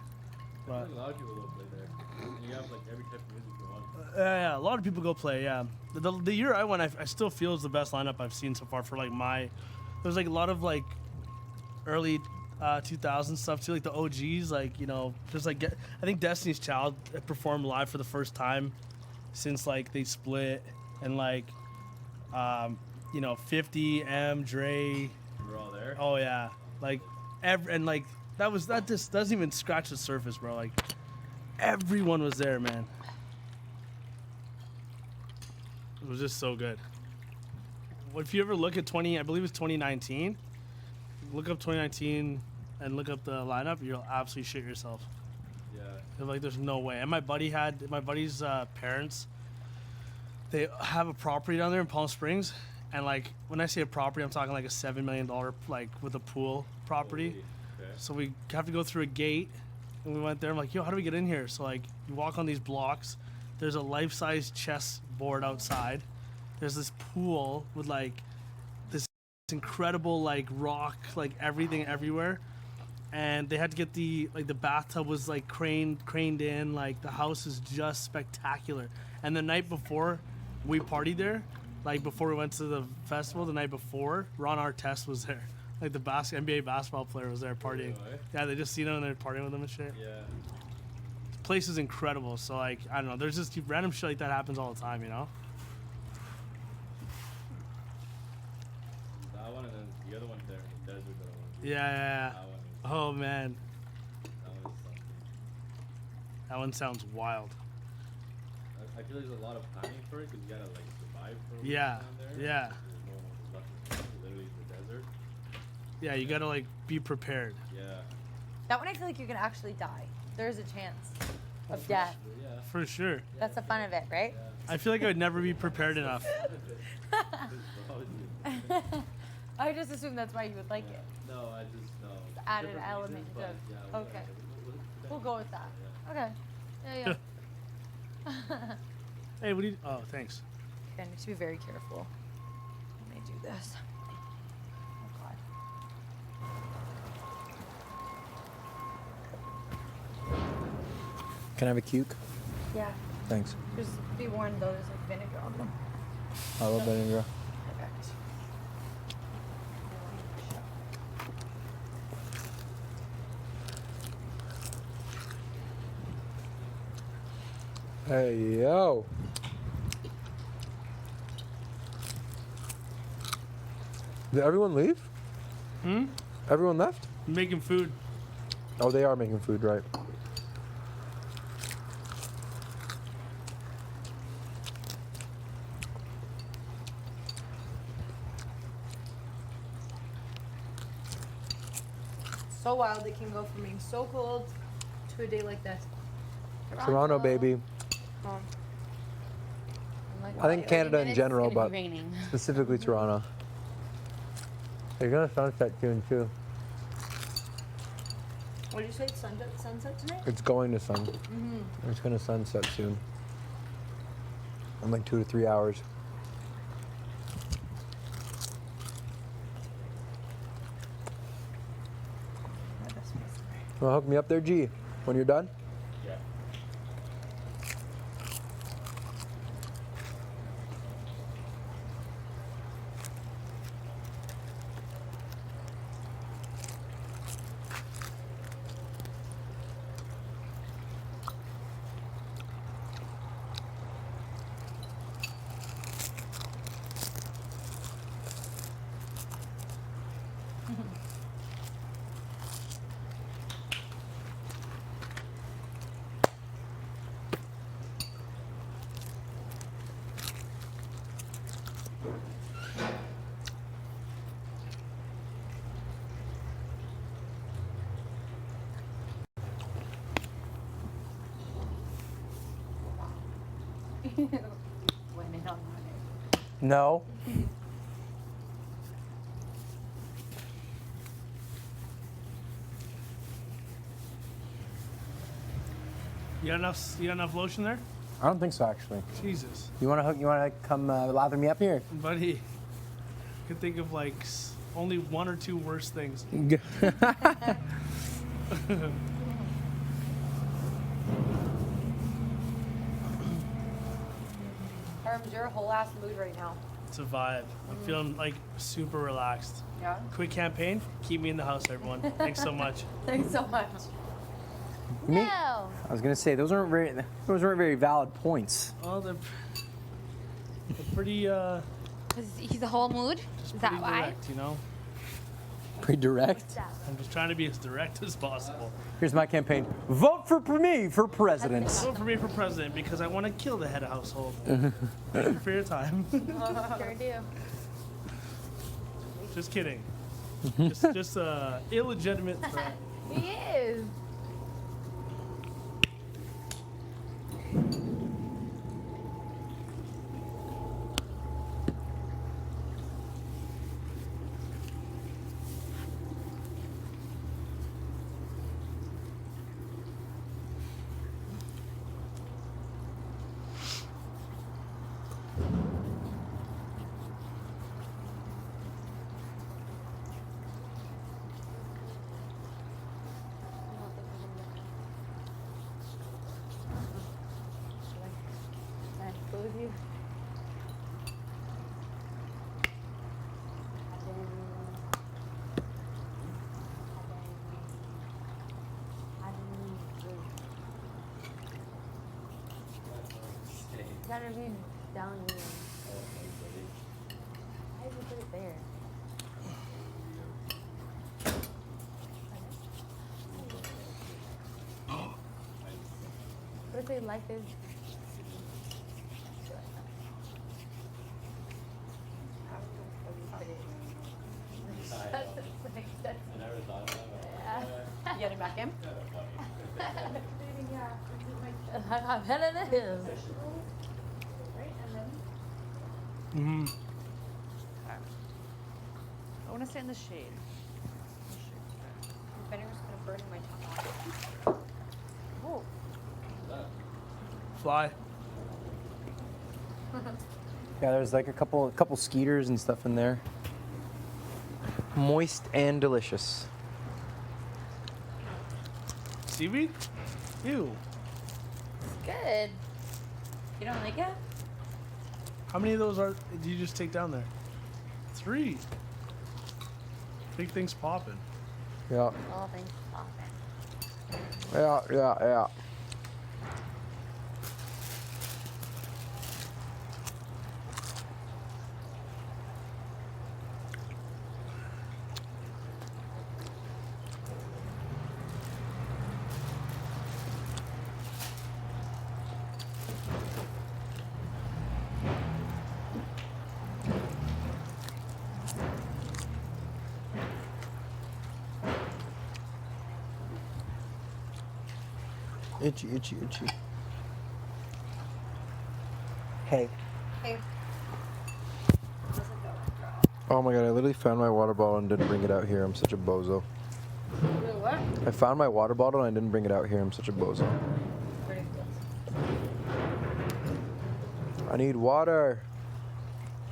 Speaker 5: But
Speaker 18: a lot of people go play there. And you have like every type of music you want.
Speaker 5: yeah, a lot of people go play. Yeah, the year I went, I still feel is the best lineup I've seen so far for like my. There's like a lot of like early 2000 stuff too, like the OGs, like you know, just like I think Destiny's Child performed live for the first time since like they split, and like you know 50 Dre.
Speaker 18: You were all there.
Speaker 5: Oh yeah, like and like that just doesn't even scratch the surface, bro. Like everyone was there, man. It was just so good. If you ever look at I believe it's 2019. Look up 2019 and look up the lineup. You'll absolutely shit yourself.
Speaker 18: Yeah.
Speaker 5: You're like, there's no way. And my buddy's parents. They have a property down there in Palm Springs, and like when I say a property, I'm talking like a $7 million like with a pool property.
Speaker 18: Holy, okay.
Speaker 5: So we have to go through a gate, and we went there. I'm like, yo, how do we get in here? So like, you walk on these blocks. There's a life-size chess board outside. There's this pool with like this incredible like rock, like everything everywhere. And they had to get the bathtub was like craned in. Like the house is just spectacular. And the night before, we partied there. Like before we went to the festival, the night before, Ron Artest was there. Like the NBA basketball player was there partying.
Speaker 18: Really?
Speaker 5: Yeah, they just seen him and they're partying with him and shit.
Speaker 18: Yeah.
Speaker 5: The place is incredible. So like, I don't know. There's just random shit like that happens all the time, you know?
Speaker 18: That one and then the other one there, the desert that I went to.
Speaker 5: Yeah.
Speaker 18: That one is,
Speaker 5: Oh man,
Speaker 18: that one is something.
Speaker 5: that one sounds wild.
Speaker 18: I feel there's a lot of planning for it because you gotta like survive for a week
Speaker 5: Yeah,
Speaker 18: down there.
Speaker 5: yeah.
Speaker 18: There's nothing, literally the desert.
Speaker 5: Yeah, you gotta like be prepared.
Speaker 18: Yeah.
Speaker 21: That one I feel like you can actually die. There's a chance of death.
Speaker 18: Yeah.
Speaker 5: For sure.
Speaker 21: That's the fun of it, right?
Speaker 5: I feel like I would never be prepared enough.
Speaker 21: I just assumed that's why you would like it.
Speaker 18: No, I just no.
Speaker 21: Added
Speaker 18: Different
Speaker 21: element
Speaker 18: reasons, but
Speaker 21: of
Speaker 18: yeah,
Speaker 21: okay.
Speaker 18: whatever.
Speaker 21: We'll go with that. Okay. Yeah.
Speaker 5: Hey, what do you? Oh, thanks.
Speaker 21: I need to be very careful when I do this. Oh God.
Speaker 7: Can I have a cuke?
Speaker 21: Yeah.
Speaker 7: Thanks.
Speaker 21: Just be warned though, there's like vinegar on them.
Speaker 7: I love vinegar.
Speaker 21: Perfect.
Speaker 7: Hey, yo. Did everyone leave?
Speaker 5: Hmm?
Speaker 7: Everyone left?
Speaker 5: Making food.
Speaker 7: Oh, they are making food, right?
Speaker 21: So wild it can go from being so cold to a day like this.
Speaker 7: Toronto, baby. I think Canada in general, but specifically Toronto. They're gonna sunset soon too.
Speaker 21: What did you say? Sunset tonight?
Speaker 7: It's going to sun.
Speaker 21: Mm-hmm.
Speaker 7: It's gonna sunset soon. In like 2 to 3 hours. Well, hook me up there, G, when you're done.
Speaker 18: Yeah.
Speaker 7: No.
Speaker 5: You got enough lotion there?
Speaker 7: I don't think so, actually.
Speaker 5: Jesus.
Speaker 7: You want to come lather me up here?
Speaker 5: Buddy, I could think of like only one or two worse things.
Speaker 21: Herms, you're a whole ass mood right now.
Speaker 5: It's a vibe. I'm feeling like super relaxed.
Speaker 21: Yeah?
Speaker 5: Quick campaign, keep me in the house, everyone. Thanks so much.
Speaker 21: Thanks so much.
Speaker 7: You mean- I was gonna say those weren't very valid points.
Speaker 5: Oh, they're pretty.
Speaker 21: He's a whole mood? Is that why?
Speaker 5: Direct, you know.
Speaker 7: Pretty direct.
Speaker 5: I'm just trying to be as direct as possible.
Speaker 7: Here's my campaign: vote for me for president.
Speaker 5: Vote for me for president because I want to kill the head of household. Thank you for your time.
Speaker 21: Sure do.
Speaker 5: Just kidding. just a illegitimate threat.
Speaker 21: He is. You. Gotta be down here. Why did you put it there? What if they like this? You get it back in? I'm better than him.
Speaker 5: Mm-hmm.
Speaker 4: I want to stay in the shade.
Speaker 21: My finger's gonna burn my tongue off. Oh.
Speaker 5: Fly.
Speaker 7: Yeah, there's like a couple skeeters and stuff in there. Moist and delicious.
Speaker 5: Seaweed? Ew.
Speaker 21: It's good. You don't like it?
Speaker 5: How many of those did you just take down there? 3. Big things popping.
Speaker 7: Yeah.
Speaker 21: All things popping.
Speaker 7: Yeah. Itchy. Hey.
Speaker 21: Hey.
Speaker 7: Oh my god, I literally found my water bottle and didn't bring it out here. I'm such a bozo.
Speaker 21: What?
Speaker 7: I found my water bottle and I didn't bring it out here. I'm such a bozo. I need water.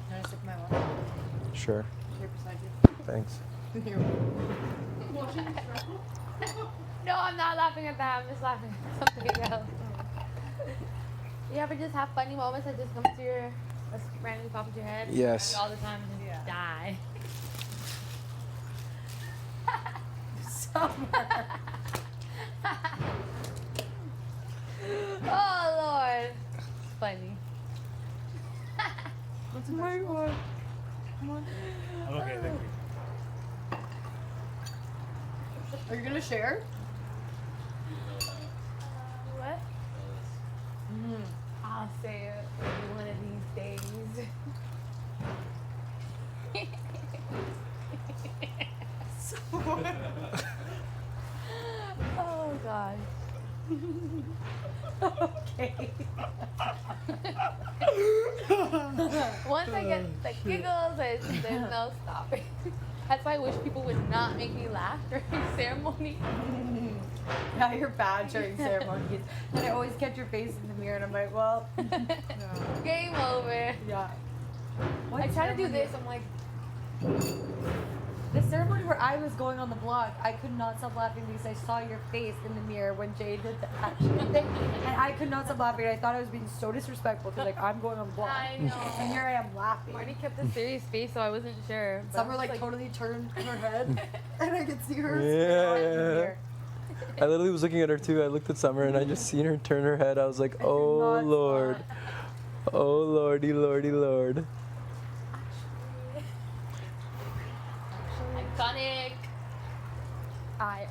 Speaker 21: Can I sip my water?
Speaker 7: Sure.
Speaker 21: Here beside you.
Speaker 7: Thanks.
Speaker 21: Here. No, I'm not laughing at that. I'm just laughing at something else. You ever just have funny moments that just come to your, just randomly pop into your head?
Speaker 7: Yes.
Speaker 21: All the time and just die. Summer. Oh Lord. It's funny.
Speaker 4: What's in my God. Come on.
Speaker 5: I'm okay, thank you.
Speaker 21: Are you gonna share? What? I'll say it one of these days. Oh God. Okay. Once I get the giggles, there's no stopping. That's why I wish people would not make me laugh during ceremony. Yeah, you're bad during ceremonies. And I always catch your face in the mirror, and I'm like, well, no.
Speaker 2: Game over.
Speaker 21: Yeah.
Speaker 2: I try to do
Speaker 21: ceremony-
Speaker 2: this. I'm like,
Speaker 21: The ceremony where I was going on the block, I could not stop laughing because I saw your face in the mirror when Jay did the action thing, and I could not stop laughing. I thought I was being so disrespectful because like I'm going on the block.
Speaker 2: I know.
Speaker 21: And here I am laughing.
Speaker 2: Marty kept a serious face, so I wasn't sure. but I
Speaker 21: Summer
Speaker 2: was
Speaker 21: like totally turned her head, and I could see her.
Speaker 14: Yeah. I literally was looking at her too. I looked at Summer and I just seen her turn her head. I was like, oh Lord. Oh Lordy, Lordy, Lord.
Speaker 2: Iconic.
Speaker 21: Iconic.